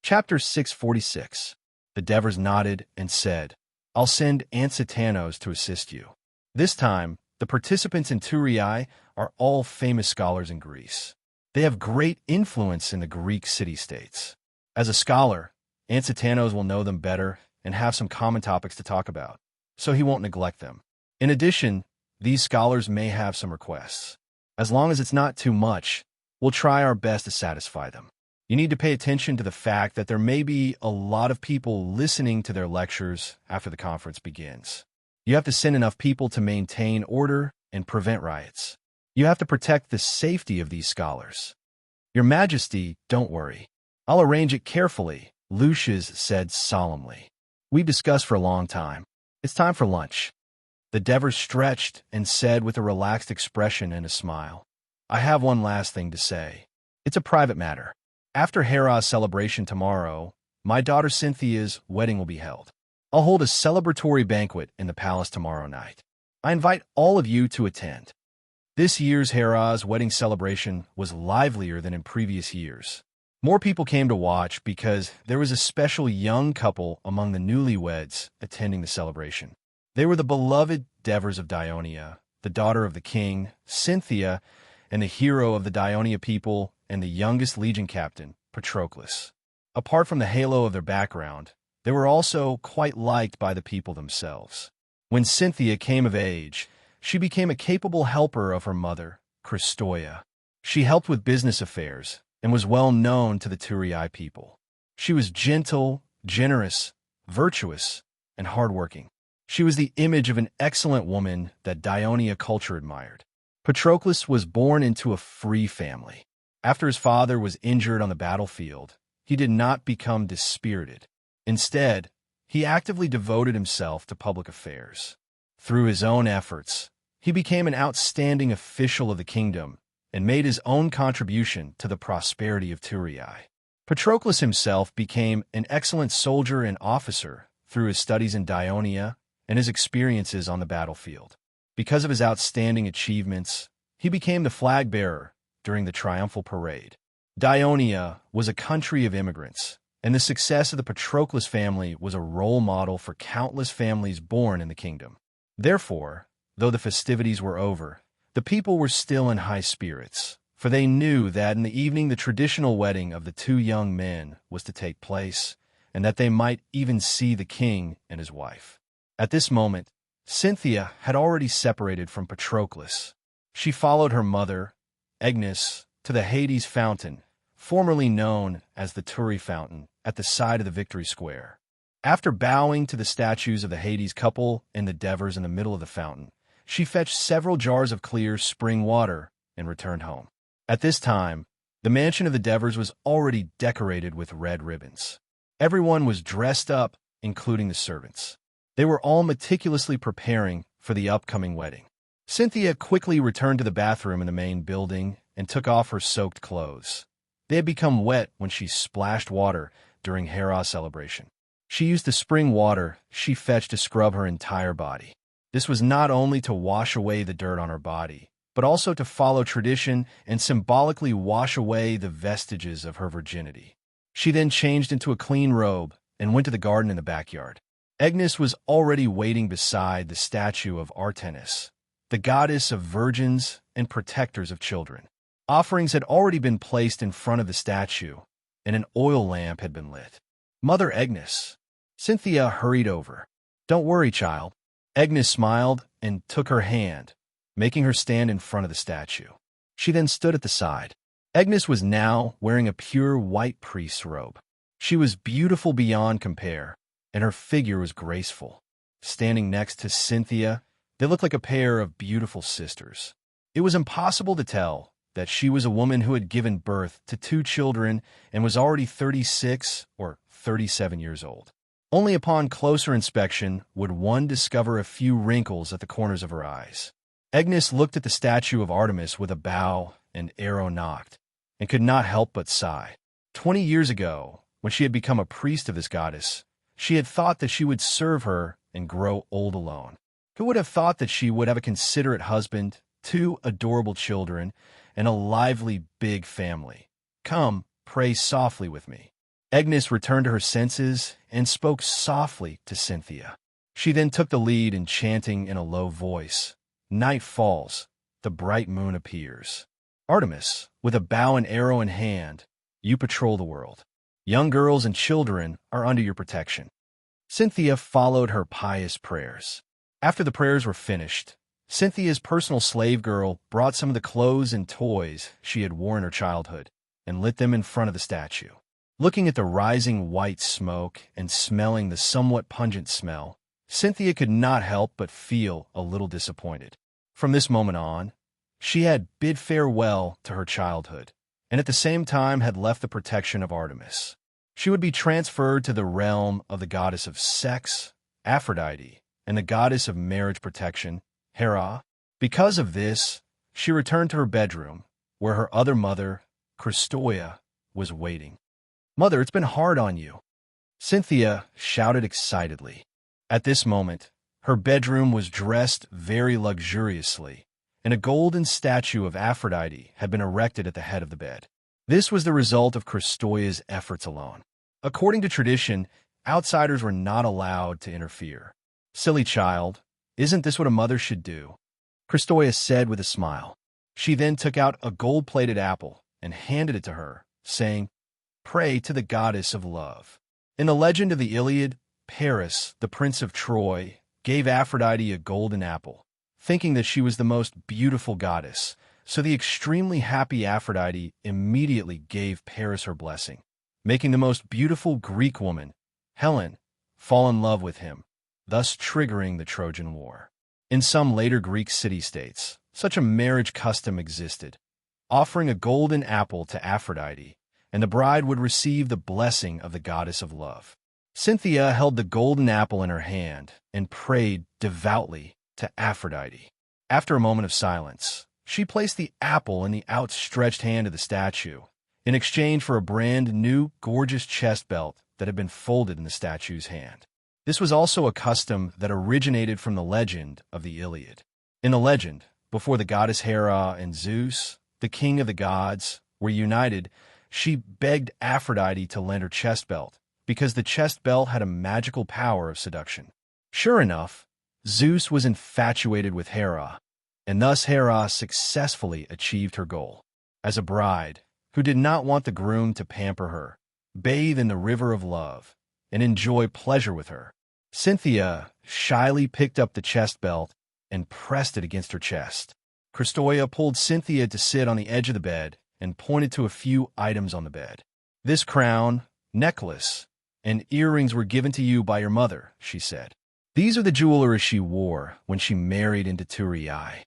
Chapter 646. The Devers nodded and said, "I'll send Ansitanos to assist you." This time, the participants in Turiai are all famous scholars in Greece. They have great influence in the Greek city-states. As a scholar, Ansitanos will know them better and have some common topics to talk about, so he won't neglect them. In addition, these scholars may have some requests. As long as it's not too much, we'll try our best to satisfy them. You need to pay attention to the fact that there may be a lot of people listening to their lectures after the conference begins. You have to send enough people to maintain order and prevent riots. You have to protect the safety of these scholars. Your Majesty, don't worry. I'll arrange it carefully, Lucius said solemnly. We've discussed for a long time. It's time for lunch. The Devers stretched and said with a relaxed expression and a smile, "I have one last thing to say. It's a private matter. After Hera's celebration tomorrow, my daughter Cynthia's wedding will be held. I'll hold a celebratory banquet in the palace tomorrow night. I invite all of you to attend." This year's Hera's wedding celebration was livelier than in previous years. More people came to watch because there was a special young couple among the newlyweds attending the celebration. They were the beloved Devers of Dionia, the daughter of the king, Cynthia, and the hero of the Dionia people and the youngest legion captain, Patroclus. Apart from the halo of their background, they were also quite liked by the people themselves. When Cynthia came of age, she became a capable helper of her mother, Christoia. She helped with business affairs and was well known to the Turiai people. She was gentle, generous, virtuous, and hardworking. She was the image of an excellent woman that Dionia culture admired. Patroclus was born into a free family. After his father was injured on the battlefield, he did not become dispirited. Instead, he actively devoted himself to public affairs. Through his own efforts, he became an outstanding official of the kingdom and made his own contribution to the prosperity of Turiai. Patroclus himself became an excellent soldier and officer through his studies in Dionia and his experiences on the battlefield. Because of his outstanding achievements, he became the flag bearer during the triumphal parade. Dionia was a country of immigrants, and the success of the Patroclus family was a role model for countless families born in the kingdom. Therefore, though the festivities were over, the people were still in high spirits, for they knew that in the evening the traditional wedding of the two young men was to take place, and that they might even see the king and his wife. At this moment, Cynthia had already separated from Patroclus. She followed her mother, Agnes, to the Hades fountain, formerly known as the Turi fountain, at the side of the Victory Square. After bowing to the statues of the Hades couple and the Devers in the middle of the fountain, she fetched several jars of clear spring water and returned home. At this time, the mansion of the Devers was already decorated with red ribbons. Everyone was dressed up, including the servants. They were all meticulously preparing for the upcoming wedding. Cynthia quickly returned to the bathroom in the main building and took off her soaked clothes. They had become wet when she splashed water during Hera's celebration. She used the spring water she fetched to scrub her entire body. This was not only to wash away the dirt on her body, but also to follow tradition and symbolically wash away the vestiges of her virginity. She then changed into a clean robe and went to the garden in the backyard. Agnes was already waiting beside the statue of Artemis, the goddess of virgins and protectors of children. Offerings had already been placed in front of the statue, and an oil lamp had been lit. "Mother Agnes." Cynthia hurried over. "Don't worry, child." Agnes smiled and took her hand, making her stand in front of the statue. She then stood at the side. Agnes was now wearing a pure white priest's robe. She was beautiful beyond compare, and her figure was graceful. Standing next to Cynthia, they looked like a pair of beautiful sisters. It was impossible to tell that she was a woman who had given birth to 2 children and was already 36 or 37 years old. Only upon closer inspection would one discover a few wrinkles at the corners of her eyes. Agnes looked at the statue of Artemis with a bow and arrow knocked, and could not help but sigh. 20 years ago, when she had become a priest of this goddess, she had thought that she would serve her and grow old alone. Who would have thought that she would have a considerate husband, 2 adorable children, and a lively big family? Come, pray softly with me. Agnes returned to her senses and spoke softly to Cynthia. She then took the lead in chanting in a low voice. Night falls, the bright moon appears. Artemis, with a bow and arrow in hand, you patrol the world. Young girls and children are under your protection. Cynthia followed her pious prayers. After the prayers were finished, Cynthia's personal slave girl brought some of the clothes and toys she had worn in her childhood and lit them in front of the statue. Looking at the rising white smoke and smelling the somewhat pungent smell, Cynthia could not help but feel a little disappointed. From this moment on, she had bid farewell to her childhood, and at the same time had left the protection of Artemis. She would be transferred to the realm of the goddess of sex, Aphrodite, and the goddess of marriage protection, Hera. Because of this, she returned to her bedroom, where her other mother, Christoia, was waiting. "Mother, it's been hard on you," Cynthia shouted excitedly. At this moment, her bedroom was dressed very luxuriously, and a golden statue of Aphrodite had been erected at the head of the bed. This was the result of Christoia's efforts alone. According to tradition, outsiders were not allowed to interfere. "Silly child, isn't this what a mother should do?" Christoia said with a smile. She then took out a gold-plated apple and handed it to her, saying, "Pray to the goddess of love." In the legend of the Iliad, Paris, the prince of Troy, gave Aphrodite a golden apple, thinking that she was the most beautiful goddess, so the extremely happy Aphrodite immediately gave Paris her blessing, making the most beautiful Greek woman, Helen, fall in love with him, thus triggering the Trojan War. In some later Greek city-states, such a marriage custom existed, offering a golden apple to Aphrodite, and the bride would receive the blessing of the goddess of love. Cynthia held the golden apple in her hand and prayed devoutly to Aphrodite. After a moment of silence, she placed the apple in the outstretched hand of the statue, in exchange for a brand new, gorgeous chest belt that had been folded in the statue's hand. This was also a custom that originated from the legend of the Iliad. In the legend, before the goddess Hera and Zeus, the king of the gods, were united, she begged Aphrodite to lend her chest belt, because the chest belt had a magical power of seduction. Sure enough, Zeus was infatuated with Hera, and thus Hera successfully achieved her goal. As a bride, who did not want the groom to pamper her, bathe in the river of love, and enjoy pleasure with her, Cynthia shyly picked up the chest belt and pressed it against her chest. Christoia pulled Cynthia to sit on the edge of the bed and pointed to a few items on the bed. "This crown, necklace, and earrings were given to you by your mother," she said. "These are the jewelry she wore when she married into Turii."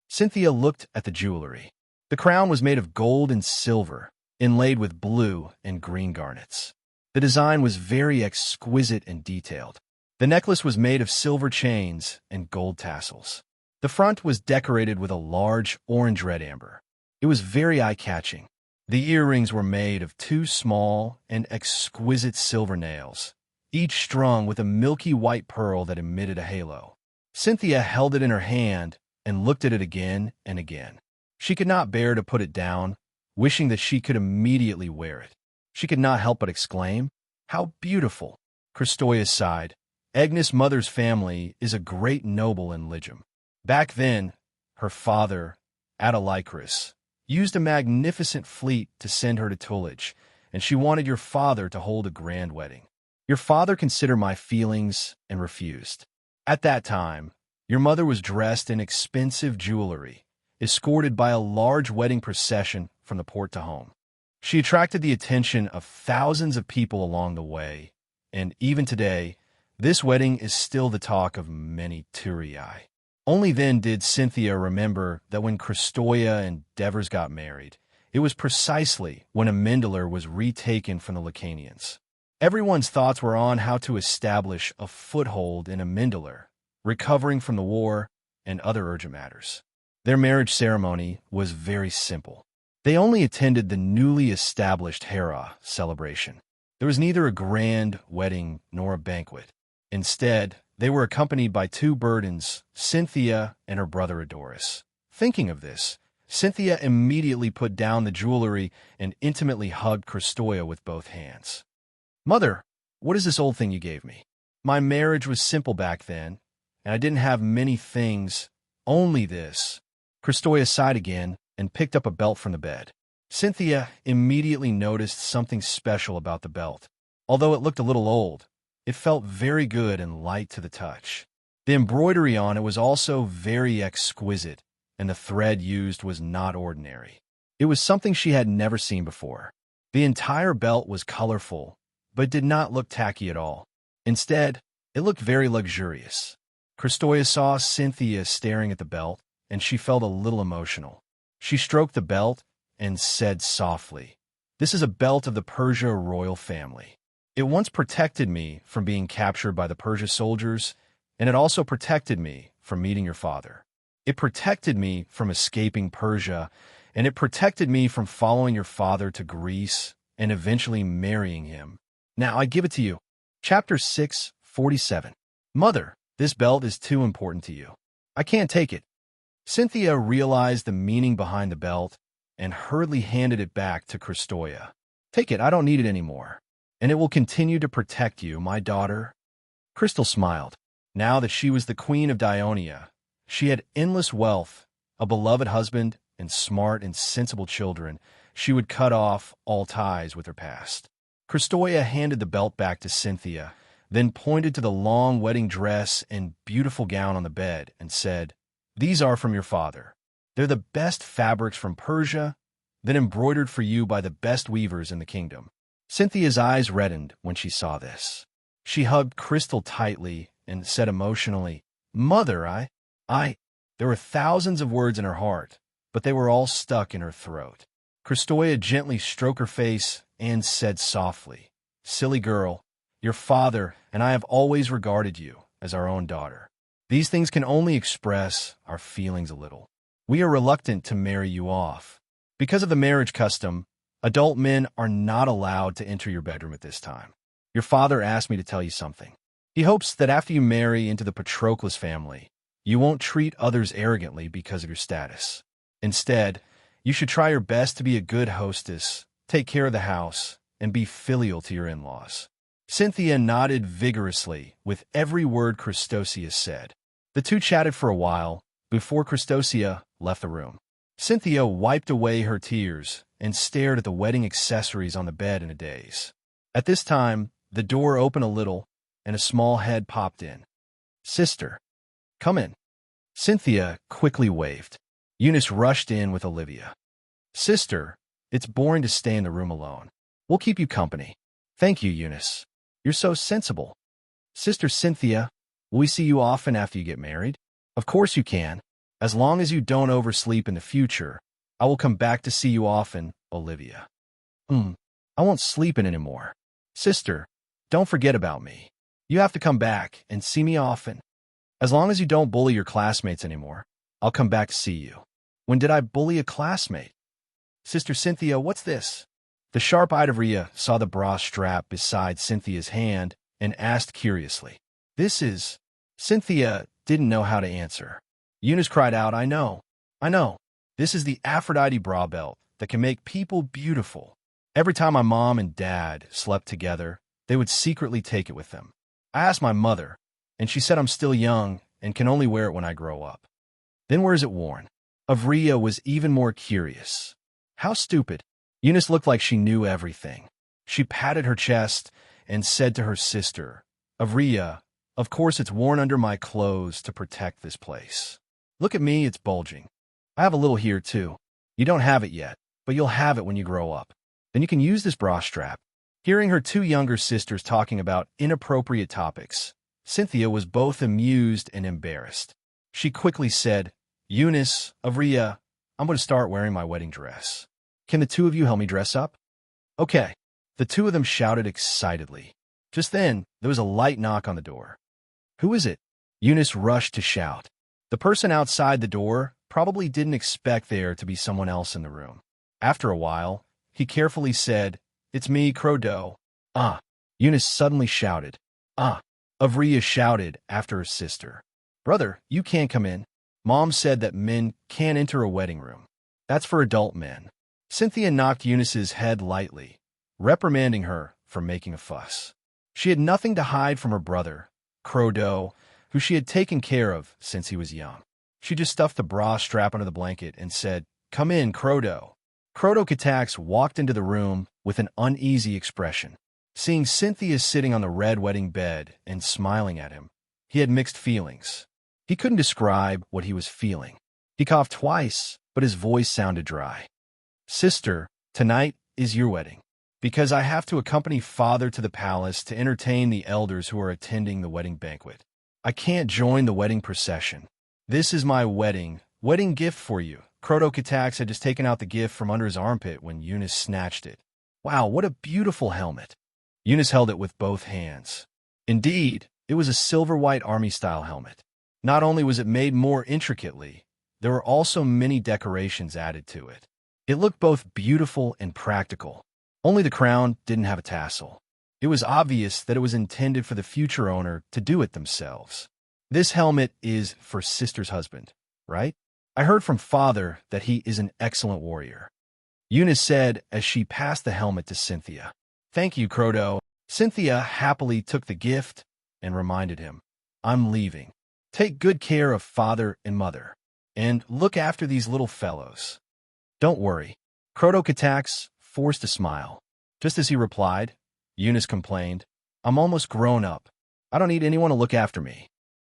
Cynthia looked at the jewelry. The crown was made of gold and silver, inlaid with blue and green garnets. The design was very exquisite and detailed. The necklace was made of silver chains and gold tassels. The front was decorated with a large orange-red amber. It was very eye-catching. The earrings were made of 2 small and exquisite silver nails, each strung with a milky white pearl that emitted a halo. Cynthia held it in her hand and looked at it again and again. She could not bear to put it down, wishing that she could immediately wear it. She could not help but exclaim, "How beautiful!" Christoia sighed. Agnes' mother's family is a great noble in Lygium. Back then, her father, Autolycus, used a magnificent fleet to send her to Tullidge, and she wanted your father to hold a grand wedding. Your father considered my feelings and refused. At that time, your mother was dressed in expensive jewelry, escorted by a large wedding procession from the port to home. She attracted the attention of thousands of people along the way, and even today, this wedding is still the talk of many Turii. Only then did Cynthia remember that when Christoia and Devers got married, it was precisely when Amendalar was retaken from the Lacanians. Everyone's thoughts were on how to establish a foothold in Amendalar, recovering from the war and other urgent matters. Their marriage ceremony was very simple. They only attended the newly established Hera celebration. There was neither a grand wedding nor a banquet. Instead, they were accompanied by 2 burdens, Cynthia and her brother Adoris. Thinking of this, Cynthia immediately put down the jewelry and intimately hugged Christoia with both hands. Mother, what is this old thing you gave me? My marriage was simple back then, and I didn't have many things, only this. Kristoya sighed again and picked up a belt from the bed. Cynthia immediately noticed something special about the belt. Although it looked a little old, it felt very good and light to the touch. The embroidery on it was also very exquisite, and the thread used was not ordinary. It was something she had never seen before. The entire belt was colorful, but did not look tacky at all. Instead, it looked very luxurious. Kristoya saw Cynthia staring at the belt, and she felt a little emotional. She stroked the belt and said softly, "This is a belt of the Persia royal family. It once protected me from being captured by the Persia soldiers, and it also protected me from meeting your father. It protected me from escaping Persia, and it protected me from following your father to Greece and eventually marrying him. Now I give it to you." Chapter 6:47. Mother, this belt is too important to you. I can't take it. Cynthia realized the meaning behind the belt and hurriedly handed it back to Kristoya. Take it, I don't need it anymore. And it will continue to protect you, my daughter. Crystal smiled. Now that she was the queen of Dionia, she had endless wealth, a beloved husband, and smart and sensible children. She would cut off all ties with her past. Kristoya handed the belt back to Cynthia, then pointed to the long wedding dress and beautiful gown on the bed and said, "These are from your father. They're the best fabrics from Persia, then embroidered for you by the best weavers in the kingdom." Cynthia's eyes reddened when she saw this. She hugged Crystal tightly and said emotionally, "Mother, There were thousands of words in her heart, but they were all stuck in her throat. Kristoya gently stroked her face and said softly, "Silly girl, your father and I have always regarded you as our own daughter. These things can only express our feelings a little. We are reluctant to marry you off. Because of the marriage custom, adult men are not allowed to enter your bedroom at this time. Your father asked me to tell you something. He hopes that after you marry into the Patroclus family, you won't treat others arrogantly because of your status. Instead, you should try your best to be a good hostess, take care of the house, and be filial to your in-laws." Cynthia nodded vigorously with every word Kristosia said. The two chatted for a while before Kristosia left the room. Cynthia wiped away her tears and stared at the wedding accessories on the bed in a daze. At this time, the door opened a little, and a small head popped in. "Sister, come in." Cynthia quickly waved. Eunice rushed in with Olivia. "Sister, it's boring to stay in the room alone. We'll keep you company." "Thank you, Eunice. You're so sensible." "Sister Cynthia, will we see you often after you get married?" "Of course you can. As long as you don't oversleep in the future, I will come back to see you often, Olivia." I won't sleep in anymore." "Sister, don't forget about me. You have to come back and see me often." "As long as you don't bully your classmates anymore, I'll come back to see you." "When did I bully a classmate?" "Sister Cynthia, what's this?" The sharp-eyed Rhea saw the bra strap beside Cynthia's hand and asked curiously, "This is—" Cynthia didn't know how to answer. Eunice cried out, I know. This is the Aphrodite bra belt that can make people beautiful. Every time my mom and dad slept together, they would secretly take it with them. I asked my mother, and she said I'm still young and can only wear it when I grow up." "Then where is it worn?" Avria was even more curious. "How stupid." Eunice looked like she knew everything. She patted her chest and said to her sister, "Avria, of course it's worn under my clothes to protect this place. Look at me, it's bulging. I have a little here too. You don't have it yet, but you'll have it when you grow up. Then you can use this bra strap." Hearing her two younger sisters talking about inappropriate topics, Cynthia was both amused and embarrassed. She quickly said, "Eunice, Avria, I'm going to start wearing my wedding dress. Can the two of you help me dress up?" "Okay." The two of them shouted excitedly. Just then, there was a light knock on the door. "Who is it?" Eunice rushed to shout. The person outside the door probably didn't expect there to be someone else in the room. After a while, he carefully said, "It's me, Crodo." "Ah!" Eunice suddenly shouted. "Ah!" Avria shouted after her sister. "Brother, you can't come in. Mom said that men can't enter a wedding room. That's for adult men." Cynthia knocked Eunice's head lightly, reprimanding her for making a fuss. She had nothing to hide from her brother, Crodo, who she had taken care of since he was young. She just stuffed the bra strap under the blanket and said, "Come in, Crodo." Crodo Katax walked into the room with an uneasy expression. Seeing Cynthia sitting on the red wedding bed and smiling at him, he had mixed feelings. He couldn't describe what he was feeling. He coughed twice, but his voice sounded dry. "Sister, tonight is your wedding, because I have to accompany Father to the palace to entertain the elders who are attending the wedding banquet. I can't join the wedding procession. This is my wedding gift for you." Crodo Katax had just taken out the gift from under his armpit when Eunice snatched it. "Wow, what a beautiful helmet." Eunice held it with both hands. Indeed, it was a silver-white army-style helmet. Not only was it made more intricately, there were also many decorations added to it. It looked both beautiful and practical. Only the crown didn't have a tassel. It was obvious that it was intended for the future owner to do it themselves. "This helmet is for Sister's husband, right? I heard from Father that he is an excellent warrior," Eunice said as she passed the helmet to Cynthia. "Thank you, Crodo." Cynthia happily took the gift and reminded him, "I'm leaving. Take good care of Father and Mother, and look after these little fellows." "Don't worry." Crodo Katax forced a smile. Just as he replied, Eunice complained, "I'm almost grown up. I don't need anyone to look after me."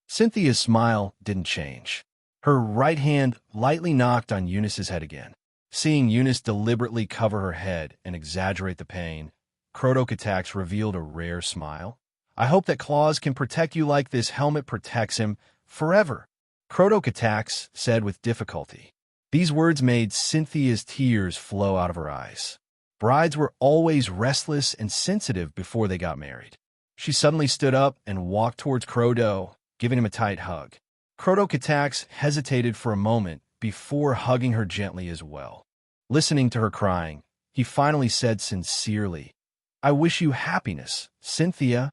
Cynthia's smile didn't change. Her right hand lightly knocked on Eunice's head again. Seeing Eunice deliberately cover her head and exaggerate the pain, Crodo Katax revealed a rare smile. "I hope that Claus can protect you like this helmet protects him forever," Crodo Katax said with difficulty. These words made Cynthia's tears flow out of her eyes. Brides were always restless and sensitive before they got married. She suddenly stood up and walked towards Crodo, giving him a tight hug. Crodo Katax hesitated for a moment before hugging her gently as well. Listening to her crying, he finally said sincerely, "I wish you happiness, Cynthia."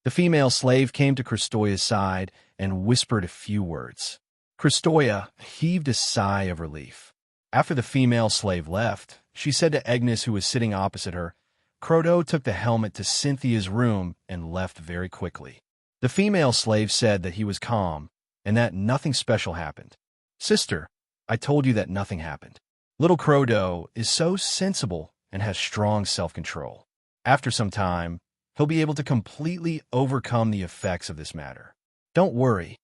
The female slave came to Kristoya's side and whispered a few words. Kristoya heaved a sigh of relief. After the female slave left, she said to Agnes, who was sitting opposite her, "Crodo took the helmet to Cynthia's room and left very quickly." The female slave said that he was calm and that nothing special happened. "Sister, I told you that nothing happened. Little Crodo is so sensible and has strong self-control. After some time, he'll be able to completely overcome the effects of this matter. Don't worry."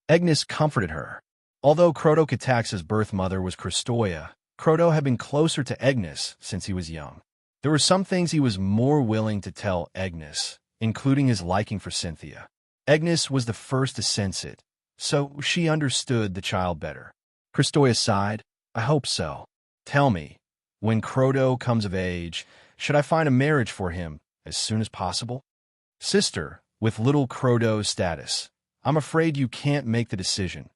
Agnes comforted her. Although Crodo Katax's birth mother was Kristoya, Crodo had been closer to Agnes since he was young. There were some things he was more willing to tell Agnes, including his liking for Cynthia. Agnes was the first to sense it, so she understood the child better. Kristoya sighed, "I hope so. Tell me, when Crodo comes of age, should I find a marriage for him as soon as possible?" "Sister, with little Crodo's status, I'm afraid you can't make the decision,"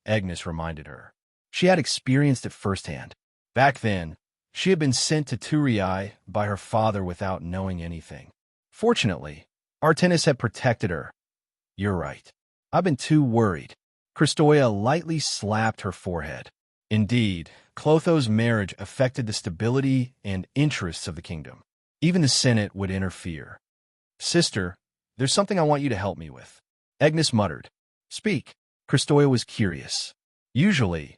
Agnes reminded her. She had experienced it firsthand. Back then, she had been sent to Turii by her father without knowing anything. Fortunately, Artenis had protected her. "You're right. I've been too worried." Kristoya lightly slapped her forehead. Indeed, Clotho's marriage affected the stability and interests of the kingdom. Even the Senate would interfere. "Sister, there's something I want you to help me with," Agnes muttered. "Speak." Kristoya was curious. Usually,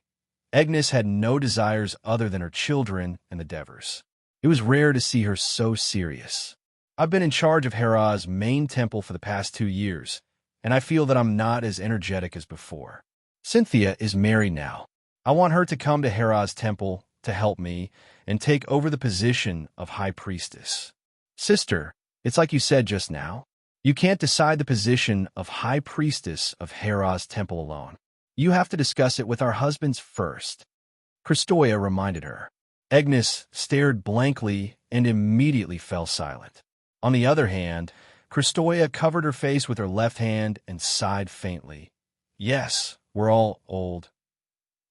Agnes had no desires other than her children and the Devers. It was rare to see her so serious. "I've been in charge of Hera's main temple for the past 2 years, and I feel that I'm not as energetic as before. Cynthia is married now. I want her to come to Hera's temple to help me and take over the position of High Priestess." "Sister, it's like you said just now. You can't decide the position of High Priestess of Hera's temple alone. You have to discuss it with our husbands first," Kristoya reminded her. Agnes stared blankly and immediately fell silent. On the other hand, Kristoya covered her face with her left hand and sighed faintly. "Yes, we're all old."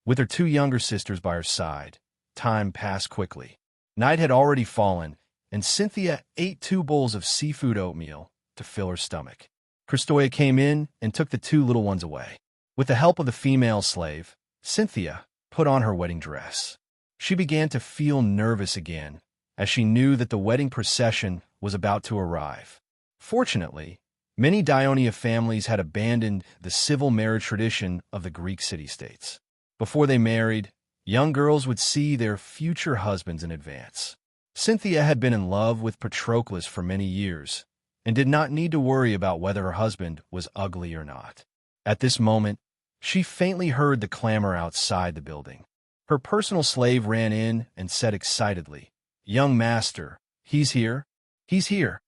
With her 2 younger sisters by her side, time passed quickly. Night had already fallen, and Cynthia ate 2 bowls of seafood oatmeal to fill her stomach. Kristoya came in and took the 2 little ones away. With the help of the female slave, Cynthia put on her wedding dress. She began to feel nervous again as she knew that the wedding procession was about to arrive. Fortunately, many Dionia families had abandoned the civil marriage tradition of the Greek city-states. Before they married, young girls would see their future husbands in advance. Cynthia had been in love with Patroclus for many years and did not need to worry about whether her husband was ugly or not. At this moment, she faintly heard the clamor outside the building. Her personal slave ran in and said excitedly, "Young master, he's here, he's here."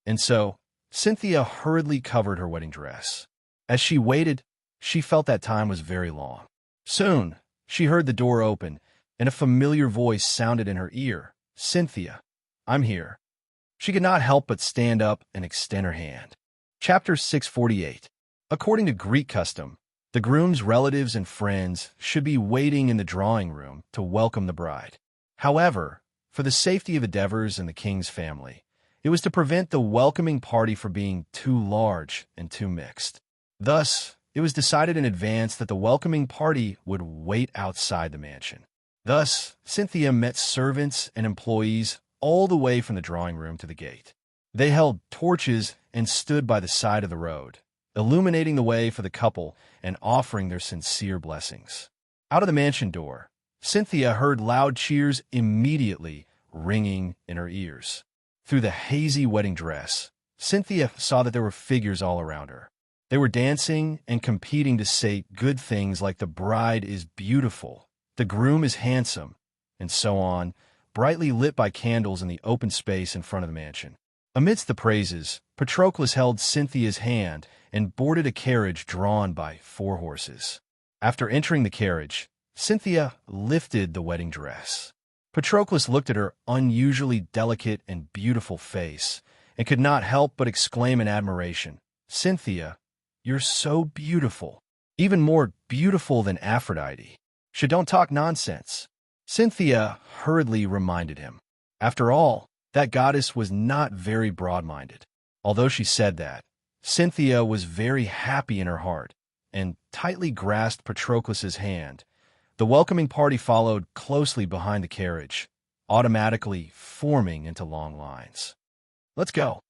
And so, Cynthia hurriedly covered her wedding dress. As she waited, she felt that time was very long. Soon, she heard the door open, and a familiar voice sounded in her ear. "Cynthia, I'm here." She could not help but stand up and extend her hand. Chapter 648. According to Greek custom, the groom's relatives and friends should be waiting in the drawing room to welcome the bride. However, for the safety of the Devers and the king's family, it was to prevent the welcoming party from being too large and too mixed. Thus, it was decided in advance that the welcoming party would wait outside the mansion. Thus, Cynthia met servants and employees all the way from the drawing room to the gate. They held torches and stood by the side of the road, illuminating the way for the couple and offering their sincere blessings. Out of the mansion door, Cynthia heard loud cheers immediately ringing in her ears. Through the hazy wedding dress, Cynthia saw that there were figures all around her. They were dancing and competing to say good things like "the bride is beautiful," "the groom is handsome," and so on, brightly lit by candles in the open space in front of the mansion. Amidst the praises, Patroclus held Cynthia's hand and boarded a carriage drawn by 4 horses. After entering the carriage, Cynthia lifted the wedding dress. Patroclus looked at her unusually delicate and beautiful face and could not help but exclaim in admiration, "Cynthia, you're so beautiful, even more beautiful than Aphrodite." "She don't talk nonsense," Cynthia hurriedly reminded him. After all, that goddess was not very broad-minded. Although she said that, Cynthia was very happy in her heart and tightly grasped Patroclus's hand. The welcoming party followed closely behind the carriage, automatically forming into long lines. "Let's go."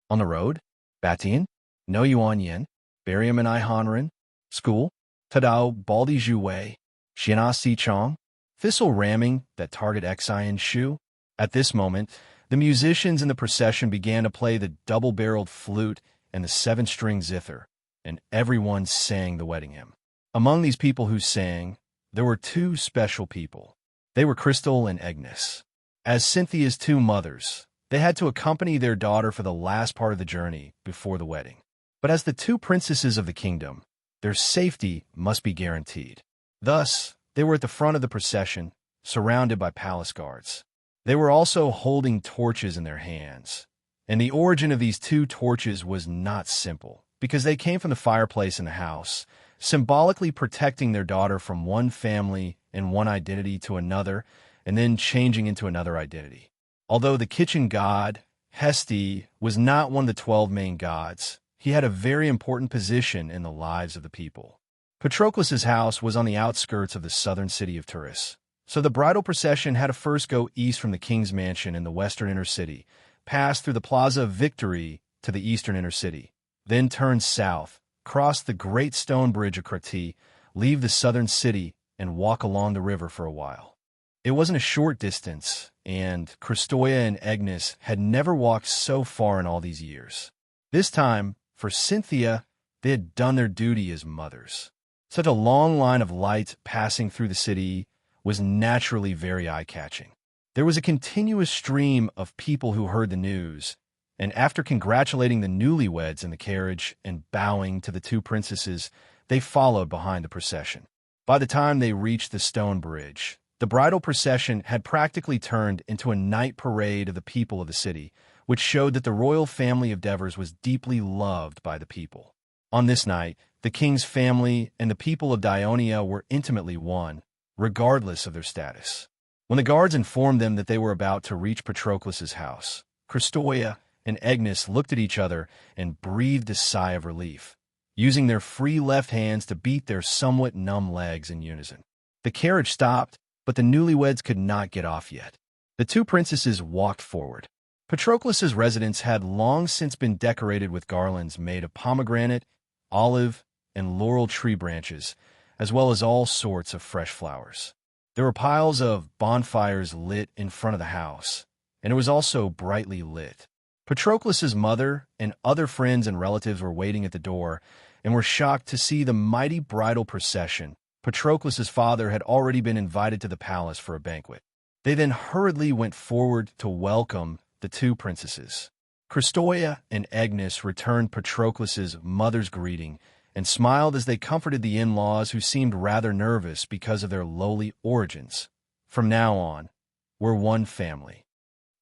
On the road, Batien, No Yuan Yin, Barium and I Hanren, School, Tadao Baldi Zhuwei, Xiana Si Chong, Thistle ramming that target Xian Shu. At this moment, the musicians in the procession began to play the double-barreled flute and the 7-string zither, and everyone sang the wedding hymn. Among these people who sang, there were 2 special people. They were Crystal and Agnes. As Cynthia's 2 mothers, they had to accompany their daughter for the last part of the journey before the wedding. But as the 2 princesses of the kingdom, their safety must be guaranteed. Thus, they were at the front of the procession, surrounded by palace guards. They were also holding torches in their hands. And the origin of these 2 torches was not simple, because they came from the fireplace in the house, symbolically protecting their daughter from one family and one identity to another, and then changing into another identity. Although the kitchen god, Hesti, was not one of the 12 main gods, he had a very important position in the lives of the people. Patroclus's house was on the outskirts of the southern city of Turis, so the bridal procession had to first go east from the king's mansion in the western inner city, pass through the Plaza of Victory to the eastern inner city, then turn south, cross the great stone bridge of Krati, leave the southern city, and walk along the river for a while. It wasn't a short distance, and Christoia and Agnes had never walked so far in all these years. This time, for Cynthia, they had done their duty as mothers. Such a long line of lights passing through the city was naturally very eye-catching. There was a continuous stream of people who heard the news, and after congratulating the newlyweds in the carriage and bowing to the 2 princesses, they followed behind the procession. By the time they reached the stone bridge, the bridal procession had practically turned into a night parade of the people of the city, which showed that the royal family of Devers was deeply loved by the people. On this night, the king's family and the people of Dionia were intimately one, regardless of their status. When the guards informed them that they were about to reach Patroclus's house, Christoia and Agnes looked at each other and breathed a sigh of relief, using their free left hands to beat their somewhat numb legs in unison. The carriage stopped, but the newlyweds could not get off yet. The two princesses walked forward. Patroclus's residence had long since been decorated with garlands made of pomegranate, olive, and laurel tree branches, as well as all sorts of fresh flowers. There were piles of bonfires lit in front of the house, and it was also brightly lit. Patroclus's mother and other friends and relatives were waiting at the door and were shocked to see the mighty bridal procession. Patroclus's father had already been invited to the palace for a banquet. They then hurriedly went forward to welcome the two princesses. Christoia and Agnes returned Patroclus's mother's greeting and smiled as they comforted the in-laws who seemed rather nervous because of their lowly origins. From now on, we're one family.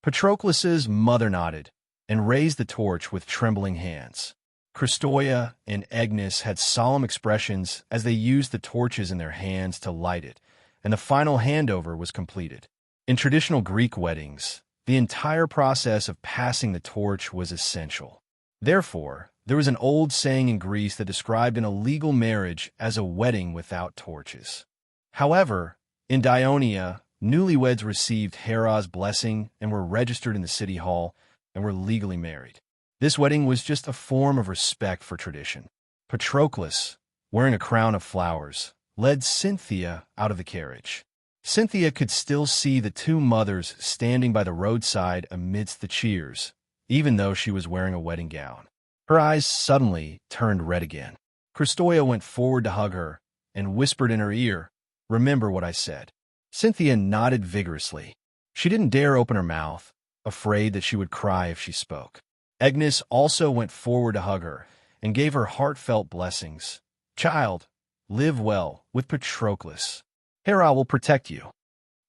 Patroclus's mother nodded and raised the torch with trembling hands. Christoia and Agnes had solemn expressions as they used the torches in their hands to light it, and the final handover was completed. In traditional Greek weddings, the entire process of passing the torch was essential. Therefore, there was an old saying in Greece that described an illegal marriage as a wedding without torches. However, in Dionia, newlyweds received Hera's blessing and were registered in the city hall and were legally married. This wedding was just a form of respect for tradition. Patroclus, wearing a crown of flowers, led Cynthia out of the carriage. Cynthia could still see the two mothers standing by the roadside amidst the cheers, even though she was wearing a wedding gown. Her eyes suddenly turned red again. Christoia went forward to hug her and whispered in her ear, "Remember what I said." Cynthia nodded vigorously. She didn't dare open her mouth, afraid that she would cry if she spoke. Agnes also went forward to hug her and gave her heartfelt blessings. "Child, live well with Patroclus. Hera will protect you."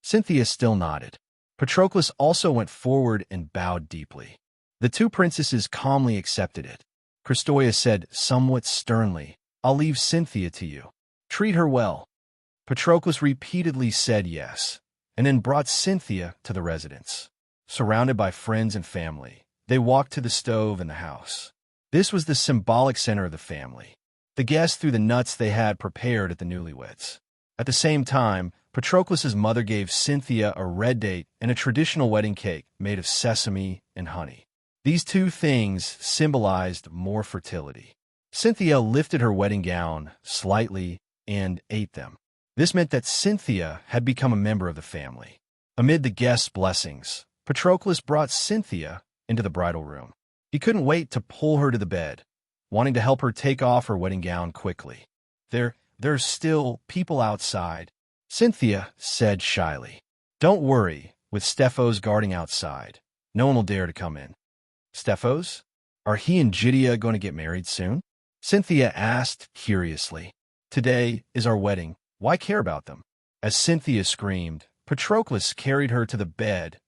Cynthia still nodded. Patroclus also went forward and bowed deeply. The two princesses calmly accepted it. Christoia said somewhat sternly, "I'll leave Cynthia to you. Treat her well." Patroclus repeatedly said yes, and then brought Cynthia to the residence. Surrounded by friends and family, they walked to the stove in the house. This was the symbolic center of the family. The guests threw the nuts they had prepared at the newlyweds. At the same time, Patroclus's mother gave Cynthia a red date and a traditional wedding cake made of sesame and honey. These two things symbolized more fertility. Cynthia lifted her wedding gown slightly and ate them. This meant that Cynthia had become a member of the family. Amid the guests' blessings, Patroclus brought Cynthia into the bridal room. He couldn't wait to pull her to the bed, wanting to help her take off her wedding gown quickly. There's still people outside," Cynthia said shyly. "Don't worry, with Stephos guarding outside, no one will dare to come in." "Stephos? Are he and Gydia going to get married soon?" Cynthia asked curiously. "Today is our wedding. Why care about them?" As Cynthia screamed, Patroclus carried her to the bed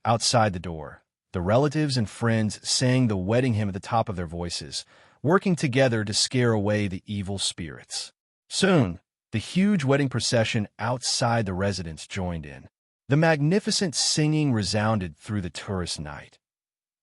outside the door. The relatives and friends sang the wedding hymn at the top of their voices, working together to scare away the evil spirits. Soon, the huge wedding procession outside the residence joined in. The magnificent singing resounded through the tourist night.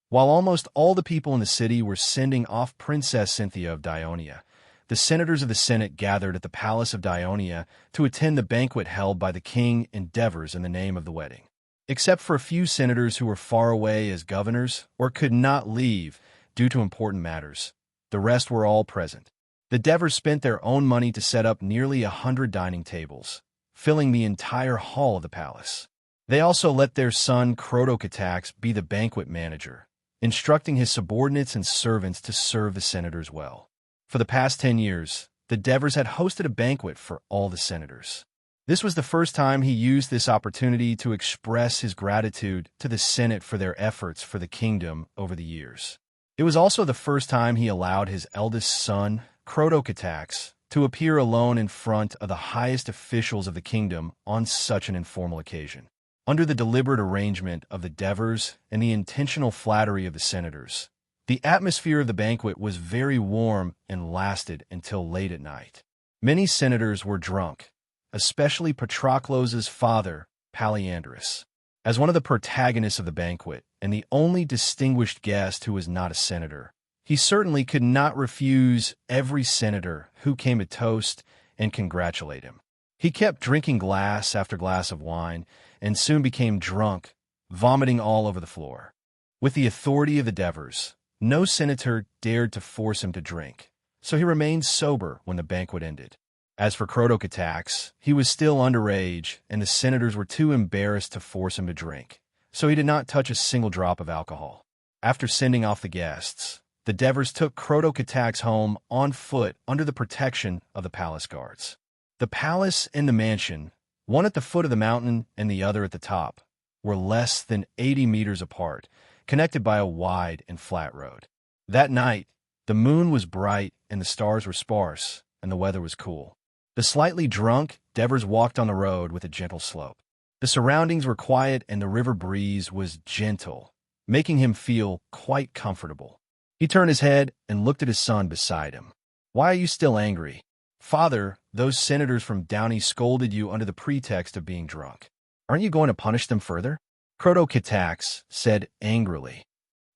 While almost all the people in the city were sending off Princess Cynthia of Dionia, the senators of the Senate gathered at the Palace of Dionia to attend the banquet held by the king and Devers in the name of the wedding. Except for a few senators who were far away as governors or could not leave due to important matters, the rest were all present. The Devers spent their own money to set up nearly 100 dining tables, filling the entire hall of the palace. They also let their son Crotocatax be the banquet manager, instructing his subordinates and servants to serve the senators well. For the past 10 years, the Devers had hosted a banquet for all the senators. This was the first time he used this opportunity to express his gratitude to the Senate for their efforts for the kingdom over the years. It was also the first time he allowed his eldest son, Crotocatax, to appear alone in front of the highest officials of the kingdom on such an informal occasion. Under the deliberate arrangement of the Devers and the intentional flattery of the senators, the atmosphere of the banquet was very warm and lasted until late at night. Many senators were drunk, especially Patroclus' father, Polyandrus. As one of the protagonists of the banquet and the only distinguished guest who was not a senator, he certainly could not refuse every senator who came to toast and congratulate him. He kept drinking glass after glass of wine and soon became drunk vomiting all over the floor. With the authority of the Devers, no senator dared to force him to drink, so he remained sober when the banquet ended. As for Crotocatax, he was still underage, and the senators were too embarrassed to force him to drink, so he did not touch a single drop of alcohol. After sending off the guests, the Devers took Crotocatax home on foot under the protection of the palace guards. The palace and the mansion, one at the foot of the mountain and the other at the top, were less than 80 meters apart, connected by a wide and flat road. That night, the moon was bright and the stars were sparse, and the weather was cool. The slightly drunk Devers walked on the road with a gentle slope. The surroundings were quiet and the river breeze was gentle, making him feel quite comfortable. He turned his head and looked at his son beside him. "Why are you still angry?" "Father, those senators from Downey scolded you under the pretext of being drunk. Aren't you going to punish them further?" Crotocatax said angrily.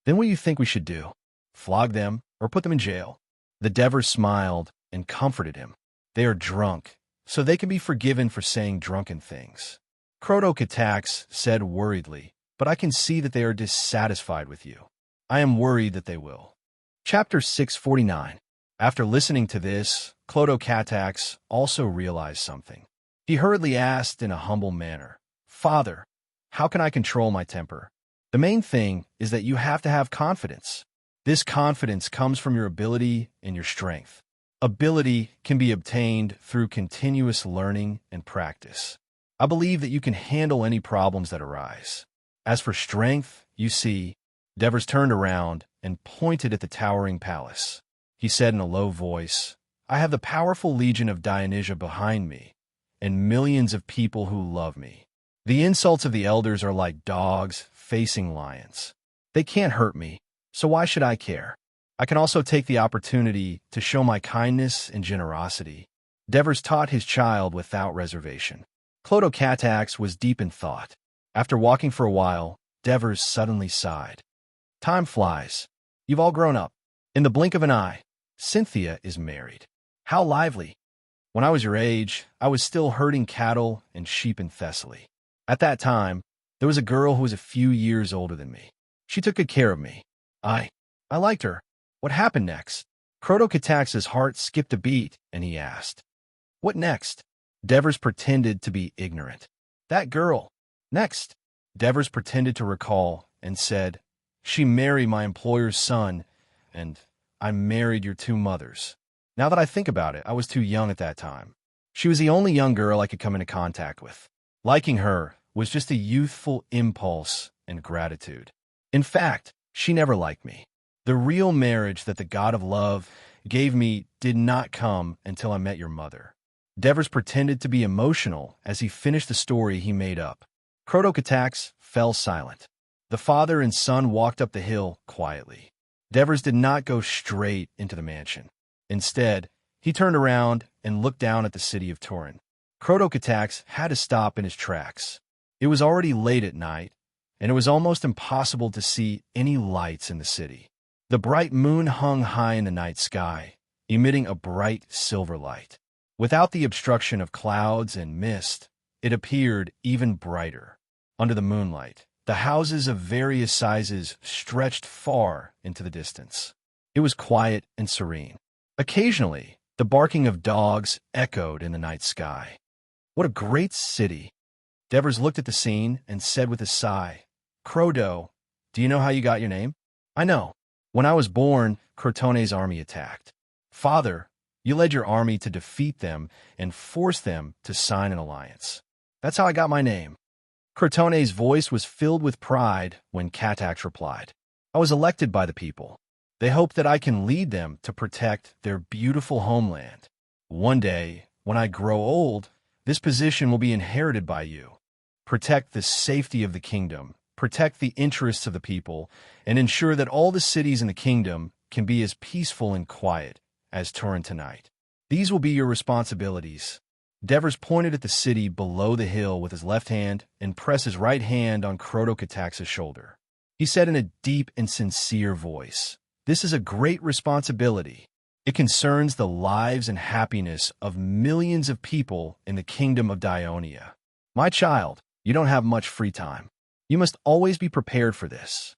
"Then what do you think we should do? Flog them or put them in jail?" The Devers smiled and comforted him. "They are drunk, so they can be forgiven for saying drunken things." Crotocatax said worriedly, "But I can see that they are dissatisfied with you. I am worried that they will." Chapter 649. After listening to this, Crotocatax also realized something. He hurriedly asked in a humble manner, "Father, how can I control my temper?" "The main thing is that you have to have confidence. This confidence comes from your ability and your strength. Ability can be obtained through continuous learning and practice. I believe that you can handle any problems that arise. As for strength, you see," Devers turned around and pointed at the towering palace. He said in a low voice, "I have the powerful legion of Dionysia behind me, and millions of people who love me. The insults of the elders are like dogs facing lions. They can't hurt me, so why should I care? I can also take the opportunity to show my kindness and generosity." Devers taught his child without reservation. Crotocatax was deep in thought. After walking for a while, Devers suddenly sighed. "Time flies. You've all grown up. In the blink of an eye, Cynthia is married. How lively! When I was your age, I was still herding cattle and sheep in Thessaly. At that time, there was a girl who was a few years older than me. She took good care of me. I liked her. What happened next?" Crotocatax's heart skipped a beat, and he asked, "What next?" Devers pretended to be ignorant. "That girl. Next." Devers pretended to recall and said, "She married my employer's son, and I married your two mothers. Now that I think about it, I was too young at that time. She was the only young girl I could come into contact with. Liking her was just a youthful impulse and gratitude. In fact, she never liked me. The real marriage that the god of love gave me did not come until I met your mother." Devers pretended to be emotional as he finished the story he made up. Crotocatax fell silent. The father and son walked up the hill quietly. Devers did not go straight into the mansion. Instead, he turned around and looked down at the city of Turin. Crotocatax had to stop in his tracks. It was already late at night, and it was almost impossible to see any lights in the city. The bright moon hung high in the night sky, emitting a bright silver light. Without the obstruction of clouds and mist, it appeared even brighter. Under the moonlight, the houses of various sizes stretched far into the distance. It was quiet and serene. Occasionally, the barking of dogs echoed in the night sky. "What a great city!" Devers looked at the scene and said with a sigh, "Crodo, do you know how you got your name?" "I know. When I was born, Crotone's army attacked. Father, you led your army to defeat them and force them to sign an alliance. That's how I got my name." Crotone's voice was filled with pride when Catax replied, "I was elected by the people. They hope that I can lead them to protect their beautiful homeland. One day, when I grow old, this position will be inherited by you. Protect the safety of the kingdom, protect the interests of the people, and ensure that all the cities in the kingdom can be as peaceful and quiet as Turin tonight. These will be your responsibilities." Devers pointed at the city below the hill with his left hand and pressed his right hand on Crotocatax's shoulder. He said in a deep and sincere voice, "This is a great responsibility. It concerns the lives and happiness of millions of people in the kingdom of Dionia. My child, you don't have much free time. You must always be prepared for this.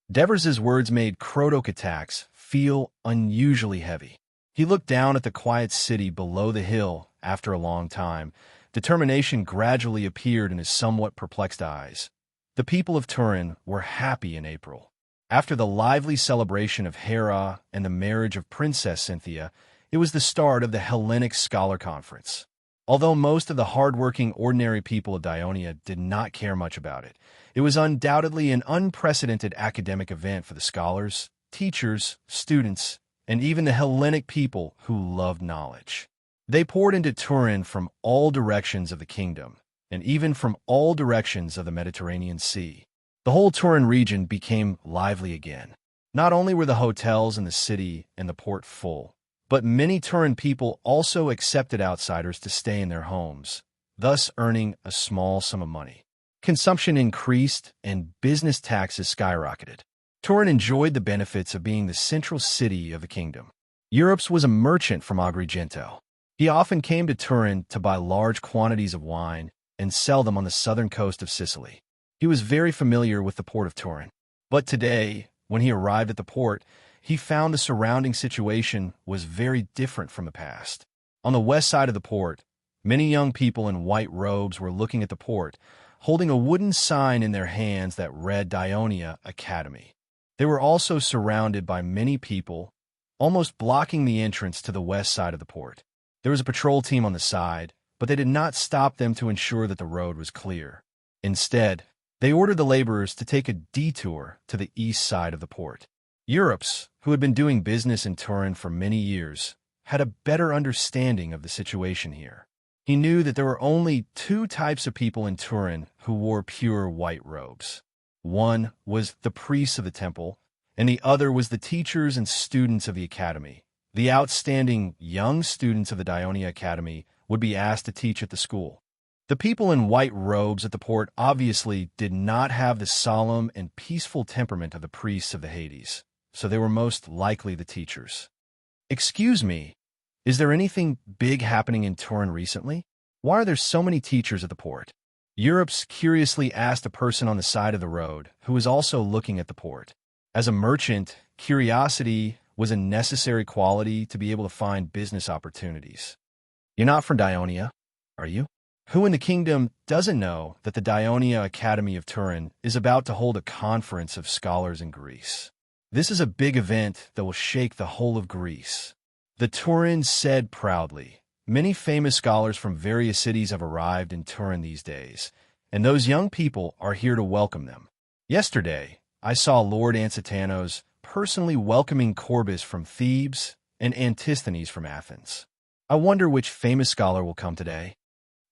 Devers's words made Crotocattax feel unusually heavy. He looked down at the quiet city below the hill after a long time. Determination gradually appeared in his somewhat perplexed eyes. The people of Turin were happy in April. After the lively celebration of Hera and the marriage of Princess Cynthia, it was the start of the Hellenic Scholar Conference. Although most of the hard-working, ordinary people of Dionia did not care much about it, it was undoubtedly an unprecedented academic event for the scholars, teachers, students, and even the Hellenic people who loved knowledge. They poured into Turin from all directions of the kingdom, and even from all directions of the Mediterranean Sea. The whole Turin region became lively again. Not only were the hotels in the city and the port full, but many Turin people also accepted outsiders to stay in their homes, thus earning a small sum of money. Consumption increased and business taxes skyrocketed. Turin enjoyed the benefits of being the central city of the kingdom. Europe was a merchant from Agrigento. He often came to Turin to buy large quantities of wine and sell them on the southern coast of Sicily. He was very familiar with the port of Turin. But today, when he arrived at the port, he found the surrounding situation was very different from the past. On the west side of the port, many young people in white robes were looking at the port, holding a wooden sign in their hands that read Dionia Academy. They were also surrounded by many people, almost blocking the entrance to the west side of the port. There was a patrol team on the side, but they did not stop them to ensure that the road was clear. Instead, they ordered the laborers to take a detour to the east side of the port. Europe's, who had been doing business in Turin for many years, had a better understanding of the situation here. He knew that there were only two types of people in Turin who wore pure white robes. One was the priests of the temple, and the other was the teachers and students of the academy. The outstanding young students of the Dionia Academy would be asked to teach at the school. The people in white robes at the port obviously did not have the solemn and peaceful temperament of the priests of the Hades, so they were most likely the teachers. "Excuse me, is there anything big happening in Turin recently? Why are there so many teachers at the port?" Europe's curiously asked a person on the side of the road who was also looking at the port. As a merchant, curiosity was a necessary quality to be able to find business opportunities. "You're not from Dionia, are you? Who in the kingdom doesn't know that the Dionia Academy of Turin is about to hold a conference of scholars in Greece? This is a big event that will shake the whole of Greece." The Turins said proudly. Many famous scholars from various cities have arrived in Turin these days, and those young people are here to welcome them. Yesterday, I saw Lord Ansitanos personally welcoming Corbus from Thebes and Antisthenes from Athens. I wonder which famous scholar will come today.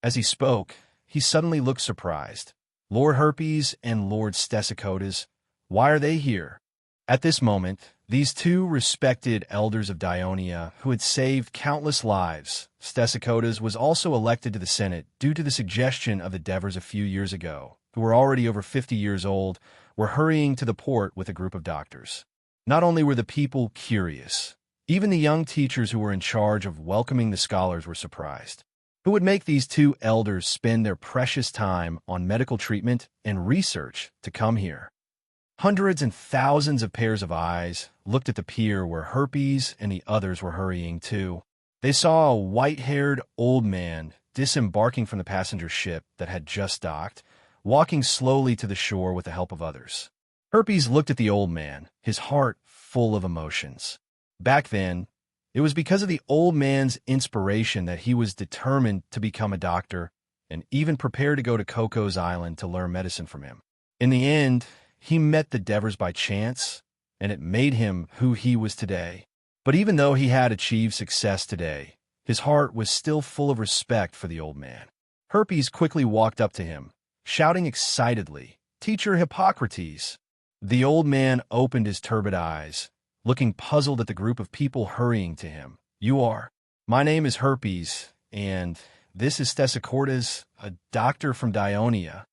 As he spoke, he suddenly looked surprised. Lord Herpes and Lord Stesicodes, why are they here? At this moment, these two respected elders of Dionia who had saved countless lives, Stesicodes was also elected to the Senate due to the suggestion of the Devers a few years ago, who were already over 50 years old, were hurrying to the port with a group of doctors. Not only were the people curious, even the young teachers who were in charge of welcoming the scholars were surprised. Who would make these two elders spend their precious time on medical treatment and research to come here? Hundreds and thousands of pairs of eyes looked at the pier where Herpes and the others were hurrying to. They saw a white-haired old man disembarking from the passenger ship that had just docked, walking slowly to the shore with the help of others. Herpes looked at the old man, his heart full of emotions. Back then, it was because of the old man's inspiration that he was determined to become a doctor and even prepared to go to Coco's Island to learn medicine from him. In the end, he met the Devers by chance, and it made him who he was today. But even though he had achieved success today, his heart was still full of respect for the old man. Herpes quickly walked up to him, shouting excitedly, "Teacher Hippocrates!" The old man opened his turbid eyes, looking puzzled at the group of people hurrying to him. "You are? My name is Herpes, and this is Stesicodes, a doctor from Dionia."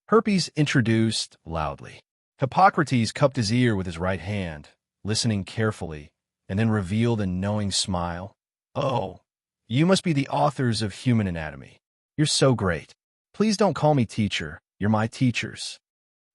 Herpes introduced loudly. Hippocrates cupped his ear with his right hand, listening carefully, and then revealed a knowing smile. "Oh, you must be the authors of Human Anatomy. You're so great. Please don't call me teacher. You're my teachers."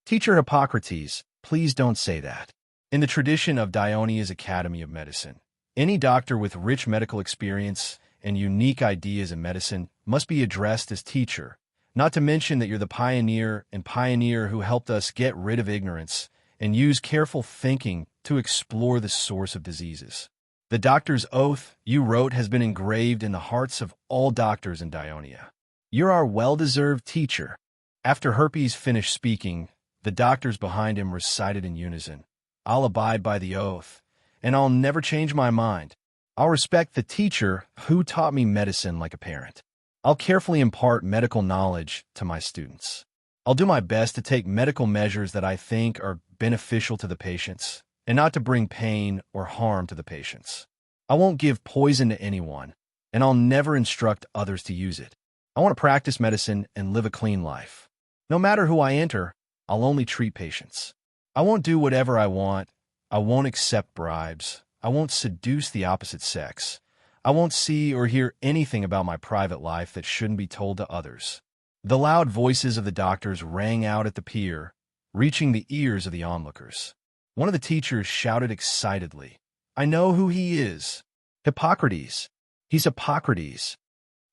Teacher Hippocrates, please don't say that. In the tradition of Dionia's Academy of Medicine, any doctor with rich medical experience and unique ideas in medicine must be addressed as teacher, not to mention that you're the pioneer who helped us get rid of ignorance and use careful thinking to explore the source of diseases. The doctor's oath you wrote has been engraved in the hearts of all doctors in Dionia. You're our well-deserved teacher. After Herpes finished speaking, the doctors behind him recited in unison, I'll abide by the oath, and I'll never change my mind. I'll respect the teacher who taught me medicine like a parent. I'll carefully impart medical knowledge to my students. I'll do my best to take medical measures that I think are beneficial to the patients, and not to bring pain or harm to the patients. I won't give poison to anyone, and I'll never instruct others to use it. I want to practice medicine and live a clean life. No matter who I enter, I'll only treat patients. I won't do whatever I want. I won't accept bribes. I won't seduce the opposite sex. I won't see or hear anything about my private life that shouldn't be told to others. The loud voices of the doctors rang out at the pier, reaching the ears of the onlookers. One of the teachers shouted excitedly, I know who he is. Hippocrates. He's Hippocrates.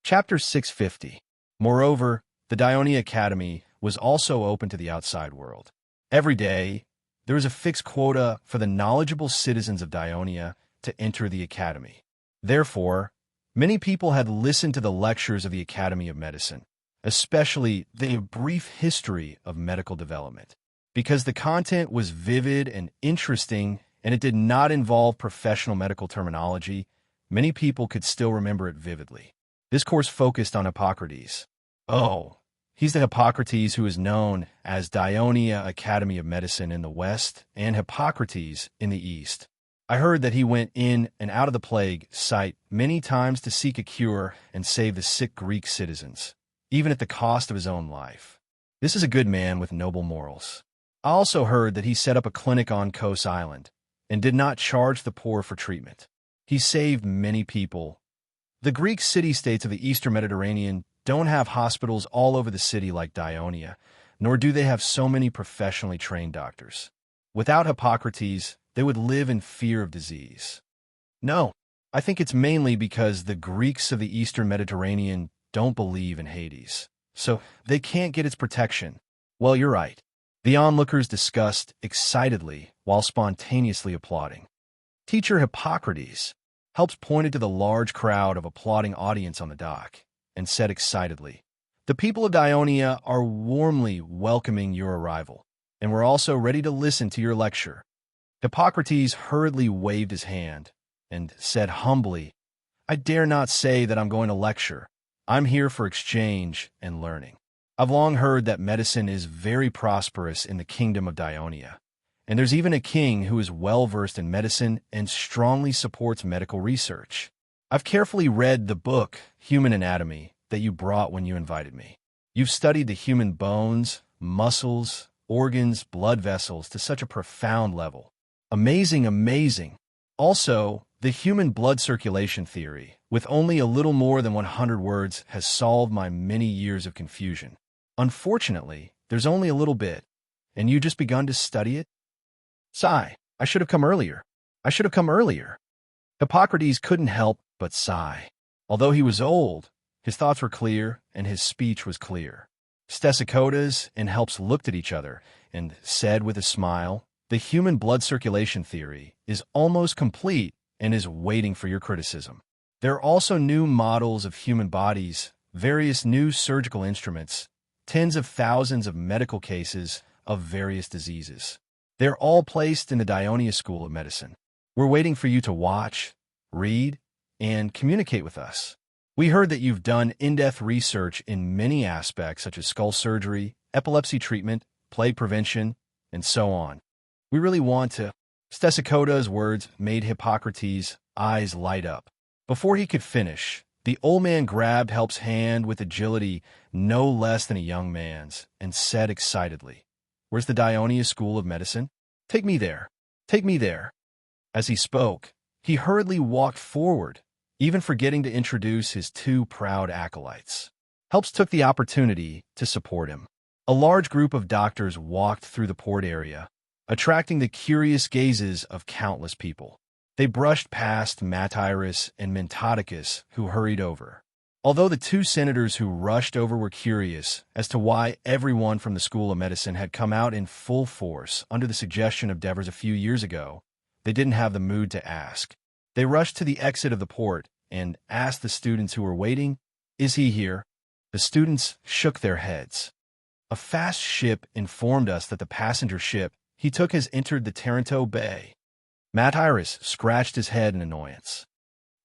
Chapter 650. Moreover, the Dionia Academy was also open to the outside world. Every day, there was a fixed quota for the knowledgeable citizens of Dionia to enter the academy. Therefore, many people had listened to the lectures of the Academy of Medicine, especially the brief history of medical development, because the content was vivid and interesting and it did not involve professional medical terminology. Many people could still remember it vividly. This course focused on Hippocrates. Oh, he's the Hippocrates who is known as Dionia Academy of Medicine in the West and Hippocrates in the East. I heard that he went in and out of the plague site many times to seek a cure and save the sick Greek citizens, even at the cost of his own life. This is a good man with noble morals. I also heard that he set up a clinic on Kos Island and did not charge the poor for treatment. He saved many people. The Greek city-states of the Eastern Mediterranean don't have hospitals all over the city like Dionia, nor do they have so many professionally trained doctors. Without Hippocrates, they would live in fear of disease. No, I think it's mainly because the Greeks of the Eastern Mediterranean don't believe in Hades, so they can't get its protection. Well, you're right. The onlookers discussed excitedly while spontaneously applauding. Teacher Hippocrates Helps pointed to the large crowd of applauding audience on the dock and said excitedly, the people of Dionia are warmly welcoming your arrival, and we're also ready to listen to your lecture. Hippocrates hurriedly waved his hand and said humbly, I dare not say that I'm going to lecture. I'm here for exchange and learning. I've long heard that medicine is very prosperous in the kingdom of Dionia, and there's even a king who is well-versed in medicine and strongly supports medical research. I've carefully read the book, Human Anatomy, that you brought when you invited me. You've studied the human bones, muscles, organs, blood vessels to such a profound level. Amazing, amazing. Also, the human blood circulation theory, with only a little more than 100 words, has solved my many years of confusion. Unfortunately, there's only a little bit, and you just begun to study it? Sigh, I should have come earlier. I should have come earlier. Hippocrates couldn't help but sigh. Although he was old, his thoughts were clear and his speech was clear. Stesicotas and Helps looked at each other and said with a smile, the human blood circulation theory is almost complete and is waiting for your criticism. There are also new models of human bodies, various new surgical instruments, tens of thousands of medical cases of various diseases. They're all placed in the Dionia School of Medicine. We're waiting for you to watch, read, and communicate with us. We heard that you've done in-depth research in many aspects such as skull surgery, epilepsy treatment, plague prevention, and so on. We really want to. Stesicota's words made Hippocrates' eyes light up. Before he could finish, the old man grabbed Help's hand with agility no less than a young man's and said excitedly, Where's the Dionia School of Medicine? Take me there. Take me there. As he spoke, he hurriedly walked forward, even forgetting to introduce his two proud acolytes. Helps took the opportunity to support him. A large group of doctors walked through the port area, attracting the curious gazes of countless people. They brushed past Matyrus and Mentodicus, who hurried over. Although the two senators who rushed over were curious as to why everyone from the School of Medicine had come out in full force under the suggestion of Devers a few years ago, they didn't have the mood to ask. They rushed to the exit of the port and asked the students who were waiting, "Is he here?" The students shook their heads. "A fast ship informed us that the passenger ship he took has entered the Taranto Bay." Matyrus scratched his head in annoyance.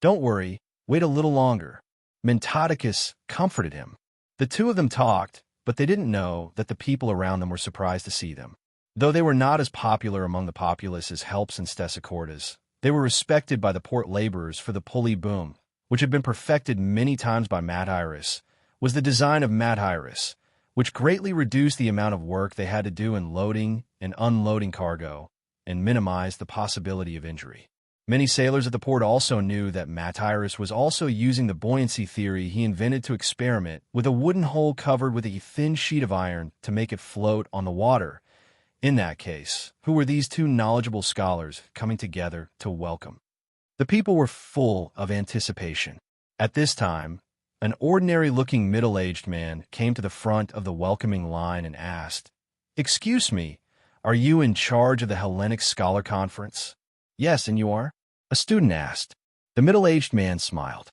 "Don't worry, wait a little longer." Mentodicus comforted him. The two of them talked, but they didn't know that the people around them were surprised to see them. Though they were not as popular among the populace as Helps and Stesichordas, they were respected by the port laborers, for the pulley boom, which had been perfected many times by Matyrus, was the design of Matyrus, which greatly reduced the amount of work they had to do in loading and unloading cargo and minimized the possibility of injury. Many sailors at the port also knew that Matyrus was also using the buoyancy theory he invented to experiment with a wooden hull covered with a thin sheet of iron to make it float on the water. In that case, who were these two knowledgeable scholars coming together to welcome? The people were full of anticipation. At this time, an ordinary-looking middle-aged man came to the front of the welcoming line and asked, "Excuse me, are you in charge of the Hellenic Scholar Conference?" "Yes, and you are?" a student asked. The middle-aged man smiled.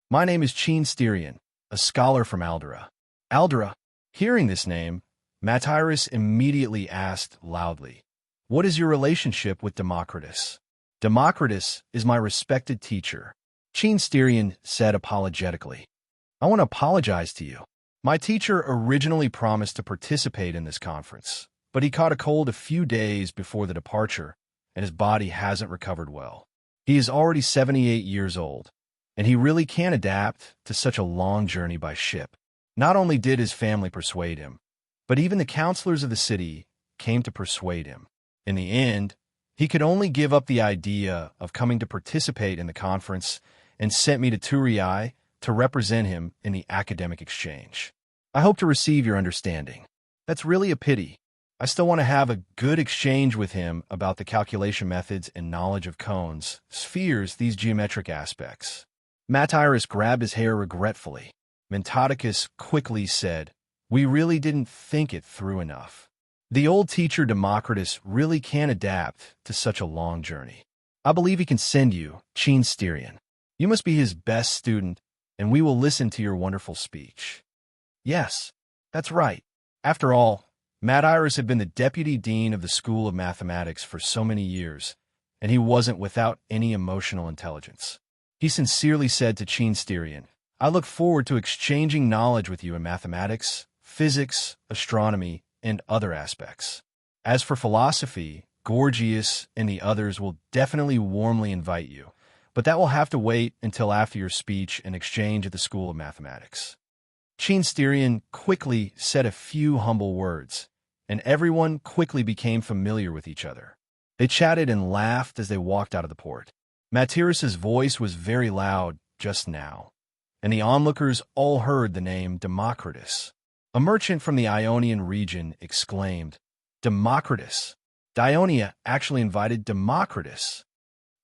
"My name is Styrian, a scholar from Aldera." Aldera? Hearing this name, Matyrus immediately asked loudly, "What is your relationship with Democritus?" "Democritus is my respected teacher," Styrian said apologetically. "I want to apologize to you. My teacher originally promised to participate in this conference, but he caught a cold a few days before the departure, and his body hasn't recovered well. He is already 78 years old, and he really can't adapt to such a long journey by ship." Not only did his family persuade him, but even the counselors of the city came to persuade him. In the end, he could only give up the idea of coming to participate in the conference and sent me to Turiae to represent him in the academic exchange. I hope to receive your understanding. That's really a pity. I still want to have a good exchange with him about the calculation methods and knowledge of cones, spheres, these geometric aspects. Matyrus grabbed his hair regretfully. Mentodicus quickly said, "We really didn't think it through enough. The old teacher Democritus really can adapt to such a long journey. I believe he can send you, Styrian. You must be his best student, and we will listen to your wonderful speech." Yes, that's right. After all, Matyrus had been the deputy dean of the School of Mathematics for so many years, and he wasn't without any emotional intelligence. He sincerely said to Styrian, "I look forward to exchanging knowledge with you in mathematics, physics, astronomy, and other aspects. As for philosophy, Gorgias and the others will definitely warmly invite you, but that will have to wait until after your speech and exchange at the School of Mathematics." Styrian quickly said a few humble words, and everyone quickly became familiar with each other. They chatted and laughed as they walked out of the port. Matyrus's voice was very loud just now, and the onlookers all heard the name Democritus. A merchant from the Ionian region exclaimed, "Democritus! Dionia actually invited Democritus."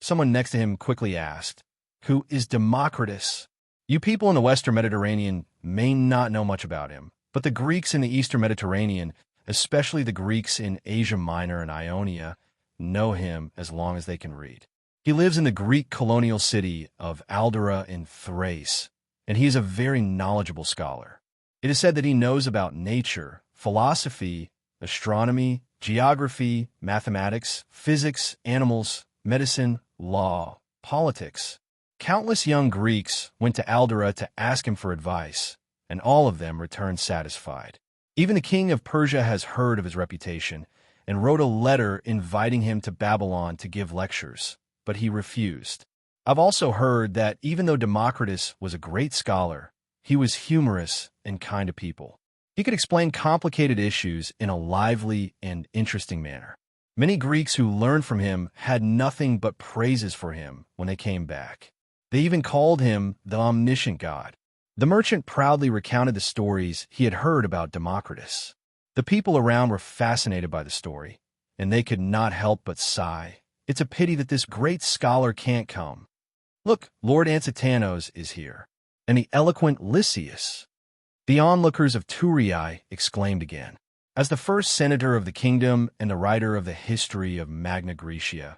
Someone next to him quickly asked, "Who is Democritus?" You people in the Western Mediterranean may not know much about him, but the Greeks in the Eastern Mediterranean, especially the Greeks in Asia Minor and Ionia, know him as long as they can read. He lives in the Greek colonial city of Aldera in Thrace, and he is a very knowledgeable scholar. It is said that he knows about nature, philosophy, astronomy, geography, mathematics, physics, animals, medicine, law, politics. Countless young Greeks went to Aldera to ask him for advice, and all of them returned satisfied. Even the king of Persia has heard of his reputation and wrote a letter inviting him to Babylon to give lectures, but he refused. I've also heard that even though Democritus was a great scholar, he was humorous and kind to people. He could explain complicated issues in a lively and interesting manner. Many Greeks who learned from him had nothing but praises for him when they came back. They even called him the omniscient god. The merchant proudly recounted the stories he had heard about Democritus. The people around were fascinated by the story, and they could not help but sigh. It's a pity that this great scholar can't come. Look, Lord Ansetanos is here, and the eloquent Lysias. The onlookers of Thurii exclaimed again. As the first senator of the kingdom and the writer of the history of Magna Graecia,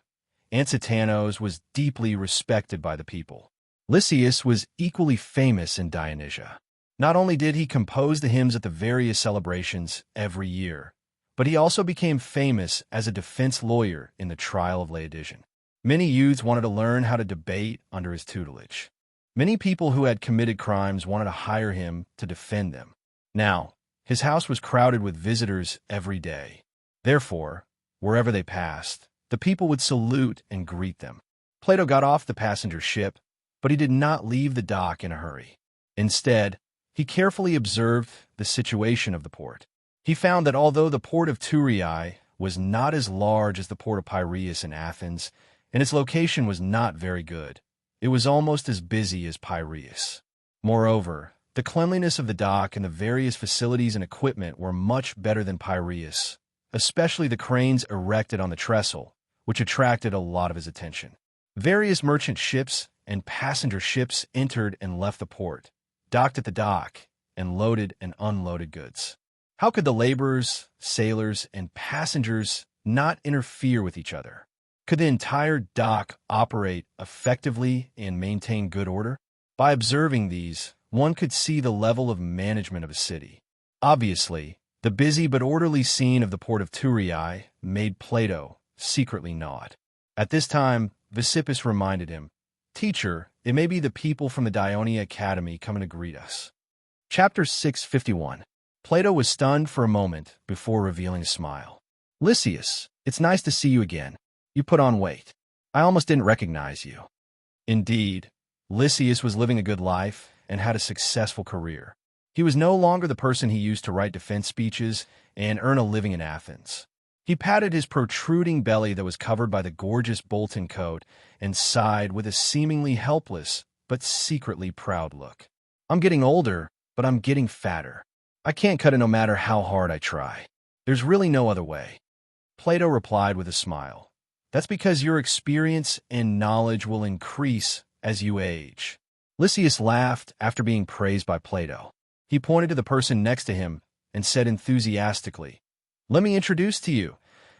Ansetanos was deeply respected by the people. Lysias was equally famous in Dionysia. Not only did he compose the hymns at the various celebrations every year, but he also became famous as a defense lawyer in the trial of Laodicean. Many youths wanted to learn how to debate under his tutelage. Many people who had committed crimes wanted to hire him to defend them. Now, his house was crowded with visitors every day. Therefore, wherever they passed, the people would salute and greet them. Plato got off the passenger ship, but he did not leave the dock in a hurry. Instead, he carefully observed the situation of the port. He found that although the port of Thurii was not as large as the port of Piraeus in Athens, and its location was not very good, it was almost as busy as Piraeus. Moreover, the cleanliness of the dock and the various facilities and equipment were much better than Piraeus, especially the cranes erected on the trestle, which attracted a lot of his attention. Various merchant ships and passenger ships entered and left the port, docked at the dock, and loaded and unloaded goods. How could the laborers, sailors, and passengers not interfere with each other? Could the entire dock operate effectively and maintain good order? By observing these, one could see the level of management of a city. Obviously, the busy but orderly scene of the port of Thurii made Plato secretly nod. At this time, Vysippus reminded him, "Teacher, it may be the people from the Dionia Academy coming to greet us." Chapter 651. Plato was stunned for a moment before revealing a smile. "Lysias, it's nice to see you again. You put on weight. I almost didn't recognize you." Indeed, Lysias was living a good life and had a successful career. He was no longer the person he used to write defense speeches and earn a living in Athens. He patted his protruding belly that was covered by the gorgeous Bolton coat and sighed with a seemingly helpless but secretly proud look. "I'm getting older, but I'm getting fatter. I can't cut it no matter how hard I try. There's really no other way." Plato replied with a smile. "That's because your experience and knowledge will increase as you age." Lysias laughed after being praised by Plato. He pointed to the person next to him and said enthusiastically, "Let me introduce to you.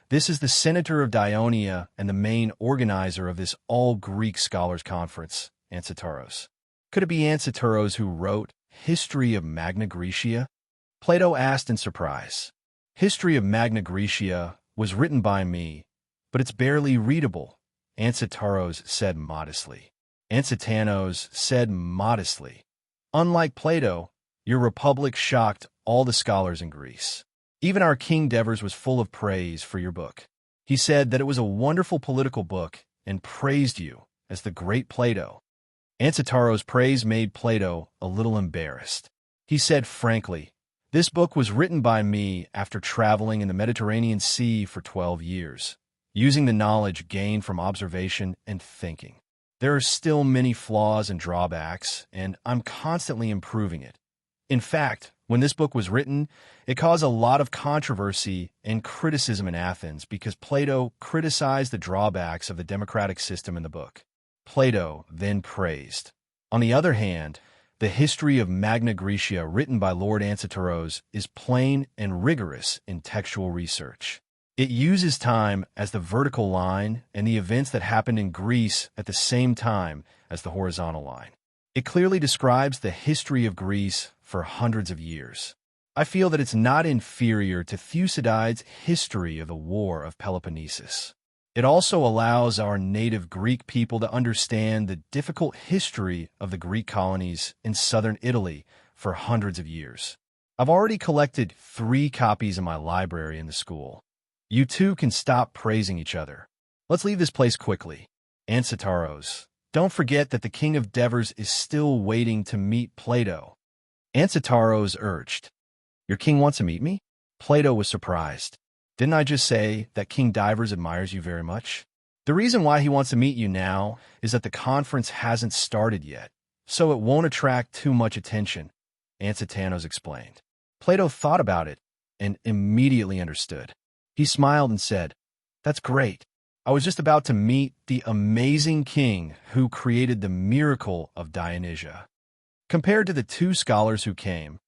This is the senator of Dionia and the main organizer of this all-Greek scholars conference, Ansetaros." Could it be Ansetaros who wrote History of Magna Graecia? Plato asked in surprise. "History of Magna Graecia was written by me, but it's barely readable," Ansetaros said modestly. Ansetanos said modestly, "Unlike Plato, your republic shocked all the scholars in Greece. Even our King Devers was full of praise for your book. He said that it was a wonderful political book and praised you as the great Plato." Ansetaros' praise made Plato a little embarrassed. He said frankly, "This book was written by me after traveling in the Mediterranean Sea for 12 years, using the knowledge gained from observation and thinking. There are still many flaws and drawbacks, and I'm constantly improving it. In fact, when this book was written, it caused a lot of controversy and criticism in Athens because Plato criticized the drawbacks of the democratic system in the book." Plato then praised. On the other hand, the history of Magna Graecia written by Lord Ansetaros is plain and rigorous in textual research. It uses time as the vertical line and the events that happened in Greece at the same time as the horizontal line. It clearly describes the history of Greece for hundreds of years. I feel that it's not inferior to Thucydides' history of the War of Peloponnesus. It also allows our native Greek people to understand the difficult history of the Greek colonies in southern Italy for hundreds of years. I've already collected 3 copies in my library in the school. You two can stop praising each other. Let's leave this place quickly. Ansetaros, don't forget that the King of Devers is still waiting to meet Plato." Ansetaros urged. "Your king wants to meet me?" Plato was surprised. "Didn't I just say that King Divers admires you very much? The reason why he wants to meet you now is that the conference hasn't started yet, so it won't attract too much attention," Ansetanos explained. Plato thought about it and immediately understood. He smiled and said, "That's great. I was just about to meet the amazing king who created the miracle of Dionysia." Compared to the two scholars who came,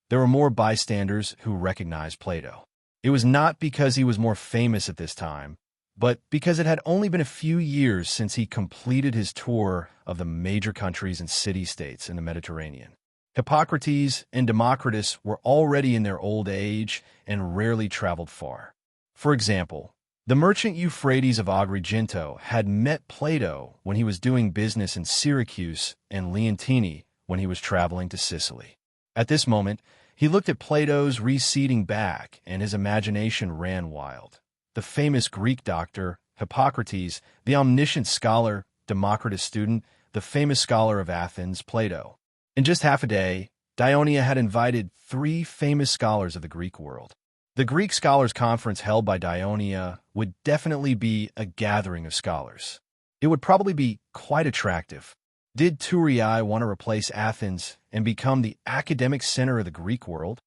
there were more bystanders who recognized Plato. It was not because he was more famous at this time, but because it had only been a few years since he completed his tour of the major countries and city-states in the Mediterranean. Hippocrates and Democritus were already in their old age and rarely traveled far. For example, the merchant Euphrates of Agrigento had met Plato when he was doing business in Syracuse and Leontini when he was traveling to Sicily. At this moment, he looked at Plato's receding back and his imagination ran wild. The famous Greek doctor, Hippocrates, the omniscient scholar, Democritus' student, the famous scholar of Athens, Plato. In just half a day, Dionia had invited 3 famous scholars of the Greek world. The Greek Scholars' Conference held by Dionia would definitely be a gathering of scholars. It would probably be quite attractive. Did Thurii want to replace Athens and become the academic center of the Greek world?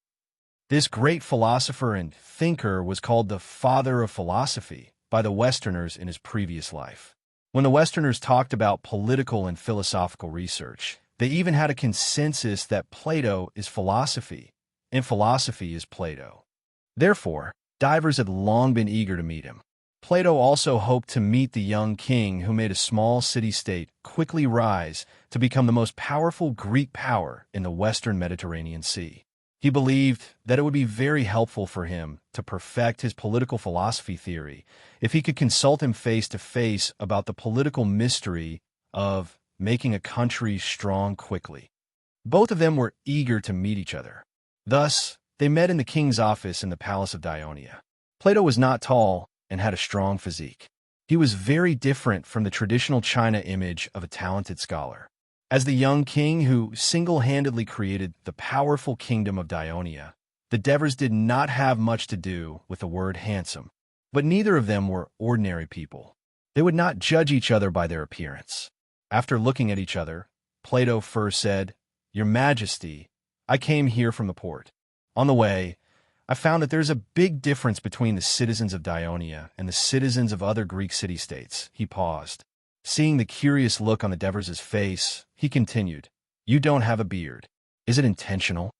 This great philosopher and thinker was called the father of philosophy by the Westerners in his previous life. When the Westerners talked about political and philosophical research, they even had a consensus that Plato is philosophy, and philosophy is Plato. Therefore, divers had long been eager to meet him. Plato also hoped to meet the young king who made a small city-state quickly rise to become the most powerful Greek power in the western Mediterranean Sea. He believed that it would be very helpful for him to perfect his political philosophy theory if he could consult him face-to-face about the political mystery of making a country strong quickly. Both of them were eager to meet each other. Thus, they met in the king's office in the palace of Dionia. Plato was not tall and had a strong physique. He was very different from the traditional China image of a talented scholar. As the young king who single-handedly created the powerful kingdom of Dionia, the Devers did not have much to do with the word handsome. But neither of them were ordinary people. They would not judge each other by their appearance. After looking at each other, Plato first said, "Your Majesty, I came here from the port. On the way, I found that there's a big difference between the citizens of Dionia and the citizens of other Greek city-states." He paused. Seeing the curious look on the Devers' face, he continued, "You don't have a beard. Is it intentional?"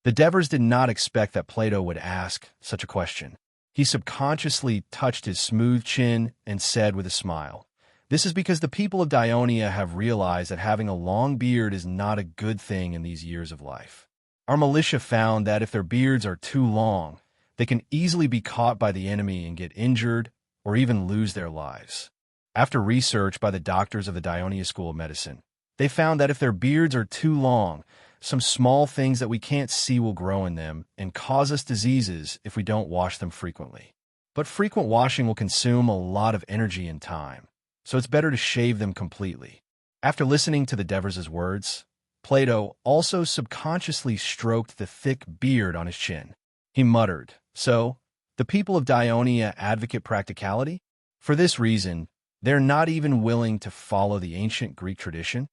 The Devers did not expect that Plato would ask such a question. He subconsciously touched his smooth chin and said with a smile, "This is because the people of Dionia have realized that having a long beard is not a good thing in these years of life. Our militia found that if their beards are too long, they can easily be caught by the enemy and get injured or even lose their lives. After research by the doctors of the Dionia School of Medicine, they found that if their beards are too long, some small things that we can't see will grow in them and cause us diseases if we don't wash them frequently. But frequent washing will consume a lot of energy and time, so it's better to shave them completely." After listening to the Devers' words, Plato also subconsciously stroked the thick beard on his chin. He muttered, "So, the people of Dionia advocate practicality? For this reason, they're not even willing to follow the ancient Greek tradition?"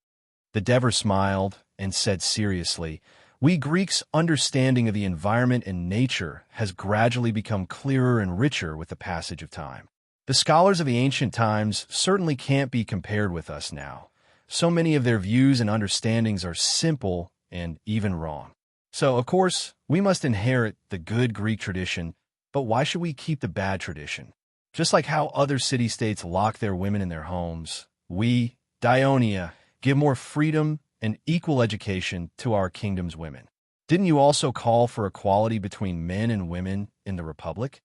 The Dever smiled and said seriously, "We Greeks' understanding of the environment and nature has gradually become clearer and richer with the passage of time. The scholars of the ancient times certainly can't be compared with us now. So many of their views and understandings are simple and even wrong. So, of course, we must inherit the good Greek tradition, but why should we keep the bad tradition? Just like how other city-states lock their women in their homes, we, Dionia, give more freedom and equal education to our kingdom's women. Didn't you also call for equality between men and women in the Republic?"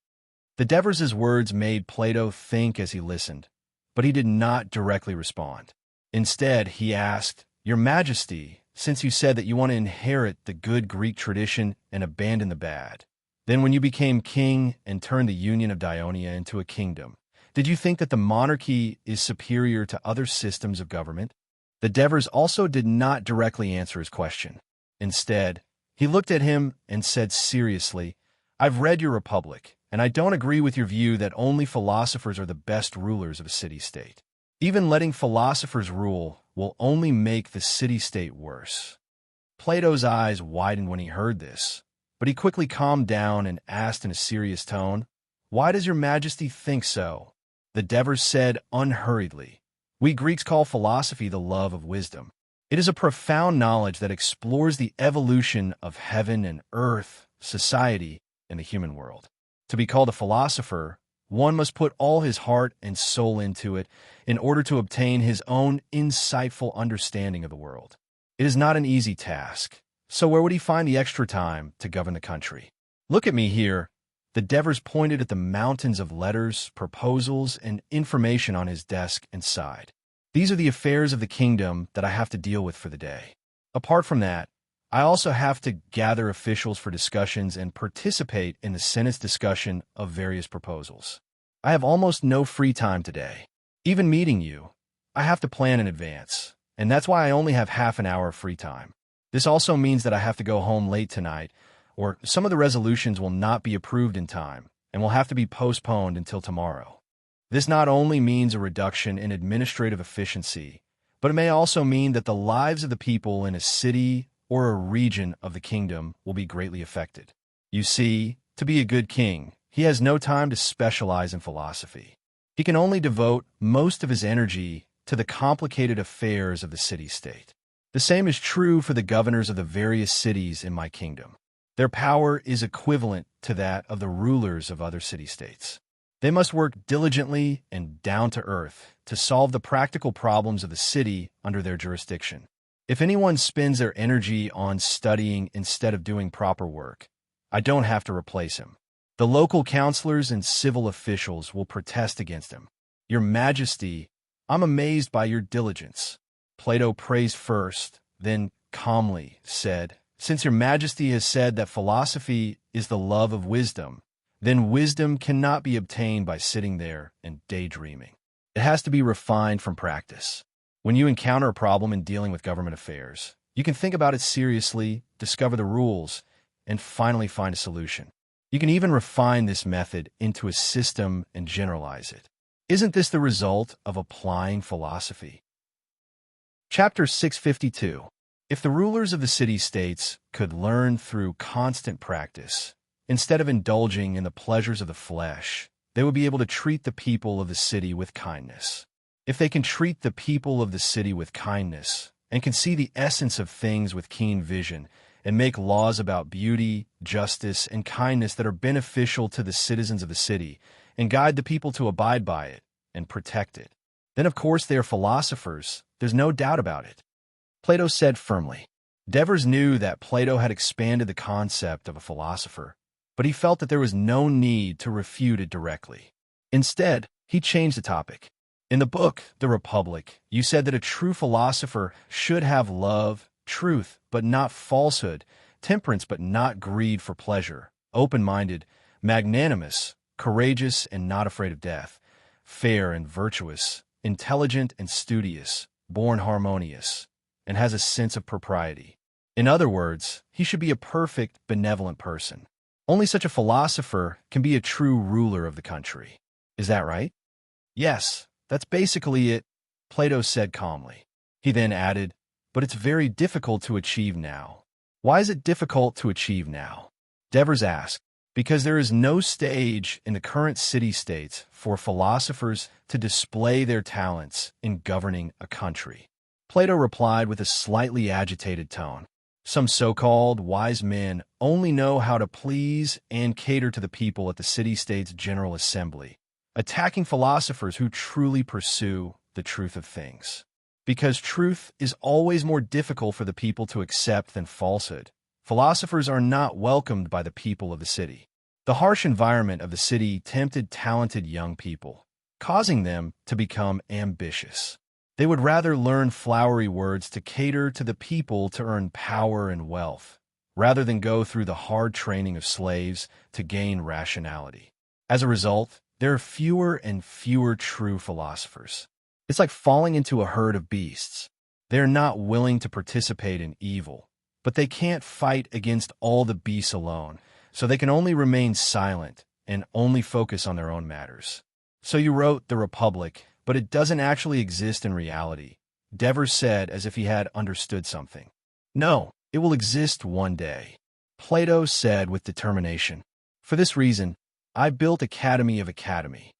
The Devers' words made Plato think as he listened, but he did not directly respond. Instead, he asked, "Your Majesty, since you said that you want to inherit the good Greek tradition and abandon the bad, then when you became king and turned the Union of Dionia into a kingdom, did you think that the monarchy is superior to other systems of government?" The Devers also did not directly answer his question. Instead, he looked at him and said seriously, "I've read your Republic, and I don't agree with your view that only philosophers are the best rulers of a city-state. Even letting philosophers rule will only make the city-state worse." Plato's eyes widened when he heard this, but he quickly calmed down and asked in a serious tone, "Why does your majesty think so?" The Devers said unhurriedly, "We Greeks call philosophy the love of wisdom. It is a profound knowledge that explores the evolution of heaven and earth, society, and the human world. To be called a philosopher, one must put all his heart and soul into it in order to obtain his own insightful understanding of the world. It is not an easy task, so where would he find the extra time to govern the country? Look at me here." The Devers pointed at the mountains of letters, proposals, and information on his desk and sighed. "These are the affairs of the kingdom that I have to deal with for the day. Apart from that, I also have to gather officials for discussions and participate in the Senate's discussion of various proposals. I have almost no free time today. Even meeting you, I have to plan in advance, and that's why I only have half an hour of free time. This also means that I have to go home late tonight, or some of the resolutions will not be approved in time and will have to be postponed until tomorrow. This not only means a reduction in administrative efficiency, but it may also mean that the lives of the people in a city or a region of the kingdom will be greatly affected. You see, to be a good king, he has no time to specialize in philosophy. He can only devote most of his energy to the complicated affairs of the city-state. The same is true for the governors of the various cities in my kingdom. Their power is equivalent to that of the rulers of other city-states. They must work diligently and down to earth to solve the practical problems of the city under their jurisdiction. If anyone spends their energy on studying instead of doing proper work, I don't have to replace him. The local councilors and civil officials will protest against him. Your Majesty, I'm amazed by your diligence." Plato praised first, then calmly said, "Since your Majesty has said that philosophy is the love of wisdom, then wisdom cannot be obtained by sitting there and daydreaming. It has to be refined from practice. When you encounter a problem in dealing with government affairs, you can think about it seriously, discover the rules, and finally find a solution. You can even refine this method into a system and generalize it. Isn't this the result of applying philosophy?" Chapter 652. If the rulers of the city-states could learn through constant practice, instead of indulging in the pleasures of the flesh, they would be able to treat the people of the city with kindness. If they can treat the people of the city with kindness, and can see the essence of things with keen vision, and make laws about beauty, justice, and kindness that are beneficial to the citizens of the city, and guide the people to abide by it and protect it, then of course they are philosophers, there's no doubt about it. Plato said firmly. Devers knew that Plato had expanded the concept of a philosopher, but he felt that there was no need to refute it directly. Instead, he changed the topic. In the book, The Republic, you said that a true philosopher should have love, truth, but not falsehood, temperance, but not greed for pleasure, open-minded, magnanimous, courageous and not afraid of death, fair and virtuous, intelligent and studious, born harmonious, and has a sense of propriety. In other words, he should be a perfect, benevolent person. Only such a philosopher can be a true ruler of the country. Is that right? Yes, that's basically it, Plato said calmly. He then added, but it's very difficult to achieve now. Why is it difficult to achieve now? Devers asked. Because there is no stage in the current city-states for philosophers to display their talents in governing a country. Plato replied with a slightly agitated tone. Some so-called wise men only know how to please and cater to the people at the city-states General Assembly, attacking philosophers who truly pursue the truth of things. Because truth is always more difficult for the people to accept than falsehood, philosophers are not welcomed by the people of the city. The harsh environment of the city tempted talented young people, causing them to become ambitious. They would rather learn flowery words to cater to the people to earn power and wealth, rather than go through the hard training of slaves to gain rationality. As a result, there are fewer and fewer true philosophers. It's like falling into a herd of beasts. They are not willing to participate in evil, but they can't fight against all the beasts alone, so they can only remain silent and only focus on their own matters. So you wrote The Republic, but it doesn't actually exist in reality, Devers said as if he had understood something. No, it will exist one day. Plato said with determination. For this reason, I built Academy of Academy.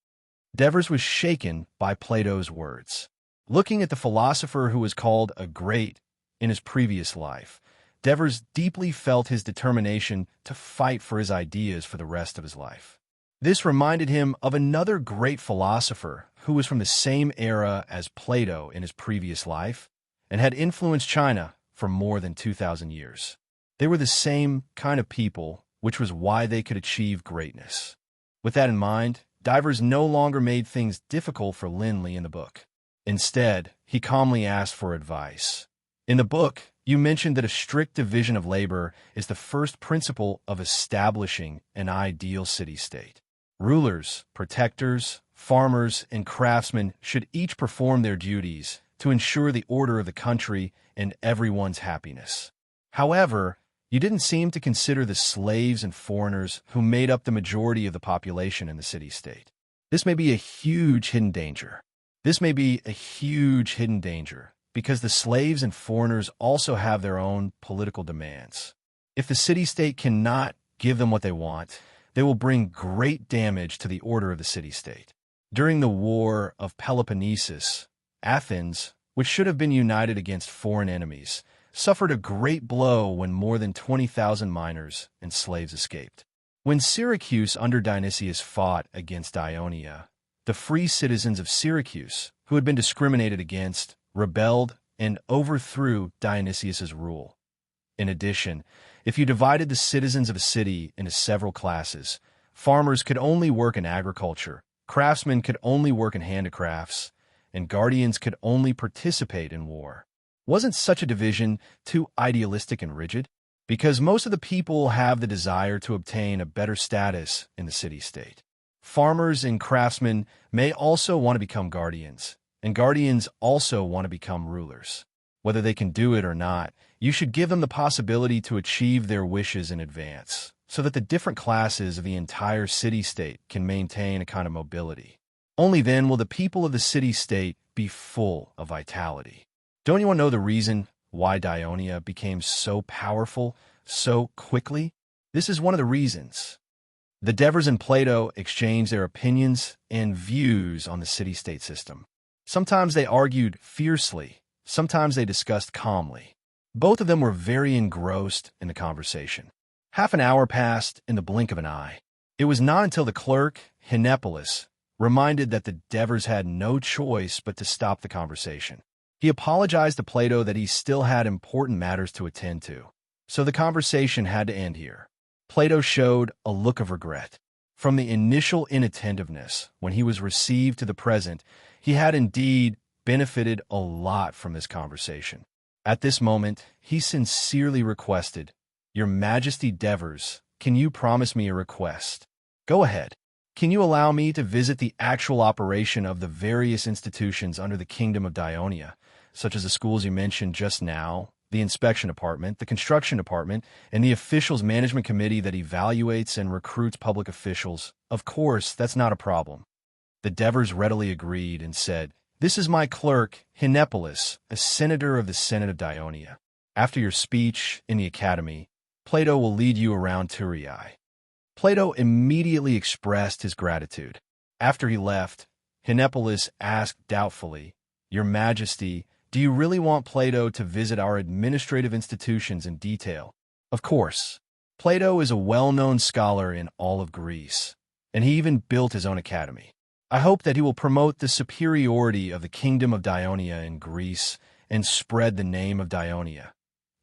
Devers was shaken by Plato's words. Looking at the philosopher who was called a great in his previous life, Devers deeply felt his determination to fight for his ideas for the rest of his life. This reminded him of another great philosopher who was from the same era as Plato in his previous life and had influenced China for more than 2,000 years. They were the same kind of people, which was why they could achieve greatness. With that in mind, Devers no longer made things difficult for Linley in the book. Instead, he calmly asked for advice. In the book, you mentioned that a strict division of labor is the first principle of establishing an ideal city-state. Rulers, protectors, farmers, and craftsmen should each perform their duties to ensure the order of the country and everyone's happiness. However, you didn't seem to consider the slaves and foreigners who made up the majority of the population in the city-state. This may be a huge hidden danger. Because the slaves and foreigners also have their own political demands. If the city-state cannot give them what they want, they will bring great damage to the order of the city-state. During the War of Peloponnesus, Athens, which should have been united against foreign enemies, suffered a great blow when more than 20,000 miners and slaves escaped. When Syracuse under Dionysius fought against Ionia, the free citizens of Syracuse, who had been discriminated against, rebelled and overthrew Dionysius's rule. In addition, if you divided the citizens of a city into several classes, farmers could only work in agriculture, craftsmen could only work in handicrafts, and guardians could only participate in war. Wasn't such a division too idealistic and rigid? Because most of the people have the desire to obtain a better status in the city-state. Farmers and craftsmen may also want to become guardians, and guardians also want to become rulers. Whether they can do it or not, you should give them the possibility to achieve their wishes in advance, so that the different classes of the entire city-state can maintain a kind of mobility. Only then will the people of the city-state be full of vitality. Don't you want to know the reason why Dionia became so powerful so quickly? This is one of the reasons. The Devers and Plato exchanged their opinions and views on the city-state system. Sometimes they argued fiercely, sometimes they discussed calmly. Both of them were very engrossed in the conversation. Half an hour passed in the blink of an eye. It was not until the clerk, Hinepolis, reminded that the Devers had no choice but to stop the conversation. He apologized to Plato that he still had important matters to attend to, so the conversation had to end here. Plato showed a look of regret. From the initial inattentiveness when he was received to the present, he had indeed benefited a lot from this conversation. At this moment, he sincerely requested, "Your Majesty Devers, can you promise me a request?" "Go ahead. Can you allow me to visit the actual operation of the various institutions under the Kingdom of Dionia, such as the schools you mentioned just now, the inspection department, the construction department, and the officials management committee that evaluates and recruits public officials?" "Of course, that's not a problem." The Devers readily agreed and said, "This is my clerk, Hinepolis, a senator of the Senate of Dionia. After your speech in the academy, Plato will lead you around Thurii." Plato immediately expressed his gratitude. After he left, Hinepolis asked doubtfully, "Your Majesty, do you really want Plato to visit our administrative institutions in detail?" "Of course. Plato is a well-known scholar in all of Greece, and he even built his own academy. I hope that he will promote the superiority of the Kingdom of Dionia in Greece and spread the name of Dionia,"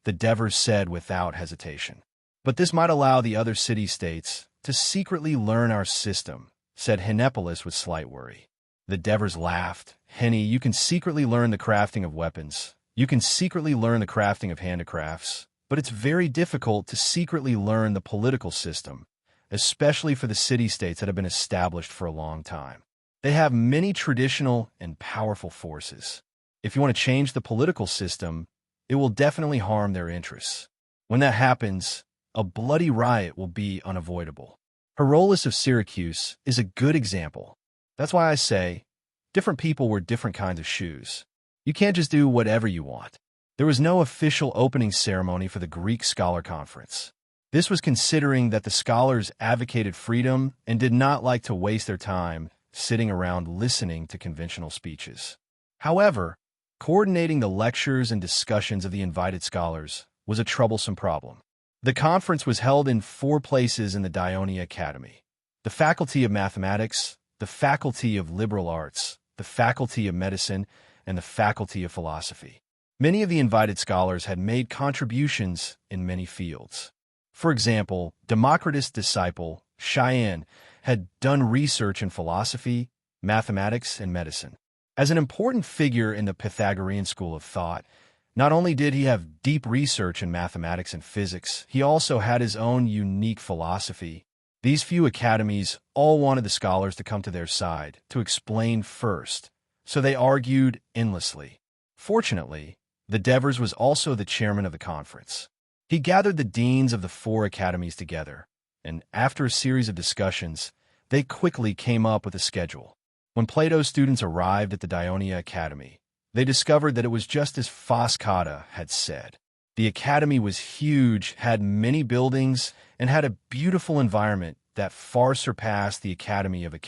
the Devers said without hesitation. "But this might allow the other city-states to secretly learn our system," said Hinepolis with slight worry. The Devers laughed. "Henny, you can secretly learn the crafting of weapons. You can secretly learn the crafting of handicrafts, but it's very difficult to secretly learn the political system, especially for the city-states that have been established for a long time. They have many traditional and powerful forces. If you want to change the political system, it will definitely harm their interests. When that happens, a bloody riot will be unavoidable. Herolas of Syracuse is a good example. That's why I say, different people wear different kinds of shoes. You can't just do whatever you want. There was no official opening ceremony for the Greek Scholar Conference. This was considering that the scholars advocated freedom and did not like to waste their time sitting around listening to conventional speeches. However, coordinating the lectures and discussions of the invited scholars was a troublesome problem. The conference was held in 4 places in the Dionia Academy: the Faculty of Mathematics, the Faculty of Liberal Arts, the Faculty of Medicine, and the Faculty of Philosophy. Many of the invited scholars had made contributions in many fields. For example, Democritus' disciple, Cheyenne, had done research in philosophy, mathematics, and medicine. As an important figure in the Pythagorean school of thought, not only did he have deep research in mathematics and physics, he also had his own unique philosophy. These few academies all wanted the scholars to come to their side, to explain first, so they argued endlessly. Fortunately, the Devers was also the chairman of the conference. He gathered the deans of the 4 academies together, and after a series of discussions, they quickly came up with a schedule. When Plato's students arrived at the Dionia Academy, they discovered that it was just as Foscata had said. The academy was huge, had many buildings, and had a beautiful environment that far surpassed the Academy of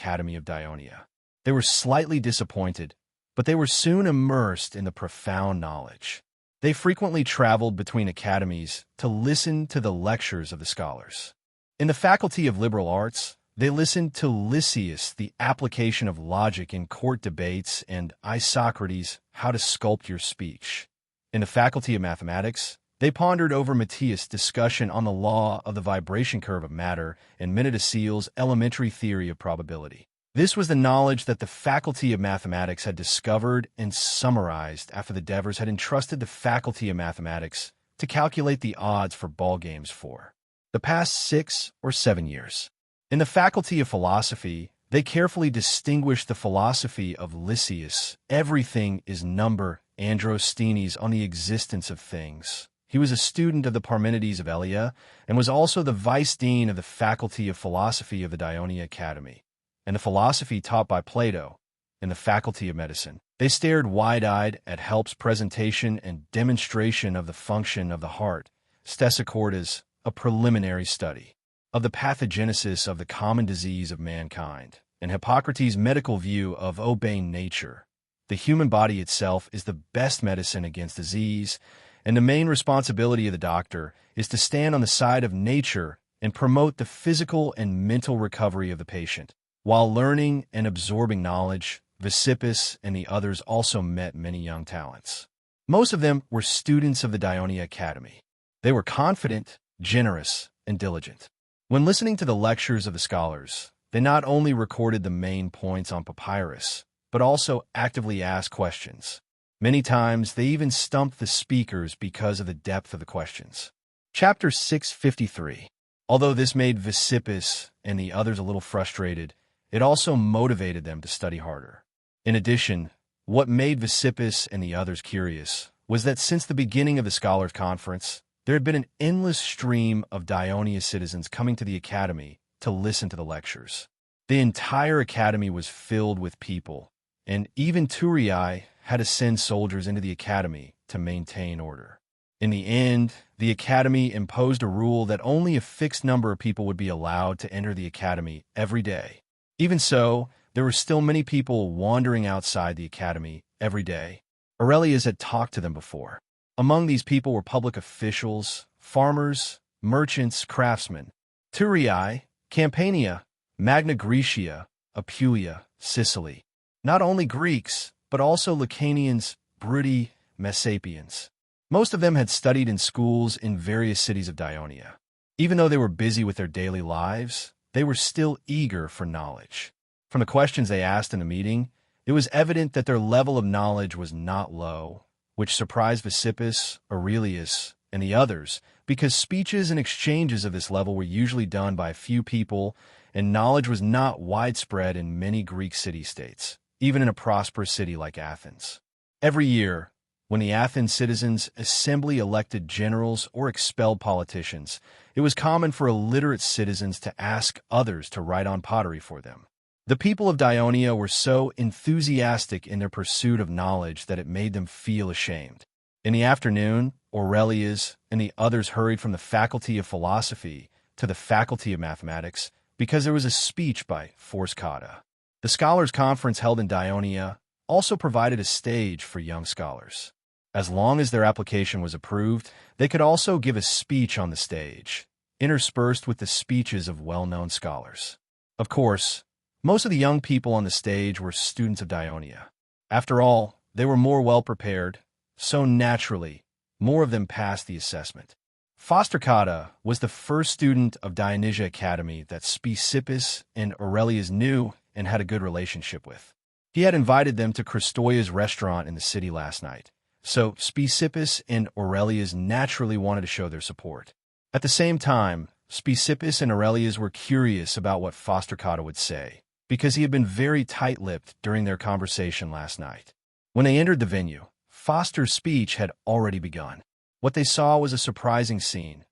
Dionia. They were slightly disappointed, but they were soon immersed in the profound knowledge. They frequently traveled between academies to listen to the lectures of the scholars. In the Faculty of Liberal Arts, they listened to Lysias, the application of logic in court debates, and Isocrates, how to sculpt your speech. In the Faculty of Mathematics, they pondered over Matthias' discussion on the law of the vibration curve of matter and Menedece's elementary theory of probability. This was the knowledge that the Faculty of Mathematics had discovered and summarized after the Devers had entrusted the Faculty of Mathematics to calculate the odds for ball games for the past 6 or 7 years. In the Faculty of Philosophy, they carefully distinguished the philosophy of Lysias, everything is number, Androsthenes, on the existence of things. He was a student of the Parmenides of Elea and was also the vice dean of the Faculty of Philosophy of the Dionia Academy, and the philosophy taught by Plato in the Faculty of Medicine. They stared wide-eyed at Help's presentation and demonstration of the function of the heart, Stesichordas, a preliminary study of the pathogenesis of the common disease of mankind, and Hippocrates' medical view of obeying nature. The human body itself is the best medicine against disease, and the main responsibility of the doctor is to stand on the side of nature and promote the physical and mental recovery of the patient. While learning and absorbing knowledge, Visippus and the others also met many young talents. Most of them were students of the Dionia Academy. They were confident, generous, and diligent. When listening to the lectures of the scholars, they not only recorded the main points on papyrus, but also actively asked questions. Many times, they even stumped the speakers because of the depth of the questions. Chapter 653. Although this made Visippus and the others a little frustrated, it also motivated them to study harder. In addition, what made Visippus and the others curious was that since the beginning of the Scholars' Conference, there had been an endless stream of Dionia citizens coming to the academy to listen to the lectures. The entire academy was filled with people, and even Turiae had to send soldiers into the academy to maintain order. In the end, the academy imposed a rule that only a fixed number of people would be allowed to enter the academy every day. Even so, there were still many people wandering outside the academy every day. Aurelius had talked to them before. Among these people were public officials, farmers, merchants, craftsmen, Turiae, Campania, Magna Graecia, Apulia, Sicily. Not only Greeks, but also Lucanians, Bruttii, Messapians. Most of them had studied in schools in various cities of Dionia. Even though they were busy with their daily lives, they were still eager for knowledge. From the questions they asked in the meeting, it was evident that their level of knowledge was not low, which surprised Visippus, Aurelius, and the others, because speeches and exchanges of this level were usually done by a few people, and knowledge was not widespread in many Greek city-states, even in a prosperous city like Athens. Every year, when the Athens citizens' assembly elected generals or expelled politicians, it was common for illiterate citizens to ask others to write on pottery for them. The people of Dionia were so enthusiastic in their pursuit of knowledge that it made them feel ashamed. In the afternoon, Aurelius, and the others hurried from the Faculty of Philosophy to the Faculty of Mathematics because there was a speech by Forskata. The Scholars' Conference held in Dionia also provided a stage for young scholars. As long as their application was approved, they could also give a speech on the stage, interspersed with the speeches of well-known scholars. Of course, most of the young people on the stage were students of Dionia. After all, they were more well-prepared, so naturally, more of them passed the assessment. Fostercata was the first student of Dionysia Academy that Spesippus and Aurelius knew and had a good relationship with. He had invited them to Christoia's restaurant in the city last night, so Spesippus and Aurelius naturally wanted to show their support. At the same time, Spesippus and Aurelius were curious about what Fostercata would say, because he had been very tight-lipped during their conversation last night. When they entered the venue, Foster's speech had already begun. What they saw was a surprising scene.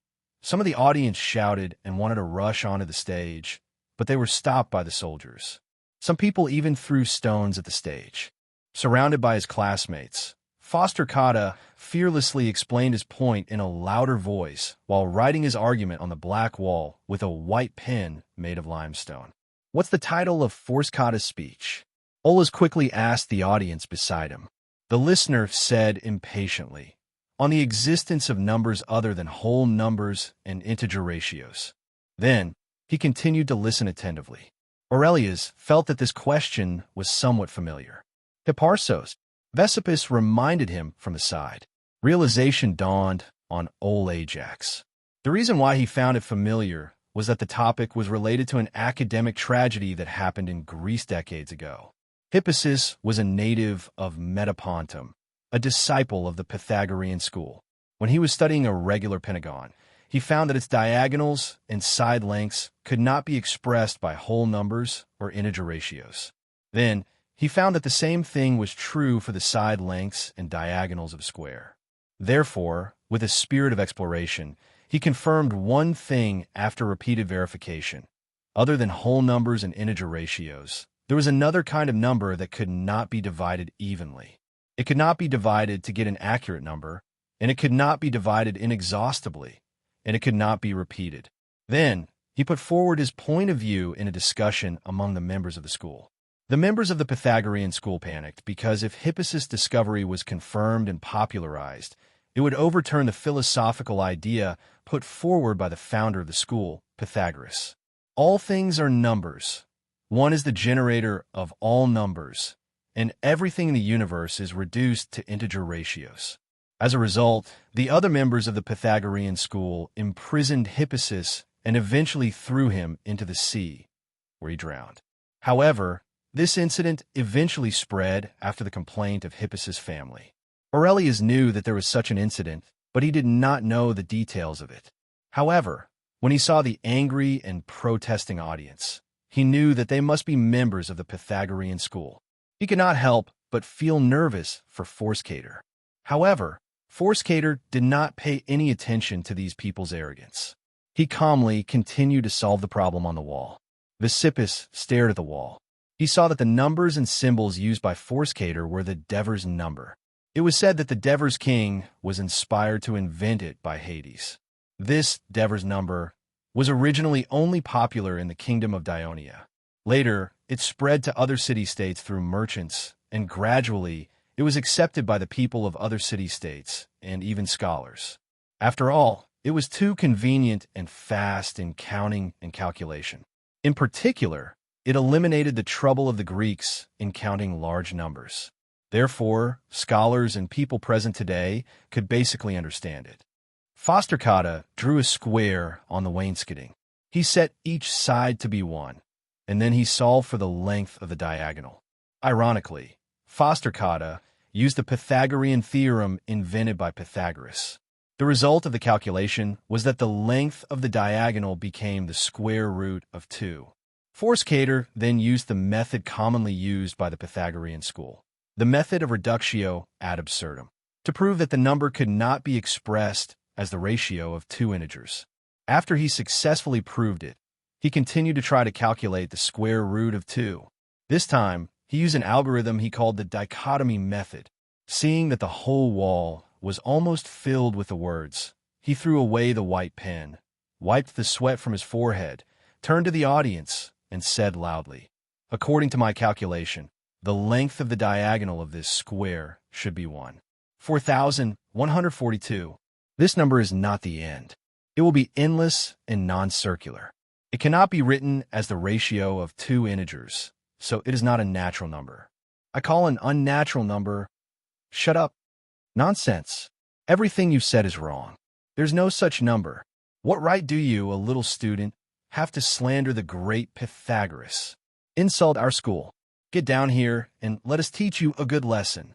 Some of the audience shouted and wanted to rush onto the stage, but they were stopped by the soldiers. Some people even threw stones at the stage. Surrounded by his classmates, Fostercata fearlessly explained his point in a louder voice while writing his argument on the black wall with a white pen made of limestone. "What's the title of Fostercata's speech?" Olaus quickly asked the audience beside him. The listener said impatiently, "On the existence of numbers other than whole numbers and integer ratios." Then, he continued to listen attentively. Aurelius felt that this question was somewhat familiar. Hipparchos, Vesippus reminded him from the side. Realization dawned on old Ajax. The reason why he found it familiar was that the topic was related to an academic tragedy that happened in Greece decades ago. Hippasus was a native of Metapontum, a disciple of the Pythagorean school. When he was studying a regular pentagon, he found that its diagonals and side lengths could not be expressed by whole numbers or integer ratios. Then, he found that the same thing was true for the side lengths and diagonals of a square. Therefore, with a spirit of exploration, he confirmed one thing after repeated verification. Other than whole numbers and integer ratios, there was another kind of number that could not be divided evenly. It could not be divided to get an accurate number, and it could not be divided inexhaustibly, and it could not be repeated. Then, he put forward his point of view in a discussion among the members of the school. The members of the Pythagorean school panicked because if Hippasus' discovery was confirmed and popularized, it would overturn the philosophical idea put forward by the founder of the school, Pythagoras. All things are numbers. One is the generator of all numbers, and everything in the universe is reduced to integer ratios. As a result, the other members of the Pythagorean school imprisoned Hippasus and eventually threw him into the sea, where he drowned. However, this incident eventually spread after the complaint of Hippasus' family. Aurelius knew that there was such an incident, but he did not know the details of it. However, when he saw the angry and protesting audience, he knew that they must be members of the Pythagorean school. He could not help but feel nervous for Forskator. However, Forskator did not pay any attention to these people's arrogance. He calmly continued to solve the problem on the wall. Vesippus stared at the wall. He saw that the numbers and symbols used by Forskator were the Devor's number. It was said that the Devor's king was inspired to invent it by Hades. This Devor's number was originally only popular in the kingdom of Dionia. Later, it spread to other city-states through merchants, and gradually, it was accepted by the people of other city-states and even scholars. After all, it was too convenient and fast in counting and calculation. In particular, it eliminated the trouble of the Greeks in counting large numbers. Therefore, scholars and people present today could basically understand it. Fostercata drew a square on the wainscoting. He set each side to be 1, and then he solved for the length of the diagonal. Ironically, Fostercata used the Pythagorean theorem invented by Pythagoras. The result of the calculation was that the length of the diagonal became the square root of 2. Forskator then used the method commonly used by the Pythagorean school, the method of reductio ad absurdum, to prove that the number could not be expressed as the ratio of 2 integers. After he successfully proved it, he continued to try to calculate the square root of 2. This time, he used an algorithm he called the dichotomy method. Seeing that the whole wall was almost filled with the words. He threw away the white pen, wiped the sweat from his forehead, turned to the audience, and said loudly, "According to my calculation, the length of the diagonal of this square should be 4,142. This number is not the end. It will be endless and non-circular. It cannot be written as the ratio of two integers, so it is not a natural number. I call an unnatural number, shut up. Nonsense. Everything you said is wrong. There's no such number. What right do you, a little student, have to slander the great Pythagoras? Insult our school. Get down here and let us teach you a good lesson."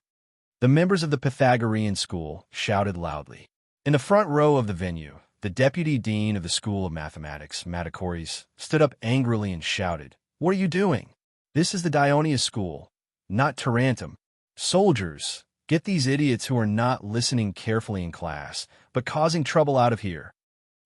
The members of the Pythagorean school shouted loudly. In the front row of the venue, the deputy dean of the School of Mathematics, Matacores, stood up angrily and shouted, "What are you doing? This is the Dionia school, not Tarentum. Soldiers, get these idiots who are not listening carefully in class, but causing trouble out of here."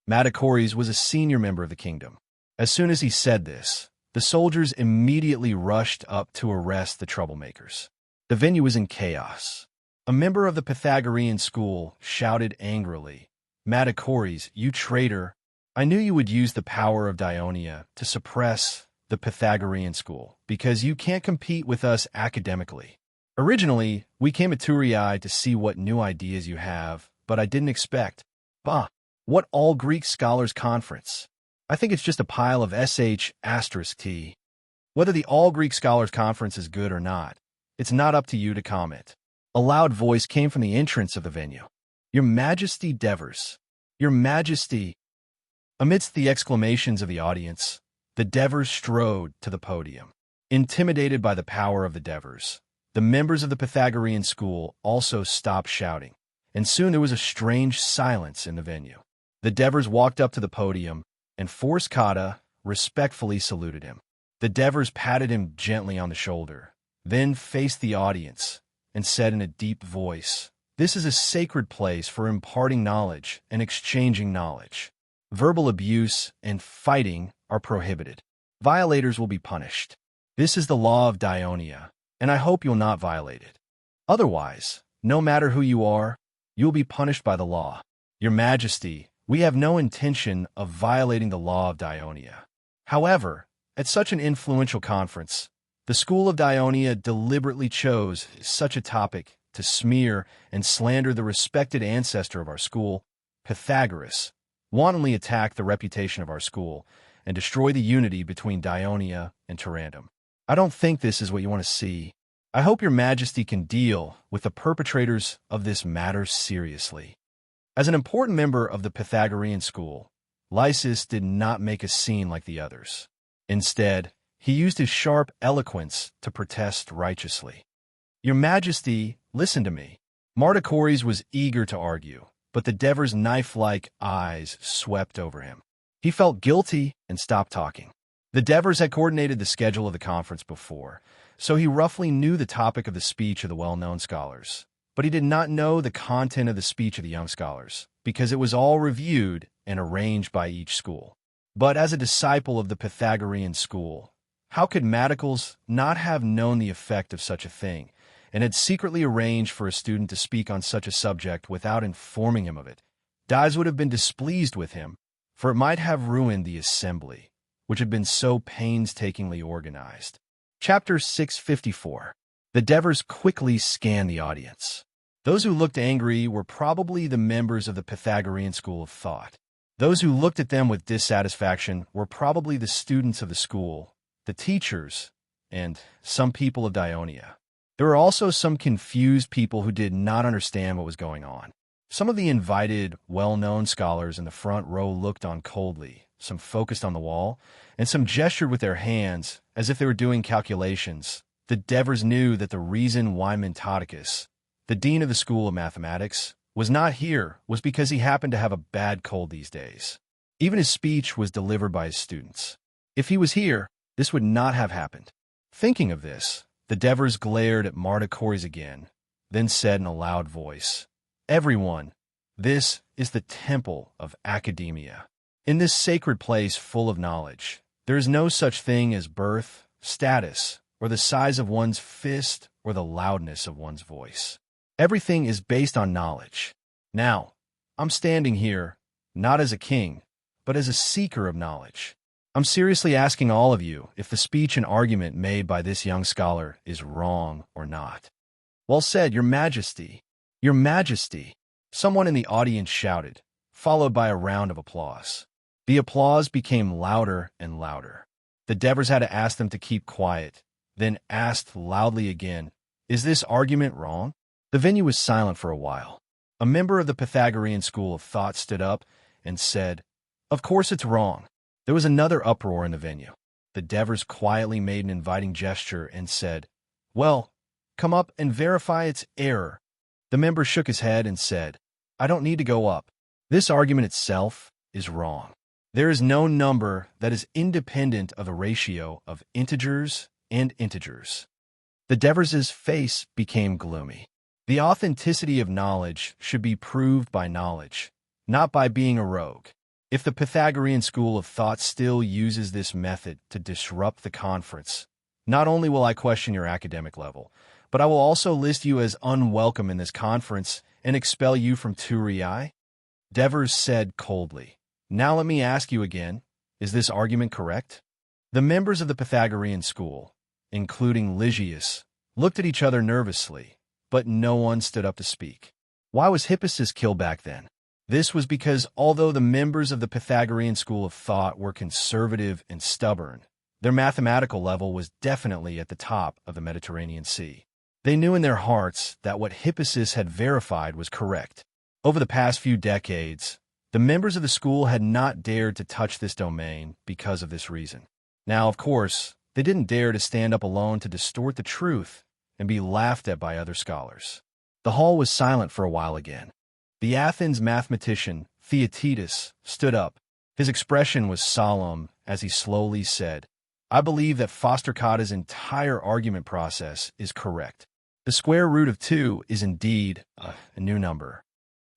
Matacores was a senior member of the kingdom. As soon as he said this, the soldiers immediately rushed up to arrest the troublemakers. The venue was in chaos. A member of the Pythagorean school shouted angrily, "Matacores, you traitor! I knew you would use the power of Dionia to suppress the Pythagorean school, because you can't compete with us academically. Originally, we came at Turii to see what new ideas you have, but I didn't expect. Bah! What all-Greek scholars conference? I think it's just a pile of sh*t. Whether the all-Greek scholars conference is good or not, it's not up to you to comment." A loud voice came from the entrance of the venue. "Your Majesty Devers! Your Majesty!" Amidst the exclamations of the audience, the Devers strode to the podium. Intimidated by the power of the Devers, the members of the Pythagorean school also stopped shouting, and soon there was a strange silence in the venue. The Devers walked up to the podium, and Force Kata respectfully saluted him. The Devers patted him gently on the shoulder, then faced the audience and said in a deep voice, "This is a sacred place for imparting knowledge and exchanging knowledge. Verbal abuse and fighting are prohibited. Violators will be punished. This is the law of Dionia, and I hope you'll not violate it. Otherwise, no matter who you are, you'll be punished by the law. Your Majesty, we have no intention of violating the law of Dionia. However, at such an influential conference, the School of Dionia deliberately chose such a topic to smear and slander the respected ancestor of our school, Pythagoras, wantonly attack the reputation of our school, and destroy the unity between Dionia and Tarentum. I don't think this is what you want to see. I hope your Majesty can deal with the perpetrators of this matter seriously." As an important member of the Pythagorean school, Lysis did not make a scene like the others. Instead, he used his sharp eloquence to protest righteously. "Your Majesty, listen to me." Matacores was eager to argue, but the Devers' knife-like eyes swept over him. He felt guilty and stopped talking. The Devers had coordinated the schedule of the conference before, so he roughly knew the topic of the speech of the well-known scholars. But he did not know the content of the speech of the young scholars, because it was all reviewed and arranged by each school. But as a disciple of the Pythagorean school, how could Matacores not have known the effect of such a thing, and had secretly arranged for a student to speak on such a subject without informing him of it? Dies would have been displeased with him, for it might have ruined the assembly, which had been so painstakingly organized. Chapter 654. The Devers quickly scanned the audience. Those who looked angry were probably the members of the Pythagorean school of thought. Those who looked at them with dissatisfaction were probably the students of the school, the teachers, and some people of Dionia. There were also some confused people who did not understand what was going on. Some of the invited, well-known scholars in the front row looked on coldly, some focused on the wall, and some gestured with their hands as if they were doing calculations. The Devers knew that the reason why Mentodicus, the dean of the School of Mathematics, was not here was because he happened to have a bad cold these days. Even his speech was delivered by his students. If he was here, this would not have happened. Thinking of this, the Devers glared at Matacores again, then said in a loud voice, "Everyone, this is the temple of academia. In this sacred place full of knowledge, there is no such thing as birth, status, or the size of one's fist or the loudness of one's voice. Everything is based on knowledge. Now, I'm standing here, not as a king, but as a seeker of knowledge. I'm seriously asking all of you if the speech and argument made by this young scholar is wrong or not. Well said, Your Majesty. Your Majesty. Someone in the audience shouted, followed by a round of applause. The applause became louder and louder. The Devers had to ask them to keep quiet, then asked loudly again, Is this argument wrong? The venue was silent for a while. A member of the Pythagorean school of thought stood up and said, Of course it's wrong. There was another uproar in the venue. The Devers quietly made an inviting gesture and said, Well, come up and verify its error. The member shook his head and said, I don't need to go up. This argument itself is wrong. There is no number that is independent of the ratio of integers and integers. The Devers' face became gloomy. The authenticity of knowledge should be proved by knowledge, not by being a rogue. If the Pythagorean school of thought still uses this method to disrupt the conference, not only will I question your academic level, but I will also list you as unwelcome in this conference and expel you from 2REI. Devers said coldly, Now let me ask you again, is this argument correct? The members of the Pythagorean school, including Lysias, looked at each other nervously, but no one stood up to speak. Why was Hippasus killed back then? This was because although the members of the Pythagorean school of thought were conservative and stubborn, their mathematical level was definitely at the top of the Mediterranean Sea. They knew in their hearts that what Hippasus had verified was correct. Over the past few decades, the members of the school had not dared to touch this domain because of this reason. Now, of course, they didn't dare to stand up alone to distort the truth and be laughed at by other scholars. The hall was silent for a while again. The Athens mathematician, Theaetetus, stood up. His expression was solemn as he slowly said, I believe that Foster-Cotta's entire argument process is correct. The square root of 2 is indeed a new number.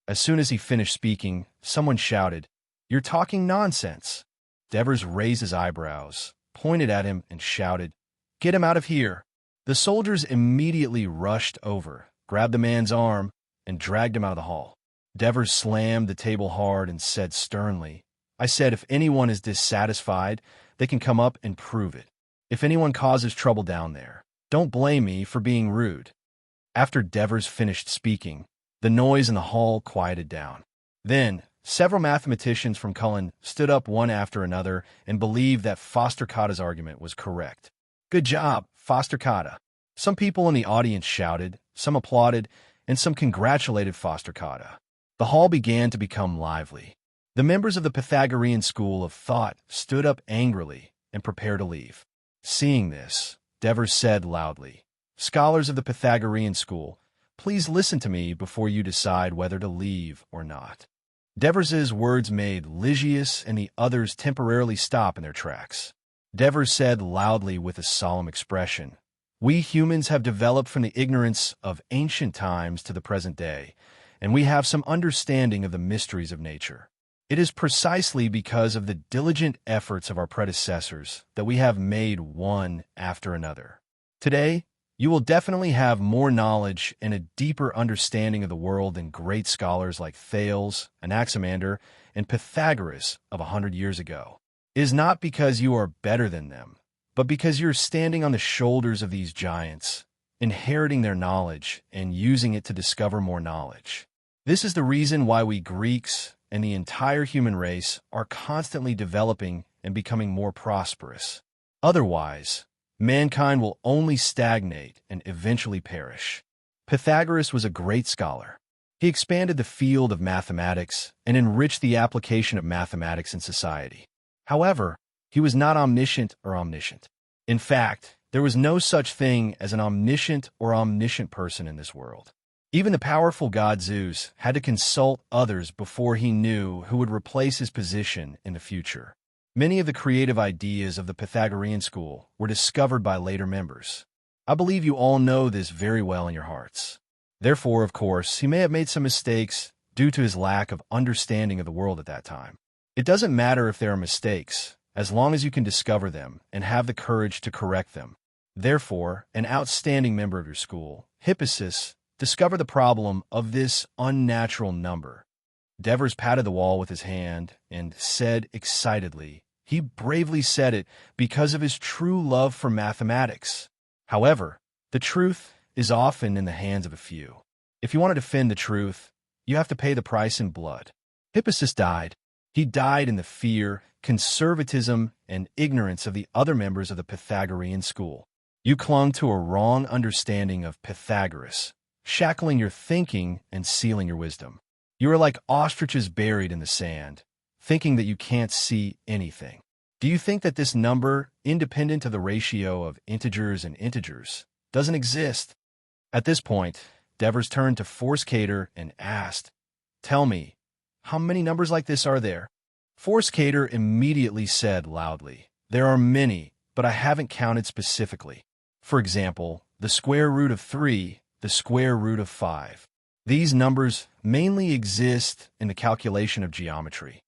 As soon as he finished speaking, someone shouted, You're talking nonsense. Devers raised his eyebrows, pointed at him, and shouted, Get him out of here. The soldiers immediately rushed over, grabbed the man's arm, and dragged him out of the hall. Devers slammed the table hard and said sternly, I said if anyone is dissatisfied, they can come up and prove it. If anyone causes trouble down there, don't blame me for being rude. After Devers finished speaking, the noise in the hall quieted down. Then, several mathematicians from Cullen stood up one after another and believed that Foster-Cotta's argument was correct. Good job, Foster-Cotta. Some people in the audience shouted, some applauded, and some congratulated Foster-Cotta. The hall began to become lively. The members of the Pythagorean school of thought stood up angrily and prepared to leave. Seeing this, Devers said loudly, Scholars of the Pythagorean school, please listen to me before you decide whether to leave or not. Devers' words made Lysias and the others temporarily stop in their tracks. Devers said loudly with a solemn expression, We humans have developed from the ignorance of ancient times to the present day, and we have some understanding of the mysteries of nature. It is precisely because of the diligent efforts of our predecessors that we have made one after another. Today, you will definitely have more knowledge and a deeper understanding of the world than great scholars like Thales, Anaximander, and Pythagoras of 100 years ago. It is not because you are better than them, but because you're standing on the shoulders of these giants, inheriting their knowledge and using it to discover more knowledge. This is the reason why we Greeks and the entire human race are constantly developing and becoming more prosperous. Otherwise, mankind will only stagnate and eventually perish. Pythagoras was a great scholar. He expanded the field of mathematics and enriched the application of mathematics in society. However, he was not omniscient or omniscient. In fact, there was no such thing as an omniscient or omniscient person in this world. Even the powerful god Zeus had to consult others before he knew who would replace his position in the future. Many of the creative ideas of the Pythagorean school were discovered by later members. I believe you all know this very well in your hearts. Therefore, of course, he may have made some mistakes due to his lack of understanding of the world at that time. It doesn't matter if there are mistakes, as long as you can discover them and have the courage to correct them. Therefore, an outstanding member of your school, Hippasus, discover the problem of this unnatural number. Devers patted the wall with his hand and said excitedly, he bravely said it because of his true love for mathematics. However, the truth is often in the hands of a few. If you want to defend the truth, you have to pay the price in blood. Hippasus died. He died in the fear, conservatism, and ignorance of the other members of the Pythagorean school. You clung to a wrong understanding of Pythagoras, shackling your thinking and sealing your wisdom. You are like ostriches buried in the sand, thinking that you can't see anything. Do you think that this number, independent of the ratio of integers and integers, doesn't exist? At this point, Devers turned to Forskator and asked, "Tell me, how many numbers like this are there?" Forskator immediately said loudly, "There are many, but I haven't counted specifically. For example, the square root of 3, the square root of 5. These numbers mainly exist in the calculation of geometry."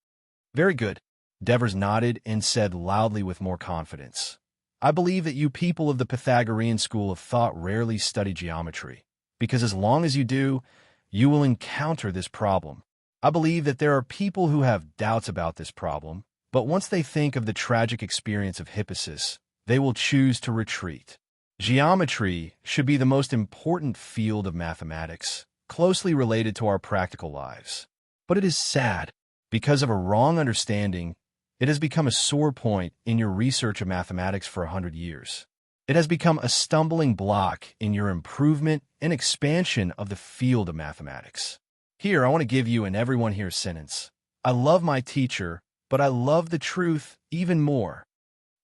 "Very good." Devers nodded and said loudly with more confidence, "I believe that you people of the Pythagorean school of thought rarely study geometry, because as long as you do, you will encounter this problem. I believe that there are people who have doubts about this problem, but once they think of the tragic experience of Hippasus, they will choose to retreat. Geometry should be the most important field of mathematics, closely related to our practical lives. But it is sad, because of a wrong understanding, it has become a sore point in your research of mathematics for 100 years. It has become a stumbling block in your improvement and expansion of the field of mathematics. Here, I want to give you an everyone here sentence. I love my teacher, but I love the truth even more.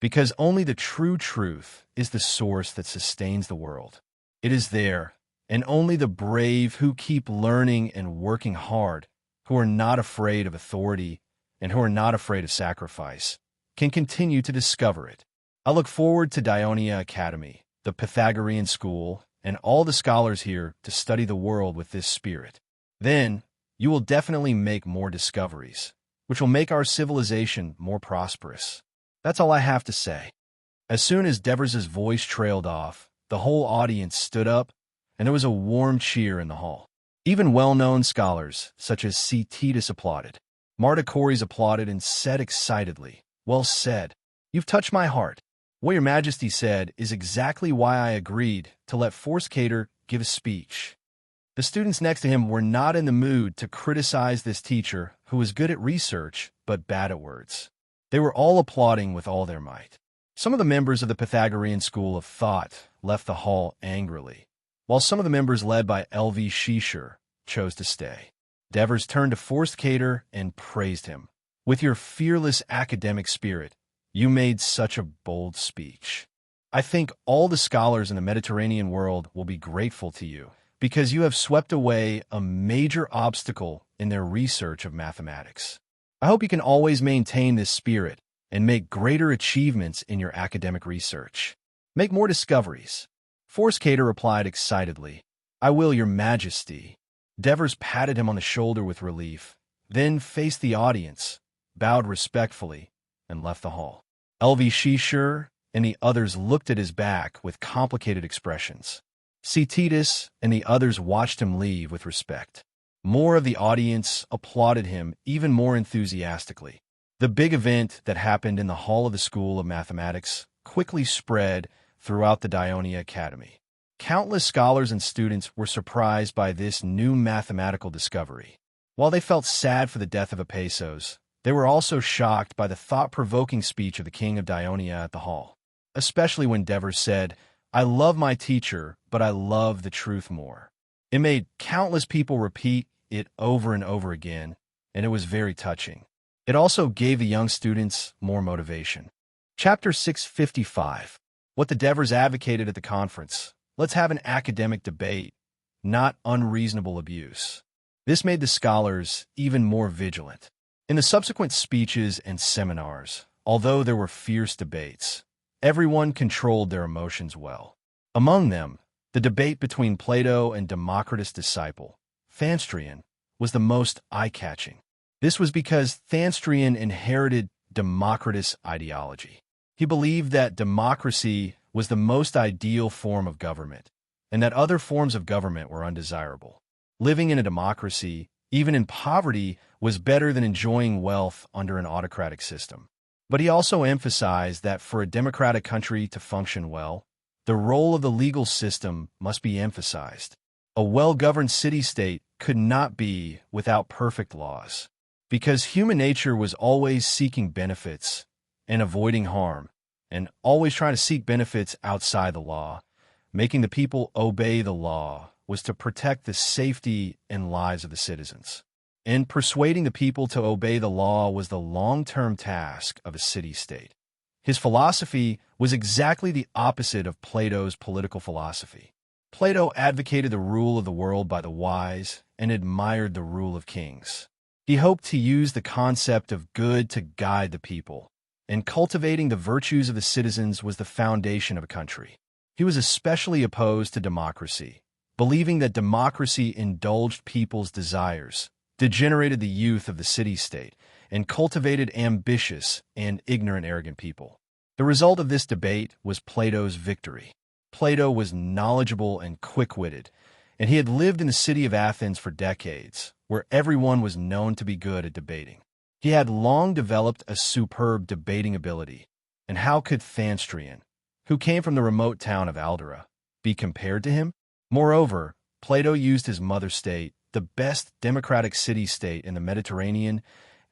Because only the true truth is the source that sustains the world. It is there, and only the brave who keep learning and working hard, who are not afraid of authority, and who are not afraid of sacrifice, can continue to discover it. I look forward to Dionia Academy, the Pythagorean school, and all the scholars here to study the world with this spirit. Then, you will definitely make more discoveries, which will make our civilization more prosperous. That's all I have to say." As soon as Devers's voice trailed off, the whole audience stood up, and there was a warm cheer in the hall. Even well-known scholars, such as C. Titus, applauded. Marta Corys applauded and said excitedly, "Well said. You've touched my heart. What your Majesty said is exactly why I agreed to let Forskator give a speech." The students next to him were not in the mood to criticize this teacher who was good at research but bad at words. They were all applauding with all their might. Some of the members of the Pythagorean school of thought left the hall angrily, while some of the members led by L.V. Shisher chose to stay. Devers turned to Forskator and praised him. "With your fearless academic spirit, you made such a bold speech. I think all the scholars in the Mediterranean world will be grateful to you, because you have swept away a major obstacle in their research of mathematics. I hope you can always maintain this spirit and make greater achievements in your academic research. Make more discoveries." Forskator replied excitedly, "I will, Your Majesty." Devers patted him on the shoulder with relief, then faced the audience, bowed respectfully, and left the hall. L.V. Shisher and the others looked at his back with complicated expressions. C. Titus and the others watched him leave with respect. More of the audience applauded him even more enthusiastically. The big event that happened in the hall of the School of Mathematics quickly spread throughout the Dionia Academy. Countless scholars and students were surprised by this new mathematical discovery. While they felt sad for the death of Hippasus, they were also shocked by the thought-provoking speech of the king of Dionia at the hall, especially when Devers said, "I love my teacher, but I love the truth more." It made countless people repeat it over and over again, and it was very touching. It also gave the young students more motivation. Chapter 655. What the Devers advocated at the conference. Let's have an academic debate, not unreasonable abuse. This made the scholars even more vigilant. In the subsequent speeches and seminars, although there were fierce debates, everyone controlled their emotions well. Among them, the debate between Plato and Democritus' disciple, Thanstrian, was the most eye-catching. This was because Thanstrian inherited Democritus' ideology. He believed that democracy was the most ideal form of government, and that other forms of government were undesirable. Living in a democracy, even in poverty, was better than enjoying wealth under an autocratic system. But he also emphasized that for a democratic country to function well, the role of the legal system must be emphasized. A well-governed city-state could not be without perfect laws, because human nature was always seeking benefits and avoiding harm, and always trying to seek benefits outside the law. Making the people obey the law was to protect the safety and lives of the citizens. And persuading the people to obey the law was the long-term task of a city-state. His philosophy was exactly the opposite of Plato's political philosophy. Plato advocated the rule of the world by the wise and admired the rule of kings. He hoped to use the concept of good to guide the people, and cultivating the virtues of the citizens was the foundation of a country. He was especially opposed to democracy, believing that democracy indulged people's desires, degenerated the youth of the city-state, and cultivated ambitious and ignorant, arrogant people. The result of this debate was Plato's victory. Plato was knowledgeable and quick-witted, and he had lived in the city of Athens for decades, where everyone was known to be good at debating. He had long developed a superb debating ability, and how could Thanstrian, who came from the remote town of Aldera, be compared to him? Moreover, Plato used his mother state, the best democratic city-state in the Mediterranean,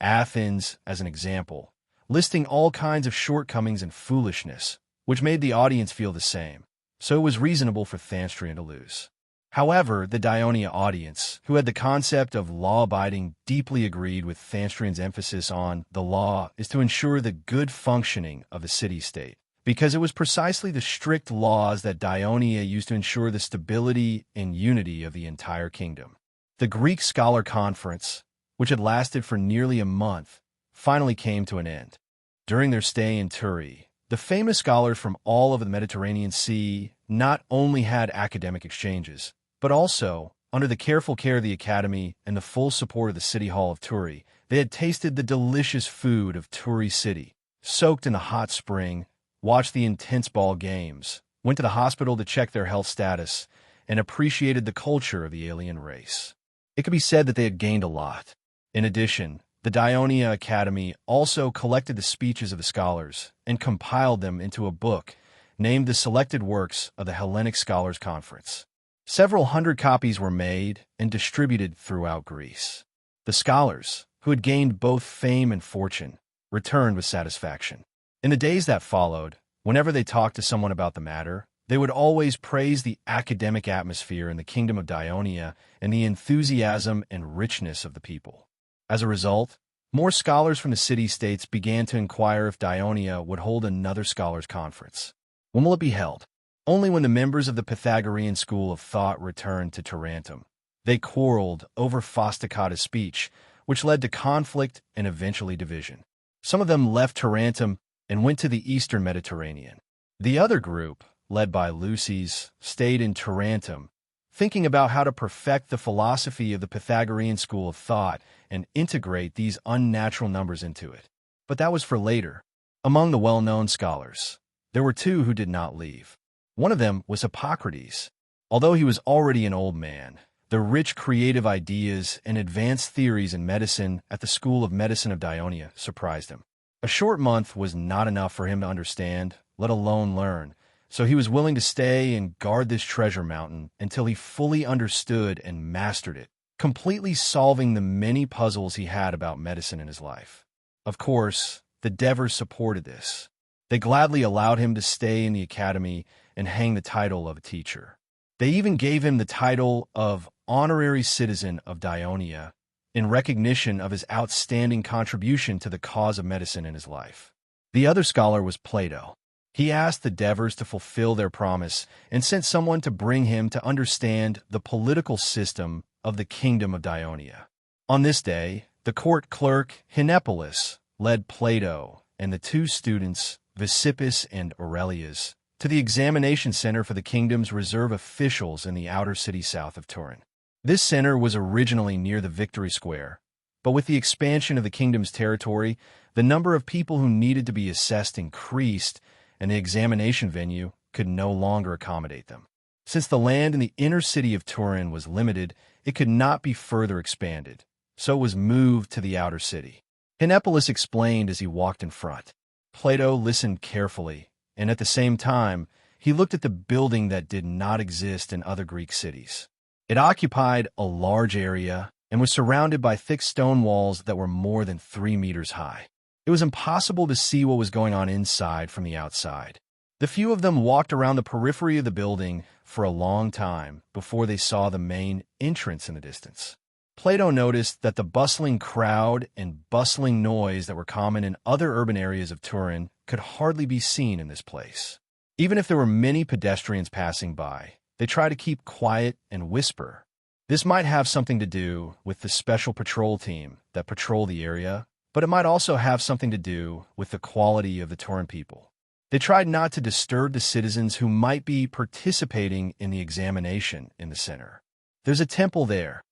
Athens, as an example, listing all kinds of shortcomings and foolishness, which made the audience feel the same. So it was reasonable for Thanstrian to lose. However, the Dionia audience, who had the concept of law-abiding, deeply agreed with Thanstrian's emphasis on the law is to ensure the good functioning of the city-state, because it was precisely the strict laws that Dionia used to ensure the stability and unity of the entire kingdom. The Greek Scholar Conference, which had lasted for nearly a month, finally came to an end. During their stay in Turi, the famous scholars from all over the Mediterranean Sea not only had academic exchanges, but also, under the careful care of the Academy and the full support of the City Hall of Turi, they had tasted the delicious food of Turi city, soaked in the hot spring, watched the intense ball games, went to the hospital to check their health status, and appreciated the culture of the alien race. It could be said that they had gained a lot. In addition, the Dionia Academy also collected the speeches of the scholars and compiled them into a book named The Selected Works of the Hellenic Scholars Conference. Several hundred copies were made and distributed throughout Greece. The scholars, who had gained both fame and fortune, returned with satisfaction. In the days that followed, whenever they talked to someone about the matter, they would always praise the academic atmosphere in the kingdom of Dionia and the enthusiasm and richness of the people. As a result, more scholars from the city-states began to inquire if Dionia would hold another scholars' conference. When will it be held? Only when the members of the Pythagorean school of thought returned to Tarentum. They quarreled over Phosticata's speech, which led to conflict and eventually division. Some of them left Tarentum and went to the eastern Mediterranean. The other group, led by Luces, stayed in Tarentum, thinking about how to perfect the philosophy of the Pythagorean school of thought and integrate these unnatural numbers into it. But that was for later. Among the well-known scholars, there were two who did not leave. One of them was Hippocrates. Although he was already an old man, the rich creative ideas and advanced theories in medicine at the School of Medicine of Dionia surprised him. A short month was not enough for him to understand, let alone learn, so he was willing to stay and guard this treasure mountain until he fully understood and mastered it, completely solving the many puzzles he had about medicine in his life. Of course, the Devers supported this. They gladly allowed him to stay in the academy and hang the title of a teacher. They even gave him the title of honorary citizen of Dionia in recognition of his outstanding contribution to the cause of medicine in his life. The other scholar was Plato. He asked the Devers to fulfill their promise and sent someone to bring him to understand the political system of the kingdom of Dionia. On this day, the court clerk Hinepolis led Plato and the two students, Visippus and Aurelius, to the examination center for the kingdom's reserve officials in the outer city south of Turin. This center was originally near the Victory Square, but with the expansion of the kingdom's territory, the number of people who needed to be assessed increased, and the examination venue could no longer accommodate them. Since the land in the inner city of Turin was limited, it could not be further expanded, so it was moved to the outer city. Hinepolis explained as he walked in front. Plato listened carefully, and at the same time, he looked at the building that did not exist in other Greek cities. It occupied a large area and was surrounded by thick stone walls that were more than 3 meters high. It was impossible to see what was going on inside from the outside. The few of them walked around the periphery of the building for a long time before they saw the main entrance in the distance. Plato noticed that the bustling crowd and bustling noise that were common in other urban areas of Turin could hardly be seen in this place. Even if there were many pedestrians passing by, they tried to keep quiet and whisper. This might have something to do with the special patrol team that patrol the area, but it might also have something to do with the quality of the Turin people. They tried not to disturb the citizens who might be participating in the examination in the center. There's a temple there.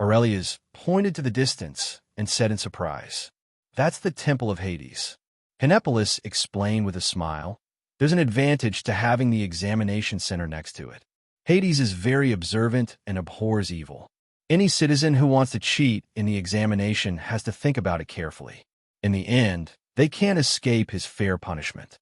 Aurelius pointed to the distance and said in surprise, "That's the temple of Hades." Hinepolis explained with a smile, "There's an advantage to having the examination center next to it. Hades is very observant and abhors evil. Any citizen who wants to cheat in the examination has to think about it carefully. In the end, they can't escape his fair punishment."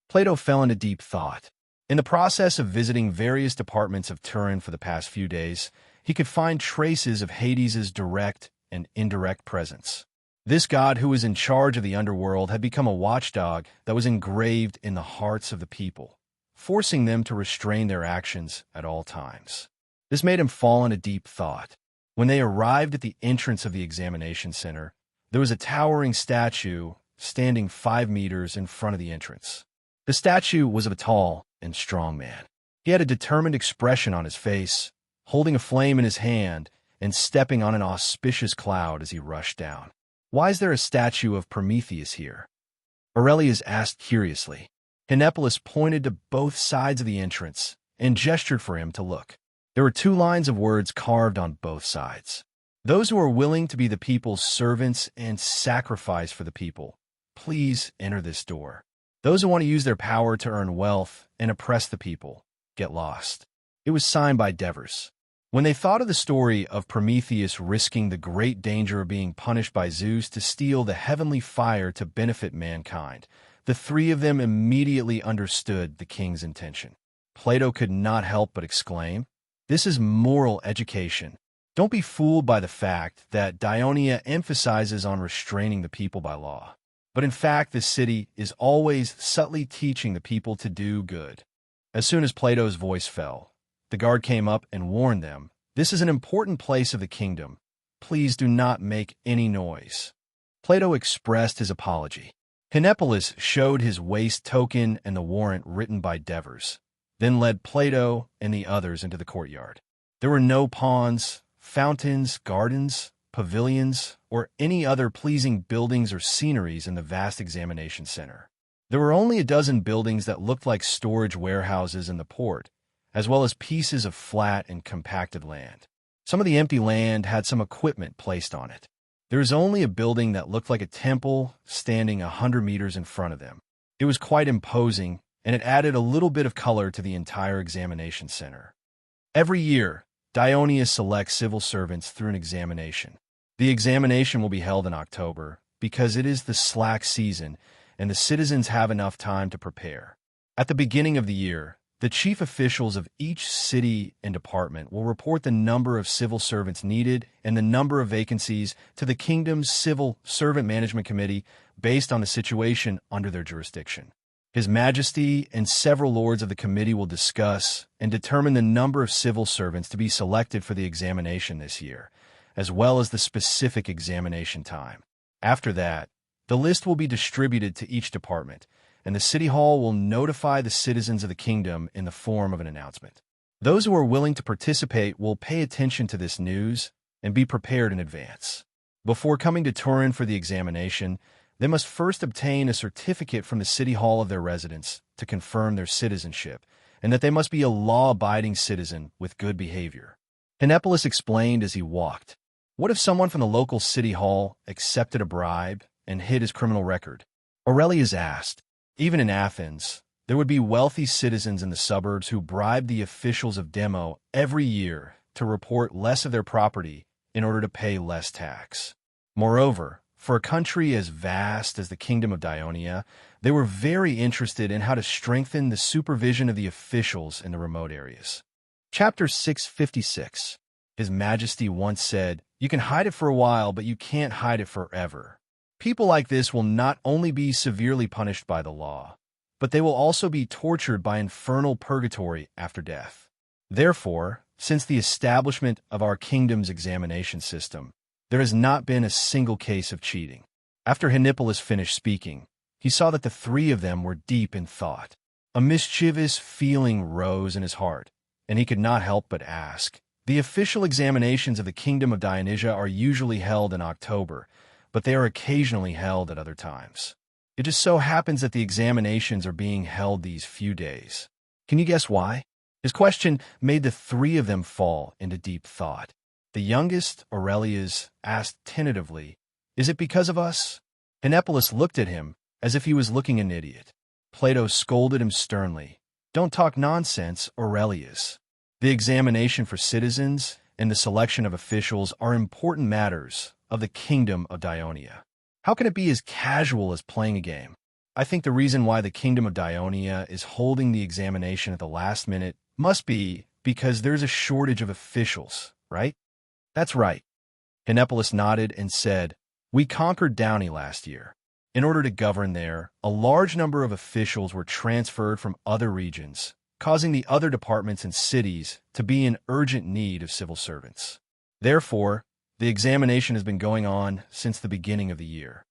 Plato fell into deep thought. In the process of visiting various departments of Turin for the past few days, he could find traces of Hades's direct and indirect presence. This god who was in charge of the underworld had become a watchdog that was engraved in the hearts of the people, forcing them to restrain their actions at all times. This made him fall into deep thought. When they arrived at the entrance of the examination center, there was a towering statue standing 5 meters in front of the entrance. The statue was of a tall and strong man. He had a determined expression on his face, holding a flame in his hand and stepping on an auspicious cloud as he rushed down. "Why is there a statue of Prometheus here?" Aurelius asked curiously. Hinepolis pointed to both sides of the entrance and gestured for him to look. There were 2 lines of words carved on both sides. "Those who are willing to be the people's servants and sacrifice for the people, please enter this door. Those who want to use their power to earn wealth and oppress the people, get lost." It was signed by Devers. When they thought of the story of Prometheus risking the great danger of being punished by Zeus to steal the heavenly fire to benefit mankind, the 3 of them immediately understood the king's intention. Plato could not help but exclaim, "This is moral education. Don't be fooled by the fact that Dionia emphasizes on restraining the people by law. But in fact, this city is always subtly teaching the people to do good." As soon as Plato's voice fell, the guard came up and warned them, "This is an important place of the kingdom. Please do not make any noise." Plato expressed his apology. Hinepolis showed his waist token and the warrant written by Devers, then led Plato and the others into the courtyard. There were no ponds, fountains, gardens, pavilions, or any other pleasing buildings or sceneries in the vast examination center. There were only a dozen buildings that looked like storage warehouses in the port, as well as pieces of flat and compacted land. Some of the empty land had some equipment placed on it. There was only a building that looked like a temple standing 100 meters in front of them. It was quite imposing, and it added a little bit of color to the entire examination center. Every year, Dionia selects civil servants through an examination. The examination will be held in October because it is the slack season and the citizens have enough time to prepare. At the beginning of the year, the chief officials of each city and department will report the number of civil servants needed and the number of vacancies to the kingdom's Civil Servant Management Committee based on the situation under their jurisdiction. His Majesty and several lords of the committee will discuss and determine the number of civil servants to be selected for the examination this year, as well as the specific examination time. After that, the list will be distributed to each department, and the City Hall will notify the citizens of the kingdom in the form of an announcement. Those who are willing to participate will pay attention to this news and be prepared in advance. Before coming to Turin for the examination, they must first obtain a certificate from the City Hall of their residence to confirm their citizenship, and that they must be a law-abiding citizen with good behavior. Hinepolis explained as he walked. What if someone from the local City Hall accepted a bribe and hid his criminal record? Aurelius asked. Even in Athens, There would be wealthy citizens in the suburbs who bribed the officials of Demo every year to report less of their property in order to pay less tax. Moreover, for a country as vast as the Kingdom of Dionia, they were very interested in how to strengthen the supervision of the officials in the remote areas. Chapter 656. His Majesty once said, "You can hide it for a while, but you can't hide it forever." People like this will not only be severely punished by the law, but they will also be tortured by infernal purgatory after death. Therefore, since the establishment of our kingdom's examination system, there has not been a single case of cheating. After Henipolis finished speaking, he saw that the three of them were deep in thought. A mischievous feeling rose in his heart, and he could not help but ask. The official examinations of the Kingdom of Dionysia are usually held in October, but they are occasionally held at other times. It just so happens that the examinations are being held these few days. Can you guess why? His question made the three of them fall into deep thought. The youngest, Aurelius, asked tentatively, "Is it because of us?" Henipolis looked at him as if he was looking an idiot. Plato scolded him sternly. "Don't talk nonsense, Aurelius. The examination for citizens and the selection of officials are important matters of the Kingdom of Dionia. How can it be as casual as playing a game? I think the reason why the Kingdom of Dionia is holding the examination at the last minute must be because there's a shortage of officials, right?" "That's right." Henipolis nodded and said, "We conquered Downey last year. In order to govern there, a large number of officials were transferred from other regions, causing the other departments and cities to be in urgent need of civil servants. Therefore, the examination has been going on since the beginning of the year."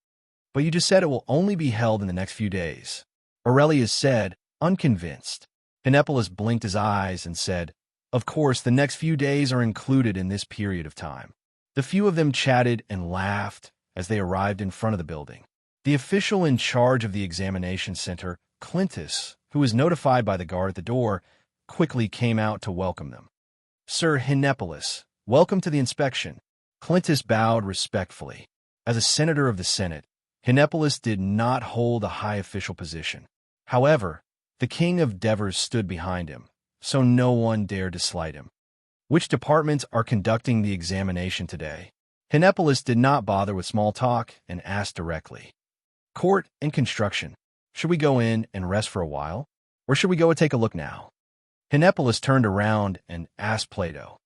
"But you just said it will only be held in the next few days," Aurelius said, unconvinced. Henipolis blinked his eyes and said, "Of course, the next few days are included in this period of time." The few of them chatted and laughed as they arrived in front of the building. The official in charge of the examination center, Clintus, who was notified by the guard at the door, quickly came out to welcome them. "Sir Henipolis, welcome to the inspection." Clintus bowed respectfully. As a senator of the Senate, Henipolis did not hold a high official position. However, the king of Devers stood behind him, so no one dared to slight him. "Which departments are conducting the examination today?" Henipolis did not bother with small talk and asked directly. "Court and construction. Should we go in and rest for a while, or should we go and take a look now?" Henipolis turned around and asked Plato.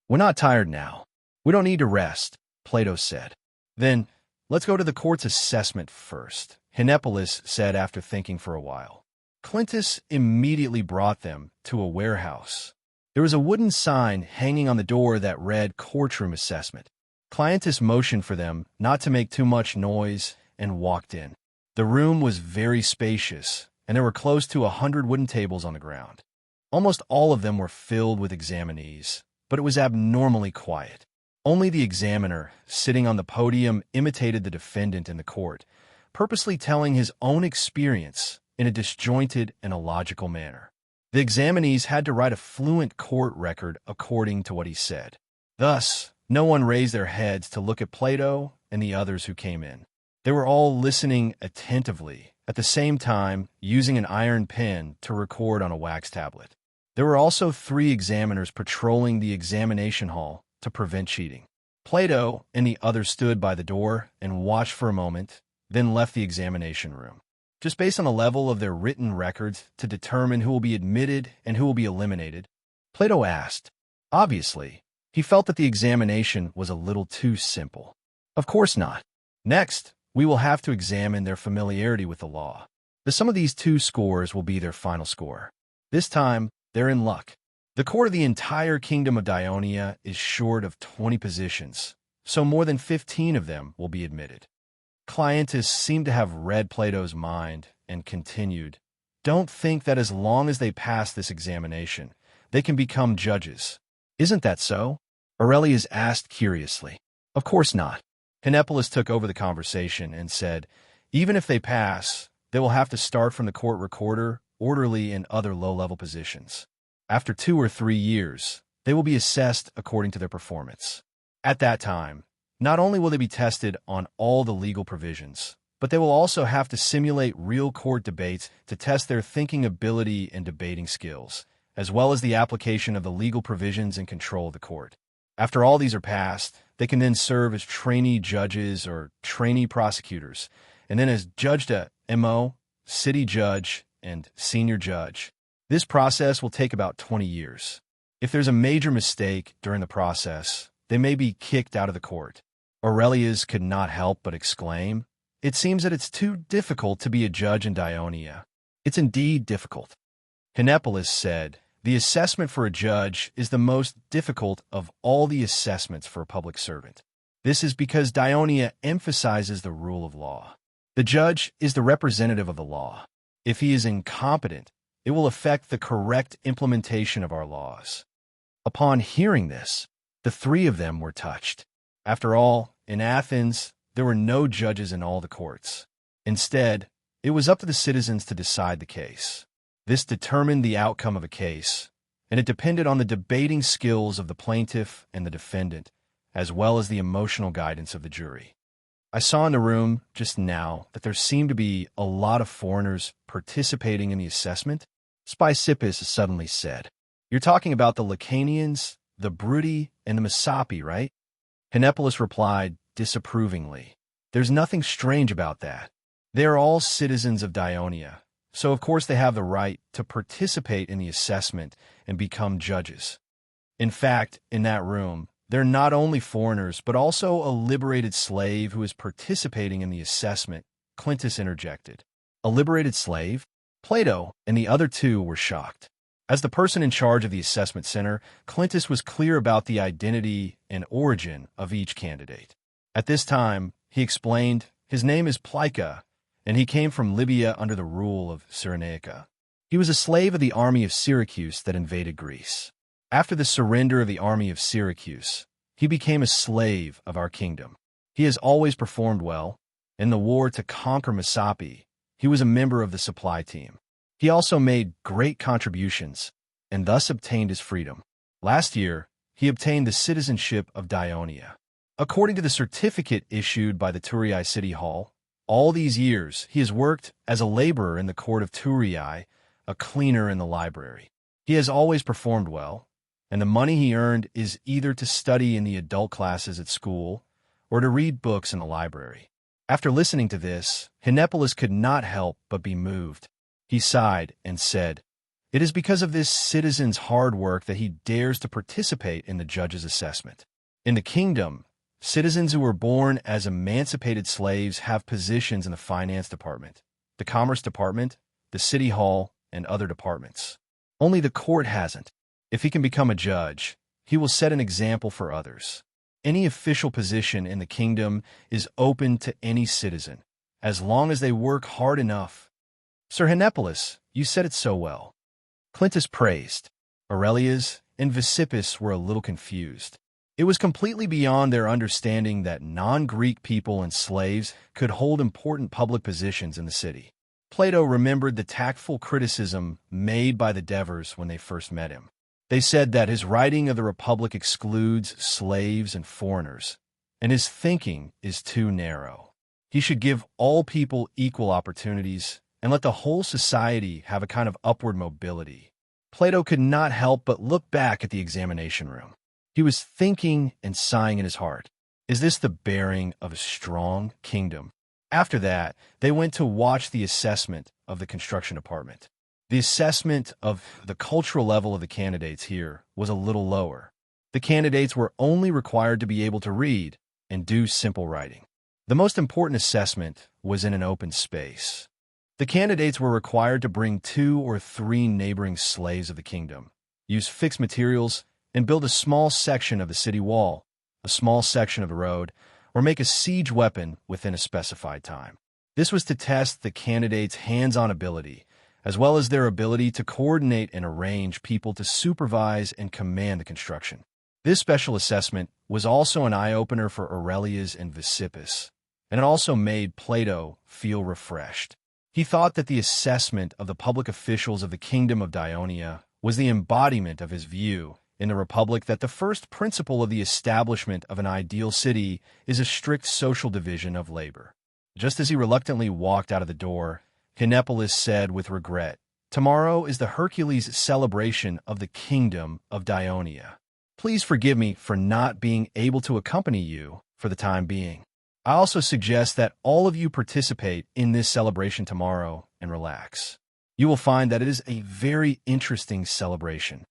"We're not tired now. We don't need to rest," Plato said. "Then, let's go to the court's assessment first," Henipolis said after thinking for a while. Clintus immediately brought them to a warehouse. There was a wooden sign hanging on the door that read "Courtroom Assessment." Clintus motioned for them not to make too much noise and walked in. The room was very spacious, and there were close to 100 wooden tables on the ground. Almost all of them were filled with examinees, but it was abnormally quiet. Only the examiner, sitting on the podium, imitated the defendant in the court, purposely telling his own experience in a disjointed and illogical manner. The examinees had to write a fluent court record according to what he said. Thus, no one raised their heads to look at Plato and the others who came in. They were all listening attentively, at the same time using an iron pen to record on a wax tablet. There were also 3 examiners patrolling the examination hall to prevent cheating. Plato and the others stood by the door and watched for a moment, then left the examination room, just based on the level of their written records to determine who will be admitted and who will be eliminated. Plato asked. Obviously, he felt that the examination was a little too simple. Of course not. Next, we will have to examine their familiarity with the law. The sum of these 2 scores will be their final score. This time, they're in luck. The court of the entire Kingdom of Dionia is short of 20 positions, so more than 15 of them will be admitted. Clintus seemed to have read Plato's mind and continued, "Don't think that as long as they pass this examination, they can become judges. Isn't that so?" Aurelius asked curiously. "Of course not." Henipolis took over the conversation and said, "Even if they pass, they will have to start from the court recorder, orderly, and other low-level positions. After 2 or 3 years, they will be assessed according to their performance. At that time, not only will they be tested on all the legal provisions, but they will also have to simulate real court debates to test their thinking ability and debating skills, as well as the application of the legal provisions and control of the court. After all these are passed, they can then serve as trainee judges or trainee prosecutors, and then as judge to MO, city judge, and senior judge. This process will take about 20 years. If there's a major mistake during the process, they may be kicked out of the court. Aurelius could not help but exclaim, "It seems that it's too difficult to be a judge in Dionia." It's indeed difficult. Hinepolis said, "The assessment for a judge is the most difficult of all the assessments for a public servant. This is because Dionia emphasizes the rule of law. The judge is the representative of the law. If he is incompetent, it will affect the correct implementation of our laws." Upon hearing this, the three of them were touched. After all, in Athens, there were no judges in all the courts. Instead, it was up to the citizens to decide the case. This determined the outcome of a case, and it depended on the debating skills of the plaintiff and the defendant, as well as the emotional guidance of the jury. I saw in the room just now that there seemed to be a lot of foreigners participating in the assessment. Spicippus suddenly said, "You're talking about the Lacanians, the Brudi, and the Messapi, right?" Hinepolis replied disapprovingly, "There's nothing strange about that. They are all citizens of Dionia, so of course they have the right to participate in the assessment and become judges. In fact, in that room, there are not only foreigners, but also a liberated slave who is participating in the assessment," Clintus interjected. "A liberated slave?" Plato and the other two were shocked. As the person in charge of the assessment center, Clintus was clear about the identity and origin of each candidate. At this time, he explained, his name is Plica, and he came from Libya under the rule of Cyrenaica. He was a slave of the army of Syracuse that invaded Greece. After the surrender of the army of Syracuse, he became a slave of our kingdom. He has always performed well. In the war to conquer Messapi, he was a member of the supply team. He also made great contributions and thus obtained his freedom. Last year, he obtained the citizenship of Dionia. According to the certificate issued by the Thurii City Hall, all these years he has worked as a laborer in the court of Thurii, a cleaner in the library. He has always performed well, and the money he earned is either to study in the adult classes at school or to read books in the library. After listening to this, Hinepolis could not help but be moved. He sighed and said, "It is because of this citizen's hard work that he dares to participate in the judge's assessment. In the kingdom, citizens who were born as emancipated slaves have positions in the finance department, the commerce department, the city hall, and other departments. Only the court hasn't. If he can become a judge, he will set an example for others. Any official position in the kingdom is open to any citizen, as long as they work hard enough." "Sir Hinepolis, you said it so well." Clintus praised. Aurelius and Visippus were a little confused. It was completely beyond their understanding that non-Greek people and slaves could hold important public positions in the city. Plato remembered the tactful criticism made by the Devers when they first met him. They said that his writing of the Republic excludes slaves and foreigners, and his thinking is too narrow. He should give all people equal opportunities and let the whole society have a kind of upward mobility. Plato could not help but look back at the examination room. He was thinking and sighing in his heart, "Is this the bearing of a strong kingdom?" After that, they went to watch the assessment of the construction department. The assessment of the cultural level of the candidates here was a little lower. The candidates were only required to be able to read and do simple writing. The most important assessment was in an open space. The candidates were required to bring 2 or 3 neighboring slaves of the kingdom, use fixed materials, and build a small section of the city wall, a small section of the road, or make a siege weapon within a specified time. This was to test the candidates' hands-on ability, as well as their ability to coordinate and arrange people to supervise and command the construction. This special assessment was also an eye-opener for Aurelius and Visippus, and it also made Plato feel refreshed. He thought that the assessment of the public officials of the kingdom of Dionia was the embodiment of his view in the Republic that the first principle of the establishment of an ideal city is a strict social division of labor. Just as he reluctantly walked out of the door, Canepolis said with regret, "Tomorrow is the Hercules celebration of the kingdom of Dionia. Please forgive me for not being able to accompany you for the time being. I also suggest that all of you participate in this celebration tomorrow and relax. You will find that it is a very interesting celebration."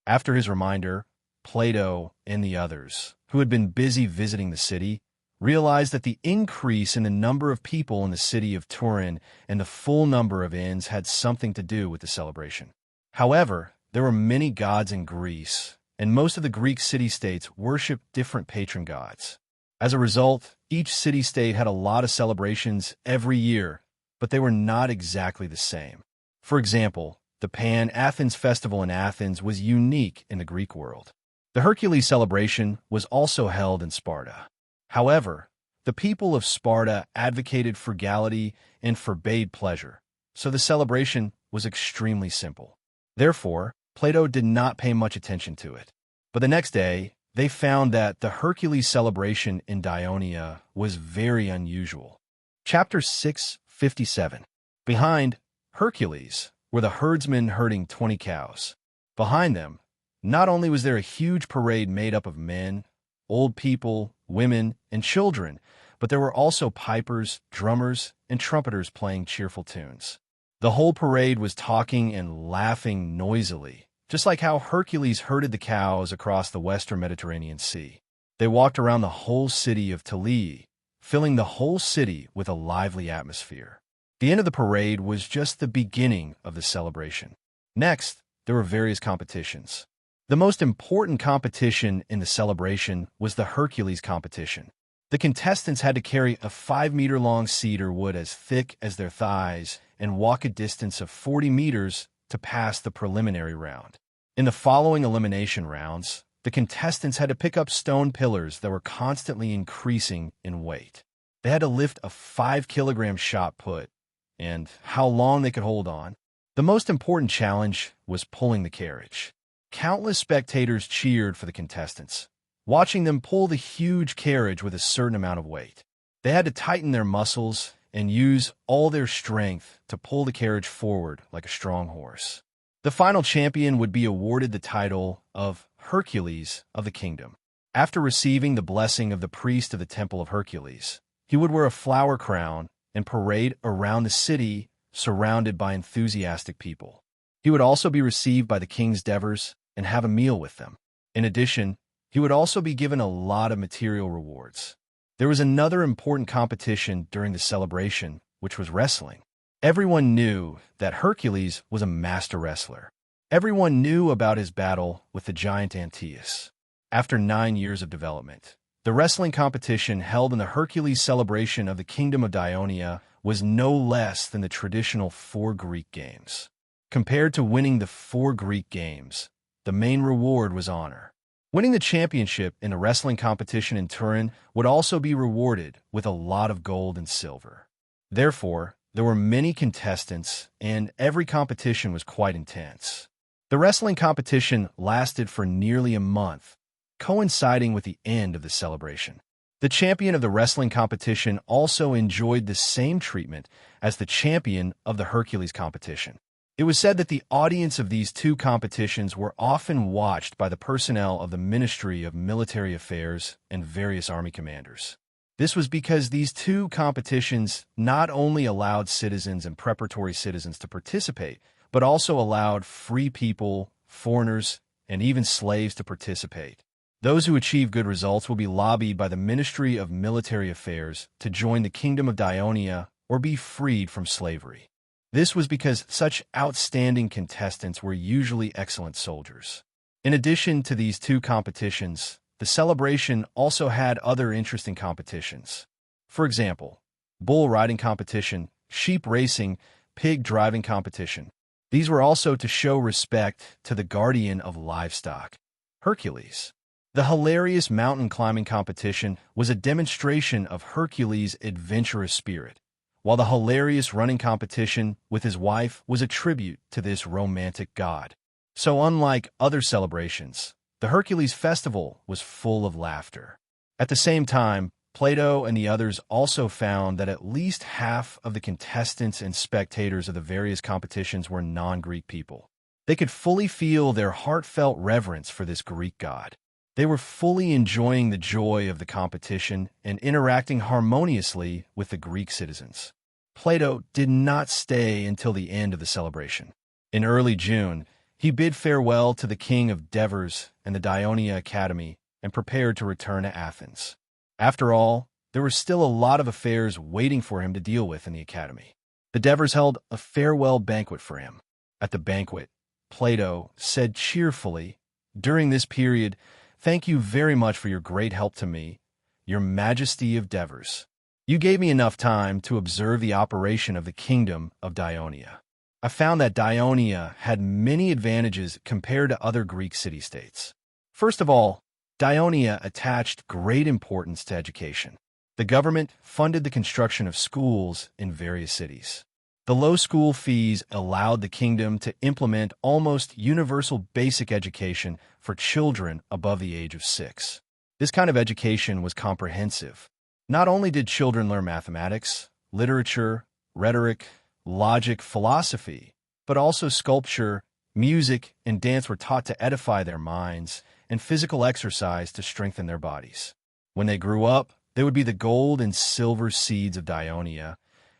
After his reminder, Plato and the others, who had been busy visiting the city, realized that the increase in the number of people in the city of Turin and the full number of inns had something to do with the celebration. However, there were many gods in Greece, and most of the Greek city-states worshipped different patron gods. As a result, each city-state had a lot of celebrations every year, but they were not exactly the same. For example, the Pan-Athens festival in Athens was unique in the Greek world. The Hercules celebration was also held in Sparta. However, the people of Sparta advocated frugality and forbade pleasure, so the celebration was extremely simple. Therefore, Plato did not pay much attention to it. But the next day, they found that the Hercules celebration in Dionia was very unusual. Chapter 657. Behind Hercules were the herdsmen herding 20 cows. Behind them, not only was there a huge parade made up of men, old people, women, and children, but there were also pipers, drummers, and trumpeters playing cheerful tunes. The whole parade was talking and laughing noisily, just like how Hercules herded the cows across the western Mediterranean Sea. They walked around the whole city of Tulii, filling the whole city with a lively atmosphere. The end of the parade was just the beginning of the celebration. Next, there were various competitions. The most important competition in the celebration was the Hercules competition. The contestants had to carry a 5-meter-long cedar wood as thick as their thighs and walk a distance of 40 meters to pass the preliminary round. In the following elimination rounds, the contestants had to pick up stone pillars that were constantly increasing in weight. They had to lift a 5-kilogram shot put, and how long they could hold on. The most important challenge was pulling the carriage. Countless spectators cheered for the contestants, watching them pull the huge carriage with a certain amount of weight. They had to tighten their muscles and use all their strength to pull the carriage forward like a strong horse. The final champion would be awarded the title of Hercules of the Kingdom. After receiving the blessing of the priest of the Temple of Hercules, he would wear a flower crown and parade around the city surrounded by enthusiastic people. He would also be received by the king's devers and have a meal with them. In addition, he would also be given a lot of material rewards. There was another important competition during the celebration, which was wrestling. Everyone knew that Hercules was a master wrestler. Everyone knew about his battle with the giant Antaeus. After 9 years of development, the wrestling competition held in the Hercules celebration of the Kingdom of Dionia was no less than the traditional 4 Greek games. Compared to winning the 4 Greek games, the main reward was honor. Winning the championship in a wrestling competition in Turin would also be rewarded with a lot of gold and silver. Therefore, there were many contestants, and every competition was quite intense. The wrestling competition lasted for nearly a month, coinciding with the end of the celebration. The champion of the wrestling competition also enjoyed the same treatment as the champion of the Hercules competition. It was said that the audience of these 2 competitions were often watched by the personnel of the Ministry of Military Affairs and various army commanders. This was because these 2 competitions not only allowed citizens and preparatory citizens to participate, but also allowed free people, foreigners, and even slaves to participate. Those who achieve good results will be lobbied by the Ministry of Military Affairs to join the Kingdom of Dionia or be freed from slavery. This was because such outstanding contestants were usually excellent soldiers. In addition to these 2 competitions, the celebration also had other interesting competitions. For example, bull riding competition, sheep racing, pig driving competition. These were also to show respect to the guardian of livestock, Hercules. The hilarious mountain climbing competition was a demonstration of Hercules' adventurous spirit, while the hilarious running competition with his wife was a tribute to this romantic god. So unlike other celebrations, the Hercules festival was full of laughter. At the same time, Plato and the others also found that at least half of the contestants and spectators of the various competitions were non-Greek people. They could fully feel their heartfelt reverence for this Greek god. They were fully enjoying the joy of the competition and interacting harmoniously with the Greek citizens. Plato did not stay until the end of the celebration. In early June, he bid farewell to the king of Devers and the Dionia Academy and prepared to return to Athens. After all, there were still a lot of affairs waiting for him to deal with in the academy. The Devers held a farewell banquet for him. At the banquet, Plato said cheerfully, "During this period, thank you very much for your great help to me, your Majesty of Devers. You gave me enough time to observe the operation of the kingdom of Dionia. I found that Dionia had many advantages compared to other Greek city-states. First of all, Dionia attached great importance to education. The government funded the construction of schools in various cities. The low school fees allowed the kingdom to implement almost universal basic education for children above the age of 6. This kind of education was comprehensive. Not only did children learn mathematics, literature, rhetoric, logic, philosophy, but also sculpture, music, and dance were taught to edify their minds, and physical exercise to strengthen their bodies. When they grew up, they would be the gold and silver seeds of Dionia,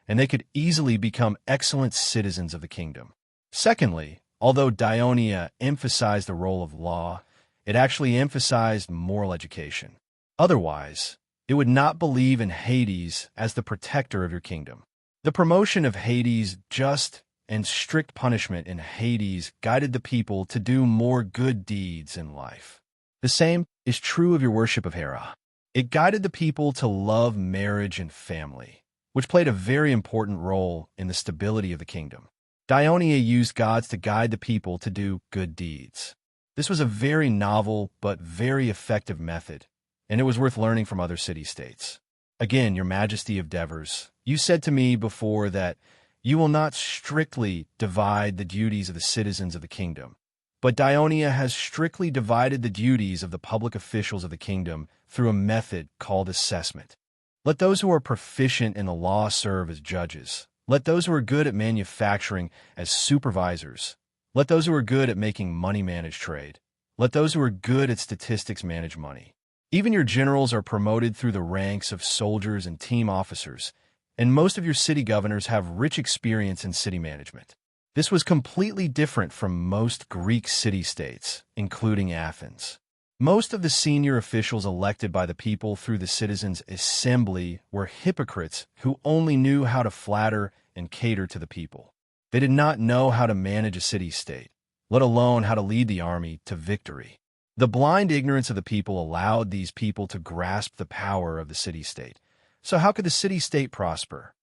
and they could easily become excellent citizens of the kingdom. Secondly, although Dionia emphasized the role of law, it actually emphasized moral education. Otherwise, it would not believe in Hades as the protector of your kingdom. The promotion of Hades' just and strict punishment in Hades guided the people to do more good deeds in life. The same is true of your worship of Hera. It guided the people to love marriage and family, which played a very important role in the stability of the kingdom. Dionia used gods to guide the people to do good deeds. This was a very novel but very effective method, and it was worth learning from other city-states. Again, your Majesty of Devers, you said to me before that you will not strictly divide the duties of the citizens of the kingdom, but Dionia has strictly divided the duties of the public officials of the kingdom through a method called assessment. Let those who are proficient in the law serve as judges. Let those who are good at manufacturing as supervisors. Let those who are good at making money manage trade. Let those who are good at statistics manage money. Even your generals are promoted through the ranks of soldiers and team officers, and most of your city governors have rich experience in city management. This was completely different from most Greek city-states, including Athens. Most of the senior officials elected by the people through the citizens' assembly were hypocrites who only knew how to flatter and cater to the people. They did not know how to manage a city-state, let alone how to lead the army to victory. The blind ignorance of the people allowed these people to grasp the power of the city-state. So how could the city-state prosper?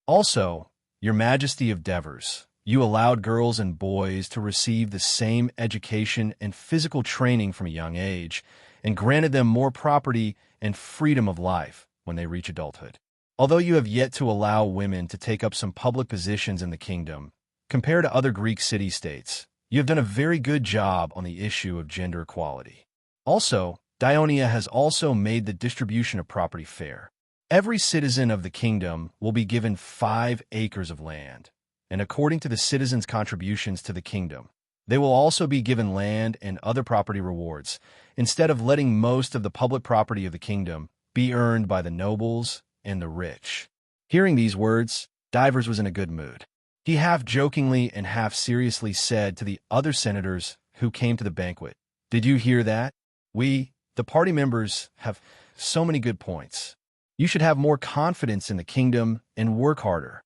Also, your Majesty of Devers, you allowed girls and boys to receive the same education and physical training from a young age, and granted them more property and freedom of life when they reach adulthood. Although you have yet to allow women to take up some public positions in the kingdom, compared to other Greek city-states, you have done a very good job on the issue of gender equality. Also, Dionia has also made the distribution of property fair. Every citizen of the kingdom will be given 5 acres of land, and according to the citizens' contributions to the kingdom, they will also be given land and other property rewards, instead of letting most of the public property of the kingdom be earned by the nobles and the rich. Hearing these words, Divers was in a good mood. He half jokingly and half seriously said to the other senators who came to the banquet, "Did you hear that? We, the party members, have so many good points. You should have more confidence in the kingdom and work harder."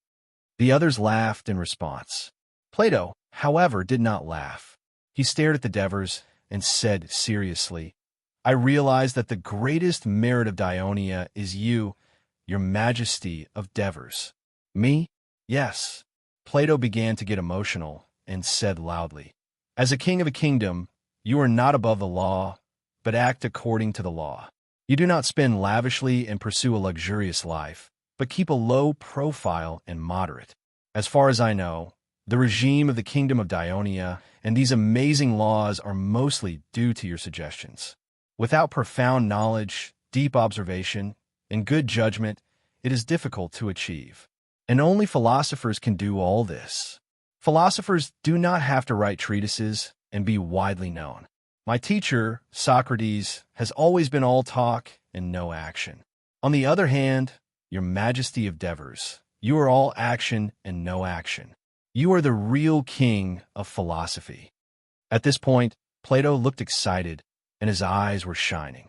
The others laughed in response. Plato, however, did not laugh. He stared at the Devers and said seriously, "I realize that the greatest merit of Dionia is you, your Majesty of Devers." "Me? Yes." Plato began to get emotional and said loudly, "As a king of a kingdom, you are not above the law, but act according to the law. You do not spend lavishly and pursue a luxurious life, but keep a low profile and moderate. As far as I know, the regime of the kingdom of Dionia and these amazing laws are mostly due to your suggestions. Without profound knowledge, deep observation, and good judgment, it is difficult to achieve. And only philosophers can do all this. Philosophers do not have to write treatises and be widely known. My teacher, Socrates, has always been all talk and no action. On the other hand, your Majesty of Devers, you are all action and no action. You are the real king of philosophy. At this point, Plato looked excited, and his eyes were shining.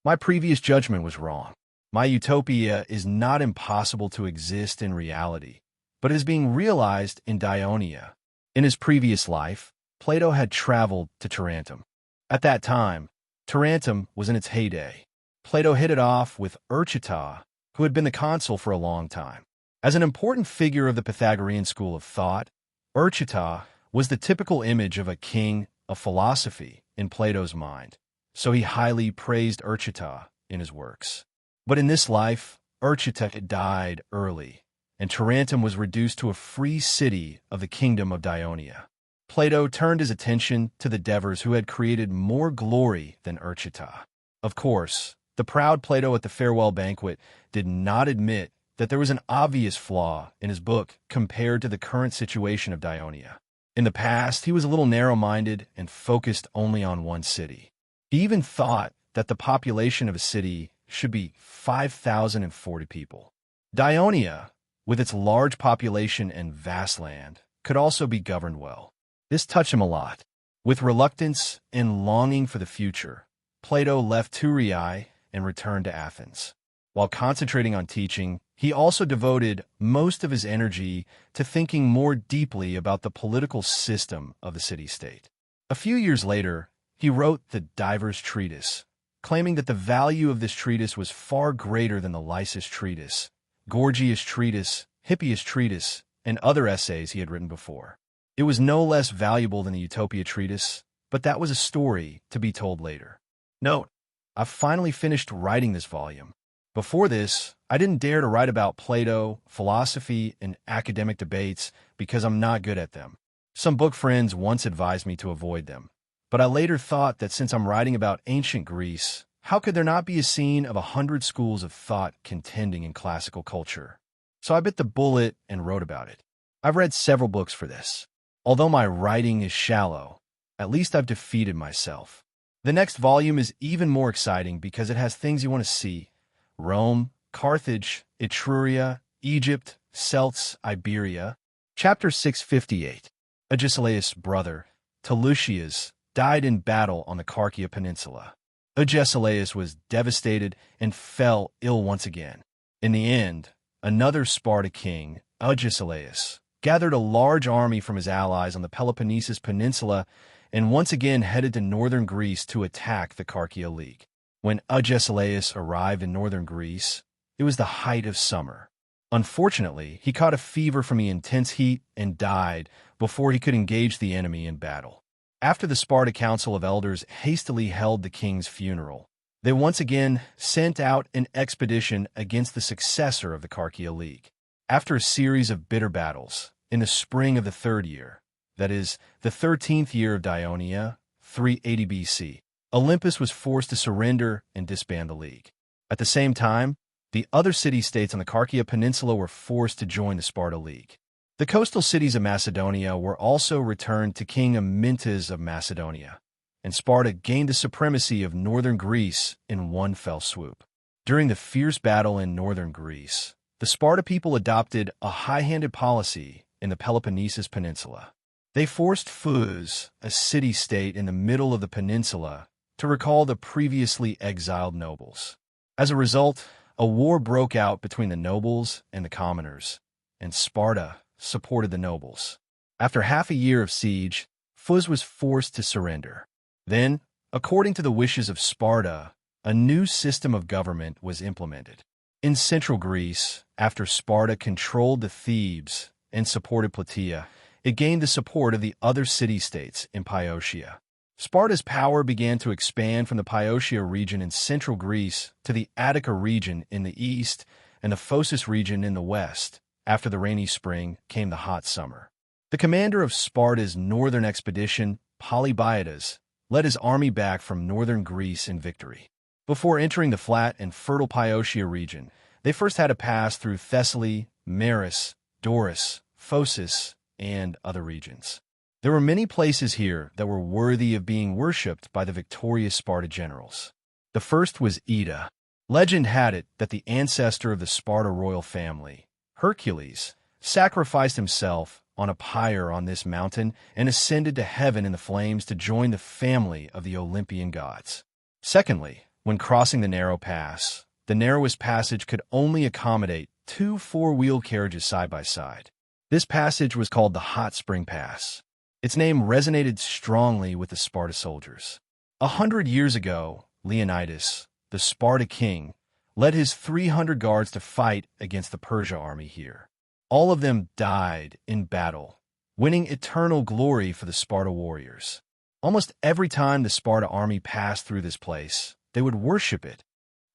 My previous judgment was wrong. My utopia is not impossible to exist in reality, but is being realized in Dionia. In his previous life, Plato had traveled to Tarentum. At that time, Tarentum was in its heyday. Plato hit it off with Urchita, who had been the consul for a long time. As an important figure of the Pythagorean school of thought, Urchita was the typical image of a king of philosophy in Plato's mind, so he highly praised Urchita in his works. But in this life, Urchita had died early, and Tarentum was reduced to a free city of the kingdom of Dionia. Plato turned his attention to the Devers who had created more glory than Urchita. Of course, the proud Plato at the farewell banquet did not admit that there was an obvious flaw in his book compared to the current situation of Dionia. In the past, he was a little narrow-minded and focused only on one city. He even thought that the population of a city should be 5,040 people. Dionia, with its large population and vast land, could also be governed well. This touched him a lot. With reluctance and longing for the future, Plato left Thurii and returned to Athens. While concentrating on teaching, he also devoted most of his energy to thinking more deeply about the political system of the city-state. A few years later, he wrote the Divers Treatise, claiming that the value of this treatise was far greater than the Lysis Treatise, Gorgias Treatise, Hippias Treatise, and other essays he had written before. It was no less valuable than the Utopia Treatise, but that was a story to be told later. Note, I've finally finished writing this volume. Before this, I didn't dare to write about Plato, philosophy, and academic debates because I'm not good at them. Some book friends once advised me to avoid them, but I later thought that since I'm writing about ancient Greece, how could there not be a scene of 100 schools of thought contending in classical culture? So I bit the bullet and wrote about it. I've read several books for this. Although my writing is shallow, at least I've defeated myself. The next volume is even more exciting because it has things you want to see. Rome, Carthage, Etruria, Egypt, Celts, Iberia. Chapter 658. Agesilaus' brother, Teleucius, died in battle on the Carkia Peninsula. Agesilaus was devastated and fell ill once again. In the end, another Sparta king, Agesilaus, gathered a large army from his allies on the Peloponnesus Peninsula and once again headed to northern Greece to attack the Carkia League. When Agesilaus arrived in northern Greece, it was the height of summer. Unfortunately, he caught a fever from the intense heat and died before he could engage the enemy in battle. After the Sparta Council of Elders hastily held the king's funeral, they once again sent out an expedition against the successor of the Carkia League. After a series of bitter battles, in the spring of the third year, that is, the 13th year of Dionia, 380 BC, Olympus was forced to surrender and disband the league. At the same time, the other city-states on the Carkia Peninsula were forced to join the Sparta League. The coastal cities of Macedonia were also returned to King Amyntas of Macedonia, and Sparta gained the supremacy of northern Greece in one fell swoop. During the fierce battle in northern Greece, the Sparta people adopted a high-handed policy in the Peloponnesus Peninsula. They forced Phus, a city-state in the middle of the peninsula, to recall the previously exiled nobles. As a result, a war broke out between the nobles and the commoners, and Sparta supported the nobles. After half a year of siege, Phus was forced to surrender. Then, according to the wishes of Sparta, a new system of government was implemented. In central Greece, after Sparta controlled the Thebes and supported Plataea, it gained the support of the other city-states in Boeotia. Sparta's power began to expand from the Boeotia region in central Greece to the Attica region in the east and the Phocis region in the west. After the rainy spring came the hot summer. The commander of Sparta's northern expedition, Polybiades, led his army back from northern Greece in victory. Before entering the flat and fertile Boeotia region, they first had to pass through Thessaly, Maris, Doris, Phocis, and other regions. There were many places here that were worthy of being worshipped by the victorious Sparta generals. The first was Ida. Legend had it that the ancestor of the Sparta royal family, Hercules, sacrificed himself on a pyre on this mountain and ascended to heaven in the flames to join the family of the Olympian gods. Secondly, when crossing the narrow pass, the narrowest passage could only accommodate 2 four-wheel carriages side by side. This passage was called the Hot Spring Pass. Its name resonated strongly with the Sparta soldiers. 100 years ago, Leonidas, the Sparta king, led his 300 guards to fight against the Persia army here. All of them died in battle, winning eternal glory for the Sparta warriors. Almost every time the Sparta army passed through this place, they would worship it.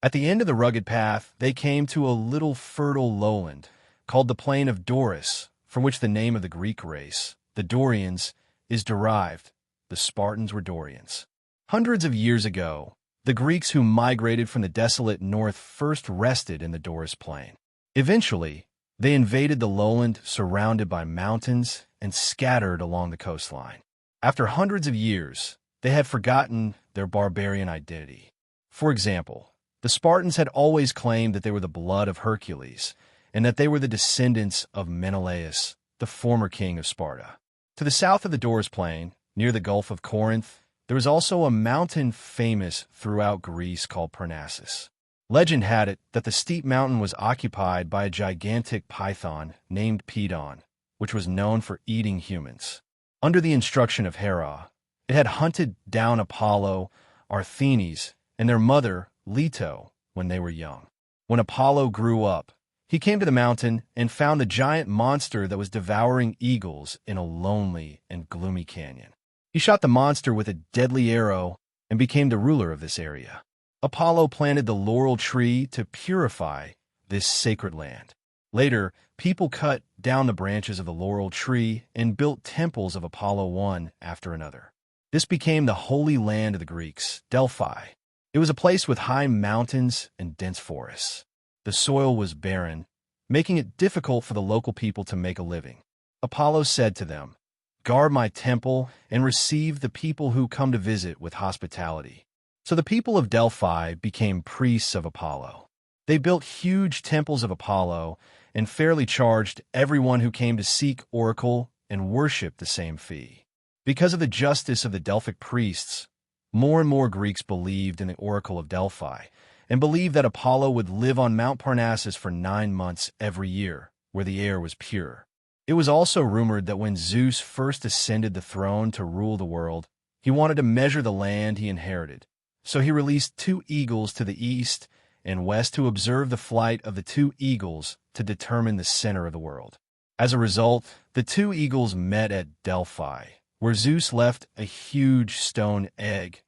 At the end of the rugged path, they came to a little fertile lowland called the Plain of Doris, from which the name of the Greek race, the Dorians, is derived. The Spartans were Dorians. Hundreds of years ago, the Greeks who migrated from the desolate north first rested in the Doris Plain. Eventually, they invaded the lowland surrounded by mountains and scattered along the coastline. After hundreds of years, they had forgotten their barbarian identity. For example, the Spartans had always claimed that they were the blood of Hercules and that they were the descendants of Menelaus, the former king of Sparta. To the south of the Doris Plain, near the Gulf of Corinth, there was also a mountain famous throughout Greece called Parnassus. Legend had it that the steep mountain was occupied by a gigantic python named Pedon, which was known for eating humans. Under the instruction of Hera, it had hunted down Apollo, Arthenes, and their mother, Leto, when they were young. When Apollo grew up, he came to the mountain and found the giant monster that was devouring eagles in a lonely and gloomy canyon. He shot the monster with a deadly arrow and became the ruler of this area. Apollo planted the laurel tree to purify this sacred land. Later, people cut down the branches of the laurel tree and built temples of Apollo one after another. This became the holy land of the Greeks, Delphi. It was a place with high mountains and dense forests. The soil was barren, making it difficult for the local people to make a living. Apollo said to them, "Guard my temple and receive the people who come to visit with hospitality." So the people of Delphi became priests of Apollo. They built huge temples of Apollo and fairly charged everyone who came to seek oracle and worship the same fee. Because of the justice of the Delphic priests, more and more Greeks believed in the oracle of Delphi and believed that Apollo would live on Mount Parnassus for 9 months every year, where the air was pure. It was also rumored that when Zeus first ascended the throne to rule the world, he wanted to measure the land he inherited. So he released 2 eagles to the east and west to observe the flight of the 2 eagles to determine the center of the world. As a result, the 2 eagles met at Delphi, where Zeus left a huge stone egg,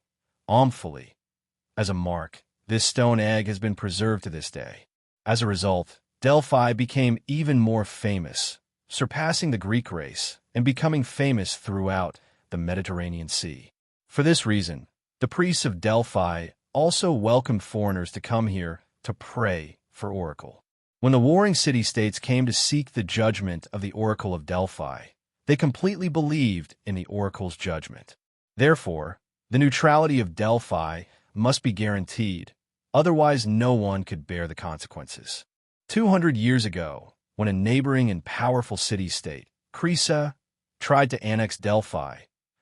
Omphale, as a mark. This stone egg has been preserved to this day. As a result, Delphi became even more famous, surpassing the Greek race and becoming famous throughout the Mediterranean Sea. For this reason, the priests of Delphi also welcomed foreigners to come here to pray for oracle. When the warring city-states came to seek the judgment of the oracle of Delphi, they completely believed in the oracle's judgment. Therefore, the neutrality of Delphi must be guaranteed, otherwise no one could bear the consequences. 200 years ago, when a neighboring and powerful city-state, Crisa, tried to annex Delphi,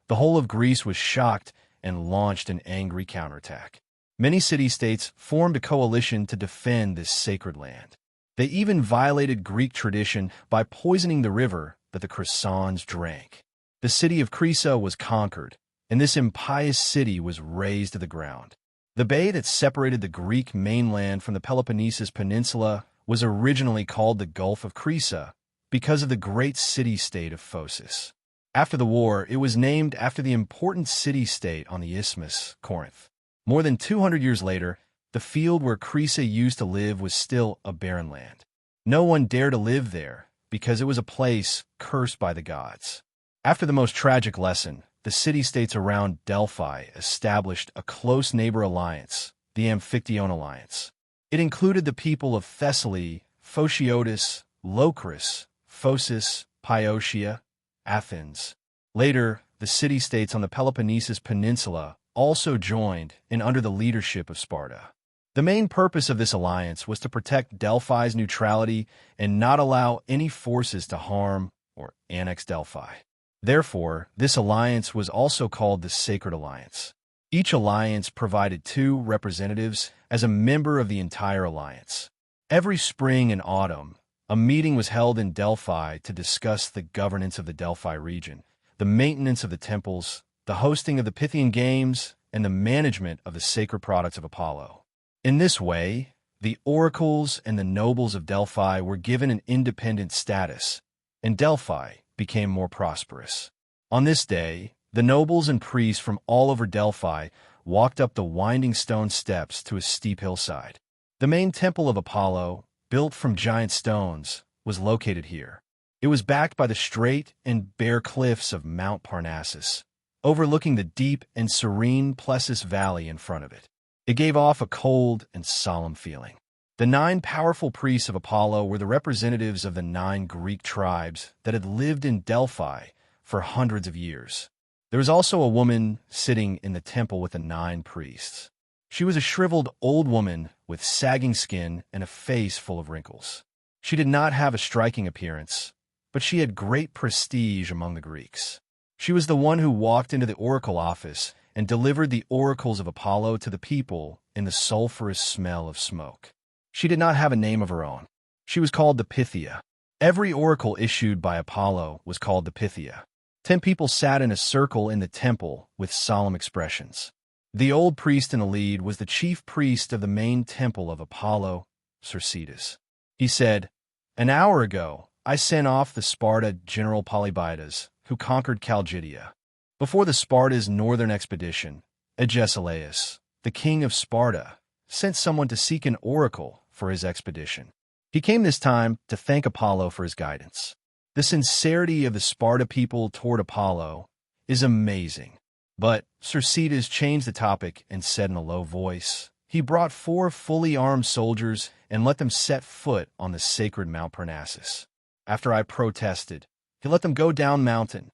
the whole of Greece was shocked and launched an angry counterattack. Many city-states formed a coalition to defend this sacred land. They even violated Greek tradition by poisoning the river that the Crisans drank. The city of Crisa was conquered, and this impious city was razed to the ground. The bay that separated the Greek mainland from the Peloponnesus Peninsula was originally called the Gulf of Crisa because of the great city-state of Phocis. After the war, it was named after the important city-state on the isthmus, Corinth. More than 200 years later, the field where Crisa used to live was still a barren land. No one dared to live there because it was a place cursed by the gods. After the most tragic lesson, the city-states around Delphi established a close neighbor alliance the Amphictyon alliance. It included the people of Thessaly, Phociotis, Locris, Phocis, Pyotia, Athens. Later, the city-states on the Peloponnesus Peninsula also joined and under the leadership of Sparta. The main purpose of this alliance was to protect Delphi's neutrality and not allow any forces to harm or annex Delphi. Therefore, this alliance was also called the Sacred Alliance. Each alliance provided 2 representatives as a member of the entire alliance. Every spring and autumn, a meeting was held in Delphi to discuss the governance of the Delphi region, the maintenance of the temples, the hosting of the Pythian Games, and the management of the sacred products of Apollo. In this way, the oracles and the nobles of Delphi were given an independent status, and Delphi became more prosperous. On this day, the nobles and priests from all over Delphi walked up the winding stone steps to a steep hillside. The main temple of Apollo, built from giant stones, was located here. It was backed by the straight and bare cliffs of Mount Parnassus, overlooking the deep and serene Plessis Valley in front of it. It gave off a cold and solemn feeling. The 9 powerful priests of Apollo were the representatives of the 9 Greek tribes that had lived in Delphi for hundreds of years. There was also a woman sitting in the temple with the 9 priests. She was a shriveled old woman with sagging skin and a face full of wrinkles. She did not have a striking appearance, but she had great prestige among the Greeks. She was the one who walked into the oracle office and delivered the oracles of Apollo to the people in the sulphurous smell of smoke. She did not have a name of her own. She was called the Pythia. Every oracle issued by Apollo was called the Pythia. 10 people sat in a circle in the temple with solemn expressions. The old priest in the lead was the chief priest of the main temple of Apollo, Cercidas. He said, "An hour ago, I sent off the Sparta general Polybidas, who conquered Chalcidia. Before the Sparta's northern expedition, Agesilaus, the king of Sparta, sent someone to seek an oracle for his expedition. He came this time to thank Apollo for his guidance. The sincerity of the Sparta people toward Apollo is amazing." But Cercidas changed the topic and said in a low voice, "He brought 4 fully armed soldiers and let them set foot on the sacred Mount Parnassus. After I protested, he let them go down mountain.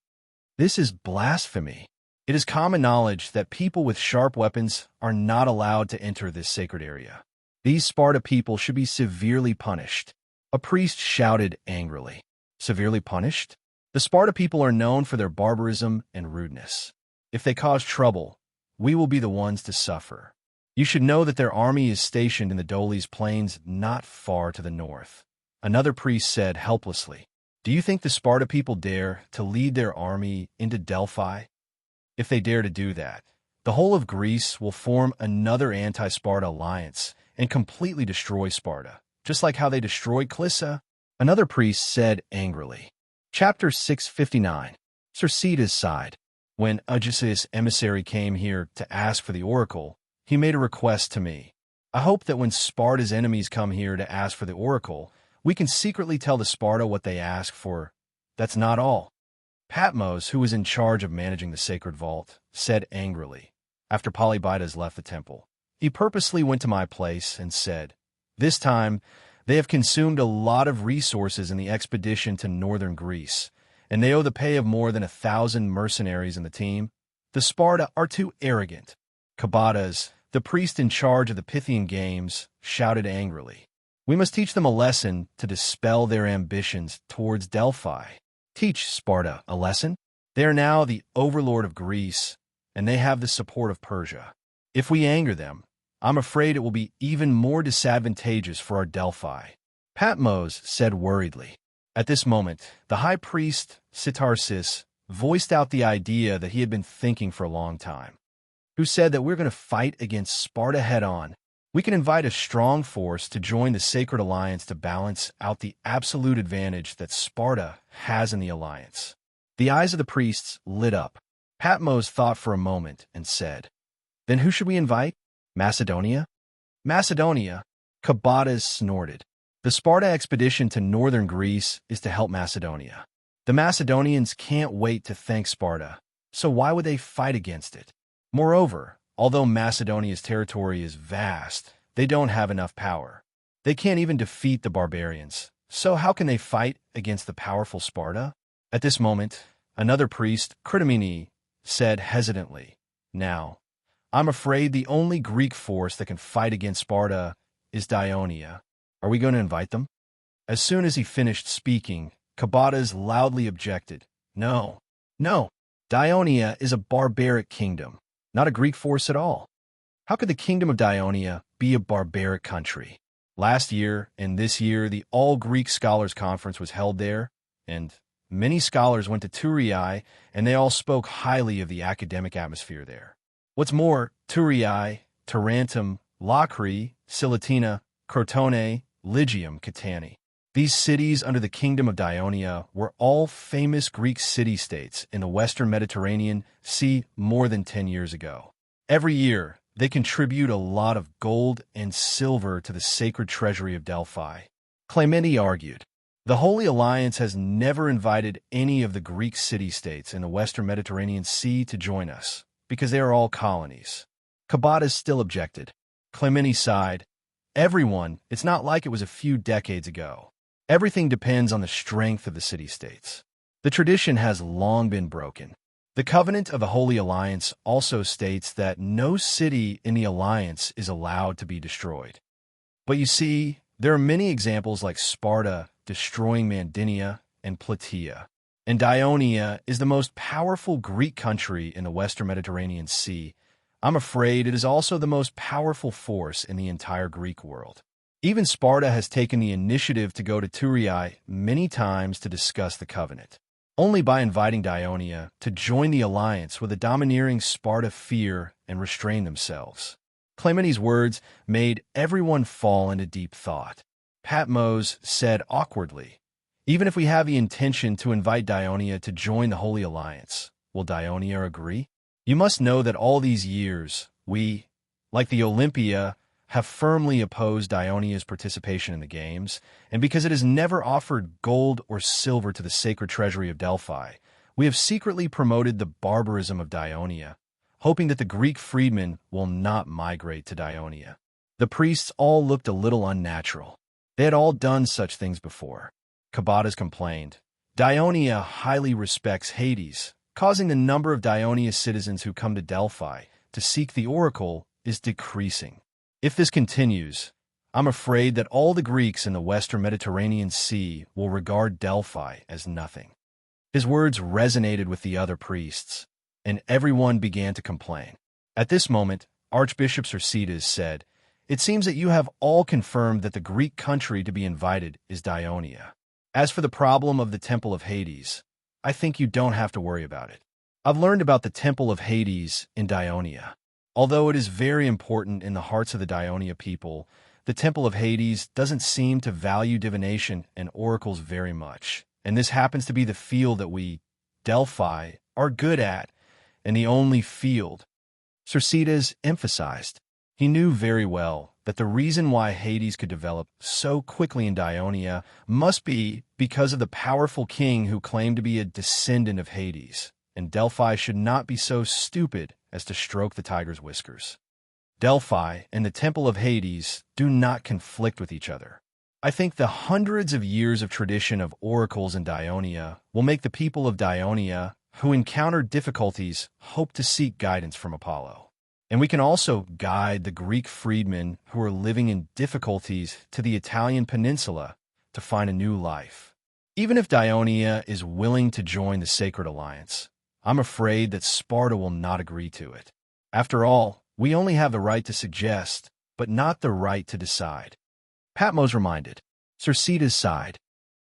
This is blasphemy. It is common knowledge that people with sharp weapons are not allowed to enter this sacred area. These Sparta people should be severely punished." A priest shouted angrily, "Severely punished? The Sparta people are known for their barbarism and rudeness. If they cause trouble, we will be the ones to suffer. You should know that their army is stationed in the Doles plains not far to the north." Another priest said helplessly, "Do you think the Sparta people dare to lead their army into Delphi? If they dare to do that, the whole of Greece will form another anti-Sparta alliance and completely destroy Sparta, just like how they destroyed Clyssa." Another priest said angrily. Chapter 659. Cercidas sighed. "When Agesilaus' emissary came here to ask for the oracle, he made a request to me. I hope that when Sparta's enemies come here to ask for the oracle, we can secretly tell the Sparta what they ask for. That's not all." Patmos, who was in charge of managing the sacred vault, said angrily, after Polybidas left the temple. He purposely went to my place and said, "This time, they have consumed a lot of resources in the expedition to northern Greece, and they owe the pay of more than 1,000 mercenaries in the team. The Sparta are too arrogant." Cabadas, the priest in charge of the Pythian Games, shouted angrily, "We must teach them a lesson to dispel their ambitions towards Delphi." Teach Sparta a lesson? They are now the overlord of Greece, and they have the support of Persia. If we anger them, I'm afraid it will be even more disadvantageous for our Delphi." Patmos said worriedly. At this moment, the high priest, Sitarsis, voiced out the idea that he had been thinking for a long time, who said that we're going to fight against Sparta head-on. We can invite a strong force to join the Sacred Alliance to balance out the absolute advantage that Sparta has in the alliance. The eyes of the priests lit up. Patmos thought for a moment and said, "Then who should we invite? Macedonia?" "Macedonia?" Cabadas snorted. "The Sparta expedition to northern Greece is to help Macedonia. The Macedonians can't wait to thank Sparta, so why would they fight against it? Moreover, Although Macedonia's territory is vast, they don't have enough power. They can't even defeat the barbarians, so how can they fight against the powerful Sparta? At this moment, another priest, Critomene, said hesitantly, "Now, I'm afraid the only Greek force that can fight against Sparta is Dionia. Are we going to invite them?" As soon as he finished speaking, Kabatas loudly objected. No, no. Dionia is a barbaric kingdom, not a Greek force at all. How could the kingdom of Dionia be a barbaric country? Last year and this year, the All-Greek Scholars Conference was held there, and many scholars went to Thurii, and they all spoke highly of the academic atmosphere there. What's more, Thurii, Tarentum, Lacri, Silatina, Crotone, Lygium, Catani. These cities under the kingdom of Dionia were all famous Greek city-states in the western Mediterranean Sea more than 10 years ago. Every year, they contribute a lot of gold and silver to the sacred treasury of Delphi. Clementi argued, "The Holy Alliance has never invited any of the Greek city-states in the western Mediterranean Sea to join us, because they are all colonies." Kabatas still objected. Clementi sighed, "Everyone, it's not like it was a few decades ago. Everything depends on the strength of the city-states. The tradition has long been broken. The covenant of the Holy Alliance also states that no city in the alliance is allowed to be destroyed. But you see, there are many examples like Sparta destroying Mandinia and Plataea. And Dionia is the most powerful Greek country in the western Mediterranean Sea. I'm afraid it is also the most powerful force in the entire Greek world. Even Sparta has taken the initiative to go to Thurii many times to discuss the covenant. Only by inviting Dionia to join the alliance will the domineering Sparta fear and restrain themselves." Clementi's words made everyone fall into deep thought. Patmos said awkwardly, "Even if we have the intention to invite Dionia to join the Holy Alliance, will Dionia agree? You must know that all these years, we, like the Olympia, have firmly opposed Dionia's participation in the games, and because it has never offered gold or silver to the sacred treasury of Delphi, we have secretly promoted the barbarism of Dionia, hoping that the Greek freedmen will not migrate to Dionia." The priests all looked a little unnatural. They had all done such things before. Kabatas complained, "Dionia highly respects Hades, causing the number of Dionia's citizens who come to Delphi to seek the oracle is decreasing. If this continues, I'm afraid that all the Greeks in the western Mediterranean Sea will regard Delphi as nothing." His words resonated with the other priests, and everyone began to complain. At this moment, Archbishop Cercidas said, "It seems that you have all confirmed that the Greek country to be invited is Dionia. As for the problem of the Temple of Hades, I think you don't have to worry about it. I've learned about the Temple of Hades in Dionia. Although it is very important in the hearts of the Dionia people, the Temple of Hades doesn't seem to value divination and oracles very much, and this happens to be the field that we, Delphi, are good at, and the only field." Cercidas emphasized. He knew very well that the reason why Hades could develop so quickly in Dionia must be because of the powerful king who claimed to be a descendant of Hades, and Delphi should not be so stupid as to stroke the tiger's whiskers. Delphi and the Temple of Hades do not conflict with each other. I think the hundreds of years of tradition of oracles in Dionia will make the people of Dionia who encounter difficulties hope to seek guidance from Apollo. And we can also guide the Greek freedmen who are living in difficulties to the Italian peninsula to find a new life. Even if Dionia is willing to join the Sacred Alliance, I'm afraid that Sparta will not agree to it. After all, we only have the right to suggest, but not the right to decide." Patmos reminded. Cercidas sighed.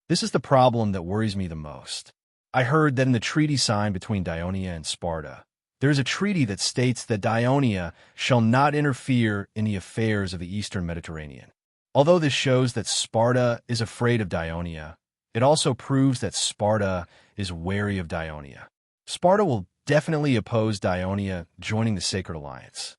"This is the problem that worries me the most. I heard that in the treaty signed between Dionia and Sparta, there is a treaty that states that Dionia shall not interfere in the affairs of the eastern Mediterranean. Although this shows that Sparta is afraid of Dionia, it also proves that Sparta is wary of Dionia. Sparta will definitely oppose Dionia joining the Sacred Alliance.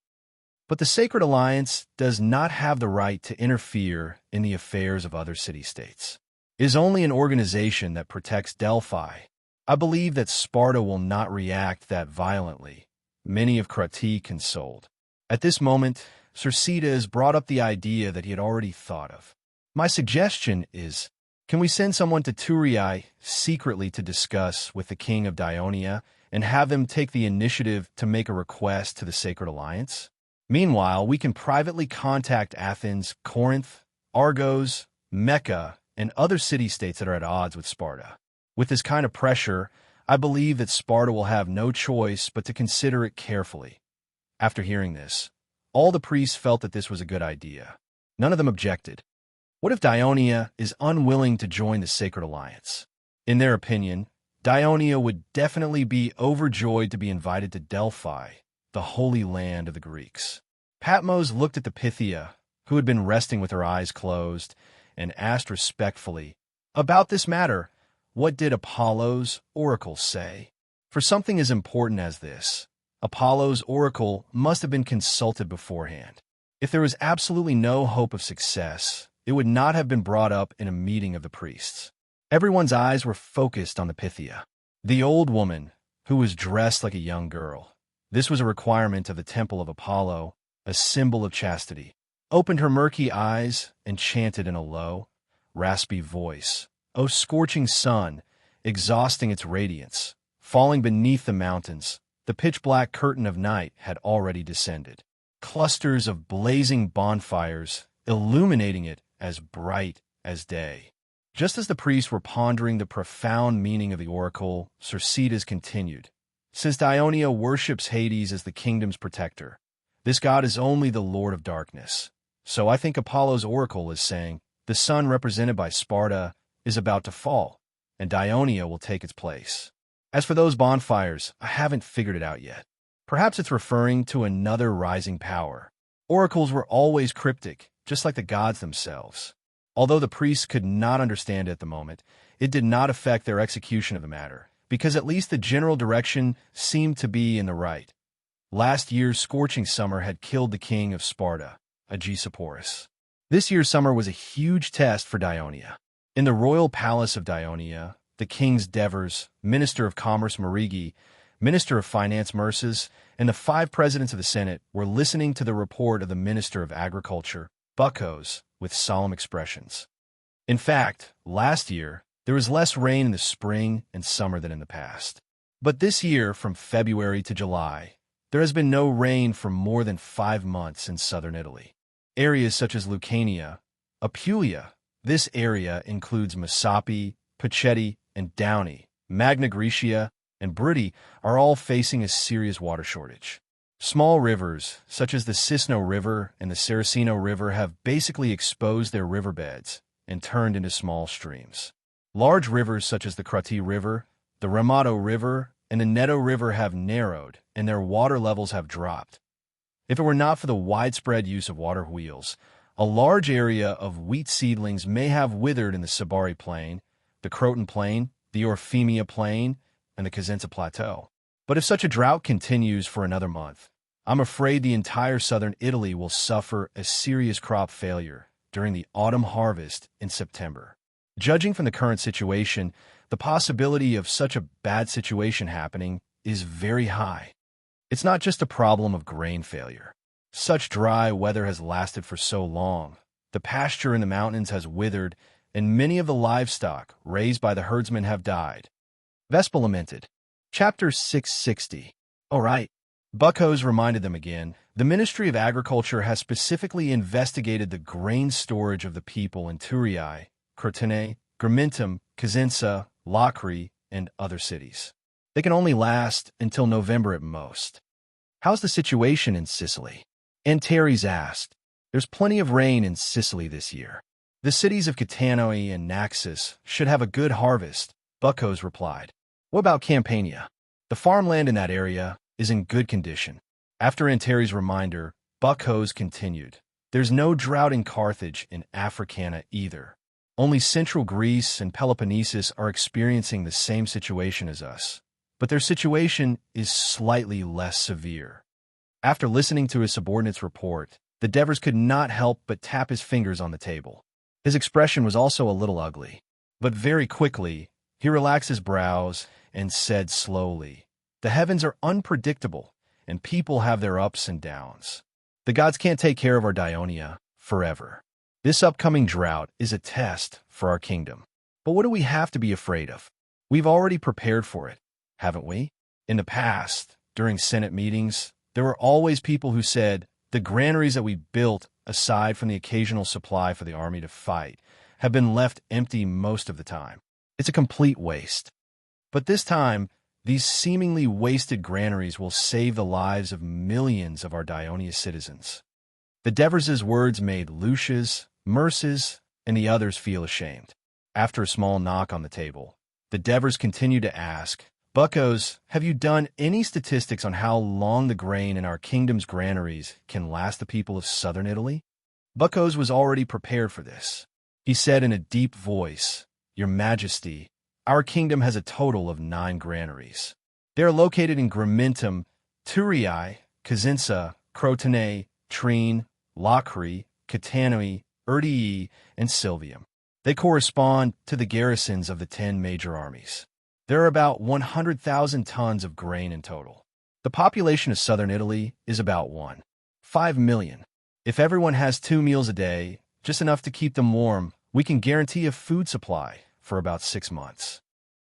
But the Sacred Alliance does not have the right to interfere in the affairs of other city-states. It is only an organization that protects Delphi. I believe that Sparta will not react that violently," many of Crotone consoled. At this moment, Cercidas brought up the idea that he had already thought of. My suggestion is, can we send someone to Turiai secretly to discuss with the king of Dionia and have them take the initiative to make a request to the Sacred Alliance? Meanwhile, we can privately contact Athens, Corinth, Argos, Mecca, and other city-states that are at odds with Sparta. With this kind of pressure, I believe that Sparta will have no choice but to consider it carefully. After hearing this, all the priests felt that this was a good idea. None of them objected. What if Dionia is unwilling to join the Sacred Alliance? In their opinion, Dionia would definitely be overjoyed to be invited to Delphi, the holy land of the Greeks. Patmos looked at the Pythia, who had been resting with her eyes closed, and asked respectfully, "About this matter, what did Apollo's oracle say?" For something as important as this, Apollo's oracle must have been consulted beforehand. If there was absolutely no hope of success, it would not have been brought up in a meeting of the priests. Everyone's eyes were focused on the Pythia, the old woman who was dressed like a young girl. This was a requirement of the temple of Apollo, a symbol of chastity. Opened her murky eyes and chanted in a low, raspy voice, "O scorching sun, exhausting its radiance, falling beneath the mountains, the pitch-black curtain of night had already descended. Clusters of blazing bonfires illuminating it as bright as day." Just as the priests were pondering the profound meaning of the oracle, Cercidas continued, "Since Dionia worships Hades as the kingdom's protector, this god is only the lord of darkness. So I think Apollo's oracle is saying the sun represented by Sparta is about to fall, and Dionia will take its place. As for those bonfires, I haven't figured it out yet. Perhaps it's referring to another rising power. Oracles were always cryptic, just like the gods themselves. Although the priests could not understand it at the moment, it did not affect their execution of the matter, because at least the general direction seemed to be in the right. Last year's scorching summer had killed the king of Sparta, Aegisaporus. This year's summer was a huge test for Dionia. In the royal palace of Dionia, the king's Devers, Minister of Commerce Marigi, Minister of Finance Mursus, and the 5 presidents of the Senate were listening to the report of the Minister of Agriculture, Buccos, with solemn expressions. In fact, last year, there was less rain in the spring and summer than in the past. But this year, from February to July, there has been no rain for more than 5 months in southern Italy. Areas such as Lucania, Apulia, this area includes Messapi, Pacetti, and Downey, Magna Graecia, and Briti are all facing a serious water shortage. Small rivers, such as the Cisno River and the Saraceno River, have basically exposed their riverbeds and turned into small streams. Large rivers such as the Crati River, the Ramato River, and the Neto River have narrowed, and their water levels have dropped. If it were not for the widespread use of water wheels, a large area of wheat seedlings may have withered in the Sabari Plain, the Croton Plain, the Orphemia Plain, and the Cosenza Plateau. But if such a drought continues for another month, I'm afraid the entire southern Italy will suffer a serious crop failure during the autumn harvest in September. Judging from the current situation, the possibility of such a bad situation happening is very high. It's not just a problem of grain failure. Such dry weather has lasted for so long. The pasture in the mountains has withered, and many of the livestock raised by the herdsmen have died. Vespa lamented. Chapter 660. All right. Buccos reminded them again, the Ministry of Agriculture has specifically investigated the grain storage of the people in Turiai, Crotone, Gramintum, Cosenza, Lacri, and other cities. They can only last until November at most. How's the situation in Sicily? Antares asked. There's plenty of rain in Sicily this year. The cities of Catanoi and Naxos should have a good harvest, Buccos replied. What about Campania? The farmland in that area is in good condition. After Antares' reminder, Buccos continued. There's no drought in Carthage and Africana either. Only central Greece and Peloponnesus are experiencing the same situation as us, but their situation is slightly less severe. After listening to his subordinate's report, the Devers could not help but tap his fingers on the table. His expression was also a little ugly, but very quickly, he relaxed his brows and said slowly, "The heavens are unpredictable, and people have their ups and downs. The gods can't take care of our Dionia forever. This upcoming drought is a test for our kingdom. But what do we have to be afraid of? We've already prepared for it, haven't we? In the past, during Senate meetings, there were always people who said, the granaries that we built, aside from the occasional supply for the army to fight, have been left empty most of the time. It's a complete waste. But this time, these seemingly wasted granaries will save the lives of millions of our Dionia citizens. The Devers' words made Lucius, Merce's, and the others feel ashamed. After a small knock on the table, the Devers continued to ask, Buckos, have you done any statistics on how long the grain in our kingdom's granaries can last the people of southern Italy? Buckos was already prepared for this. He said in a deep voice, Your Majesty, our kingdom has a total of 9 granaries. They are located in Grimentum, Turii, Cosenza, Crotone, Trine, Locri, Catanoi, Urdii, and Silvium. They correspond to the garrisons of the 10 major armies. There are about 100,000 tons of grain in total. The population of southern Italy is about 1.5 million. If everyone has 2 meals a day, just enough to keep them warm, we can guarantee a food supply for about 6 months.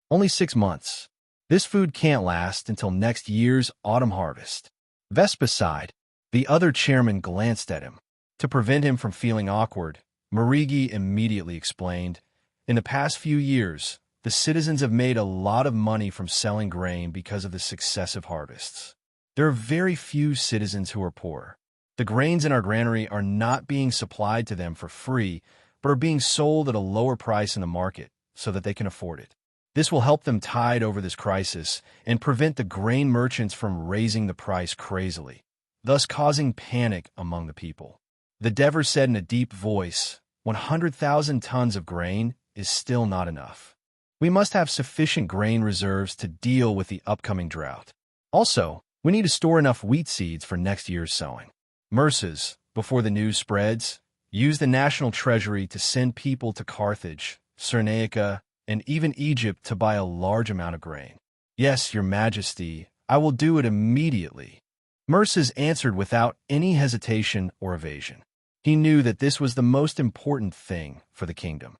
Only 6 months. This food can't last until next year's autumn harvest. Vespa sighed. The other chairman glanced at him. To prevent him from feeling awkward, Marigi immediately explained, In the past few years, the citizens have made a lot of money from selling grain because of the successive harvests. There are very few citizens who are poor. The grains in our granary are not being supplied to them for free, but are being sold at a lower price in the market so that they can afford it. This will help them tide over this crisis and prevent the grain merchants from raising the price crazily, thus causing panic among the people. The Devers said in a deep voice, 100,000 tons of grain is still not enough. We must have sufficient grain reserves to deal with the upcoming drought. Also, we need to store enough wheat seeds for next year's sowing. Merces, before the news spreads, use the national treasury to send people to Carthage, Cyrenaica, and even Egypt to buy a large amount of grain. Yes, Your Majesty, I will do it immediately. Merces answered without any hesitation or evasion. He knew that this was the most important thing for the kingdom.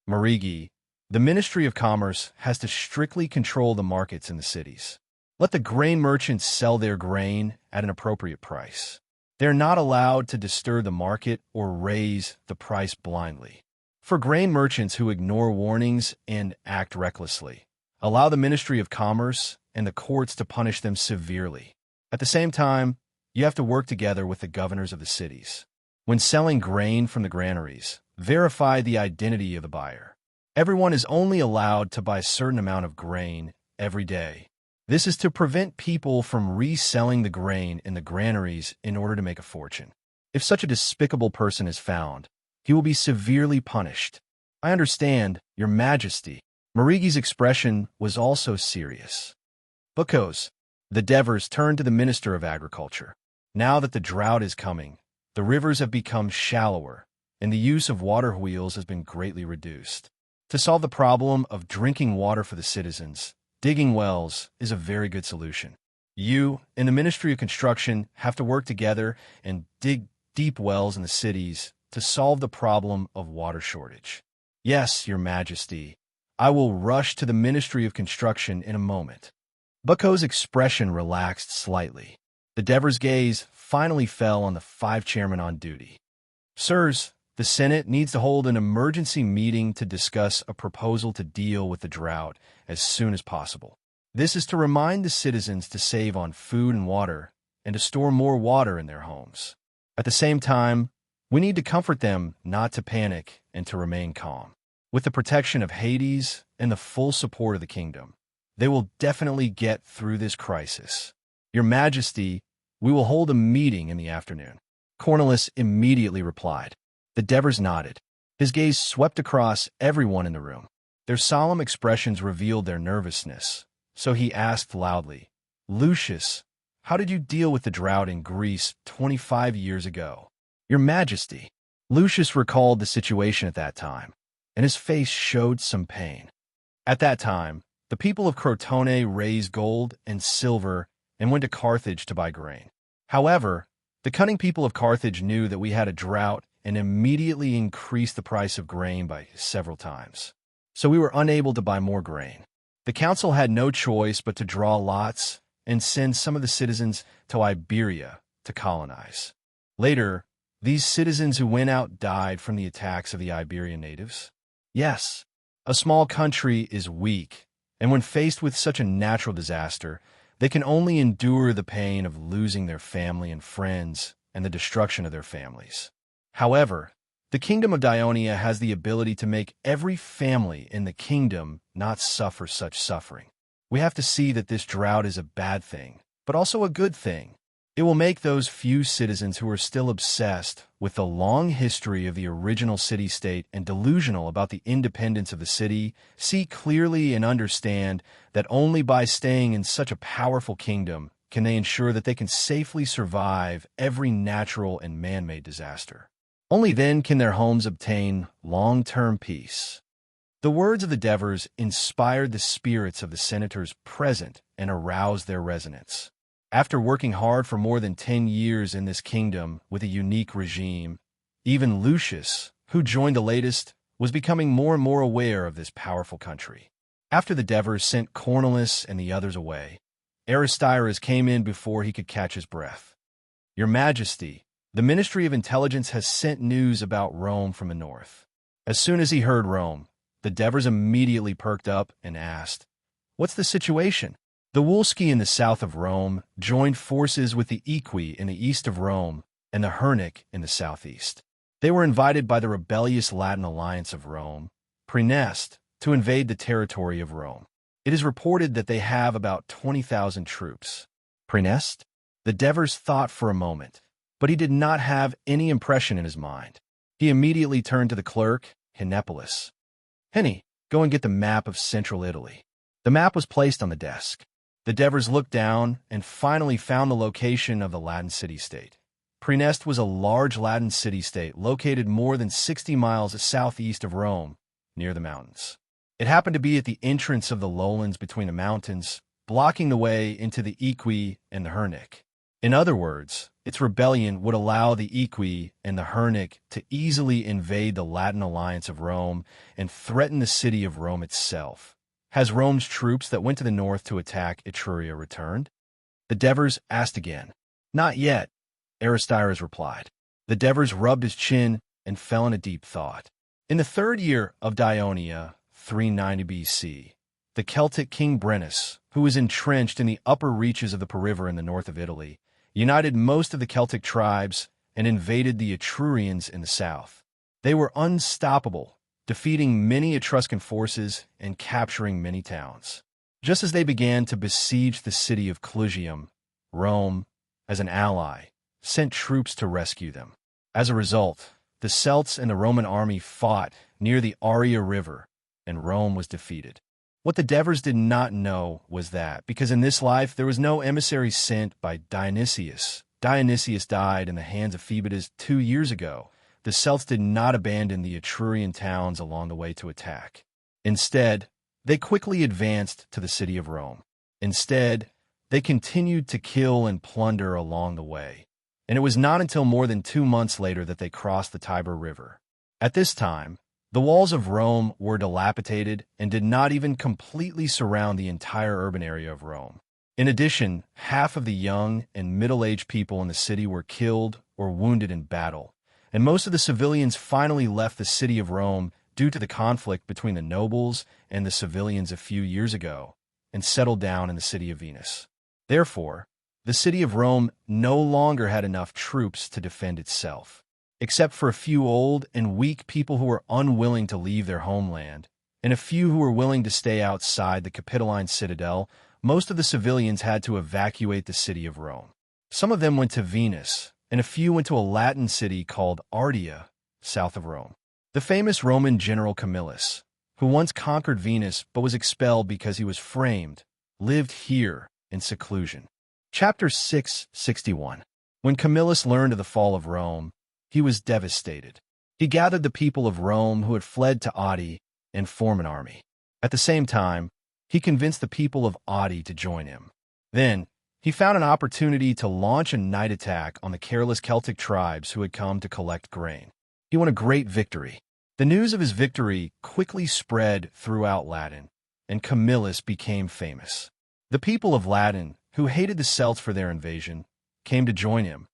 Marigi, the Ministry of Commerce has to strictly control the markets in the cities. Let the grain merchants sell their grain at an appropriate price. They are not allowed to disturb the market or raise the price blindly. For grain merchants who ignore warnings and act recklessly, allow the Ministry of Commerce and the courts to punish them severely. At the same time, you have to work together with the governors of the cities. When selling grain from the granaries, verify the identity of the buyer. Everyone is only allowed to buy a certain amount of grain every day. This is to prevent people from reselling the grain in the granaries in order to make a fortune. If such a despicable person is found, he will be severely punished. I understand, Your Majesty. Marigi's expression was also serious. Buckos, the Devers turned to the Minister of Agriculture. Now that the drought is coming, the rivers have become shallower, and the use of water wheels has been greatly reduced. To solve the problem of drinking water for the citizens, digging wells is a very good solution. You and the Ministry of Construction have to work together and dig deep wells in the cities to solve the problem of water shortage. Yes, Your Majesty, I will rush to the Ministry of Construction in a moment. Bucco's expression relaxed slightly. The Devers' gaze finally fell on the 5 chairmen on duty. Sirs, the Senate needs to hold an emergency meeting to discuss a proposal to deal with the drought as soon as possible. This is to remind the citizens to save on food and water and to store more water in their homes. At the same time, we need to comfort them not to panic and to remain calm. With the protection of Hades and the full support of the kingdom, they will definitely get through this crisis. Your Majesty, we will hold a meeting in the afternoon. Cornelius immediately replied. The Devers nodded. His gaze swept across everyone in the room. Their solemn expressions revealed their nervousness, so he asked loudly, Lucius, how did you deal with the drought in Greece 25 years ago? Your Majesty. Lucius recalled the situation at that time, and his face showed some pain. At that time, the people of Crotone raised gold and silver and went to Carthage to buy grain. However, The cunning people of Carthage knew that we had a drought and immediately increased the price of grain by several times. So we were unable to buy more grain. The council had no choice but to draw lots and send some of the citizens to Iberia to colonize. Later, these citizens who went out died from the attacks of the Iberian natives. Yes, a small country is weak, and when faced with such a natural disaster, they can only endure the pain of losing their family and friends and the destruction of their families. However, the kingdom of Dionia has the ability to make every family in the kingdom not suffer such suffering. We have to see that this drought is a bad thing, but also a good thing. It will make those few citizens who are still obsessed with the long history of the original city-state and delusional about the independence of the city see clearly and understand that only by staying in such a powerful kingdom can they ensure that they can safely survive every natural and man-made disaster. Only then can their homes obtain long-term peace. The words of the Devers inspired the spirits of the senators present and aroused their resonance. After working hard for more than 10 years in this kingdom with a unique regime, even Lucius, who joined the latest, was becoming more and more aware of this powerful country. After the Devers sent Cornelius and the others away, Aristyrus came in before he could catch his breath. "Your Majesty, the Ministry of Intelligence has sent news about Rome from the north." As soon as he heard Rome, the Devers immediately perked up and asked, "What's the situation?" The Wolski in the south of Rome joined forces with the Equi in the east of Rome and the Hernic in the southeast. They were invited by the rebellious Latin alliance of Rome, Praenest, to invade the territory of Rome. It is reported that they have about 20,000 troops. Praenest? The Devers thought for a moment, but he did not have any impression in his mind. He immediately turned to the clerk, Hennepolis. "Henny, go and get the map of central Italy." The map was placed on the desk. The Devers looked down and finally found the location of the Latin city-state. Praenest was a large Latin city-state located more than 60 miles southeast of Rome, near the mountains. It happened to be at the entrance of the lowlands between the mountains, blocking the way into the Equi and the Hernic. In other words, its rebellion would allow the Equi and the Hernic to easily invade the Latin alliance of Rome and threaten the city of Rome itself. Has Rome's troops that went to the north to attack Etruria returned? The Devers asked again. "Not yet," Aristyrus replied. The Devers rubbed his chin and fell in a deep thought. In the 3rd year of Dionia, 390 BC, the Celtic king Brennus, who was entrenched in the upper reaches of the Po River in the north of Italy, united most of the Celtic tribes and invaded the Etrurians in the south. They were unstoppable, defeating many Etruscan forces and capturing many towns. Just as they began to besiege the city of Clusium, Rome, as an ally, sent troops to rescue them. As a result, the Celts and the Roman army fought near the Aria River, and Rome was defeated. What the Devers did not know was that, because in this life there was no emissary sent by Dionysius. Dionysius died in the hands of Phoebidas 2 years ago. The Celts did not abandon the Etrurian towns along the way to attack. Instead, they quickly advanced to the city of Rome. Instead, they continued to kill and plunder along the way, and it was not until more than 2 months later that they crossed the Tiber River. At this time, the walls of Rome were dilapidated and did not even completely surround the entire urban area of Rome. In addition, half of the young and middle-aged people in the city were killed or wounded in battle, and most of the civilians finally left the city of Rome due to the conflict between the nobles and the civilians a few years ago, and settled down in the city of Venus. Therefore, the city of Rome no longer had enough troops to defend itself. Except for a few old and weak people who were unwilling to leave their homeland, and a few who were willing to stay outside the Capitoline citadel, most of the civilians had to evacuate the city of Rome. Some of them went to Venus, and a few went to a Latin city called Ardea, south of Rome. The famous Roman general Camillus, who once conquered Venus but was expelled because he was framed, lived here in seclusion. Chapter 661. When Camillus learned of the fall of Rome, he was devastated. He gathered the people of Rome who had fled to Ardea and formed an army. At the same time, he convinced the people of Ardea to join him. Then, he found an opportunity to launch a night attack on the careless Celtic tribes who had come to collect grain. He won a great victory. The news of his victory quickly spread throughout Latin, and Camillus became famous. The people of Latin, who hated the Celts for their invasion, came to join him,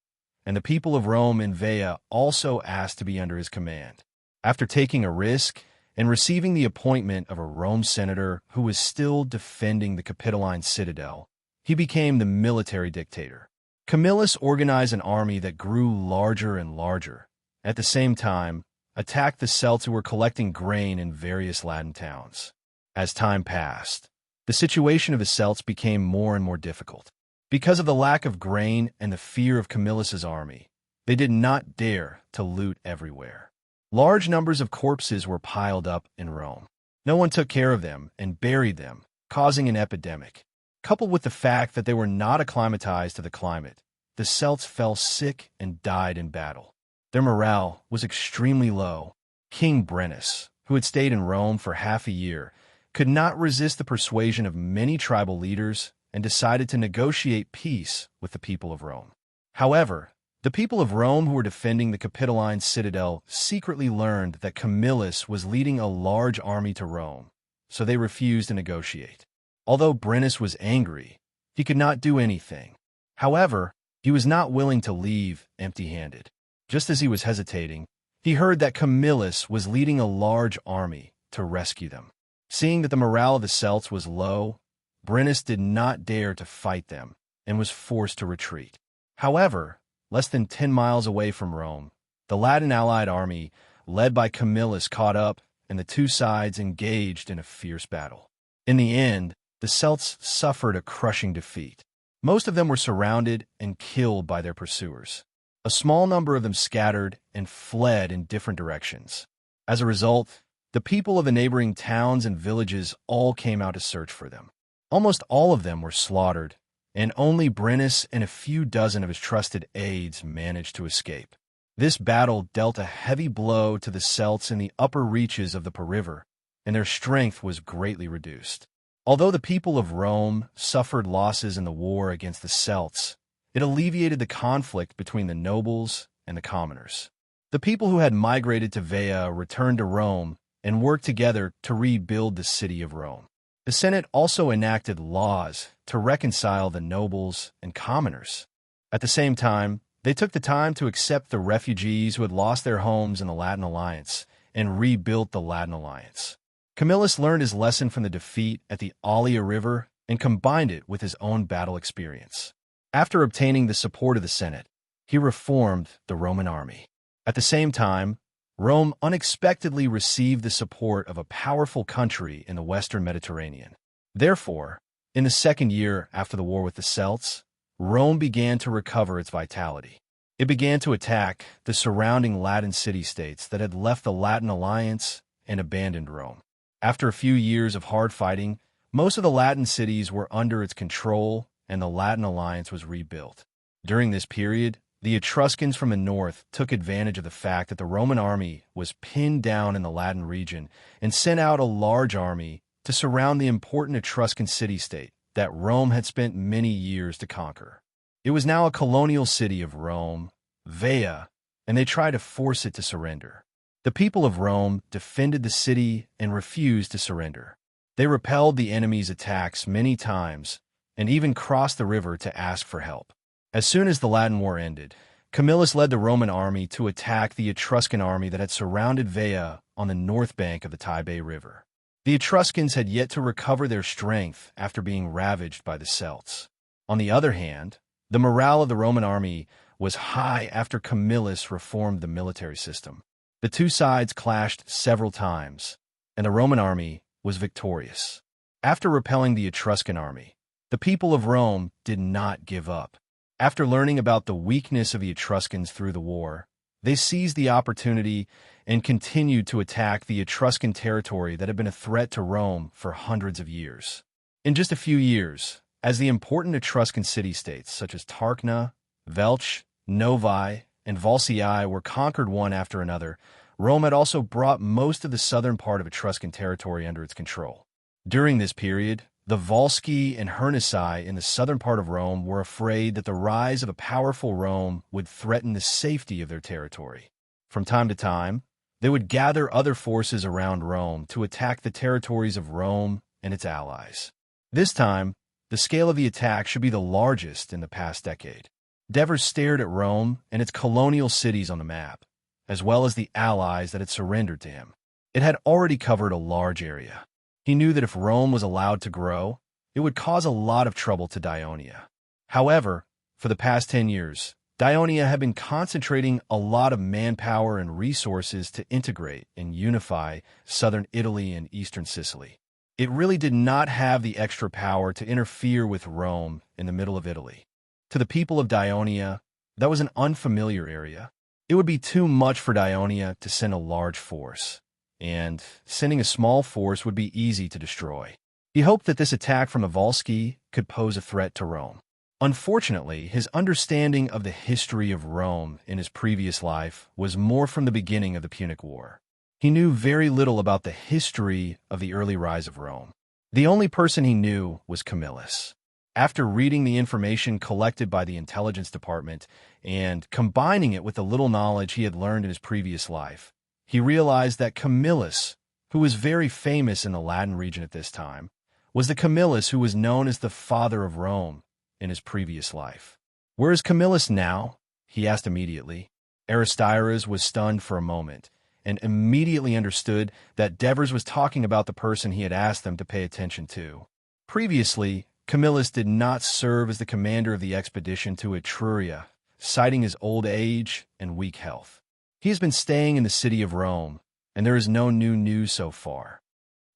and the people of Rome and Veii also asked to be under his command. After taking a risk and receiving the appointment of a Rome senator who was still defending the Capitoline citadel, he became the military dictator. Camillus organized an army that grew larger and larger. At the same time, attacked the Celts who were collecting grain in various Latin towns. As time passed, the situation of the Celts became more and more difficult. Because of the lack of grain and the fear of Camillus's army, they did not dare to loot everywhere. Large numbers of corpses were piled up in Rome. No one took care of them and buried them, causing an epidemic. Coupled with the fact that they were not acclimatized to the climate, the Celts fell sick and died in battle. Their morale was extremely low. King Brennus, who had stayed in Rome for half a year, could not resist the persuasion of many tribal leaders and decided to negotiate peace with the people of Rome. However, the people of Rome who were defending the Capitoline citadel secretly learned that Camillus was leading a large army to Rome, so they refused to negotiate. Although Brennus was angry, he could not do anything. However, he was not willing to leave empty-handed. Just as he was hesitating, he heard that Camillus was leading a large army to rescue them. Seeing that the morale of the Celts was low, Brennus did not dare to fight them and was forced to retreat. However, less than 10 miles away from Rome, the Latin allied army, led by Camillus, caught up, and the two sides engaged in a fierce battle. In the end, the Celts suffered a crushing defeat. Most of them were surrounded and killed by their pursuers. A small number of them scattered and fled in different directions. As a result, the people of the neighboring towns and villages all came out to search for them. Almost all of them were slaughtered, and only Brennus and a few dozen of his trusted aides managed to escape. This battle dealt a heavy blow to the Celts in the upper reaches of the Po River, and their strength was greatly reduced. Although the people of Rome suffered losses in the war against the Celts, it alleviated the conflict between the nobles and the commoners. The people who had migrated to Veii returned to Rome and worked together to rebuild the city of Rome. The Senate also enacted laws to reconcile the nobles and commoners. At the same time, they took the time to accept the refugees who had lost their homes in the Latin Alliance and rebuilt the Latin Alliance. Camillus learned his lesson from the defeat at the Allia River and combined it with his own battle experience. After obtaining the support of the Senate, he reformed the Roman army. At the same time, Rome unexpectedly received the support of a powerful country in the Western Mediterranean. Therefore, in the second year after the war with the Celts, Rome began to recover its vitality. It began to attack the surrounding Latin city-states that had left the Latin Alliance and abandoned Rome. After a few years of hard fighting, most of the Latin cities were under its control and the Latin Alliance was rebuilt. During this period, the Etruscans from the north took advantage of the fact that the Roman army was pinned down in the Latin region and sent out a large army to surround the important Etruscan city-state that Rome had spent many years to conquer. It was now a colonial city of Rome, Veii, and they tried to force it to surrender. The people of Rome defended the city and refused to surrender. They repelled the enemy's attacks many times and even crossed the river to ask for help. As soon as the Latin War ended, Camillus led the Roman army to attack the Etruscan army that had surrounded Veii on the north bank of the Tiber River. The Etruscans had yet to recover their strength after being ravaged by the Celts. On the other hand, the morale of the Roman army was high after Camillus reformed the military system. The two sides clashed several times, and the Roman army was victorious. After repelling the Etruscan army, the people of Rome did not give up. After learning about the weakness of the Etruscans through the war, they seized the opportunity and continued to attack the Etruscan territory that had been a threat to Rome for hundreds of years. In just a few years, as the important Etruscan city-states such as Tarquina, Velch, Novae, and Volsii were conquered one after another, Rome had also brought most of the southern part of Etruscan territory under its control. During this period, The Volsci and Hernici in the southern part of Rome were afraid that the rise of a powerful Rome would threaten the safety of their territory. From time to time, they would gather other forces around Rome to attack the territories of Rome and its allies. This time, the scale of the attack should be the largest in the past decade. Devers stared at Rome and its colonial cities on the map, as well as the allies that had surrendered to him. It had already covered a large area. He knew that if Rome was allowed to grow, it would cause a lot of trouble to Daionia. However, for the past 10 years, Daionia had been concentrating a lot of manpower and resources to integrate and unify southern Italy and eastern Sicily. It really did not have the extra power to interfere with Rome in the middle of Italy. To the people of Daionia, that was an unfamiliar area. It would be too much for Daionia to send a large force, and sending a small force would be easy to destroy. He hoped that this attack from the Volsci could pose a threat to Rome. Unfortunately, his understanding of the history of Rome in his previous life was more from the beginning of the Punic War. He knew very little about the history of the early rise of Rome. The only person he knew was Camillus. After reading the information collected by the intelligence department and combining it with the little knowledge he had learned in his previous life, he realized that Camillus, who was very famous in the Latin region at this time, was the Camillus who was known as the father of Rome in his previous life. Where is Camillus now? He asked immediately. Aristides was stunned for a moment and immediately understood that Devers was talking about the person he had asked them to pay attention to. Previously, Camillus did not serve as the commander of the expedition to Etruria, citing his old age and weak health. He has been staying in the city of Rome, and there is no new news so far.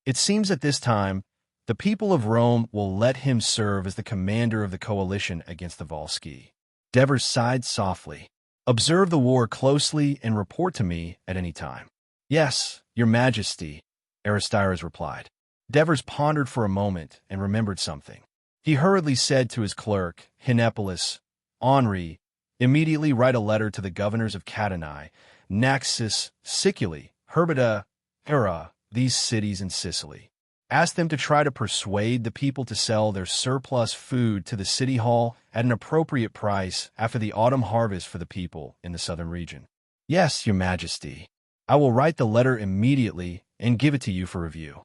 It seems at this time, the people of Rome will let him serve as the commander of the coalition against the Volsci. Devers sighed softly. Observe the war closely and report to me at any time. Yes, your majesty, Aristides replied. Devers pondered for a moment and remembered something. He hurriedly said to his clerk, Hinepolis, Henri, immediately write a letter to the governors of Catanae, Naxos, Sicily, Herbida, Hera, these cities in Sicily. Ask them to try to persuade the people to sell their surplus food to the city hall at an appropriate price after the autumn harvest for the people in the southern region. Yes, your majesty. I will write the letter immediately and give it to you for review.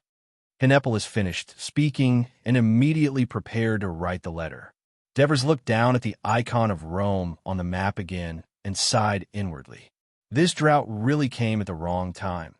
Hinepolis finished speaking and immediately prepared to write the letter. Devers looked down at the icon of Rome on the map again and sighed inwardly. This drought really came at the wrong time.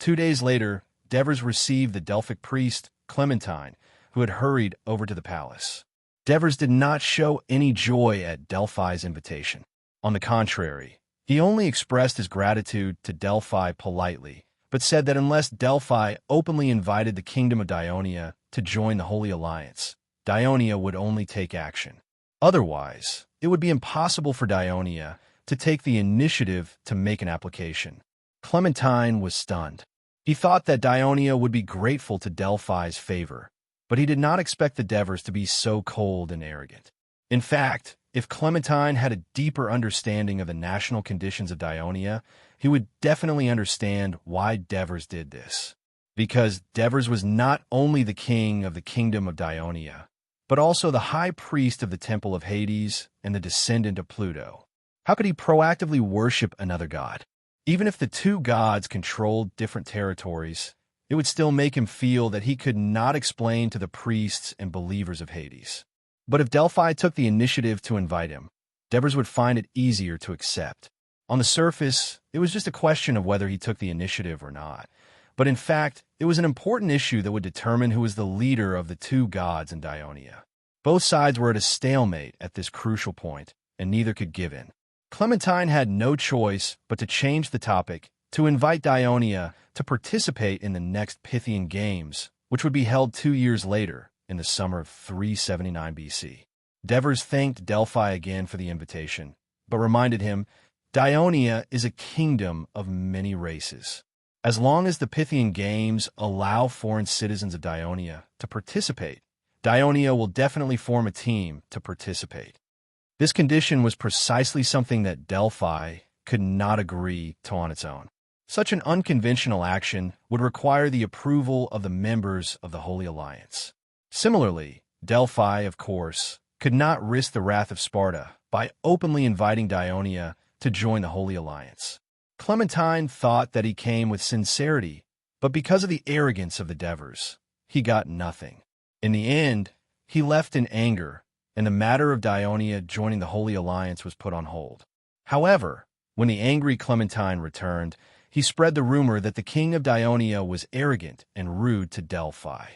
2 days later, Devers received the Delphic priest, Clementine, who had hurried over to the palace. Devers did not show any joy at Delphi's invitation. On the contrary, he only expressed his gratitude to Delphi politely, but said that unless Delphi openly invited the kingdom of Daionia to join the Holy Alliance, Daionia would only take action. Otherwise, it would be impossible for Daionia to take the initiative to make an application. Clementine was stunned. He thought that Daionia would be grateful to Delphi's favor, but he did not expect the Devers to be so cold and arrogant. In fact, if Clementine had a deeper understanding of the national conditions of Daionia, he would definitely understand why Devers did this. Because Devers was not only the king of the kingdom of Daionia, but also the high priest of the temple of Hades and the descendant of Pluto. How could he proactively worship another god? Even if the two gods controlled different territories, it would still make him feel that he could not explain to the priests and believers of Hades. But if Delphi took the initiative to invite him, Devers would find it easier to accept. On the surface, it was just a question of whether he took the initiative or not. But in fact, it was an important issue that would determine who was the leader of the two gods in Daionia. Both sides were at a stalemate at this crucial point, and neither could give in. Clementine had no choice but to change the topic to invite Daionia to participate in the next Pythian Games, which would be held 2 years later in the summer of 379 BC. Devers thanked Delphi again for the invitation, but reminded him, Daionia is a kingdom of many races. As long as the Pythian Games allow foreign citizens of Daionia to participate, Daionia will definitely form a team to participate. This condition was precisely something that Delphi could not agree to on its own. Such an unconventional action would require the approval of the members of the Holy Alliance. Similarly, Delphi, of course, could not risk the wrath of Sparta by openly inviting Dionia to join the Holy Alliance. Clementine thought that he came with sincerity, but because of the arrogance of the Devers, he got nothing. In the end, he left in anger, and the matter of Dionia joining the Holy Alliance was put on hold. However, when the angry Clementine returned, he spread the rumor that the king of Dionia was arrogant and rude to Delphi.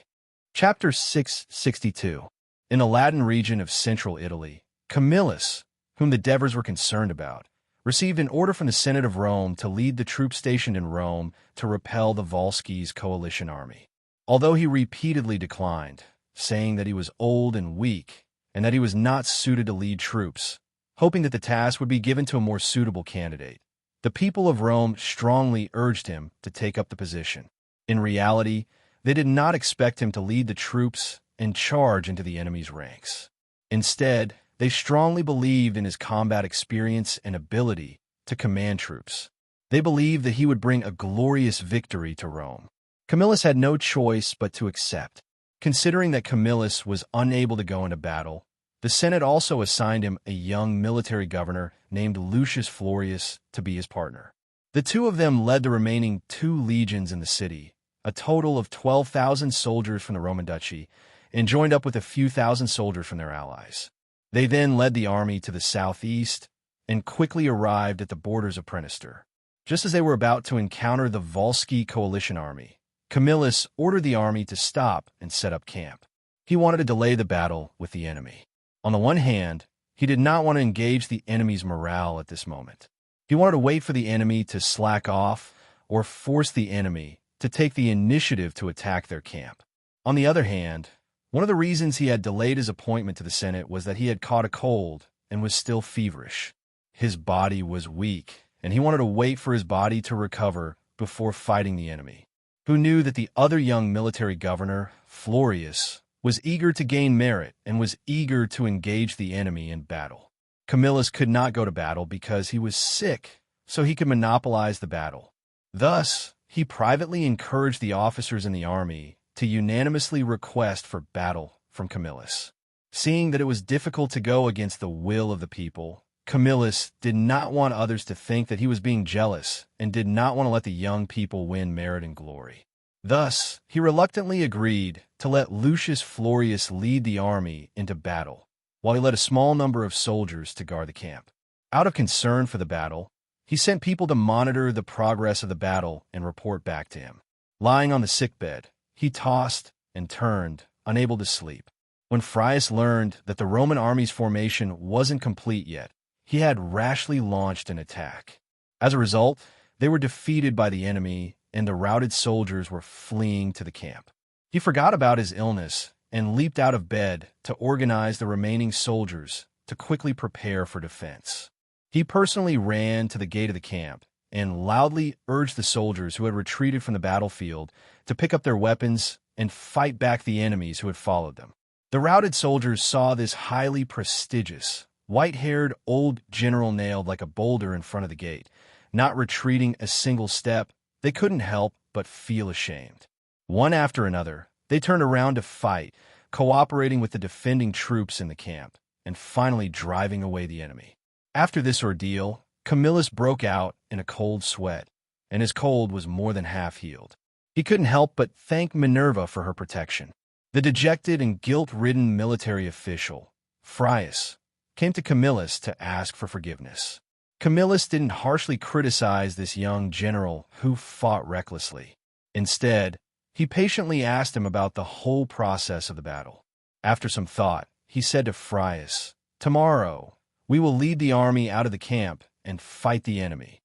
Chapter 662. In the Latin region of central Italy, Camillus, whom the Devers were concerned about, received an order from the Senate of Rome to lead the troops stationed in Rome to repel the Volsci's coalition army. Although he repeatedly declined, saying that he was old and weak and that he was not suited to lead troops, hoping that the task would be given to a more suitable candidate, the people of Rome strongly urged him to take up the position. In reality, they did not expect him to lead the troops and charge into the enemy's ranks. Instead, they strongly believed in his combat experience and ability to command troops. They believed that he would bring a glorious victory to Rome. Camillus had no choice but to accept. Considering that Camillus was unable to go into battle, the Senate also assigned him a young military governor named Lucius Florius to be his partner. The two of them led the remaining 2 legions in the city, a total of 12,000 soldiers from the Roman duchy, and joined up with a few thousand soldiers from their allies. They then led the army to the southeast and quickly arrived at the borders of Praenestor. Just as they were about to encounter the Volsci coalition army, Camillus ordered the army to stop and set up camp. He wanted to delay the battle with the enemy. On the one hand, he did not want to engage the enemy's morale at this moment. He wanted to wait for the enemy to slack off or force the enemy to take the initiative to attack their camp. On the other hand, one of the reasons he had delayed his appointment to the Senate was that he had caught a cold and was still feverish. His body was weak, and he wanted to wait for his body to recover before fighting the enemy, who knew that the other young military governor, Florius, was eager to gain merit and was eager to engage the enemy in battle. Camillus could not go to battle because he was sick, so he could monopolize the battle. Thus, he privately encouraged the officers in the army to unanimously request for battle from Camillus. Seeing that it was difficult to go against the will of the people, Camillus did not want others to think that he was being jealous and did not want to let the young people win merit and glory. Thus, he reluctantly agreed to let Lucius Florius lead the army into battle, while he led a small number of soldiers to guard the camp. Out of concern for the battle, he sent people to monitor the progress of the battle and report back to him. Lying on the sickbed, he tossed and turned, unable to sleep. When Frias learned that the Roman army's formation wasn't complete yet, he had rashly launched an attack. As a result, they were defeated by the enemy, and the routed soldiers were fleeing to the camp. He forgot about his illness and leaped out of bed to organize the remaining soldiers to quickly prepare for defense. He personally ran to the gate of the camp and loudly urged the soldiers who had retreated from the battlefield to pick up their weapons and fight back the enemies who had followed them. The routed soldiers saw this highly prestigious, white-haired old general nailed like a boulder in front of the gate, not retreating a single step. They couldn't help but feel ashamed. One after another, they turned around to fight, cooperating with the defending troops in the camp, and finally driving away the enemy. After this ordeal, Camillus broke out in a cold sweat, and his cold was more than half healed. He couldn't help but thank Minerva for her protection. The dejected and guilt-ridden military official, Frias, came to Camillus to ask for forgiveness. Camillus didn't harshly criticize this young general who fought recklessly. Instead, he patiently asked him about the whole process of the battle. After some thought, he said to Frias, "Tomorrow, we will lead the army out of the camp and fight the enemy."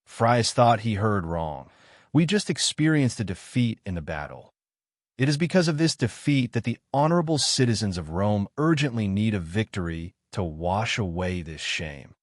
Frias thought he heard wrong. "We just experienced a defeat in the battle. It is because of this defeat that the honorable citizens of Rome urgently need a victory to wash away this shame,"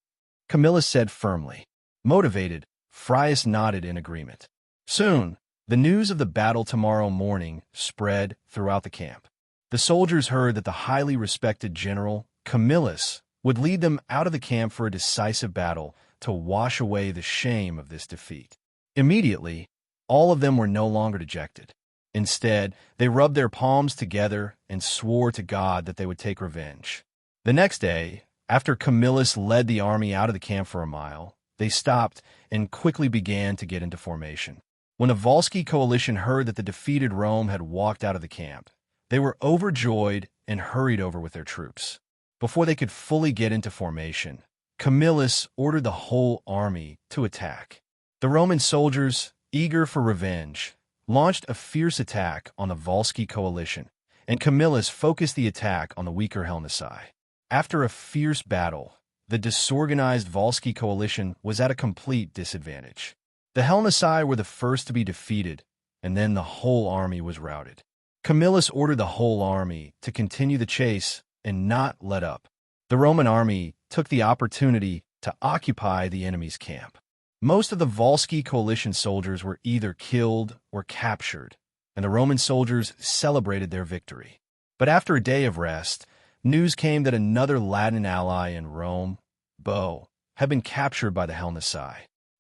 Camillus said firmly. Motivated, Frias nodded in agreement. Soon, the news of the battle tomorrow morning spread throughout the camp. The soldiers heard that the highly respected general, Camillus, would lead them out of the camp for a decisive battle to wash away the shame of this defeat. Immediately, all of them were no longer dejected. Instead, they rubbed their palms together and swore to God that they would take revenge. The next day, after Camillus led the army out of the camp for a mile, they stopped and quickly began to get into formation. When the Volsci coalition heard that the defeated Rome had walked out of the camp, they were overjoyed and hurried over with their troops. Before they could fully get into formation, Camillus ordered the whole army to attack. The Roman soldiers, eager for revenge, launched a fierce attack on the Volsci coalition, and Camillus focused the attack on the weaker Helnici. After a fierce battle, the disorganized Volsci coalition was at a complete disadvantage. The Helnici were the first to be defeated, and then the whole army was routed. Camillus ordered the whole army to continue the chase and not let up. The Roman army took the opportunity to occupy the enemy's camp. Most of the Volsci coalition soldiers were either killed or captured, and the Roman soldiers celebrated their victory. But after a day of rest, news came that another Latin ally in Rome, Bo, had been captured by the Helnici.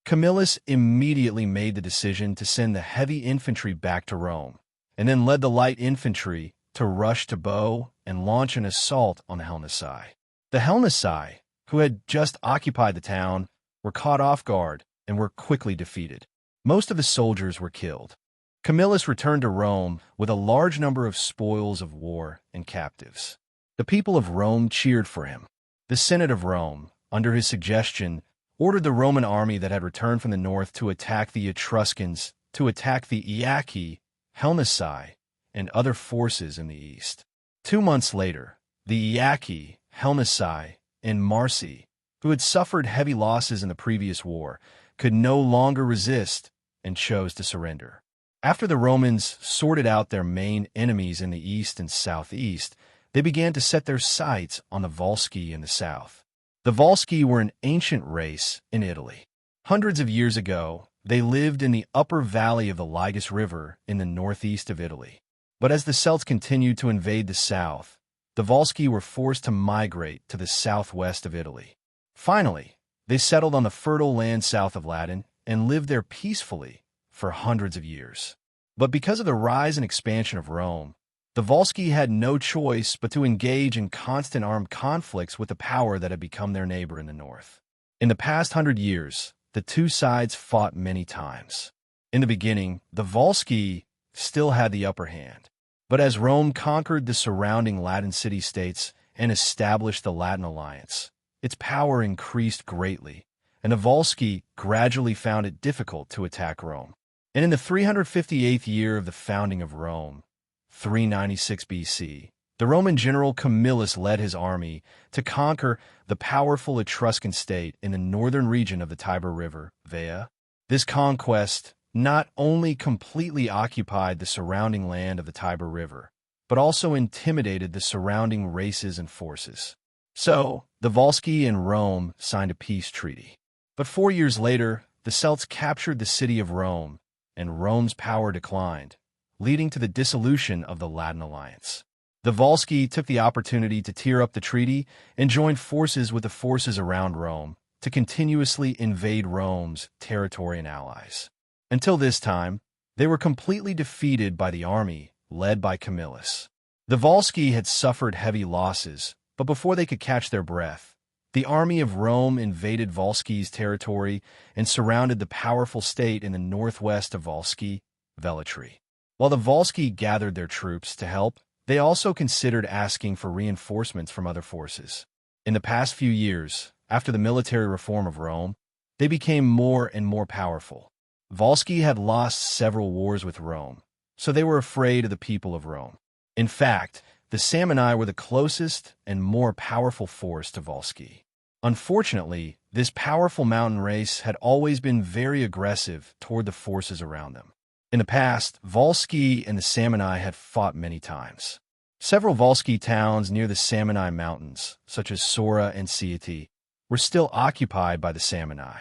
Camillus immediately made the decision to send the heavy infantry back to Rome, and then led the light infantry to rush to Bo and launch an assault on the Helnici. The Helnici, who had just occupied the town, were caught off guard and were quickly defeated. Most of the soldiers were killed. Camillus returned to Rome with a large number of spoils of war and captives. The people of Rome cheered for him. The Senate of Rome, under his suggestion, ordered the Roman army that had returned from the north to attack the Etruscans, to attack the Aeaci, Helnici, and other forces in the east. 2 months later, the Aeaci, Helnici, and Marsi, who had suffered heavy losses in the previous war, could no longer resist and chose to surrender. After the Romans sorted out their main enemies in the east and southeast, they began to set their sights on the Volsci in the south. The Volsci were an ancient race in Italy. Hundreds of years ago, they lived in the upper valley of the Ligus River in the northeast of Italy. But as the Celts continued to invade the south, the Volsci were forced to migrate to the southwest of Italy. Finally, they settled on the fertile land south of Latin and lived there peacefully for hundreds of years. But because of the rise and expansion of Rome, the Volsci had no choice but to engage in constant armed conflicts with the power that had become their neighbor in the north. In the past 100 years, the two sides fought many times. In the beginning, the Volsci still had the upper hand. But as Rome conquered the surrounding Latin city-states and established the Latin alliance, its power increased greatly, and the Volsci gradually found it difficult to attack Rome. And in the 358th year of the founding of Rome, 396 BC, the Roman general Camillus led his army to conquer the powerful Etruscan state in the northern region of the Tiber River, Veii. This conquest not only completely occupied the surrounding land of the Tiber River, but also intimidated the surrounding races and forces. So, the Volsci and Rome signed a peace treaty. But 4 years later, the Celts captured the city of Rome, and Rome's power declined, leading to the dissolution of the Latin alliance. The Volsci took the opportunity to tear up the treaty and joined forces with the forces around Rome to continuously invade Rome's territory and allies. Until this time, they were completely defeated by the army led by Camillus. The Volsci had suffered heavy losses, but before they could catch their breath, the army of Rome invaded Volsci's territory and surrounded the powerful state in the northwest of Volsci, Velitri. While the Volsci gathered their troops to help, they also considered asking for reinforcements from other forces. In the past few years, after the military reform of Rome, they became more and more powerful. Volsci had lost several wars with Rome, so they were afraid of the people of Rome. In fact, the Samni were the closest and more powerful force to Volsci. Unfortunately, this powerful mountain race had always been very aggressive toward the forces around them. In the past, Volsci and the Samni had fought many times. Several Volsci towns near the Samni Mountains, such as Sora and Cieti, were still occupied by the Samni.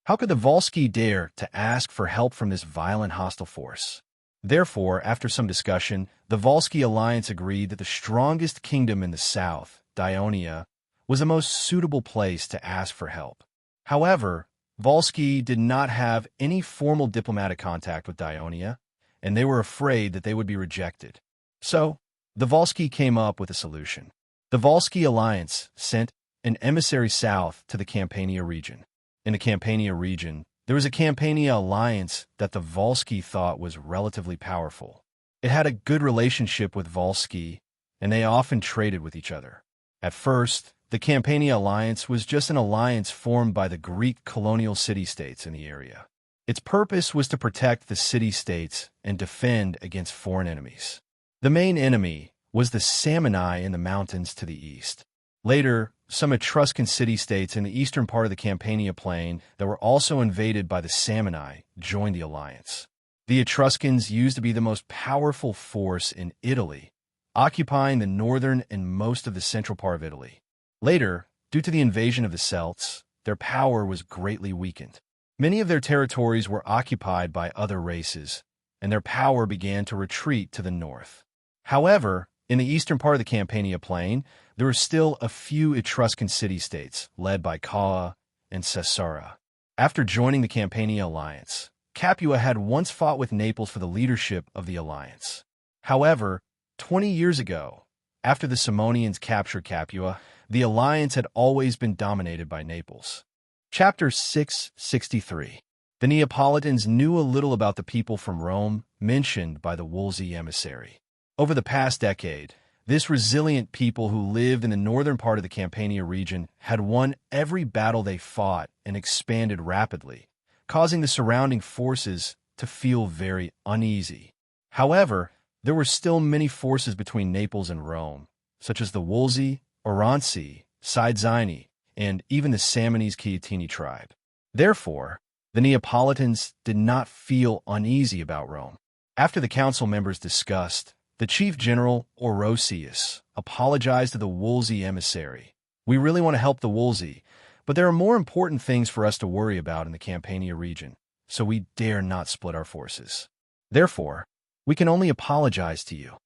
How could the Volsci dare to ask for help from this violent hostile force? Therefore, after some discussion, the Volsci alliance agreed that the strongest kingdom in the south, Daionia, was the most suitable place to ask for help. However, Volsci did not have any formal diplomatic contact with Daionia, and they were afraid that they would be rejected. So, the Volsci came up with a solution. The Volsci alliance sent an emissary south to the Campania region. In the Campania region, there was a Campania alliance that the Volsci thought was relatively powerful. It had a good relationship with Volsci, and they often traded with each other. At first, the Campania alliance was just an alliance formed by the Greek colonial city-states in the area. Its purpose was to protect the city-states and defend against foreign enemies. The main enemy was the Samni in the mountains to the east. Later, some Etruscan city-states in the eastern part of the Campania plain that were also invaded by the Samni joined the alliance. The Etruscans used to be the most powerful force in Italy, occupying the northern and most of the central part of Italy. Later, due to the invasion of the Celts, their power was greatly weakened. Many of their territories were occupied by other races, and their power began to retreat to the north. However, in the eastern part of the Campania plain, there were still a few Etruscan city-states, led by Caua and Caesarea. After joining the Campania alliance, Capua had once fought with Naples for the leadership of the alliance. However, 20 years ago, after the Simonians captured Capua, the alliance had always been dominated by Naples. Chapter 663. The Neapolitans knew a little about the people from Rome mentioned by the Wolsey emissary. Over the past decade, this resilient people who lived in the northern part of the Campania region had won every battle they fought and expanded rapidly, causing the surrounding forces to feel very uneasy. However, there were still many forces between Naples and Rome, such as the Wolsey, Oronzi, Cyzini, and even the Samnese Chiatini tribe. Therefore, the Neapolitans did not feel uneasy about Rome. After the council members discussed, the chief general, Orosius, apologized to the Wolsey emissary. "We really want to help the Wolsey, but there are more important things for us to worry about in the Campania region, so we dare not split our forces. Therefore, we can only apologize to you."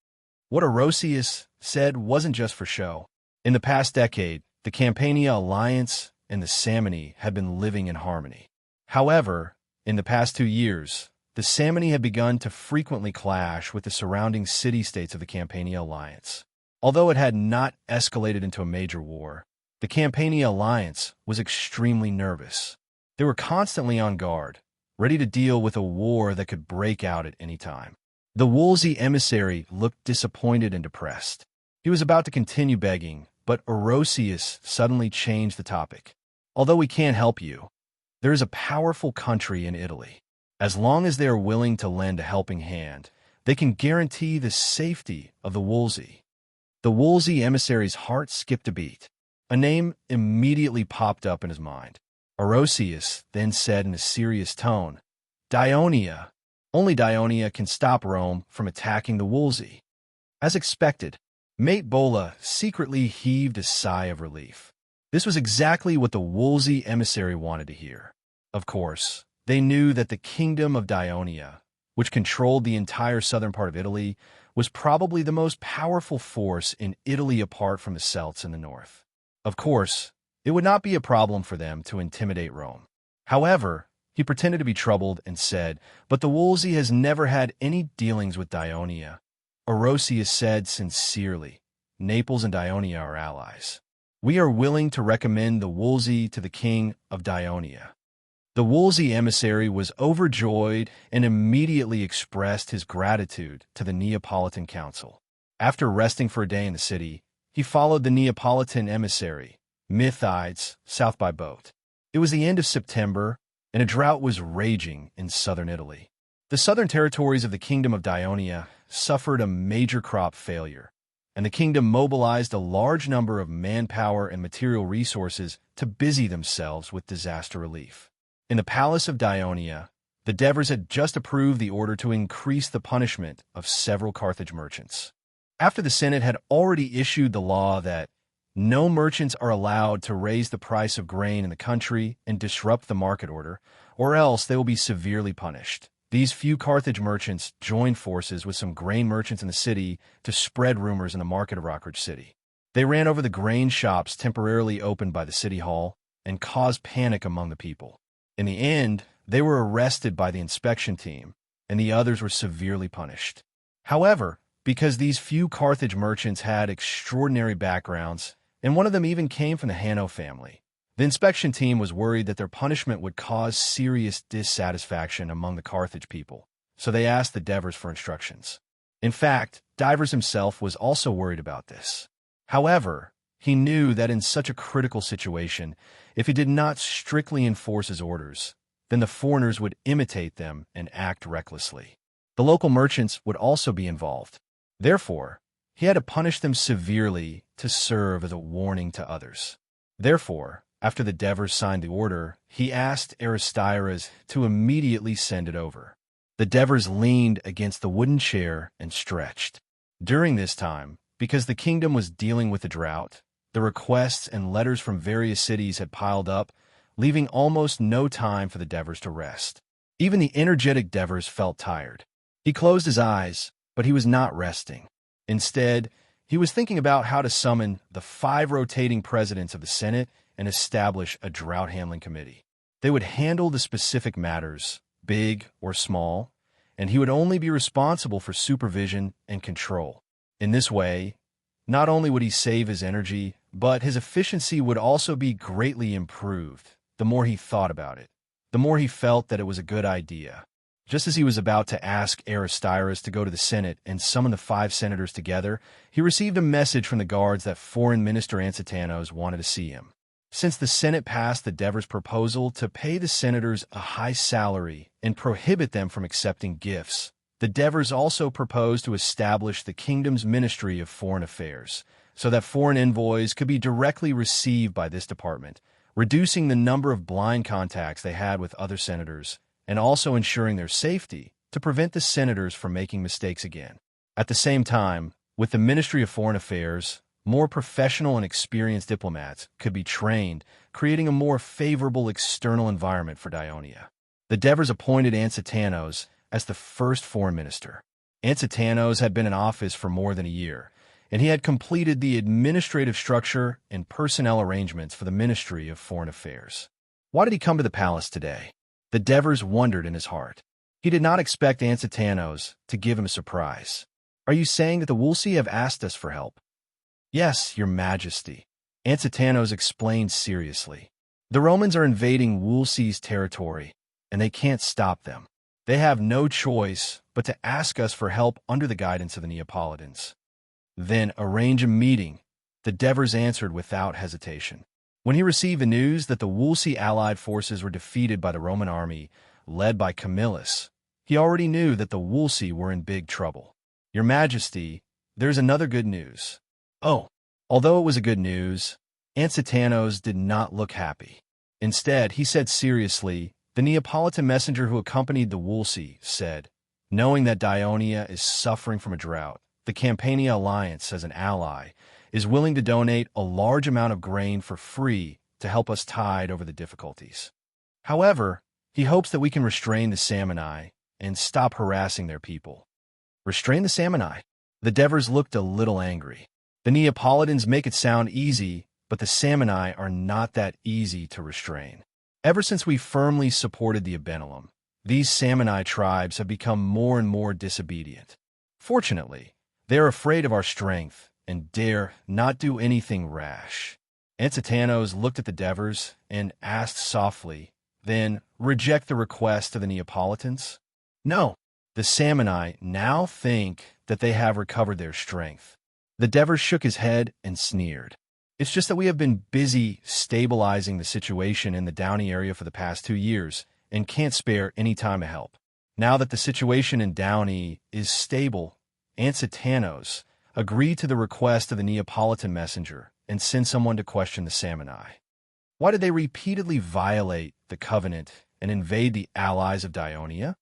What Orosius said wasn't just for show. In the past decade, the Campania alliance and the Samni had been living in harmony. However, in the past 2 years, the Samni had begun to frequently clash with the surrounding city-states of the Campania alliance. Although it had not escalated into a major war, the Campania alliance was extremely nervous. They were constantly on guard, ready to deal with a war that could break out at any time. The Wolsey emissary looked disappointed and depressed. He was about to continue begging, but Orosius suddenly changed the topic. "Although we can't help you, there is a powerful country in Italy. As long as they are willing to lend a helping hand, they can guarantee the safety of the Wolsey." The Wolsey emissary's heart skipped a beat. A name immediately popped up in his mind. Orosius then said in a serious tone, "Dionia. Only Dionia can stop Rome from attacking the Wolsey." As expected, Mate Bola secretly heaved a sigh of relief. This was exactly what the Wolsey emissary wanted to hear. Of course, they knew that the kingdom of Dionia, which controlled the entire southern part of Italy, was probably the most powerful force in Italy apart from the Celts in the north. Of course, it would not be a problem for them to intimidate Rome. However, he pretended to be troubled and said, "But the Wolsey has never had any dealings with Dionia." Orosius said sincerely, "Naples and Dionia are allies. We are willing to recommend the Wolsey to the king of Dionia." The Wolsey emissary was overjoyed and immediately expressed his gratitude to the Neapolitan council. After resting for a day in the city, he followed the Neapolitan emissary, Mithides, south by boat. It was the end of September, and a drought was raging in southern Italy. The southern territories of the Kingdom of Dionia suffered a major crop failure, and the kingdom mobilized a large number of manpower and material resources to busy themselves with disaster relief. In the palace of Dionia, the Devers had just approved the order to increase the punishment of several Carthage merchants. After the Senate had already issued the law that no merchants are allowed to raise the price of grain in the country and disrupt the market order, or else they will be severely punished. These few Carthage merchants joined forces with some grain merchants in the city to spread rumors in the market of Rockridge City. They ran over the grain shops temporarily opened by the city hall and caused panic among the people. In the end, they were arrested by the inspection team, and the others were severely punished. However, because these few Carthage merchants had extraordinary backgrounds, and one of them even came from the Hanno family, the inspection team was worried that their punishment would cause serious dissatisfaction among the Carthage people, so they asked the Devers for instructions. In fact, Divers himself was also worried about this. However, he knew that in such a critical situation, if he did not strictly enforce his orders, then the foreigners would imitate them and act recklessly. The local merchants would also be involved. Therefore, he had to punish them severely to serve as a warning to others. Therefore, after the Devers signed the order, he asked Aristyras to immediately send it over. The Devers leaned against the wooden chair and stretched. During this time, because the kingdom was dealing with a drought, the requests and letters from various cities had piled up, leaving almost no time for the Devers to rest. Even the energetic Devers felt tired. He closed his eyes, but he was not resting. Instead, he was thinking about how to summon the 5 rotating presidents of the Senate and establish a drought-handling committee. They would handle the specific matters, big or small, and he would only be responsible for supervision and control. In this way, not only would he save his energy, but his efficiency would also be greatly improved. The more he thought about it, the more he felt that it was a good idea. Just as he was about to ask Aristyras to go to the Senate and summon the 5 senators together, he received a message from the guards that Foreign Minister Ansitanos wanted to see him. Since the Senate passed the Devers' proposal to pay the senators a high salary and prohibit them from accepting gifts, the Devers also proposed to establish the kingdom's Ministry of Foreign Affairs, so that foreign envoys could be directly received by this department, reducing the number of blind contacts they had with other senators, and also ensuring their safety to prevent the senators from making mistakes again. At the same time, with the Ministry of Foreign Affairs, more professional and experienced diplomats could be trained, creating a more favorable external environment for Dionia. The Devers appointed Ansitanos as the first foreign minister. Ansitanos had been in office for more than a year, and he had completed the administrative structure and personnel arrangements for the Ministry of Foreign Affairs. Why did he come to the palace today? The Devers wondered in his heart. He did not expect Ansitanos to give him a surprise. Are you saying that the Wolsey have asked us for help? Yes, your majesty, Ansitanos explained seriously. The Romans are invading Wolsey's territory, and they can't stop them. They have no choice but to ask us for help under the guidance of the Neapolitans. Then arrange a meeting, the Devers answered without hesitation. When he received the news that the Wolsey allied forces were defeated by the Roman army, led by Camillus, he already knew that the Wolsey were in big trouble. Your majesty, there's another good news. Oh, although it was a good news, Ansitanos did not look happy. Instead, he said seriously, the Neapolitan messenger who accompanied the Wolsey said, knowing that Dionia is suffering from a drought, the Campania Alliance, as an ally, is willing to donate a large amount of grain for free to help us tide over the difficulties. However, he hopes that we can restrain the Samni and stop harassing their people. Restrain the Samni? The Devers looked a little angry. The Neapolitans make it sound easy, but the Samni are not that easy to restrain. Ever since we firmly supported the Abenelum, these Samni tribes have become more and more disobedient. Fortunately, they are afraid of our strength and dare not do anything rash. Ansitanos looked at the Devers and asked softly, then reject the request of the Neapolitans? No, the Samni now think that they have recovered their strength. The Devers shook his head and sneered. It's just that we have been busy stabilizing the situation in the Downey area for the past 2 years and can't spare any time to help. Now that the situation in Downey is stable, Ansitanos agreed to the request of the Neapolitan messenger and sent someone to question the Samni. Why did they repeatedly violate the covenant and invade the allies of Dionia?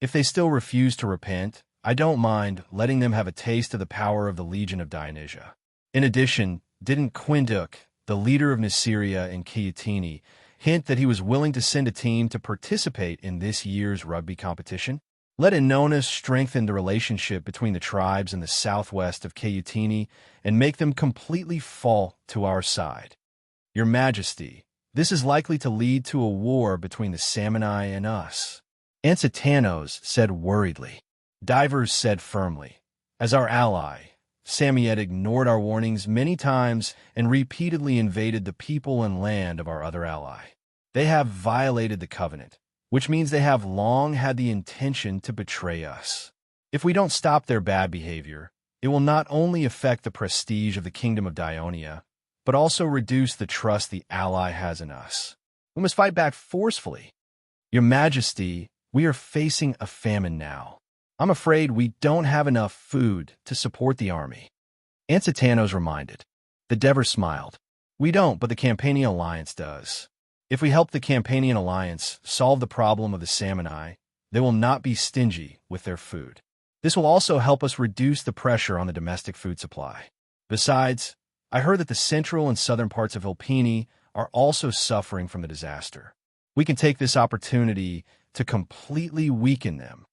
If they still refuse to repent, I don't mind letting them have a taste of the power of the Legion of Dionysia. In addition, didn't Quinduk, the leader of Nuceria and Chiatini, hint that he was willing to send a team to participate in this year's rugby competition? Let Inonis strengthen the relationship between the tribes in the southwest of Chiatini and make them completely fall to our side. Your Majesty, this is likely to lead to a war between the Samni and us. Ansetanos said worriedly. Divers said firmly. As our ally, Samiet ignored our warnings many times and repeatedly invaded the people and land of our other ally. They have violated the covenant, which means they have long had the intention to betray us. If we don't stop their bad behavior, it will not only affect the prestige of the Kingdom of Dionia, but also reduce the trust the ally has in us. We must fight back forcefully. Your Majesty, we are facing a famine now. I'm afraid we don't have enough food to support the army. Ansetanos reminded. The Dever smiled. We don't, but the Campanian Alliance does. If we help the Campanian Alliance solve the problem of the Salmoni, they will not be stingy with their food. This will also help us reduce the pressure on the domestic food supply. Besides, I heard that the central and southern parts of Ilpini are also suffering from the disaster. We can take this opportunity to completely weaken them.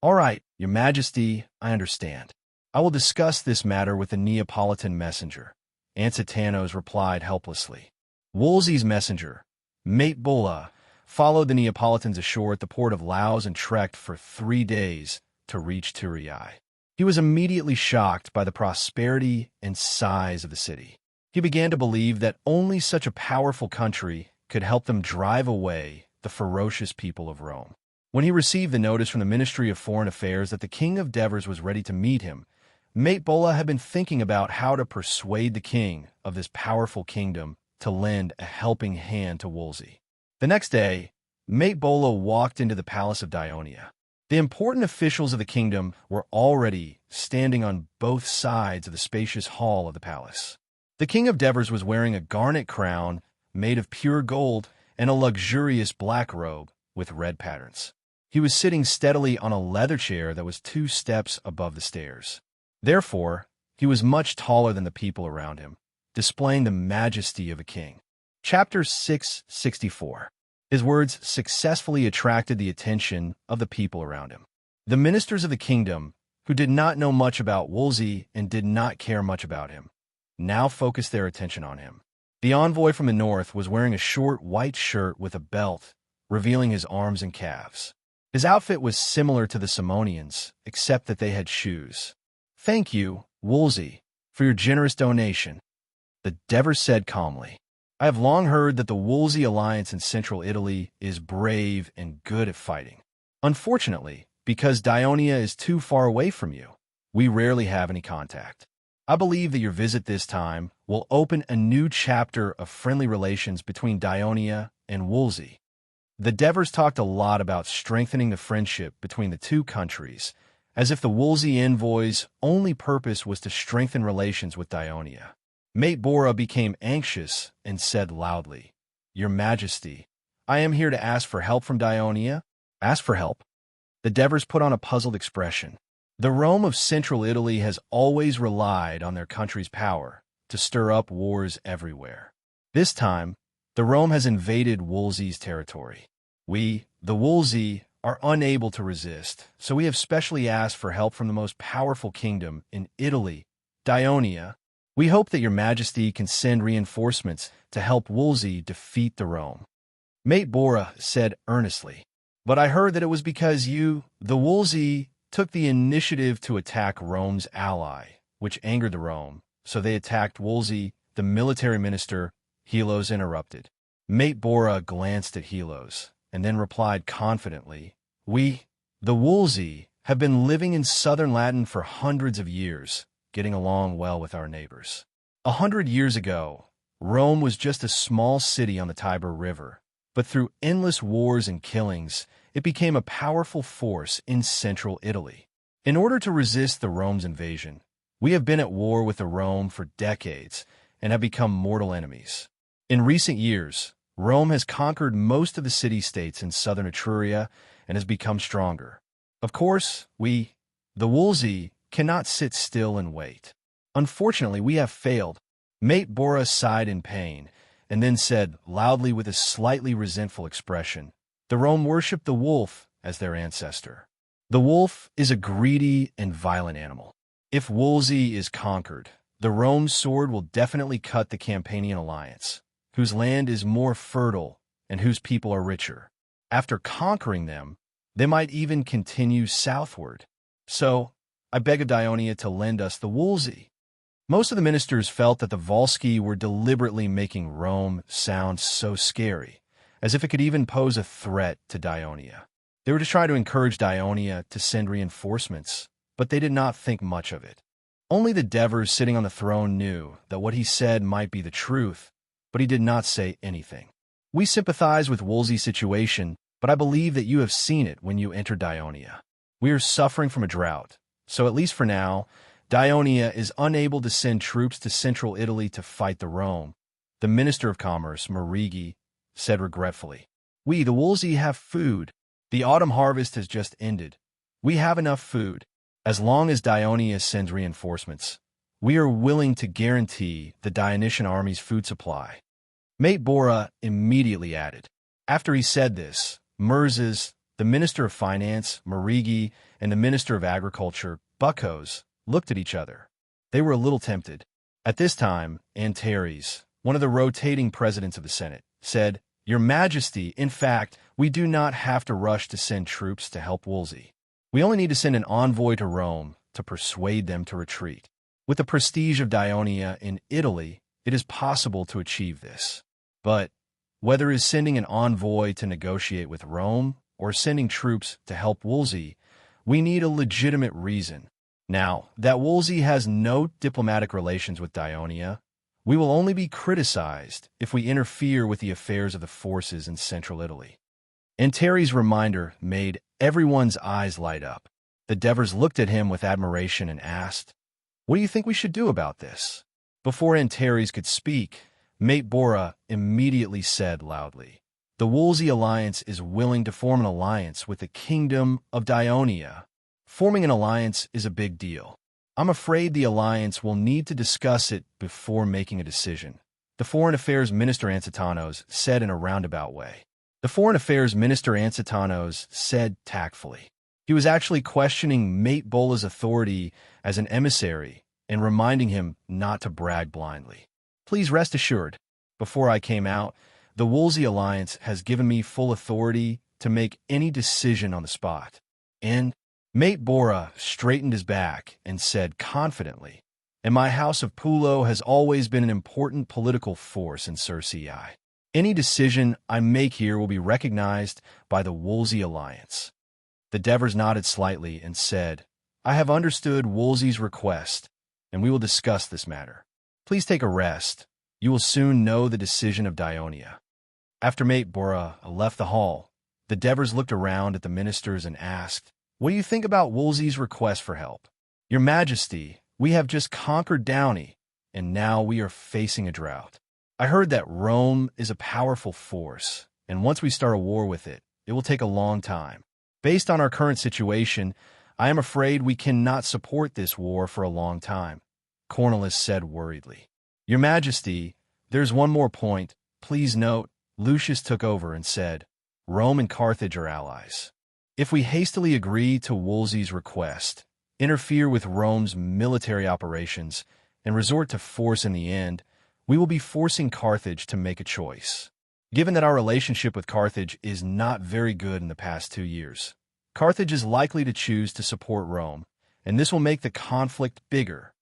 All right, Your Majesty, I understand. I will discuss this matter with the Neapolitan messenger. Ansetanos replied helplessly. Wolsey's messenger, Mate Bulla, followed the Neapolitans ashore at the port of Laos and trekked for 3 days to reach Turiai. He was immediately shocked by the prosperity and size of the city. He began to believe that only such a powerful country could help them drive away the ferocious people of Rome. When he received the notice from the Ministry of Foreign Affairs that the King of Devers was ready to meet him, Mate Bulla had been thinking about how to persuade the king of this powerful kingdom to lend a helping hand to Wolsey. The next day, Mate Bulla walked into the palace of Dionia. The important officials of the kingdom were already standing on both sides of the spacious hall of the palace. The King of Devers was wearing a garnet crown made of pure gold and a luxurious black robe with red patterns. He was sitting steadily on a leather chair that was 2 steps above the stairs. Therefore, he was much taller than the people around him, displaying the majesty of a king. Chapter 664. His words successfully attracted the attention of the people around him. The ministers of the kingdom, who did not know much about Wolsey and did not care much about him, now focused their attention on him. The envoy from the north was wearing a short white shirt with a belt, revealing his arms and calves. His outfit was similar to the Simonians, except that they had shoes. Thank you, Wolsey, for your generous donation, the Devers said calmly. I have long heard that the Wolsey alliance in central Italy is brave and good at fighting. Unfortunately, because Dionia is too far away from you, we rarely have any contact. I believe that your visit this time will open a new chapter of friendly relations between Dionia and Wolsey. The Devers talked a lot about strengthening the friendship between the two countries, as if the Wolsey envoy's only purpose was to strengthen relations with Dionia. Mate Bora became anxious and said loudly, Your Majesty, I am here to ask for help from Dionia. Ask for help? The Devers put on a puzzled expression. The Rome of central Italy has always relied on their country's power to stir up wars everywhere. This time, the Rome has invaded Wolsey's territory. We, the Wolsey, are unable to resist, so we have specially asked for help from the most powerful kingdom in Italy, Dionia. We hope that your Majesty can send reinforcements to help Wolsey defeat the Rome. Mate Bora said earnestly, But I heard that it was because you, the Wolsey, took the initiative to attack Rome's ally, which angered the Rome, so they attacked Wolsey. The military minister, Helos, interrupted. Mate Bora glanced at Helos, and then replied confidently, We, the Wolsey, have been living in southern Latin for hundreds of years, getting along well with our neighbors. 100 years ago, Rome was just a small city on the Tiber River, but through endless wars and killings, it became a powerful force in central Italy. In order to resist the Rome's invasion, we have been at war with the Rome for decades and have become mortal enemies. In recent years, Rome has conquered most of the city-states in southern Etruria and has become stronger. Of course, we, the Wolsey, cannot sit still and wait. Unfortunately, we have failed. Mate Bora sighed in pain and then said loudly with a slightly resentful expression, The Rome worshipped the wolf as their ancestor. The wolf is a greedy and violent animal. If Wolsey is conquered, the Rome sword will definitely cut the Campanian alliance, whose land is more fertile and whose people are richer. After conquering them, They might even continue southward. So, I beg of Dionia to lend us the Wolsey. Most of the ministers felt that the Volsci were deliberately making Rome sound so scary, as if it could even pose a threat to Dionia. They were just trying to encourage Dionia to send reinforcements, but they did not think much of it. Only the Devers sitting on the throne knew that what he said might be the truth, but he did not say anything. We sympathize with Wolsey's situation, but I believe that you have seen it when you entered Dionia. We are suffering from a drought, so at least for now, Dionia is unable to send troops to central Italy to fight the Rome. The Minister of Commerce, Marigi, said regretfully. We, the Wolsey, have food. The autumn harvest has just ended. We have enough food. As long as Dionia sends reinforcements, we are willing to guarantee the Dionysian army's food supply. Mate Bora immediately added. After he said this, Merzes, the Minister of Finance, Marigi, and the Minister of Agriculture, Buckos, looked at each other. They were a little tempted. At this time, Antares, one of the rotating presidents of the Senate, said, Your Majesty, in fact, we do not have to rush to send troops to help Wolsey. We only need to send an envoy to Rome to persuade them to retreat. With the prestige of Dionia in Italy, it is possible to achieve this. But whether it is sending an envoy to negotiate with Rome or sending troops to help Wolsey, we need a legitimate reason. Now, that Wolsey has no diplomatic relations with Dionia, we will only be criticized if we interfere with the affairs of the forces in central Italy. Antares' reminder made everyone's eyes light up. The Devers looked at him with admiration and asked, What do you think we should do about this? Before Antares could speak, Mate Bora immediately said loudly, The Wolsey alliance is willing to form an alliance with the Kingdom of Dionia. Forming an alliance is a big deal. I'm afraid the alliance will need to discuss it before making a decision, the Foreign Affairs Minister Ansitanos said in a roundabout way. The Foreign Affairs Minister Ansitanos said tactfully. He was actually questioning Mate Bola's authority as an emissary and reminding him not to brag blindly. Please rest assured, before I came out, the Wolsey alliance has given me full authority to make any decision on the spot. And Mate Bora straightened his back and said confidently, And my house of Pulo has always been an important political force in Circei. Any decision I make here will be recognized by the Wolsey alliance. The Devers nodded slightly and said, I have understood Wolsey's request, and we will discuss this matter. Please take a rest. You will soon know the decision of Dionia. After Mate Bora left the hall, the Devers looked around at the ministers and asked, What do you think about Wolsey's request for help? Your Majesty, we have just conquered Downey, and now we are facing a drought. I heard that Rome is a powerful force, and once we start a war with it, it will take a long time. Based on our current situation, I am afraid we cannot support this war for a long time, Cornelis said worriedly. Your Majesty, there's one more point. Please note, Lucius took over and said, Rome and Carthage are allies. If we hastily agree to Wolsey's request, interfere with Rome's military operations, and resort to force in the end, we will be forcing Carthage to make a choice. Given that our relationship with Carthage is not very good in the past 2 years, Carthage is likely to choose to support Rome, and this will make the conflict bigger.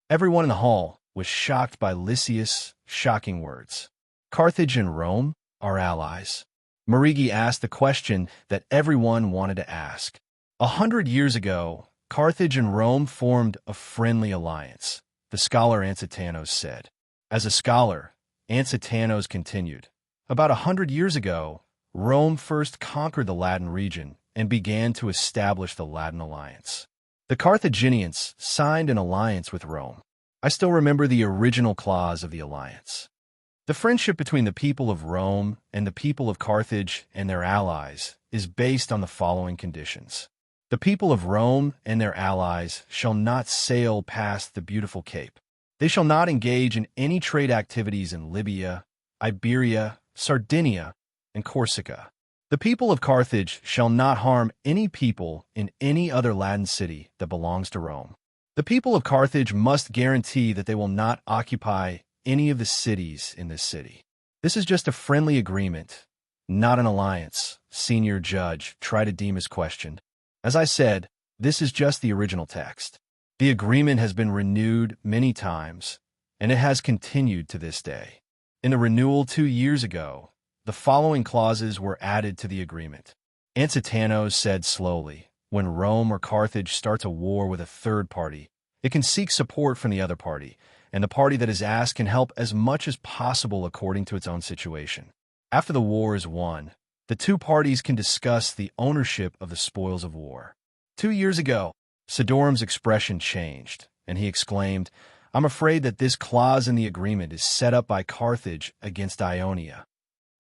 Everyone in the hall was shocked by Lysias' shocking words. Carthage and Rome are allies. Marigi asked the question that everyone wanted to ask. 100 years ago, Carthage and Rome formed a friendly alliance, the scholar Ansitanos said. As a scholar, Ansitanos continued, About 100 years ago, Rome first conquered the Latin region and began to establish the Latin alliance. The Carthaginians signed an alliance with Rome. I still remember the original clause of the alliance. The friendship between the people of Rome and the people of Carthage and their allies is based on the following conditions. The people of Rome and their allies shall not sail past the beautiful Cape. They shall not engage in any trade activities in Libya, Iberia, Sardinia, and Corsica. The people of Carthage shall not harm any people in any other Latin city that belongs to Rome. The people of Carthage must guarantee that they will not occupy any of the cities in this city. This is just a friendly agreement, Not an alliance, Senior Judge Tritidemus questioned. As I said, this is just the original text. The agreement has been renewed many times, and it has continued to this day. In the renewal 2 years ago, the following clauses were added to the agreement. Ansitanos said slowly, when Rome or Carthage starts a war with a third party, it can seek support from the other party, and the party that is asked can help as much as possible according to its own situation. After the war is won, the two parties can discuss the ownership of the spoils of war. 2 years ago, Sidorum's expression changed, and he exclaimed, I'm afraid that this clause in the agreement is set up by Carthage against Ionia.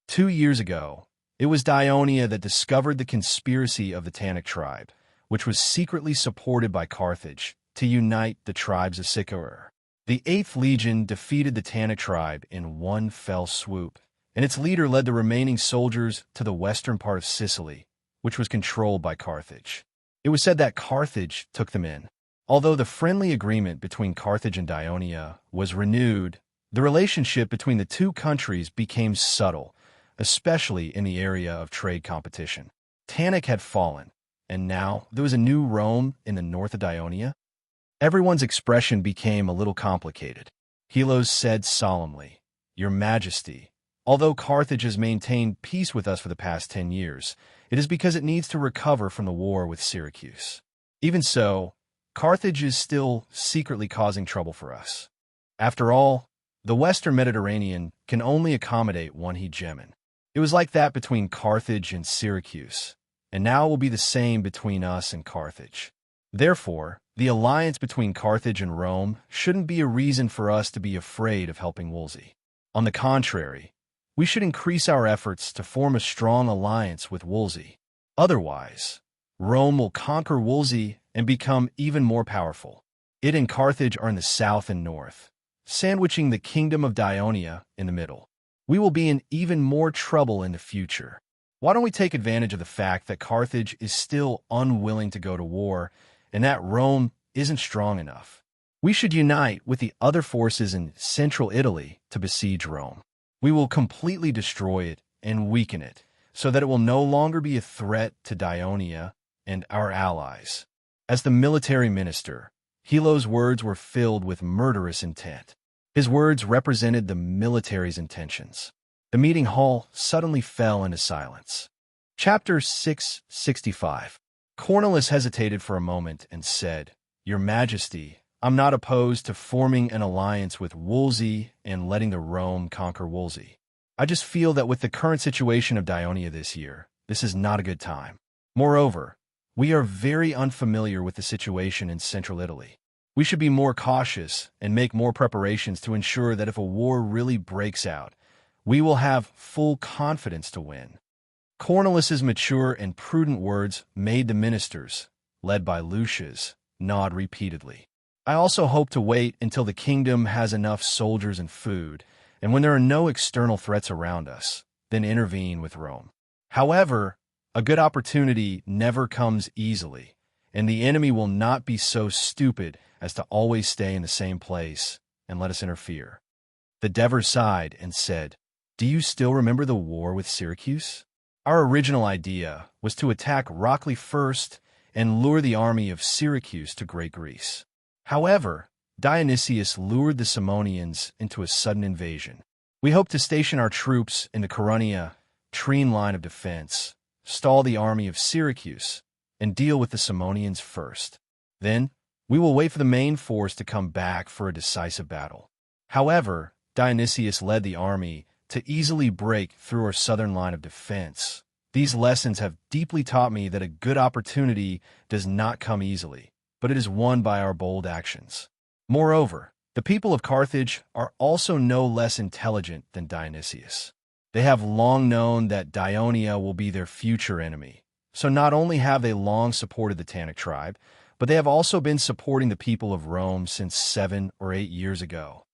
2 years ago, it was Ionia that discovered the conspiracy of the Tannic tribe, which was secretly supported by Carthage to unite the tribes of Sicor. The 8th Legion defeated the Tannic tribe in one fell swoop, and its leader led the remaining soldiers to the western part of Sicily, which was controlled by Carthage. It was said that Carthage took them in. Although the friendly agreement between Carthage and Ionia was renewed, the relationship between the two countries became subtle, especially in the area of trade competition. Tannic had fallen, and now there was a new Rome in the north of Ionia. Everyone's expression became a little complicated. Helos said solemnly, Your Majesty, although Carthage has maintained peace with us for the past 10 years, it is because it needs to recover from the war with Syracuse. Even so, Carthage is still secretly causing trouble for us. After all, the Western Mediterranean can only accommodate one hegemon. It was like that between Carthage and Syracuse, and now it will be the same between us and Carthage. Therefore, the alliance between Carthage and Rome shouldn't be a reason for us to be afraid of helping Wolsey. On the contrary, we should increase our efforts to form a strong alliance with Wolsey. Otherwise, Rome will conquer Wolsey and become even more powerful. It and Carthage are in the south and north, sandwiching the kingdom of Ionia in the middle. We will be in even more trouble in the future. Why don't we take advantage of the fact that Carthage is still unwilling to go to war and that Rome isn't strong enough? We should unite with the other forces in central Italy to besiege Rome. We will completely destroy it and weaken it so that it will no longer be a threat to Ionia and our allies. As the military minister, Helo's words were filled with murderous intent. His words represented the military's intentions. The meeting hall suddenly fell into silence. Chapter 665. Cornelius hesitated for a moment and said, Your Majesty, I'm not opposed to forming an alliance with Wolsey and letting the Rome conquer Wolsey. I just feel that with the current situation of Ionia this year, this is not a good time. Moreover, we are very unfamiliar with the situation in central Italy. We should be more cautious and make more preparations to ensure that if a war really breaks out, we will have full confidence to win. Cornelius's mature and prudent words made the ministers, led by Lucius, nod repeatedly. I also hope to wait until the kingdom has enough soldiers and food, and when there are no external threats around us, then intervene with Rome. However, a good opportunity never comes easily, and the enemy will not be so stupid as to always stay in the same place and let us interfere. The Devers sighed and said, Do you still remember the war with Syracuse? Our original idea was to attack Rockley first and lure the army of Syracuse to Great Greece. However, Dionysius lured the Simonians into a sudden invasion. We hoped to station our troops in the Caronia Trine line of defense, stall the army of Syracuse, and deal with the Simonians first. Then, we will wait for the main force to come back for a decisive battle. However, Dionysius led the army to easily break through our southern line of defense. These lessons have deeply taught me that a good opportunity does not come easily, but it is won by our bold actions. Moreover, the people of Carthage are also no less intelligent than Dionysius. They have long known that Ionia will be their future enemy, so not only have they long supported the Tannic tribe, but they have also been supporting the people of Rome since 7 or 8 years ago.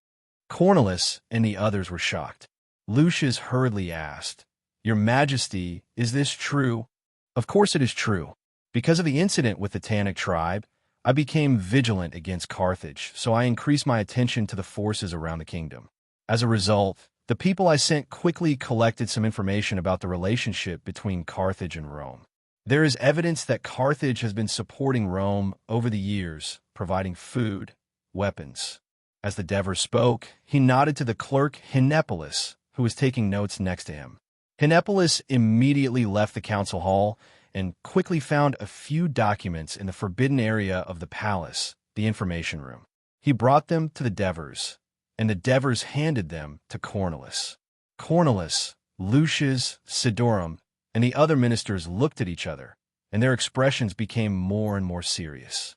Cornelius and the others were shocked. Lucius hurriedly asked, Your Majesty, is this true? Of course it is true. Because of the incident with the Tannic tribe, I became vigilant against Carthage, so I increased my attention to the forces around the kingdom. As a result, The people I sent quickly collected some information about the relationship between Carthage and Rome. There is evidence that Carthage has been supporting Rome over the years, providing food, weapons. As the Dever spoke, he nodded to the clerk Hinepolis, who was taking notes next to him. Hinepolis immediately left the council hall and quickly found a few documents in the forbidden area of the palace, the information room. He brought them to the Devers, and the Devers handed them to Cornelis. Cornelis, Lucius, Sidorum, and the other ministers looked at each other, and their expressions became more and more serious.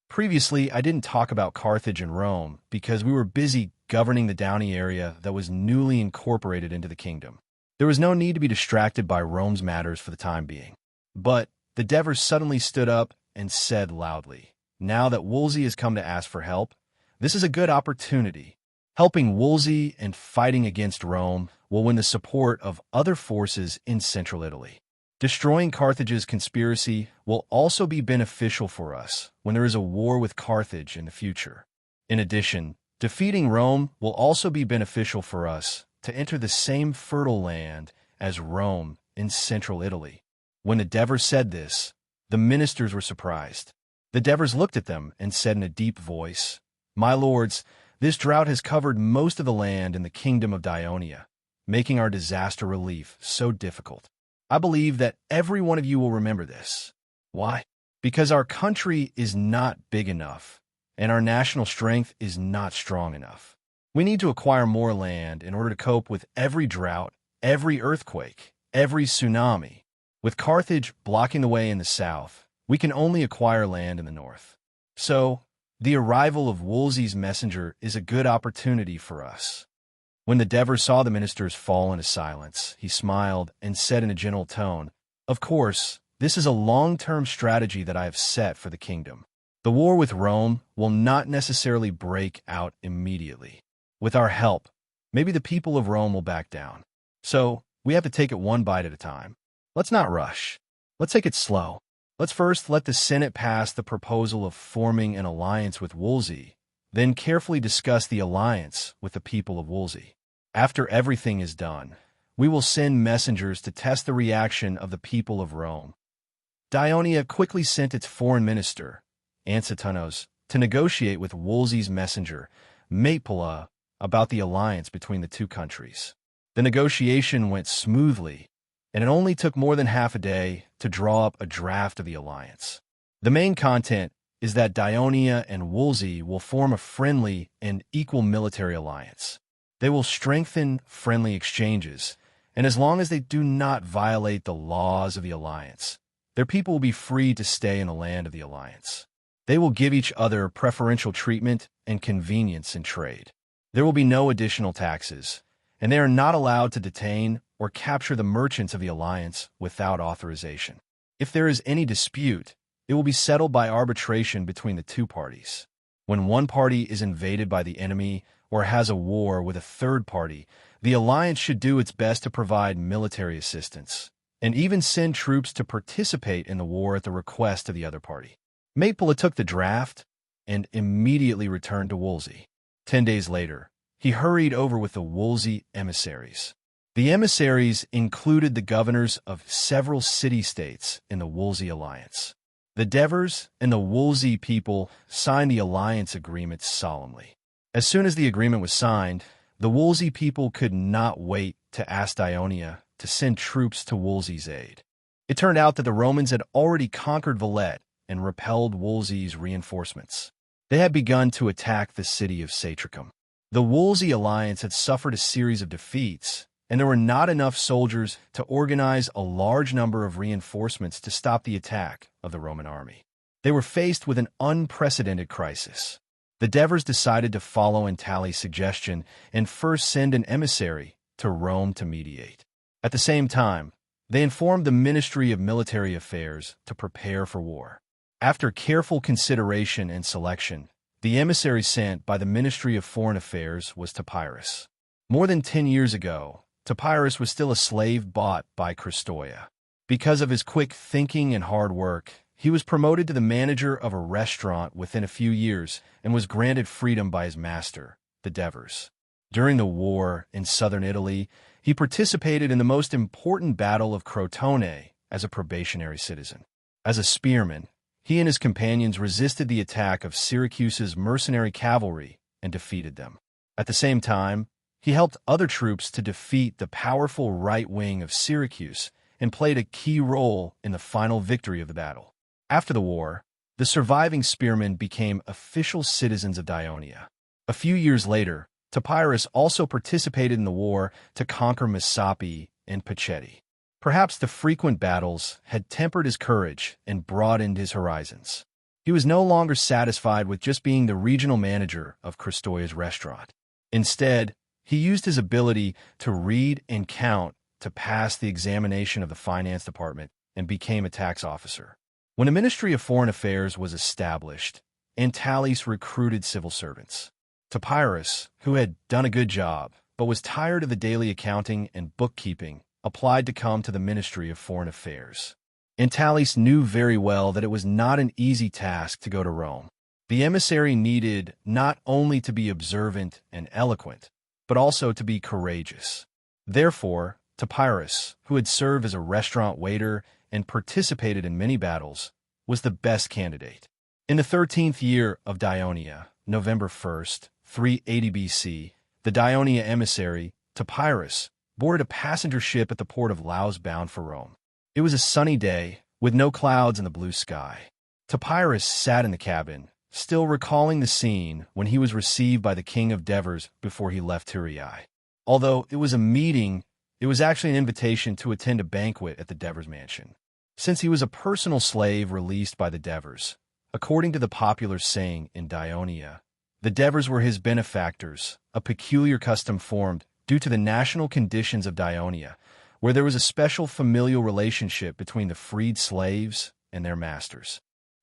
Previously, I didn't talk about Carthage and Rome because we were busy governing the Downey area that was newly incorporated into the kingdom. There was no need to be distracted by Rome's matters for the time being. But the Devers suddenly stood up and said loudly, "Now that Wolsey has come to ask for help, this is a good opportunity. Helping Wolsey and fighting against Rome will win the support of other forces in central Italy. Destroying Carthage's conspiracy will also be beneficial for us when there is a war with Carthage in the future. In addition, defeating Rome will also be beneficial for us to enter the same fertile land as Rome in central Italy." When the Devers said this, the ministers were surprised. The Devers looked at them and said in a deep voice, "My lords, this drought has covered most of the land in the kingdom of Dionia, making our disaster relief so difficult. I believe that every one of you will remember this. Why? Because our country is not big enough, and our national strength is not strong enough. We need to acquire more land in order to cope with every drought, every earthquake, every tsunami. With Carthage blocking the way in the south, we can only acquire land in the north. So, the arrival of Wolsey's messenger is a good opportunity for us." When the Devers saw the ministers fall into silence, he smiled and said in a gentle tone, "Of course, this is a long-term strategy that I have set for the kingdom. The war with Rome will not necessarily break out immediately. With our help, maybe the people of Rome will back down. So, we have to take it one bite at a time. Let's not rush. Let's take it slow. Let's first let the Senate pass the proposal of forming an alliance with Wolsey, then carefully discuss the alliance with the people of Wolsey. After everything is done, we will send messengers to test the reaction of the people of Rome." Dionia quickly sent its foreign minister, Ansatunnos, to negotiate with Wolsey's messenger, Mapeala, about the alliance between the two countries. The negotiation went smoothly, and it only took more than half a day to draw up a draft of the alliance. The main content is that Dionia and Wolsey will form a friendly and equal military alliance. They will strengthen friendly exchanges, and as long as they do not violate the laws of the alliance, their people will be free to stay in the land of the alliance. They will give each other preferential treatment and convenience in trade. There will be no additional taxes, and they are not allowed to detain or capture the merchants of the alliance without authorization. If there is any dispute, it will be settled by arbitration between the two parties. When one party is invaded by the enemy or has a war with a third party, the alliance should do its best to provide military assistance, and even send troops to participate in the war at the request of the other party. Mapeala took the draft and immediately returned to Wolsey. 10 days later, he hurried over with the Wolsey emissaries. The emissaries included the governors of several city-states in the Wolsey alliance. The Devers and the Wolsey people signed the alliance agreement solemnly. As soon as the agreement was signed, the Wolsey people could not wait to ask Dionia to send troops to Wolsey's aid. It turned out that the Romans had already conquered Valette and repelled Wolsey's reinforcements. They had begun to attack the city of Satricum. The Wolsey alliance had suffered a series of defeats, and there were not enough soldiers to organize a large number of reinforcements to stop the attack of the Roman army. They were faced with an unprecedented crisis. The Devers decided to follow Antali's suggestion and first send an emissary to Rome to mediate. At the same time, they informed the Ministry of Military Affairs to prepare for war. After careful consideration and selection, the emissary sent by the Ministry of Foreign Affairs was Topyrus. More than 10 years ago, Topyrus was still a slave bought by Christoia. Because of his quick thinking and hard work, he was promoted to the manager of a restaurant within a few years and was granted freedom by his master, the Devers. During the war in southern Italy, he participated in the most important battle of Crotone as a probationary citizen. As a spearman, he and his companions resisted the attack of Syracuse's mercenary cavalry and defeated them. At the same time, he helped other troops to defeat the powerful right wing of Syracuse and played a key role in the final victory of the battle. After the war, the surviving spearmen became official citizens of Dionia. A few years later, Topyrus also participated in the war to conquer Messapi and Pacetti. Perhaps the frequent battles had tempered his courage and broadened his horizons. He was no longer satisfied with just being the regional manager of Kristoya's restaurant. Instead, he used his ability to read and count to pass the examination of the finance department and became a tax officer. When a Ministry of Foreign Affairs was established, Antalis recruited civil servants. Topyrus, who had done a good job but was tired of the daily accounting and bookkeeping, applied to come to the Ministry of Foreign Affairs. Antalis knew very well that it was not an easy task to go to Rome. The emissary needed not only to be observant and eloquent, but also to be courageous. Therefore, Topyrus, who had served as a restaurant waiter and participated in many battles, was the best candidate. In the 13th year of Dionia, November 1st, 380 BC, the Dionia emissary, Topyrus, boarded a passenger ship at the port of Laus bound for Rome. It was a sunny day, with no clouds in the blue sky. Topyrus sat in the cabin, still recalling the scene when he was received by the king of Devers before he left Thurii. Although it was a meeting, it was actually an invitation to attend a banquet at the Devers mansion. Since he was a personal slave released by the Devers, according to the popular saying in Dionia, the Devers were his benefactors, a peculiar custom formed due to the national conditions of Dionia, where there was a special familial relationship between the freed slaves and their masters.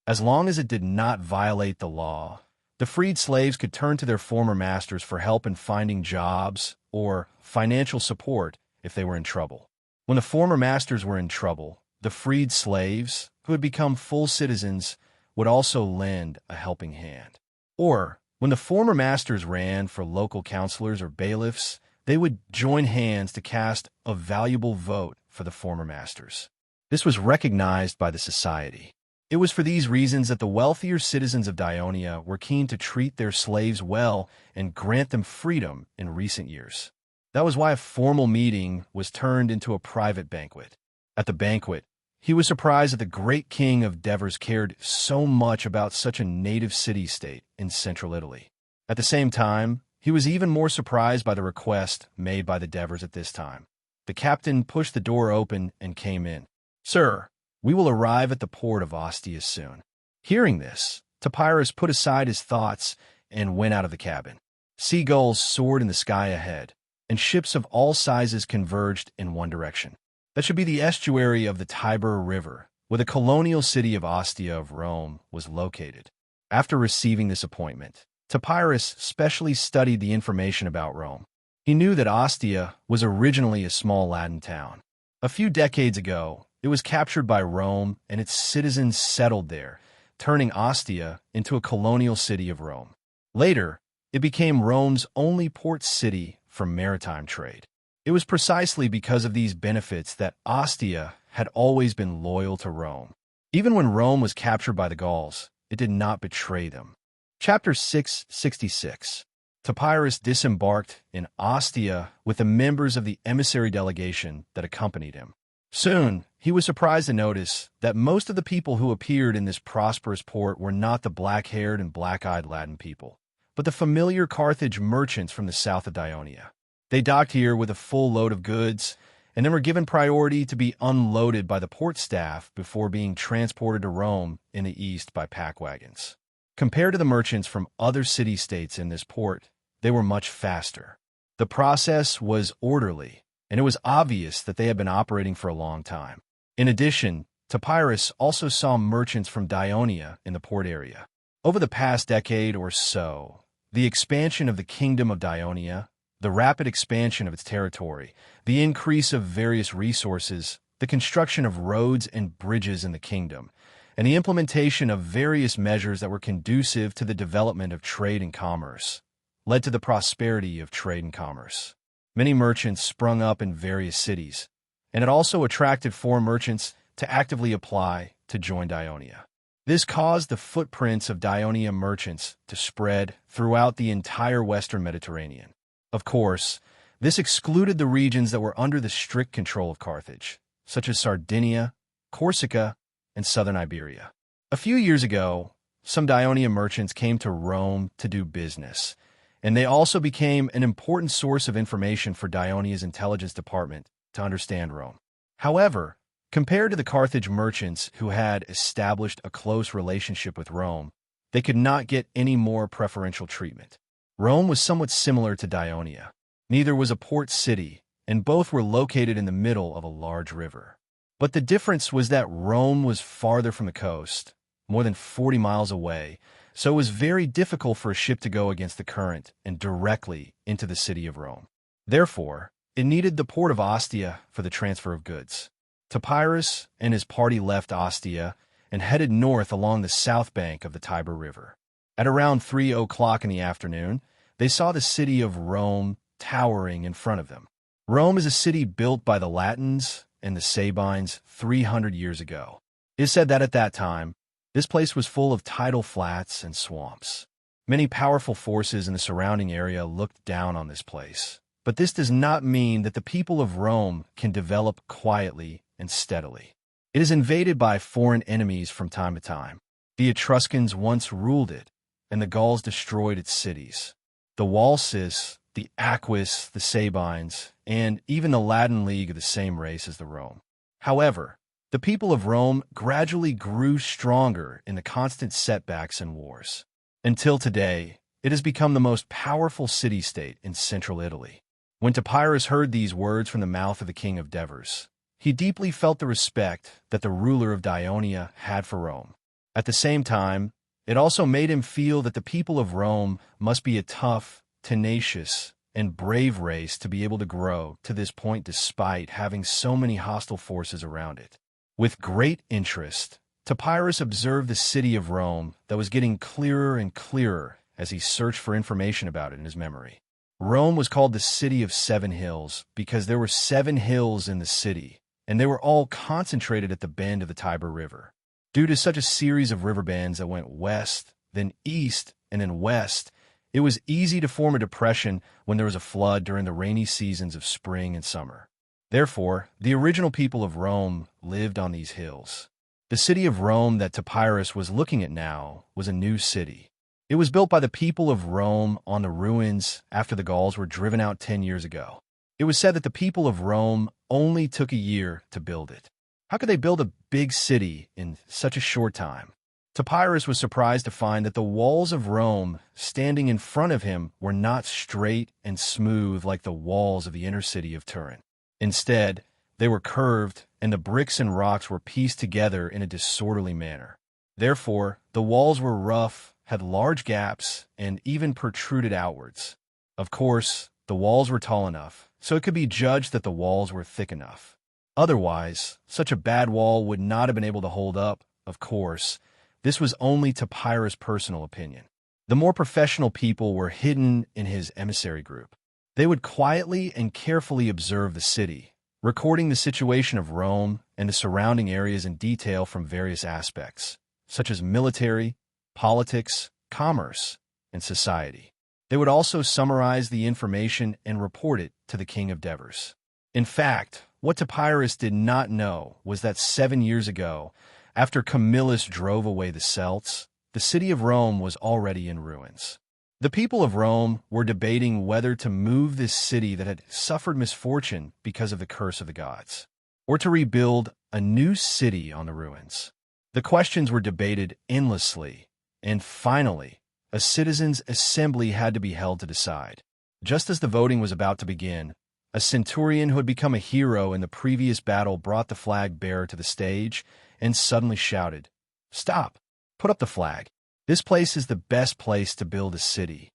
As long as it did not violate the law, the freed slaves could turn to their former masters for help in finding jobs or financial support if they were in trouble. When the former masters were in trouble, the freed slaves, who had become full citizens, would also lend a helping hand. Or, when the former masters ran for local councilors or bailiffs, they would join hands to cast a valuable vote for the former masters. This was recognized by the society. It was for these reasons that the wealthier citizens of Dionia were keen to treat their slaves well and grant them freedom in recent years. That was why a formal meeting was turned into a private banquet. At the banquet, he was surprised that the great king of Devers cared so much about such a native city-state in central Italy. At the same time, he was even more surprised by the request made by the Devers at this time. The captain pushed the door open and came in. "Sir, we will arrive at the port of Ostia soon." Hearing this, Topyrus put aside his thoughts and went out of the cabin. Seagulls soared in the sky ahead, and ships of all sizes converged in one direction. That should be the estuary of the Tiber River, where the colonial city of Ostia of Rome was located. After receiving this appointment, Topyrus specially studied the information about Rome. He knew that Ostia was originally a small Latin town. A few decades ago, it was captured by Rome and its citizens settled there, turning Ostia into a colonial city of Rome. Later, it became Rome's only port city for maritime trade. It was precisely because of these benefits that Ostia had always been loyal to Rome. Even when Rome was captured by the Gauls, it did not betray them. Chapter 666. Topyrus disembarked in Ostia with the members of the emissary delegation that accompanied him. Soon, he was surprised to notice that most of the people who appeared in this prosperous port were not the black-haired and black-eyed Latin people, but the familiar Carthage merchants from the south of Dionia. They docked here with a full load of goods, and then were given priority to be unloaded by the port staff before being transported to Rome in the east by pack wagons. Compared to the merchants from other city-states in this port, they were much faster. The process was orderly, and it was obvious that they had been operating for a long time. In addition, Topyrus also saw merchants from Dionia in the port area. Over the past decade or so, the expansion of the Kingdom of Dionia, the rapid expansion of its territory, the increase of various resources, the construction of roads and bridges in the kingdom, and the implementation of various measures that were conducive to the development of trade and commerce, led to the prosperity of trade and commerce. Many merchants sprung up in various cities, and it also attracted foreign merchants to actively apply to join Dionia. This caused the footprints of Dionia merchants to spread throughout the entire western Mediterranean. Of course, this excluded the regions that were under the strict control of Carthage, such as Sardinia, Corsica, and southern Iberia. A few years ago, some Dionia merchants came to Rome to do business, and they also became an important source of information for Dionia's intelligence department to understand Rome. However, compared to the Carthage merchants who had established a close relationship with Rome, they could not get any more preferential treatment. Rome was somewhat similar to Dionia. Neither was a port city, and both were located in the middle of a large river. But the difference was that Rome was farther from the coast, more than 40 miles away, so it was very difficult for a ship to go against the current and directly into the city of Rome. Therefore, it needed the port of Ostia for the transfer of goods. Topyrus and his party left Ostia and headed north along the south bank of the Tiber River. At around 3 o'clock in the afternoon, they saw the city of Rome towering in front of them. Rome is a city built by the Latins and the Sabines 300 years ago. It is said that at that time, this place was full of tidal flats and swamps. Many powerful forces in the surrounding area looked down on this place. But this does not mean that the people of Rome can develop quietly and steadily. It is invaded by foreign enemies from time to time. The Etruscans once ruled it, and the Gauls destroyed its cities. The Walsis, the Aquis, the Sabines, and even the Latin League are the same race as the Rome. However, the people of Rome gradually grew stronger in the constant setbacks and wars. Until today, it has become the most powerful city-state in central Italy. When Topyrus heard these words from the mouth of the king of Devers, he deeply felt the respect that the ruler of Dionia had for Rome. At the same time, it also made him feel that the people of Rome must be a tough, tenacious, and brave race to be able to grow to this point despite having so many hostile forces around it. With great interest, Topyrus observed the city of Rome that was getting clearer and clearer as he searched for information about it in his memory. Rome was called the City of 7 Hills because there were 7 hills in the city, and they were all concentrated at the bend of the Tiber River. Due to such a series of river bands that went west, then east, and then west, it was easy to form a depression when there was a flood during the rainy seasons of spring and summer. Therefore, the original people of Rome lived on these hills. The city of Rome that Topyrus was looking at now was a new city. It was built by the people of Rome on the ruins after the Gauls were driven out 10 years ago. It was said that the people of Rome only took a year to build it. How could they build a big city in such a short time? Topyrus was surprised to find that the walls of Rome standing in front of him were not straight and smooth like the walls of the inner city of Turin. Instead, they were curved, and the bricks and rocks were pieced together in a disorderly manner. Therefore, the walls were rough, had large gaps, and even protruded outwards. Of course, the walls were tall enough, so it could be judged that the walls were thick enough. Otherwise, such a bad wall would not have been able to hold up. Of course, this was only Topyrus' personal opinion. The more professional people were hidden in his emissary group. They would quietly and carefully observe the city, recording the situation of Rome and the surrounding areas in detail from various aspects, such as military, politics, commerce, and society. They would also summarize the information and report it to the king of Devers. In fact, what Topyrus did not know was that 7 years ago, after Camillus drove away the Celts, the city of Rome was already in ruins. The people of Rome were debating whether to move this city that had suffered misfortune because of the curse of the gods, or to rebuild a new city on the ruins. The questions were debated endlessly, and finally, a citizens' assembly had to be held to decide. Just as the voting was about to begin, a centurion who had become a hero in the previous battle brought the flag bearer to the stage and suddenly shouted, "Stop! Put up the flag. This place is the best place to build a city."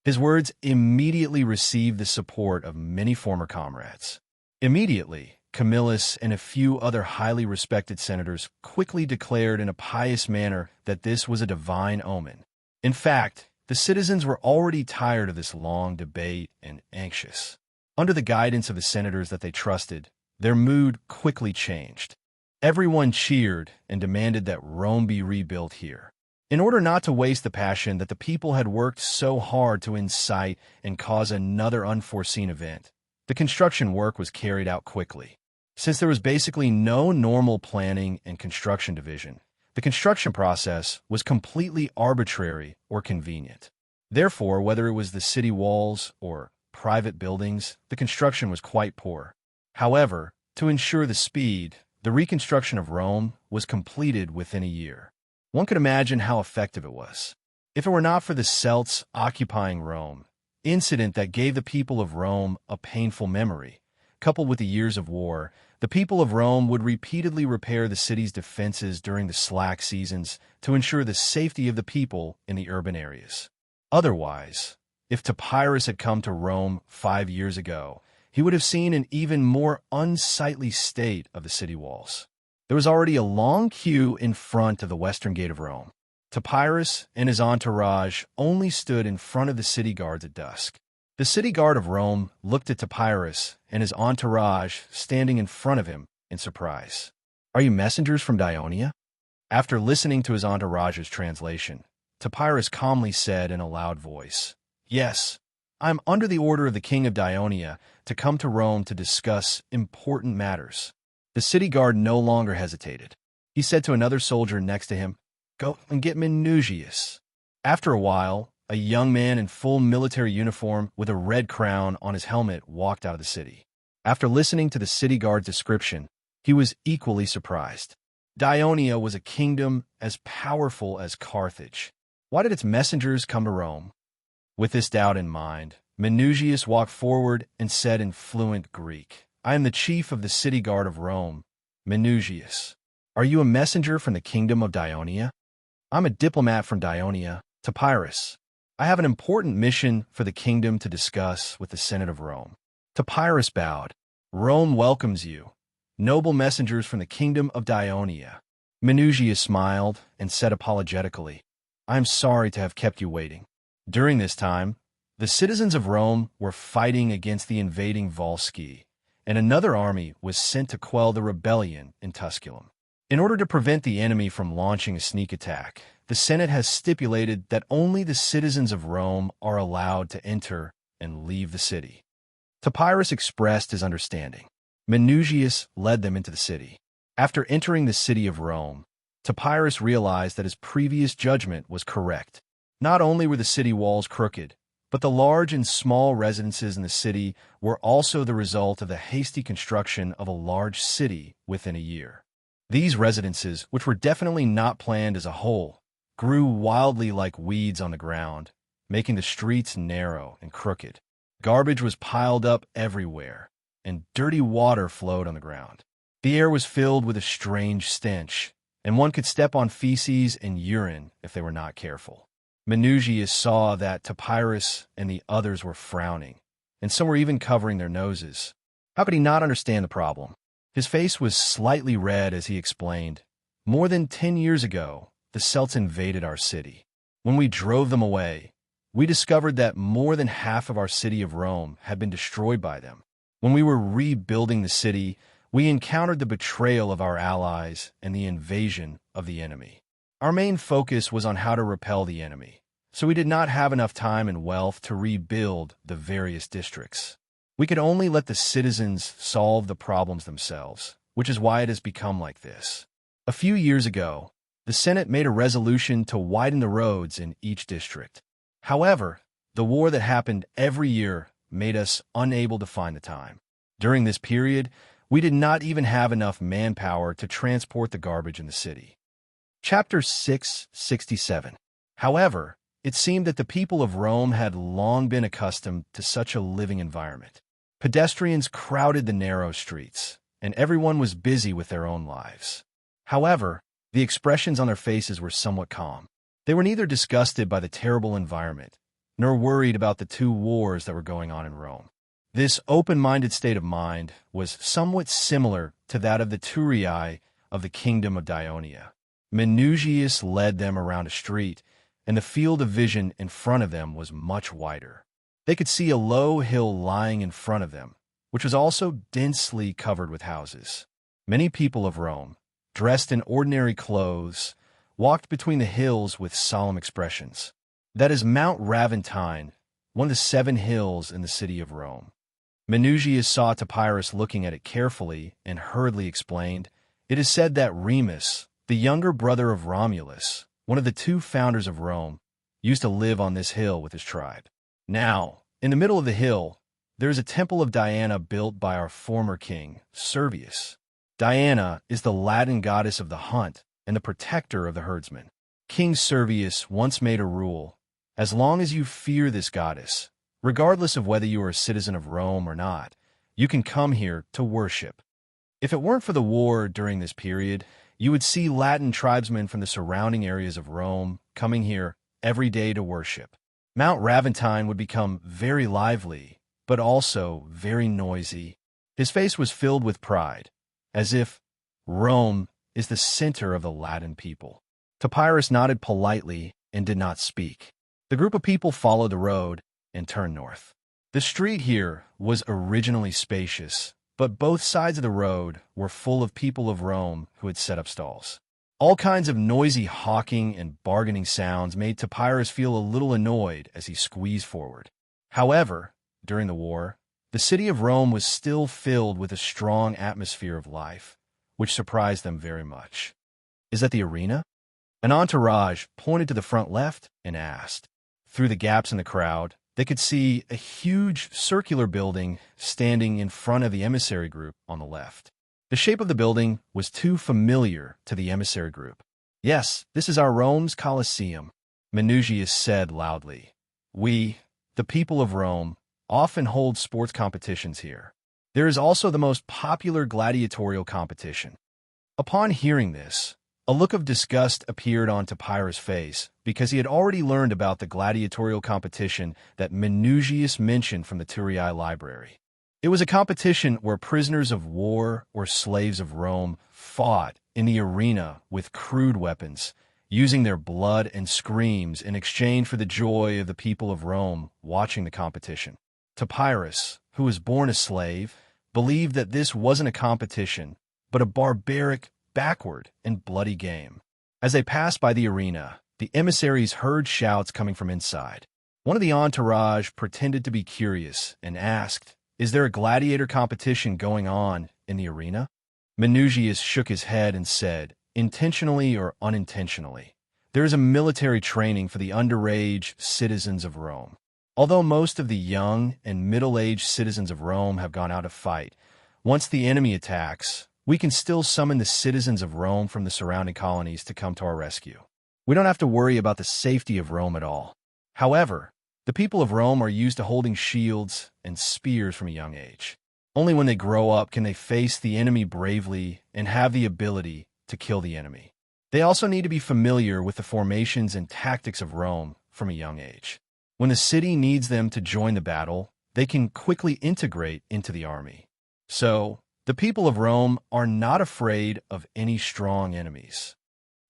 His words immediately received the support of many former comrades. Immediately, Camillus and a few other highly respected senators quickly declared in a pious manner that this was a divine omen. In fact, The citizens were already tired of this long debate and anxious. Under the guidance of the senators that they trusted, their mood quickly changed. Everyone cheered and demanded that Rome be rebuilt here. In order not to waste the passion that the people had worked so hard to incite and cause another unforeseen event, the construction work was carried out quickly. Since there was basically no normal planning and construction division, the construction process was completely arbitrary or convenient. Therefore, whether it was the city walls or private buildings, the construction was quite poor. However, to ensure the speed, the reconstruction of Rome was completed within a year. One could imagine how effective it was. If it were not for the Celts occupying Rome, incident that gave the people of Rome a painful memory, coupled with the years of war, the people of Rome would repeatedly repair the city's defenses during the slack seasons to ensure the safety of the people in the urban areas. Otherwise, if Topyrus had come to Rome 5 years ago, he would have seen an even more unsightly state of the city walls. There was already a long queue in front of the western gate of Rome. Topyrus and his entourage only stood in front of the city guards at dusk. The city guard of Rome looked at Topyrus and his entourage standing in front of him in surprise. "Are you messengers from Dionia?" After listening to his entourage's translation, Topyrus calmly said in a loud voice, "Yes, I am under the order of the king of Dionia to come to Rome to discuss important matters." The city guard no longer hesitated. He said to another soldier next to him, "Go and get Minucius." After a while, a young man in full military uniform with a red crown on his helmet walked out of the city. After listening to the city guard's description, he was equally surprised. Dionia was a kingdom as powerful as Carthage. Why did its messengers come to Rome? With this doubt in mind, Minucius walked forward and said in fluent Greek, "I am the chief of the city guard of Rome, Minucius. Are you a messenger from the kingdom of Dionia?" "I'm a diplomat from Dionia, Topyrus. I have an important mission for the kingdom to discuss with the Senate of Rome." Topyrus bowed. "Rome welcomes you, noble messengers from the kingdom of Dionia." Minucius smiled and said apologetically, "I am sorry to have kept you waiting." During this time, the citizens of Rome were fighting against the invading Volsci, and another army was sent to quell the rebellion in Tusculum. In order to prevent the enemy from launching a sneak attack, the Senate has stipulated that only the citizens of Rome are allowed to enter and leave the city. Topyrus expressed his understanding. Minucius led them into the city. After entering the city of Rome, Topyrus realized that his previous judgment was correct. Not only were the city walls crooked, but the large and small residences in the city were also the result of the hasty construction of a large city within a year. These residences, which were definitely not planned as a whole, grew wildly like weeds on the ground, making the streets narrow and crooked. Garbage was piled up everywhere, and dirty water flowed on the ground. The air was filled with a strange stench, and one could step on feces and urine if they were not careful. Minucius saw that Topyrus and the others were frowning, and some were even covering their noses. How could he not understand the problem? His face was slightly red as he explained, "More than 10 years ago, the Celts invaded our city. When we drove them away, we discovered that more than half of our city of Rome had been destroyed by them. When we were rebuilding the city, we encountered the betrayal of our allies and the invasion of the enemy. Our main focus was on how to repel the enemy, so we did not have enough time and wealth to rebuild the various districts. We could only let the citizens solve the problems themselves, which is why it has become like this. A few years ago, the Senate made a resolution to widen the roads in each district. However, the war that happened every year made us unable to find the time. During this period, we did not even have enough manpower to transport the garbage in the city." Chapter 667. However, it seemed that the people of Rome had long been accustomed to such a living environment. Pedestrians crowded the narrow streets, and everyone was busy with their own lives. However, the expressions on their faces were somewhat calm. They were neither disgusted by the terrible environment, nor worried about the 2 wars that were going on in Rome. This open-minded state of mind was somewhat similar to that of the Turii of the kingdom of Dionia. Minucius led them around a street, and the field of vision in front of them was much wider. They could see a low hill lying in front of them, which was also densely covered with houses. Many people of Rome, dressed in ordinary clothes, walked between the hills with solemn expressions. That is Mount Raventine, one of the 7 hills in the city of Rome. Minucius saw Topyrus looking at it carefully and hurriedly explained, "It is said that Remus, the younger brother of Romulus, one of the 2 founders of Rome, used to live on this hill with his tribe. Now, in the middle of the hill, there is a temple of Diana built by our former king, Servius. Diana is the Latin goddess of the hunt and the protector of the herdsman. King Servius once made a rule: as long as you fear this goddess, regardless of whether you are a citizen of Rome or not, you can come here to worship. If it weren't for the war during this period, you would see Latin tribesmen from the surrounding areas of Rome coming here every day to worship. Mount Raventine would become very lively, but also very noisy. His face was filled with pride, as if Rome is the center of the Latin people." Topyrus nodded politely and did not speak. The group of people followed the road and turned north. The street here was originally spacious, but both sides of the road were full of people of Rome who had set up stalls. All kinds of noisy hawking and bargaining sounds made Topyrus feel a little annoyed as he squeezed forward. However, during the war, the city of Rome was still filled with a strong atmosphere of life, which surprised them very much. "Is that the arena?" An entourage pointed to the front left and asked. Through the gaps in the crowd, they could see a huge circular building standing in front of the emissary group on the left. The shape of the building was too familiar to the emissary group. "Yes, this is our Rome's Colosseum," Minucius said loudly. "We, the people of Rome, often hold sports competitions here. There is also the most popular gladiatorial competition." Upon hearing this, a look of disgust appeared on Topyrus' face because he had already learned about the gladiatorial competition that Minucius mentioned from the Turii library. It was a competition where prisoners of war or slaves of Rome fought in the arena with crude weapons, using their blood and screams in exchange for the joy of the people of Rome watching the competition. Topyrus, who was born a slave, believed that this wasn't a competition, but a barbaric, backward, and bloody game. As they passed by the arena, the emissaries heard shouts coming from inside. One of the entourage pretended to be curious and asked, "Is there a gladiator competition going on in the arena?" Minucius shook his head and said, "Intentionally or unintentionally, there is a military training for the underage citizens of Rome. Although most of the young and middle-aged citizens of Rome have gone out to fight, once the enemy attacks, we can still summon the citizens of Rome from the surrounding colonies to come to our rescue. We don't have to worry about the safety of Rome at all. However, the people of Rome are used to holding shields and spears from a young age. Only when they grow up can they face the enemy bravely and have the ability to kill the enemy. They also need to be familiar with the formations and tactics of Rome from a young age. When the city needs them to join the battle, they can quickly integrate into the army. So, the people of Rome are not afraid of any strong enemies."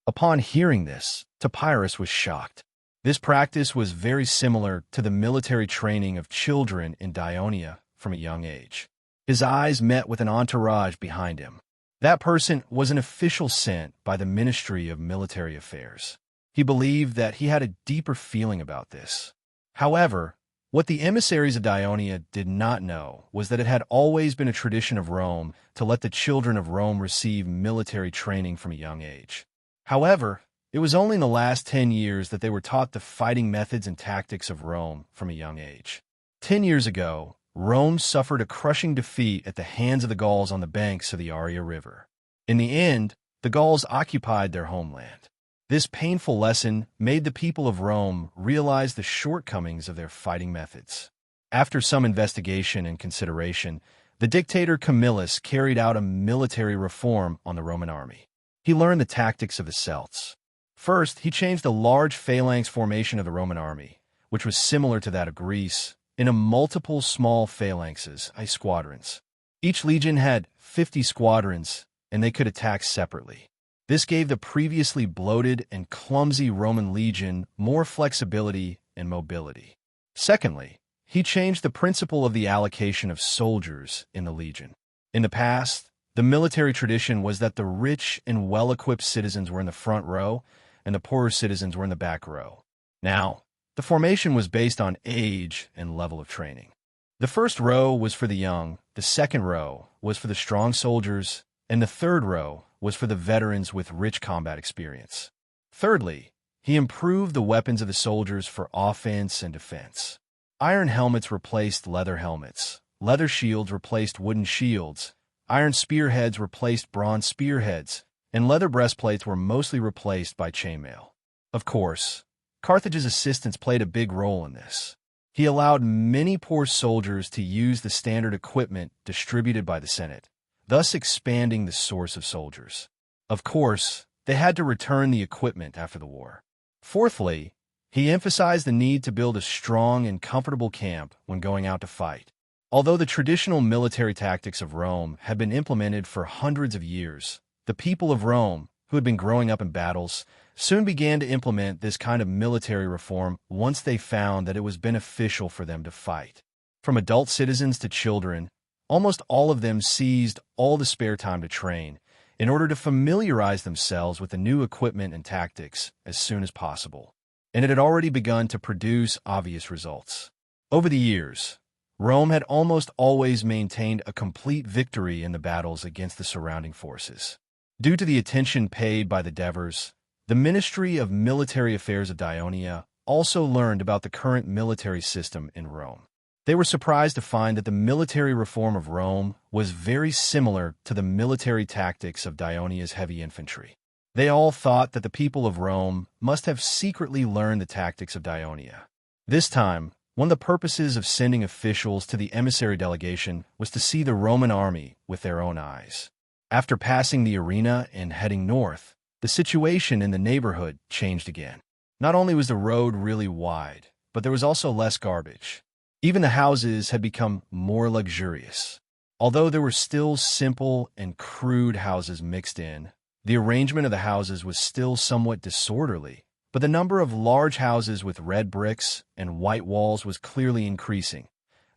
Upon hearing this, Topyrus was shocked. This practice was very similar to the military training of children in Dionia from a young age. His eyes met with an entourage behind him. That person was an official sent by the Ministry of Military Affairs. He believed that he had a deeper feeling about this. However, what the emissaries of Dionia did not know was that it had always been a tradition of Rome to let the children of Rome receive military training from a young age. However, it was only in the last 10 years that they were taught the fighting methods and tactics of Rome from a young age. 10 years ago, Rome suffered a crushing defeat at the hands of the Gauls on the banks of the Aria River. In the end, the Gauls occupied their homeland. This painful lesson made the people of Rome realize the shortcomings of their fighting methods. After some investigation and consideration, the dictator Camillus carried out a military reform on the Roman army. He learned the tactics of the Celts. First, he changed the large phalanx formation of the Roman army, which was similar to that of Greece, into multiple small phalanxes, squadrons. Each legion had 50 squadrons, and they could attack separately. This gave the previously bloated and clumsy Roman legion more flexibility and mobility. Secondly, he changed the principle of the allocation of soldiers in the legion. In the past, the military tradition was that the rich and well-equipped citizens were in the front row and the poorer citizens were in the back row. Now, the formation was based on age and level of training. The first row was for the young, the second row was for the strong soldiers, and the third row was for the veterans with rich combat experience. Thirdly, he improved the weapons of the soldiers for offense and defense. Iron helmets replaced leather helmets. Leather shields replaced wooden shields. Iron spearheads replaced bronze spearheads. And leather breastplates were mostly replaced by chainmail. Of course, Carthage's assistance played a big role in this. He allowed many poor soldiers to use the standard equipment distributed by the Senate, thus expanding the source of soldiers. Of course, they had to return the equipment after the war. Fourthly, he emphasized the need to build a strong and comfortable camp when going out to fight. Although the traditional military tactics of Rome had been implemented for hundreds of years, the people of Rome, who had been growing up in battles, soon began to implement this kind of military reform once they found that it was beneficial for them to fight. From adult citizens to children, almost all of them seized all the spare time to train in order to familiarize themselves with the new equipment and tactics as soon as possible. And it had already begun to produce obvious results. Over the years, Rome had almost always maintained a complete victory in the battles against the surrounding forces. Due to the attention paid by the Devers, the Ministry of Military Affairs of Dionia also learned about the current military system in Rome. They were surprised to find that the military reform of Rome was very similar to the military tactics of Dionia's heavy infantry. They all thought that the people of Rome must have secretly learned the tactics of Dionia. This time, one of the purposes of sending officials to the emissary delegation was to see the Roman army with their own eyes. After passing the arena and heading north, the situation in the neighborhood changed again. Not only was the road really wide, but there was also less garbage. Even the houses had become more luxurious. Although there were still simple and crude houses mixed in, the arrangement of the houses was still somewhat disorderly, but the number of large houses with red bricks and white walls was clearly increasing,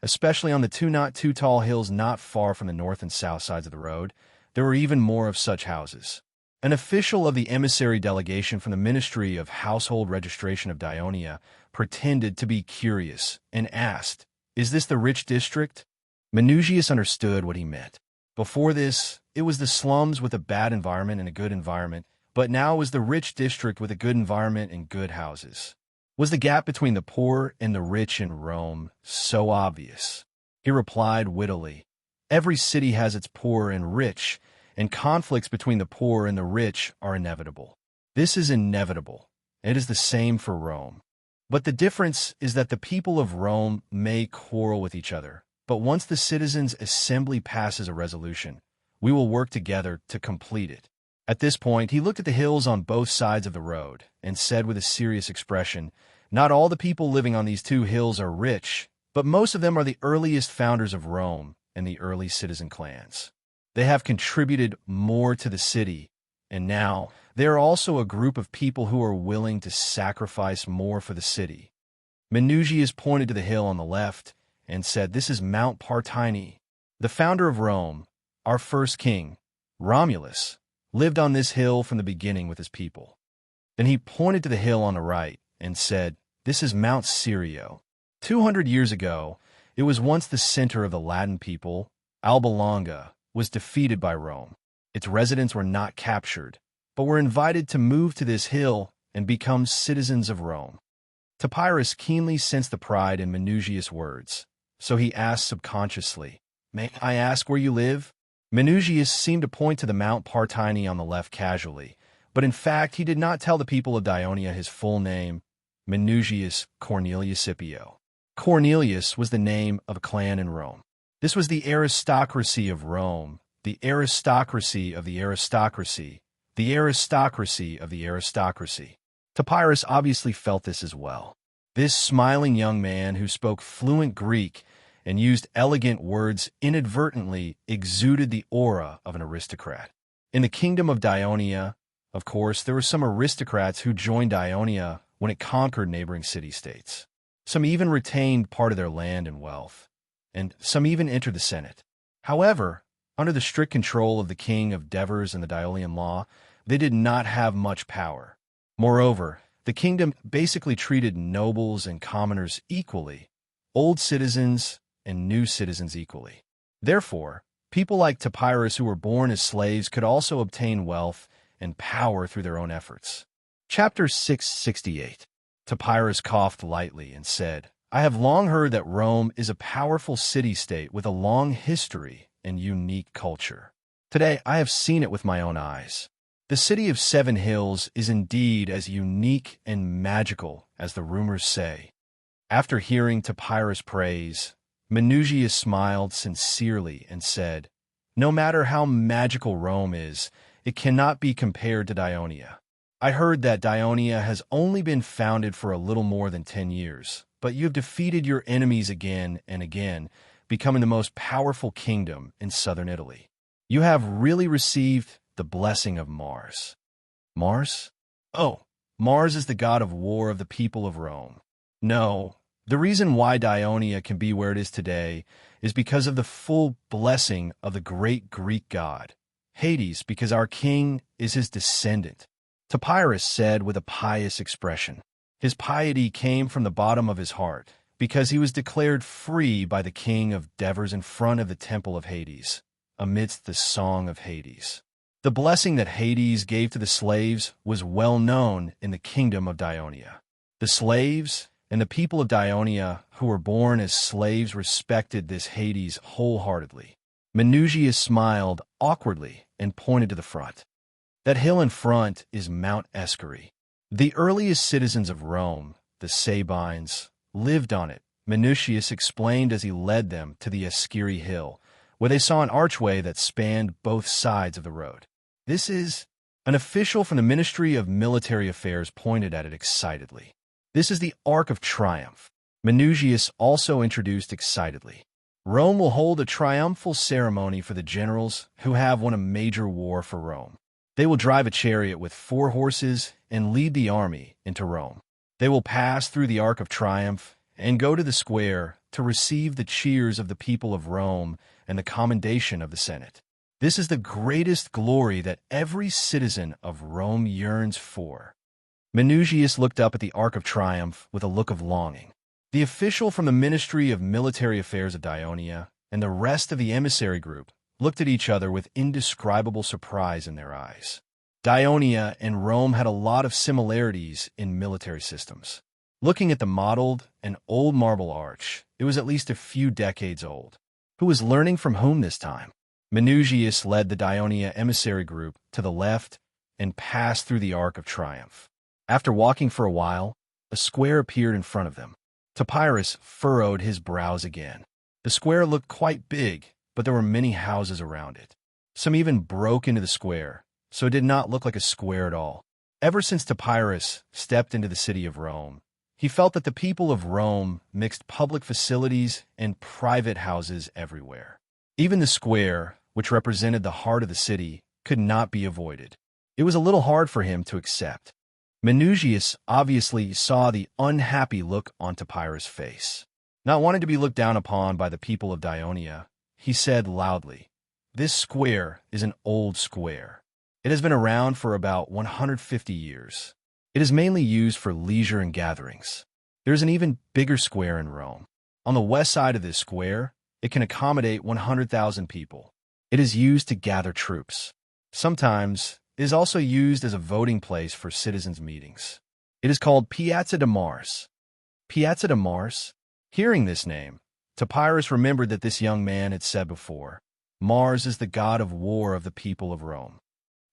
especially on the two not too tall hills not far from the north and south sides of the road. There were even more of such houses. An official of the emissary delegation from the Ministry of Household Registration of Dionia pretended to be curious and asked, "Is this the rich district?" Minucius understood what he meant. Before this, it was the slums with a bad environment and a good environment, but now it was the rich district with a good environment and good houses. Was the gap between the poor and the rich in Rome so obvious? He replied wittily, "Every city has its poor and rich, and conflicts between the poor and the rich are inevitable. This is inevitable. It is the same for Rome. But the difference is that the people of Rome may quarrel with each other, but once the citizens' assembly passes a resolution, we will work together to complete it." At this point, he looked at the hills on both sides of the road and said with a serious expression, "Not all the people living on these two hills are rich, but most of them are the earliest founders of Rome and the early citizen clans. They have contributed more to the city, and now they are also a group of people who are willing to sacrifice more for the city." Minucius pointed to the hill on the left and said, "This is Mount Partini. The founder of Rome, our first king, Romulus, lived on this hill from the beginning with his people." Then he pointed to the hill on the right and said, "This is Mount Sirio. 200 years ago, it was once the center of the Latin people. Alba Longa was defeated by Rome. Its residents were not captured, but were invited to move to this hill and become citizens of Rome." Topyrus keenly sensed the pride in Minucius' words, so he asked subconsciously, "May I ask where you live?" Minucius seemed to point to the Mount Partini on the left casually, but in fact he did not tell the people of Dionia his full name, Minucius Cornelius Scipio. Cornelius was the name of a clan in Rome. This was the aristocracy of Rome, the aristocracy of the aristocracy, the aristocracy of the aristocracy. Topyrus obviously felt this as well. This smiling young man who spoke fluent Greek and used elegant words inadvertently exuded the aura of an aristocrat. In the kingdom of Dionia, Of course, there were some aristocrats who joined Ionia when it conquered neighboring city-states. Some even retained part of their land and wealth, and some even entered the Senate. However, under the strict control of the king of Devers and the Diolian law, they did not have much power. Moreover, the kingdom basically treated nobles and commoners equally, old citizens and new citizens equally. Therefore, people like Topyrus who were born as slaves could also obtain wealth and power through their own efforts. Chapter 668. Topyrus coughed lightly and said, I have long heard that Rome is a powerful city-state with a long history and unique culture. Today, I have seen it with my own eyes. The city of 7 hills is indeed as unique and magical as the rumors say. After hearing Topyrus' praise, Minucius smiled sincerely and said, No matter how magical Rome is, it cannot be compared to Dionia. I heard that Dionia has only been founded for a little more than 10 years, but you have defeated your enemies again and again, becoming the most powerful kingdom in southern Italy. You have really received the blessing of Mars. Mars? Oh, Mars is the god of war of the people of Rome. No, the reason why Dionia can be where it is today is because of the full blessing of the great Greek god, Hades, because our king is his descendant. Topyrus said with a pious expression. His piety came from the bottom of his heart, because he was declared free by the king of Devers in front of the temple of Hades, amidst the song of Hades. The blessing that Hades gave to the slaves was well known in the kingdom of Dionia. The slaves and the people of Dionia who were born as slaves respected this Hades wholeheartedly. Minucius smiled awkwardly and pointed to the front. That hill in front is Mount Escuri. The earliest citizens of Rome, the Sabines, lived on it, Minucius explained as he led them to the Escuri hill, where they saw an archway that spanned both sides of the road. This is... An official from the Ministry of Military Affairs pointed at it excitedly. This is the Arc of Triumph. Minucius also introduced excitedly. Rome will hold a triumphal ceremony for the generals who have won a major war for Rome. They will drive a chariot with 4 horses and lead the army into Rome. They will pass through the Arc of Triumph and go to the square to receive the cheers of the people of Rome and the commendation of the Senate. This is the greatest glory that every citizen of Rome yearns for. Minucius looked up at the Arc of Triumph with a look of longing. The official from the Ministry of Military Affairs of Dionia and the rest of the emissary group looked at each other with indescribable surprise in their eyes. Dionia and Rome had a lot of similarities in military systems. Looking at the mottled and old marble arch, it was at least a few decades old. Who was learning from whom this time? Minucius led the Dionia emissary group to the left and passed through the Arc of Triumph. After walking for a while, a square appeared in front of them. Topyrus furrowed his brows again. The square looked quite big, but there were many houses around it. Some even broke into the square, so it did not look like a square at all. Ever since Topyrus stepped into the city of Rome, he felt that the people of Rome mixed public facilities and private houses everywhere. Even the square, which represented the heart of the city, could not be avoided. It was a little hard for him to accept. Minucius obviously saw the unhappy look on Topyrus' face. Not wanting to be looked down upon by the people of Dionia, he said loudly, This square is an old square. It has been around for about 150 years. It is mainly used for leisure and gatherings. There is an even bigger square in Rome. On the west side of this square, it can accommodate 100,000 people. It is used to gather troops. Sometimes, it is also used as a voting place for citizens' meetings. It is called Piazza de Mars. Piazza de Mars? Hearing this name, Topyrus remembered that this young man had said before, Mars is the god of war of the people of Rome.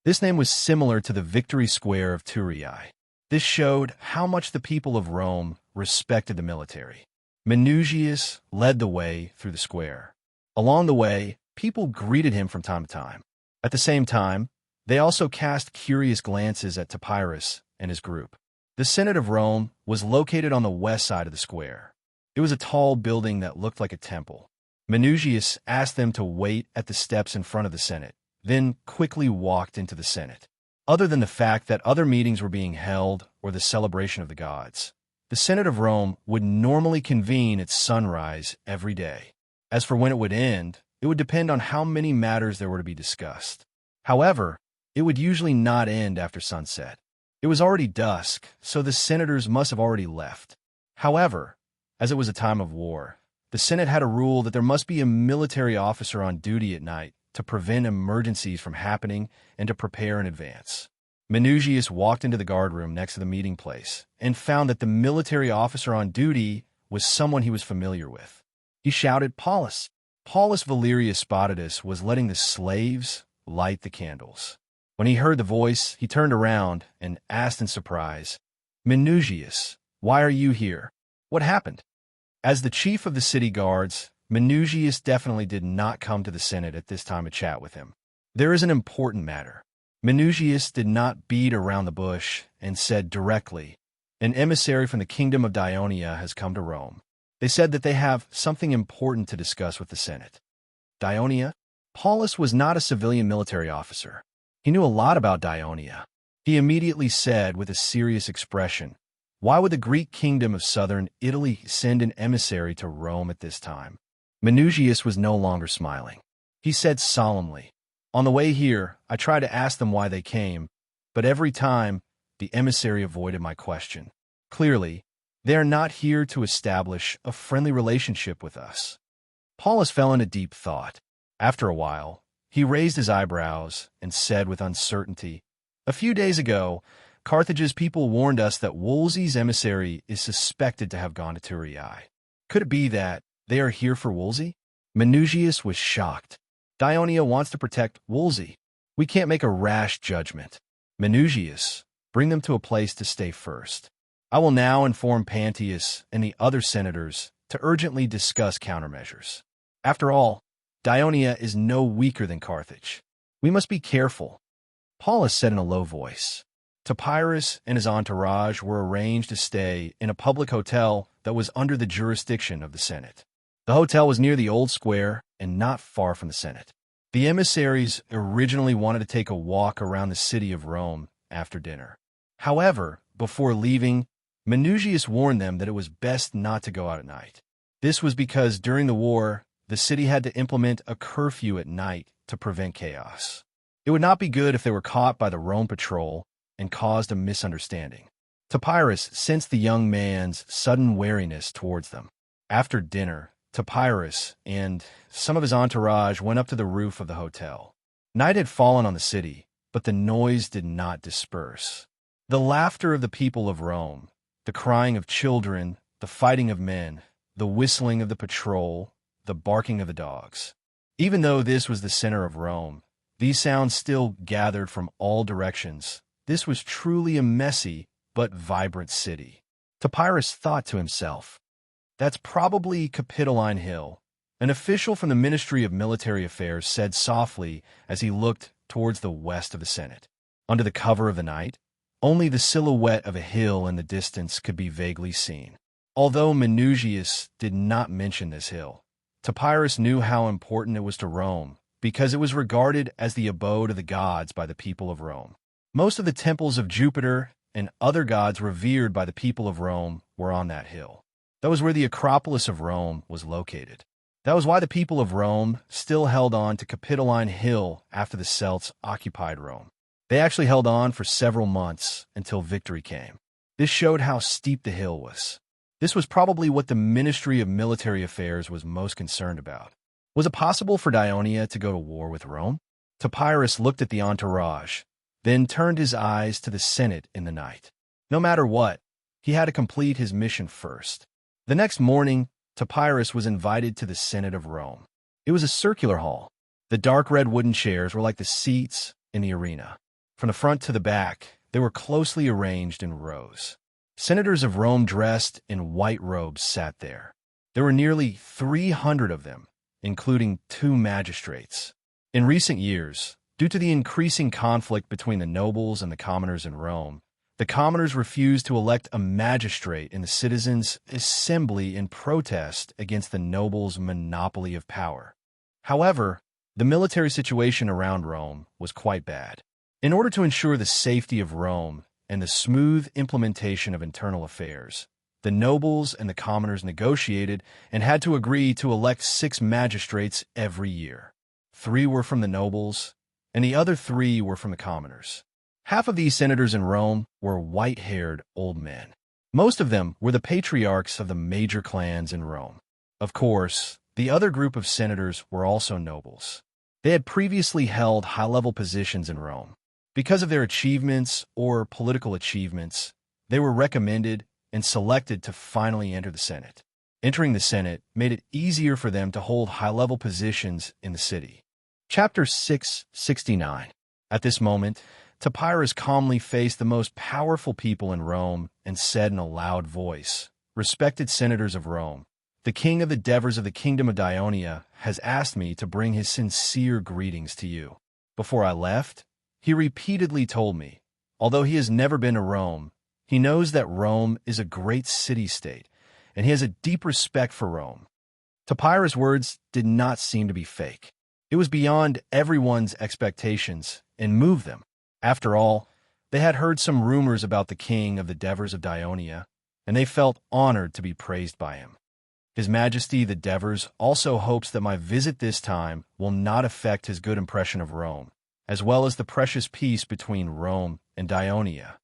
This name was similar to the Victory Square of Thurii. This showed how much the people of Rome respected the military. Minucius led the way through the square. Along the way, people greeted him from time to time. At the same time, they also cast curious glances at Topyrus and his group. The Senate of Rome was located on the west side of the square. It was a tall building that looked like a temple. Minucius asked them to wait at the steps in front of the Senate, then quickly walked into the Senate. other than the fact that other meetings were being held or the celebration of the gods. The Senate of Rome would normally convene at sunrise every day. As for when it would end, it would depend on how many matters there were to be discussed. However, it would usually not end after sunset. It was already dusk, so the senators must have already left. However, as it was a time of war, the Senate had a rule that there must be a military officer on duty at night to prevent emergencies from happening and to prepare in advance. Minucius walked into the guardroom next to the meeting place and found that the military officer on duty was someone he was familiar with. He shouted, "Paulus!" Paulus Valerius Spotitus was letting the slaves light the candles. When he heard the voice, he turned around and asked in surprise, "Minucius, why are you here? What happened?" As the chief of the city guards, Minucius definitely did not come to the Senate at this time to chat with him. There is an important matter. Minucius did not beat around the bush and said directly, "An emissary from the kingdom of Dionia has come to Rome. They said that they have something important to discuss with the Senate." Dionia? Paulus was not a civilian military officer. He knew a lot about Dionia. He immediately said with a serious expression, "Why would the Greek kingdom of southern Italy send an emissary to Rome at this time?" Minucius was no longer smiling. He said solemnly, "On the way here, I tried to ask them why they came, but every time, the emissary avoided my question. Clearly, they are not here to establish a friendly relationship with us." Paulus fell into deep thought. After a while, he raised his eyebrows and said with uncertainty, "A few days ago, Carthage's people warned us that Wolsey's emissary is suspected to have gone to Thurii. Could it be that they are here for Wolsey?" Minucius was shocked. "Dionia wants to protect Wolsey. We can't make a rash judgment. Minucius, bring them to a place to stay first. I will now inform Pantius and the other senators to urgently discuss countermeasures. After all, Dionia is no weaker than Carthage. We must be careful." Paulus said in a low voice. Topyrus and his entourage were arranged to stay in a public hotel that was under the jurisdiction of the Senate. The hotel was near the old square and not far from the Senate. The emissaries originally wanted to take a walk around the city of Rome after dinner. However, before leaving, Minucius warned them that it was best not to go out at night. This was because during the war, the city had to implement a curfew at night to prevent chaos. It would not be good if they were caught by the Rome patrol and caused a misunderstanding. Topyrus sensed the young man's sudden wariness towards them. After dinner, Topyrus and some of his entourage went up to the roof of the hotel. Night had fallen on the city, but the noise did not disperse. The laughter of the people of Rome, the crying of children, the fighting of men, the whistling of the patrol, the barking of the dogs. Even though this was the center of Rome, these sounds still gathered from all directions. This was truly a messy but vibrant city. Topyrus thought to himself, "That's probably Capitoline Hill." An official from the Ministry of Military Affairs said softly as he looked towards the west of the Senate. Under the cover of the night, only the silhouette of a hill in the distance could be vaguely seen. Although Minucius did not mention this hill, Topyrus knew how important it was to Rome because it was regarded as the abode of the gods by the people of Rome. Most of the temples of Jupiter and other gods revered by the people of Rome were on that hill. That was where the Acropolis of Rome was located. That was why the people of Rome still held on to Capitoline Hill after the Celts occupied Rome. They actually held on for several months until victory came. This showed how steep the hill was. This was probably what the Ministry of Military Affairs was most concerned about. Was it possible for Dionia to go to war with Rome? Topyrus looked at the entourage, then turned his eyes to the Senate in the night. No matter what, he had to complete his mission first. The next morning, Topyrus was invited to the Senate of Rome. It was a circular hall. The dark red wooden chairs were like the seats in the arena. From the front to the back, they were closely arranged in rows. Senators of Rome dressed in white robes sat there. There were nearly 300 of them, including 2 magistrates. In recent years, due to the increasing conflict between the nobles and the commoners in Rome, the commoners refused to elect a magistrate in the citizens' assembly in protest against the nobles' monopoly of power. However, the military situation around Rome was quite bad. In order to ensure the safety of Rome and the smooth implementation of internal affairs, the nobles and the commoners negotiated and had to agree to elect 6 magistrates every year. 3 were from the nobles, and the other 3 were from the commoners. Half of these senators in Rome were white-haired old men. Most of them were the patriarchs of the major clans in Rome. Of course, the other group of senators were also nobles. They had previously held high-level positions in Rome. Because of their achievements or political achievements, they were recommended and selected to finally enter the Senate. Entering the Senate made it easier for them to hold high-level positions in the city. Chapter 669. At this moment, Topyrus calmly faced the most powerful people in Rome and said in a loud voice, "Respected senators of Rome, the king of the Devers of the kingdom of Dionia has asked me to bring his sincere greetings to you. Before I left, he repeatedly told me, although he has never been to Rome, he knows that Rome is a great city-state, and he has a deep respect for Rome." Topyrus' words did not seem to be fake. It was beyond everyone's expectations and moved them. After all, they had heard some rumors about the king of the Devers of Dionia, and they felt honored to be praised by him. His Majesty the Devers also hopes that my visit this time will not affect his good impression of Rome, as well as the precious peace between Rome and Dionia.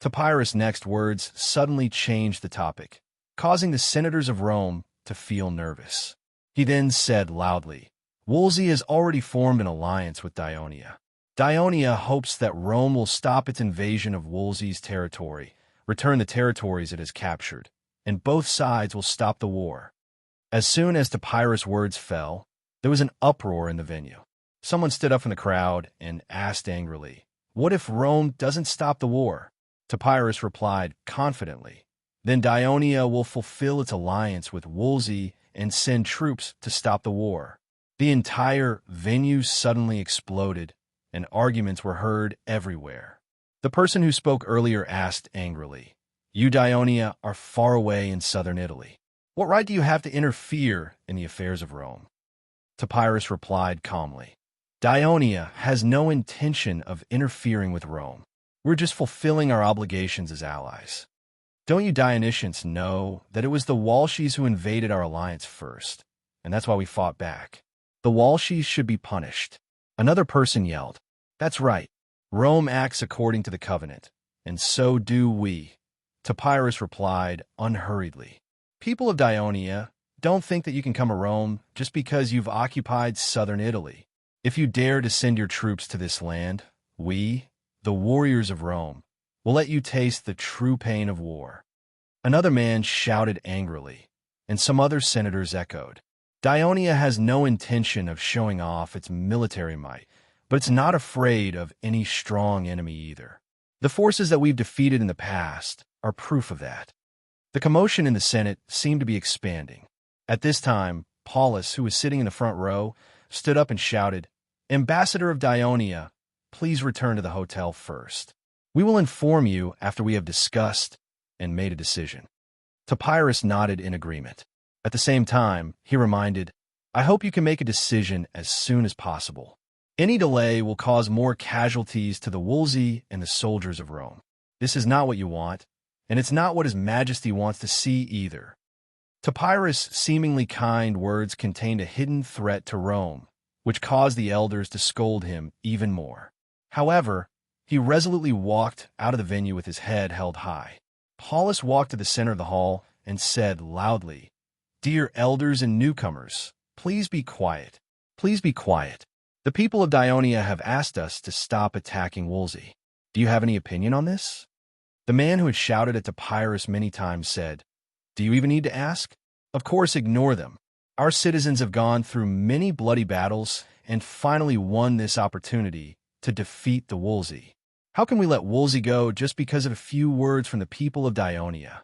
Topyrus' next words suddenly changed the topic, causing the senators of Rome to feel nervous. He then said loudly, "Wolsey has already formed an alliance with Dionia. Dionia hopes that Rome will stop its invasion of Wolsey's territory, return the territories it has captured, and both sides will stop the war." As soon as Topyrus' words fell, there was an uproar in the venue. Someone stood up from the crowd and asked angrily, "What if Rome doesn't stop the war?" Topyrus replied confidently, "Then Dionia will fulfill its alliance with Wolsey and send troops to stop the war." The entire venue suddenly exploded, and arguments were heard everywhere. The person who spoke earlier asked angrily, "You, Dionia, are far away in southern Italy. What right do you have to interfere in the affairs of Rome?" Topyrus replied calmly, "Dionia has no intention of interfering with Rome. We're just fulfilling our obligations as allies. Don't you Dionysians know that it was the Walshes who invaded our alliance first, and that's why we fought back? The Walshes should be punished." Another person yelled, "That's right. Rome acts according to the covenant, and so do we." Topyrus replied unhurriedly, "People of Dionia, don't think that you can come to Rome just because you've occupied southern Italy. If you dare to send your troops to this land, we, the warriors of Rome, will let you taste the true pain of war." Another man shouted angrily, and some other senators echoed, "Dionia has no intention of showing off its military might, but it's not afraid of any strong enemy either. The forces that we've defeated in the past are proof of that." The commotion in the Senate seemed to be expanding. At this time, Paulus, who was sitting in the front row, stood up and shouted, "Ambassador of Dionia, please return to the hotel first. We will inform you after we have discussed and made a decision." Topyrus nodded in agreement. At the same time, he reminded, "I hope you can make a decision as soon as possible. Any delay will cause more casualties to the Wolsey and the soldiers of Rome. This is not what you want, and it's not what His Majesty wants to see either." Topyrus' seemingly kind words contained a hidden threat to Rome, which caused the elders to scold him even more. However, he resolutely walked out of the venue with his head held high. Paulus walked to the center of the hall and said loudly, "Dear elders and newcomers, please be quiet. Please be quiet. The people of Dionia have asked us to stop attacking Wolsey. Do you have any opinion on this?" The man who had shouted at Topyrus many times said, "Do you even need to ask? Of course, ignore them. Our citizens have gone through many bloody battles and finally won this opportunity to defeat the Wolsey. How can we let Wolsey go just because of a few words from the people of Dionia?"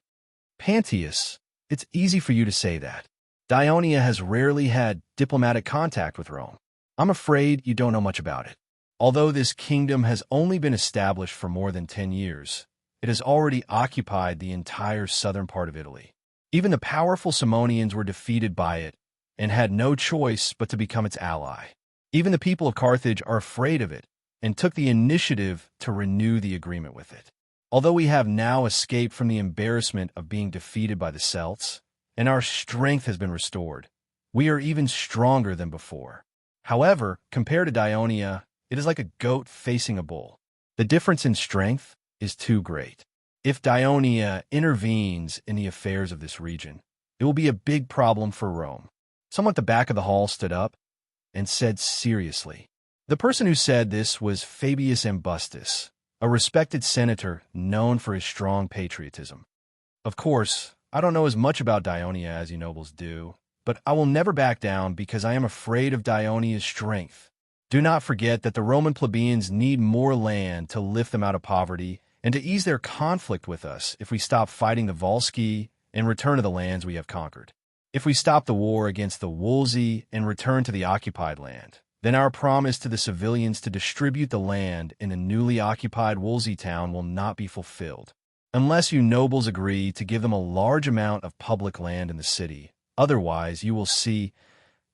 "Pantius, it's easy for you to say that. Dionia has rarely had diplomatic contact with Rome. I'm afraid you don't know much about it. Although this kingdom has only been established for more than 10 years, it has already occupied the entire southern part of Italy. Even the powerful Simonians were defeated by it and had no choice but to become its ally. Even the people of Carthage are afraid of it and took the initiative to renew the agreement with it. Although we have now escaped from the embarrassment of being defeated by the Celts, and our strength has been restored, we are even stronger than before. However, compared to Dionia, it is like a goat facing a bull. The difference in strength is too great. If Dionia intervenes in the affairs of this region, it will be a big problem for Rome. Someone at the back of the hall stood up and said seriously. The person who said this was Fabius Ambustus, a respected senator known for his strong patriotism. Of course, I don't know as much about Dionia as you nobles do, but I will never back down because I am afraid of Dionia's strength. Do not forget that the Roman plebeians need more land to lift them out of poverty and to ease their conflict with us if we stop fighting the Volsci and return to the lands we have conquered. If we stop the war against the Wolsey and return to the occupied land, then our promise to the civilians to distribute the land in the newly occupied Wolsey town will not be fulfilled. Unless you nobles agree to give them a large amount of public land in the city, otherwise you will see.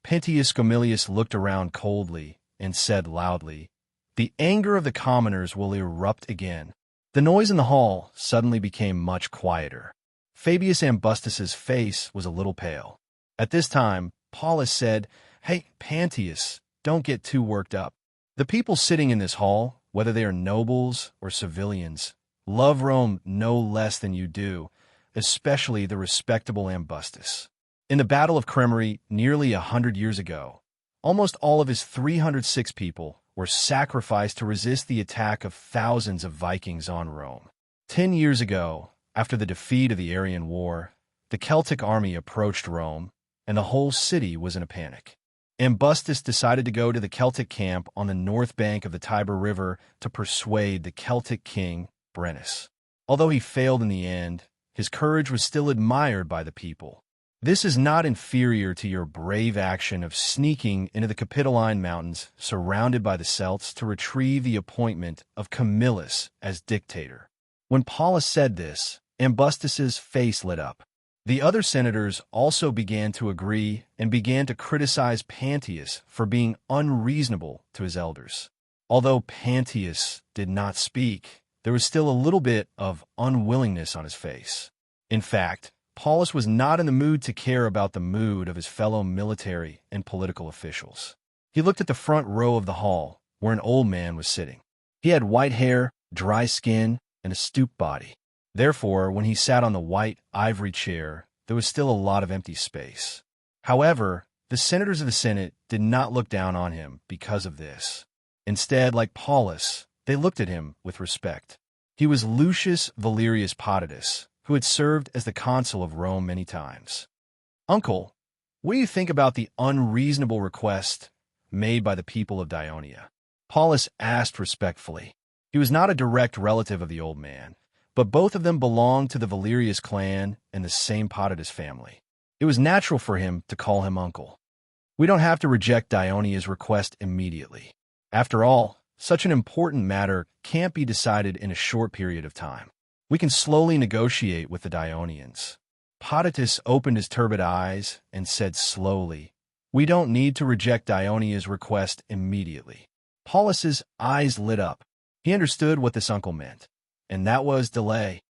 Pentius Gomilius looked around coldly and said loudly, "The anger of the commoners will erupt again." The noise in the hall suddenly became much quieter. Fabius Ambustus's face was a little pale. At this time, Paulus said, "Hey, Pentius, don't get too worked up. The people sitting in this hall, whether they are nobles or civilians, love Rome no less than you do, especially the respectable Ambustus. In the Battle of Cremery nearly 100 years ago, almost all of his 306 people were sacrificed to resist the attack of thousands of Vikings on Rome. 10 years ago, after the defeat of the Arian War, the Celtic army approached Rome, and the whole city was in a panic. Ambustus decided to go to the Celtic camp on the north bank of the Tiber River to persuade the Celtic king, Brennus. Although he failed in the end, his courage was still admired by the people. This is not inferior to your brave action of sneaking into the Capitoline Mountains surrounded by the Celts to retrieve the appointment of Camillus as dictator. When Paulus said this, Ambustus's face lit up. The other senators also began to agree and began to criticize Pentius for being unreasonable to his elders. Although Pentius did not speak, there was still a little bit of unwillingness on his face. In fact, Paulus was not in the mood to care about the mood of his fellow military and political officials. He looked at the front row of the hall, where an old man was sitting. He had white hair, dry skin, and a stooped body. Therefore, when he sat on the white ivory chair, there was still a lot of empty space. However, the senators of the Senate did not look down on him because of this. Instead, like Paulus, they looked at him with respect. He was Lucius Valerius Potitus, who had served as the consul of Rome many times. "Uncle, what do you think about the unreasonable request made by the people of Dionia?" Paulus asked respectfully. He was not a direct relative of the old man, but both of them belonged to the Valerius clan and the same Potitus family. It was natural for him to call him uncle. "We don't have to reject Dionia's request immediately. After all, such an important matter can't be decided in a short period of time. We can slowly negotiate with the Dionians." Potitus opened his turbid eyes and said slowly, "We don't need to reject Dionia's request immediately." Paulus's eyes lit up. He understood what this uncle meant, and that was delay.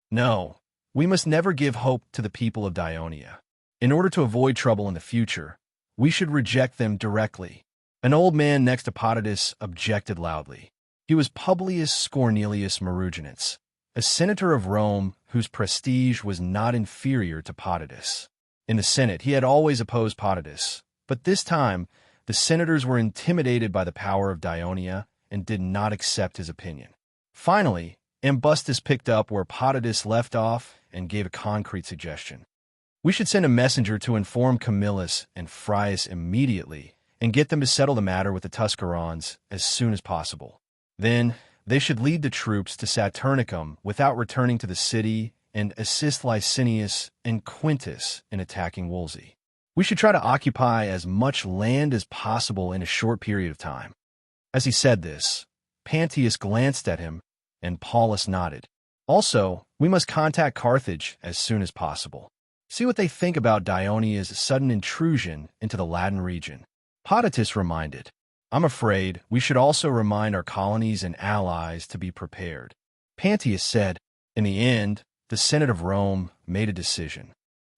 "No, we must never give hope to the people of Dionia. In order to avoid trouble in the future, we should reject them directly." An old man next to Potitus objected loudly. He was Publius Scornelius Maruginus, a senator of Rome whose prestige was not inferior to Potitus. In the Senate, he had always opposed Potitus, but this time the senators were intimidated by the power of Dionia and did not accept his opinion. Finally, Ambustus picked up where Potitus left off and gave a concrete suggestion. "We should send a messenger to inform Camillus and Frius immediately and get them to settle the matter with the Tuscarans as soon as possible. Then they should lead the troops to Saturnicum without returning to the city and assist Licinius and Quintus in attacking Wolsey. We should try to occupy as much land as possible in a short period of time." As he said this, Pentius glanced at him, and Paulus nodded. "Also, we must contact Carthage as soon as possible. See what they think about Dionia's sudden intrusion into the Latin region." Potitus reminded, I'm afraid we should also remind our colonies and allies to be prepared. Pantius said. In the end, the Senate of Rome made a decision.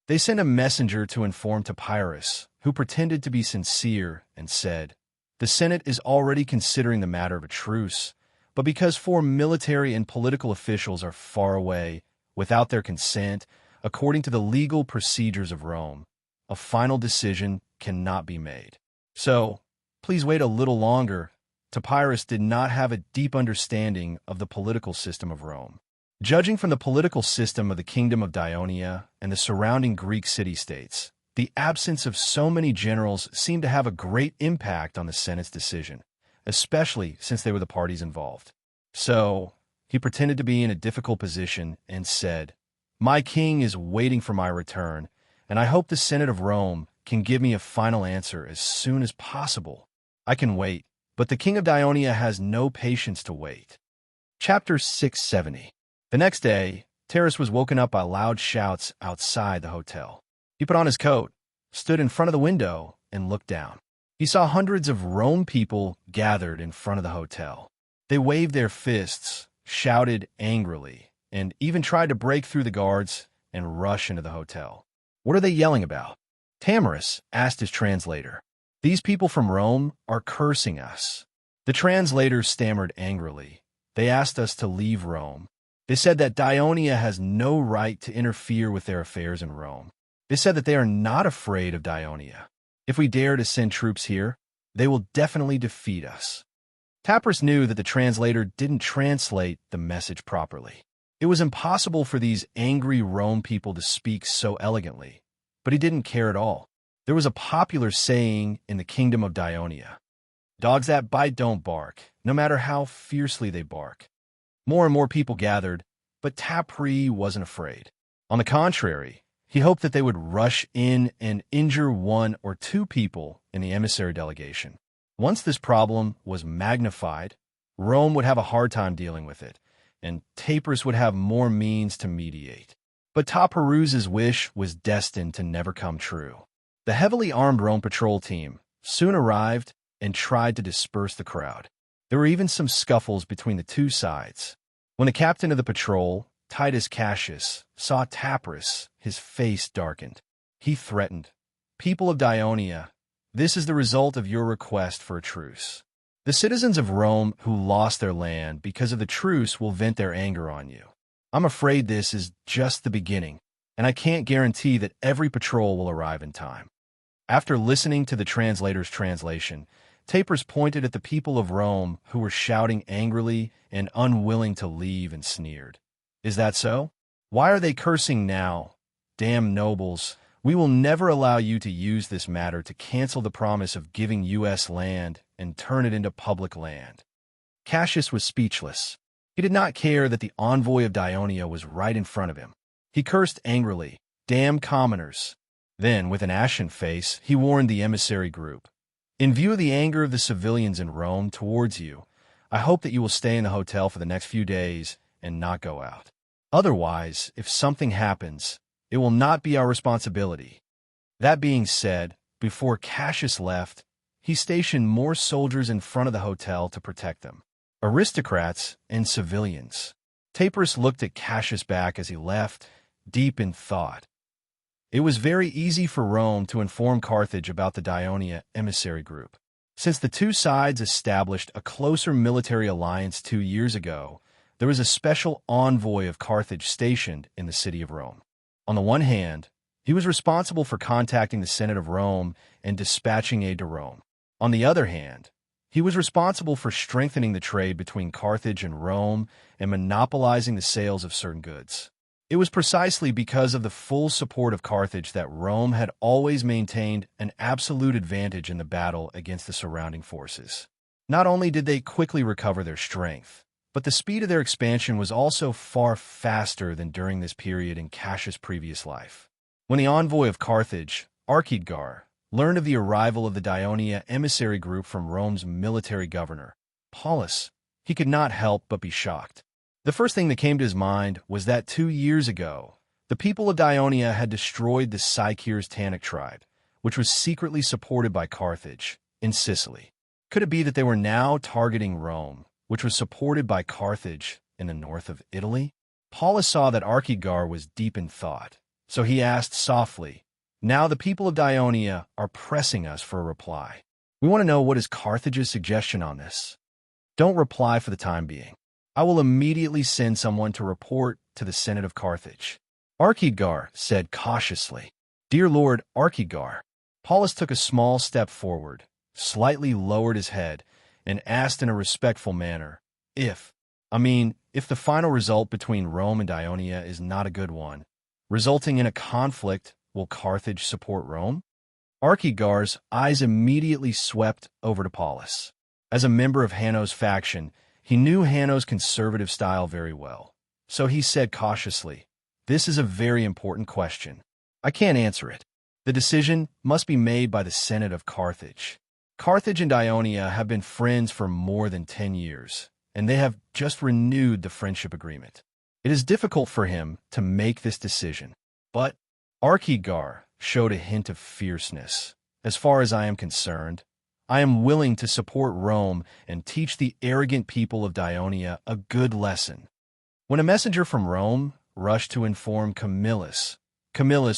They sent a messenger to inform Topyrus, who pretended to be sincere, and said, "The Senate is already considering the matter of a truce, but because 4 military and political officials are far away, without their consent, according to the legal procedures of Rome, a final decision cannot be made. So, please wait a little longer." Topyrus did not have a deep understanding of the political system of Rome. Judging from the political system of the Kingdom of Dionia and the surrounding Greek city-states, the absence of so many generals seemed to have a great impact on the Senate's decision, especially since they were the parties involved. So, he pretended to be in a difficult position and said, "My king is waiting for my return, and I hope the Senate of Rome can give me a final answer as soon as possible. I can wait, but the king of Dionia has no patience to wait." Chapter 670. The next day, Terrace was woken up by loud shouts outside the hotel. He put on his coat, stood in front of the window, and looked down. He saw hundreds of Rome people gathered in front of the hotel. They waved their fists, shouted angrily, and even tried to break through the guards and rush into the hotel. "What are they yelling about?" Tamarus asked his translator. "These people from Rome are cursing us." The translator stammered angrily. "They asked us to leave Rome. They said that Dionia has no right to interfere with their affairs in Rome. They said that they are not afraid of Dionia. If we dare to send troops here, they will definitely defeat us." Tamarus knew that the translator didn't translate the message properly. It was impossible for these angry Rome people to speak so elegantly, but he didn't care at all. There was a popular saying in the Kingdom of Dionia: "Dogs that bite don't bark, no matter how fiercely they bark." More and more people gathered, but Tamarus wasn't afraid. On the contrary, he hoped that they would rush in and injure 1 or 2 people in the emissary delegation. Once this problem was magnified, Rome would have a hard time dealing with it, and Tamarus would have more means to mediate. But Topyrus's wish was destined to never come true. The heavily armed Rome patrol team soon arrived and tried to disperse the crowd. There were even some scuffles between the two sides. When the captain of the patrol, Titus Cassius, saw Tamarus, his face darkened. He threatened, "People of Dionia, this is the result of your request for a truce. The citizens of Rome who lost their land because of the truce will vent their anger on you. I'm afraid this is just the beginning, and I can't guarantee that every patrol will arrive in time." After listening to the translator's translation, Tamarus pointed at the people of Rome who were shouting angrily and unwilling to leave and sneered. "Is that so? Why are they cursing now? Damn nobles, we will never allow you to use this matter to cancel the promise of giving U.S. land and turn it into public land." Cassius was speechless. He did not care that the envoy of Dionia was right in front of him. He cursed angrily, "Damn commoners." Then, with an ashen face, he warned the emissary group, "In view of the anger of the civilians in Rome towards you, I hope that you will stay in the hotel for the next few days and not go out. Otherwise, if something happens, it will not be our responsibility." That being said, before Cassius left, he stationed more soldiers in front of the hotel to protect them, aristocrats and civilians. Tamarus looked at Cassius back as he left, deep in thought. It was very easy for Rome to inform Carthage about the Dionia emissary group. Since the two sides established a closer military alliance 2 years ago, there was a special envoy of Carthage stationed in the city of Rome. On the one hand, he was responsible for contacting the Senate of Rome and dispatching aid to Rome. On the other hand, he was responsible for strengthening the trade between Carthage and Rome and monopolizing the sales of certain goods. It was precisely because of the full support of Carthage that Rome had always maintained an absolute advantage in the battle against the surrounding forces. Not only did they quickly recover their strength, but the speed of their expansion was also far faster than during this period in Cassius' previous life. When the envoy of Carthage, Archidgar, learned of the arrival of the Dionia emissary group from Rome's military governor, Paulus, he could not help but be shocked. The first thing that came to his mind was that 2 years ago, the people of Dionia had destroyed the Sycyr's Tannic tribe, which was secretly supported by Carthage, in Sicily. Could it be that they were now targeting Rome, which was supported by Carthage in the north of Italy? Paulus saw that Archigar was deep in thought, so he asked softly, "Now the people of Dionia are pressing us for a reply. We want to know what is Carthage's suggestion on this. Don't reply for the time being. I will immediately send someone to report to the Senate of Carthage." Archigar said cautiously, "Dear Lord Archigar." Paulus took a small step forward, slightly lowered his head, and asked in a respectful manner, if the final result between Rome and Dionia is not a good one, resulting in a conflict, will Carthage support Rome? Archigar's eyes immediately swept over to Paulus. As a member of Hanno's faction, he knew Hanno's conservative style very well. So he said cautiously, "This is a very important question. I can't answer it. The decision must be made by the Senate of Carthage. Carthage and Dionia have been friends for more than 10 years, and they have just renewed the friendship agreement. It is difficult for him to make this decision, but Archigar showed a hint of fierceness. As far as I am concerned, I am willing to support Rome and teach the arrogant people of Dionia a good lesson." When a messenger from Rome rushed to inform Camillus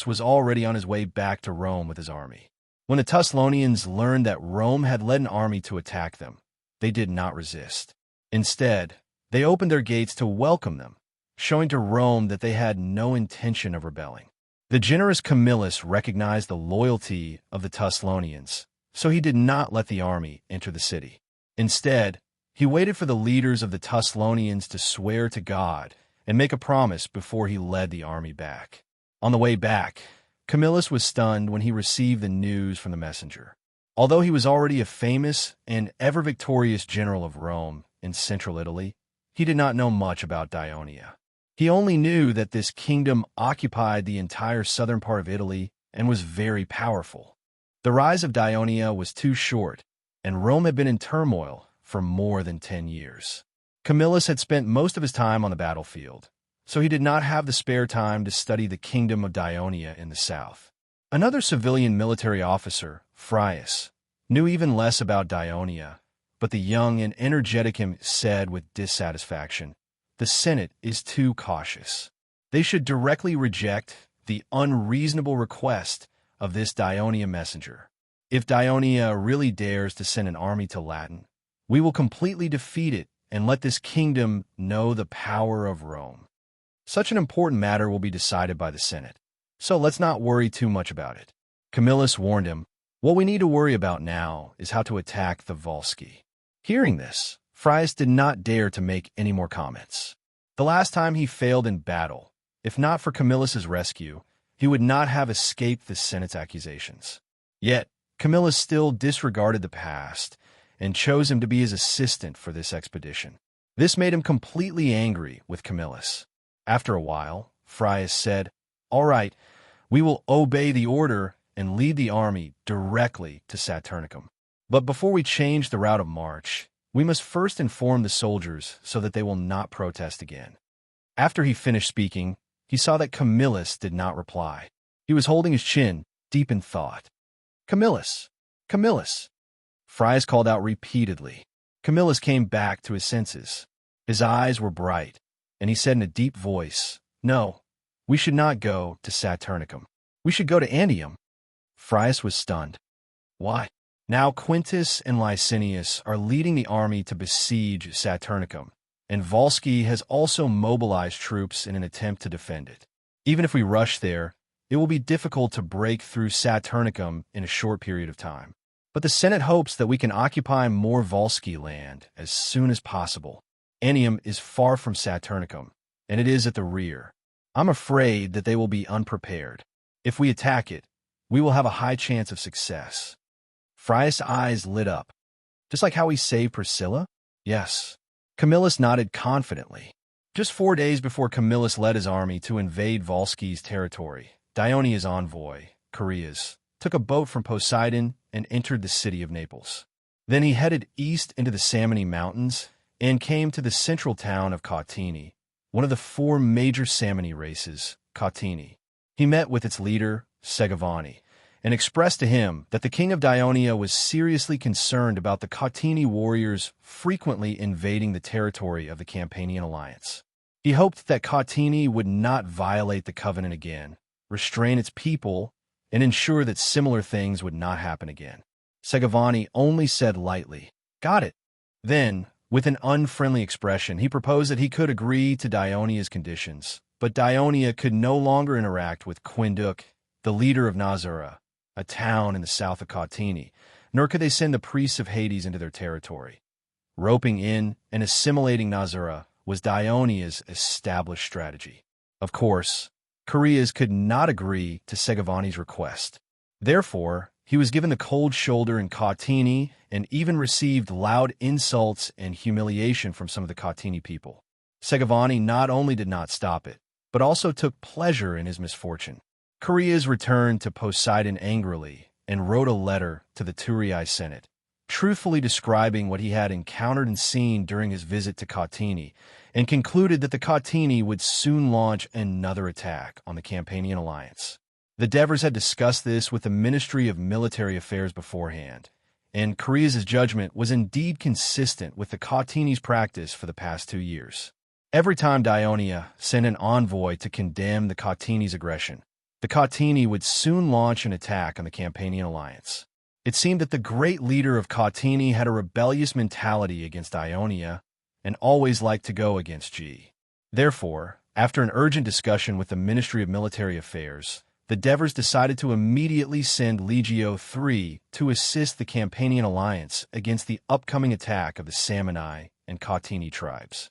was already on his way back to Rome with his army. When the Thessalonians learned that Rome had led an army to attack them, they did not resist. Instead, they opened their gates to welcome them, showing to Rome that they had no intention of rebelling. The generous Camillus recognized the loyalty of the Thessalonians, so he did not let the army enter the city. Instead, he waited for the leaders of the Thessalonians to swear to God and make a promise before he led the army back. On the way back, Camillus was stunned when he received the news from the messenger. Although he was already a famous and ever-victorious general of Rome in central Italy, he did not know much about Dionia. He only knew that this kingdom occupied the entire southern part of Italy and was very powerful. The rise of Dionia was too short, and Rome had been in turmoil for more than 10 years. Camillus had spent most of his time on the battlefield, so he did not have the spare time to study the kingdom of Dionia in the south. Another civilian military officer, Frias, knew even less about Dionia, but the young and energetic him said with dissatisfaction, "The Senate is too cautious. They should directly reject the unreasonable request of this Dionia messenger. If Dionia really dares to send an army to Latin, we will completely defeat it and let this kingdom know the power of Rome. Such an important matter will be decided by the Senate, so let's not worry too much about it." Camillus warned him, "What we need to worry about now is how to attack the Volsci." Hearing this, Frias did not dare to make any more comments. The last time he failed in battle, if not for Camillus's rescue, he would not have escaped the Senate's accusations. Yet, Camillus still disregarded the past and chose him to be his assistant for this expedition. This made him completely angry with Camillus. After a while, Frias said, "All right, we will obey the order and lead the army directly to Saturnicum. But before we change the route of march, we must first inform the soldiers so that they will not protest again." After he finished speaking, he saw that Camillus did not reply. He was holding his chin, deep in thought. "Camillus! Camillus!" Frias called out repeatedly. Camillus came back to his senses. His eyes were bright, and he said in a deep voice, "No, we should not go to Saturnicum. We should go to Antium." Frias was stunned. "Why?" Now Quintus and Licinius are leading the army to besiege Saturnicum, and Volsci has also mobilized troops in an attempt to defend it. Even if we rush there, it will be difficult to break through Saturnicum in a short period of time. But the Senate hopes that we can occupy more Volsci land as soon as possible. Antium is far from Saturnicum, and it is at the rear. I'm afraid that they will be unprepared. If we attack it, we will have a high chance of success." Frias' eyes lit up. "Just like how he saved Priscilla?" "Yes." Camillus nodded confidently. Just 4 days before Camillus led his army to invade Volsci's territory, Dionia's envoy, Chaereas, took a boat from Poseidon and entered the city of Naples. Then he headed east into the Samni Mountains and came to the central town of Cautini, one of the 4 major Samni races, Cautini. He met with its leader, Segavani, and expressed to him that the king of Dionia was seriously concerned about the Cottini warriors frequently invading the territory of the Campanian alliance. He hoped that Cottini would not violate the covenant again, restrain its people, and ensure that similar things would not happen again. Segovani only said lightly, "Got it." Then, with an unfriendly expression, he proposed that he could agree to Dionia's conditions, but Dionia could no longer interact with Quinduk, the leader of Nazura, a town in the south of Cottini, nor could they send the priests of Hades into their territory. Roping in and assimilating Nazura was Dionia's established strategy. Of course, Koreas could not agree to Segovani's request. Therefore, he was given the cold shoulder in Cottini and even received loud insults and humiliation from some of the Cottini people. Segovani not only did not stop it, but also took pleasure in his misfortune. Koreas returned to Poseidon angrily and wrote a letter to the Turii Senate, truthfully describing what he had encountered and seen during his visit to Cottini, and concluded that the Cottini would soon launch another attack on the Campanian alliance. The Devers had discussed this with the Ministry of Military Affairs beforehand, and Korea's judgment was indeed consistent with the Cottini's practice for the past 2 years. Every time Dionia sent an envoy to condemn the Cottini's aggression, the Cottini would soon launch an attack on the Campanian alliance. It seemed that the great leader of Cottini had a rebellious mentality against Dionia and always liked to go against G. Therefore, after an urgent discussion with the Ministry of Military Affairs, the Devers decided to immediately send Legio III to assist the Campanian alliance against the upcoming attack of the Samni and Cottini tribes.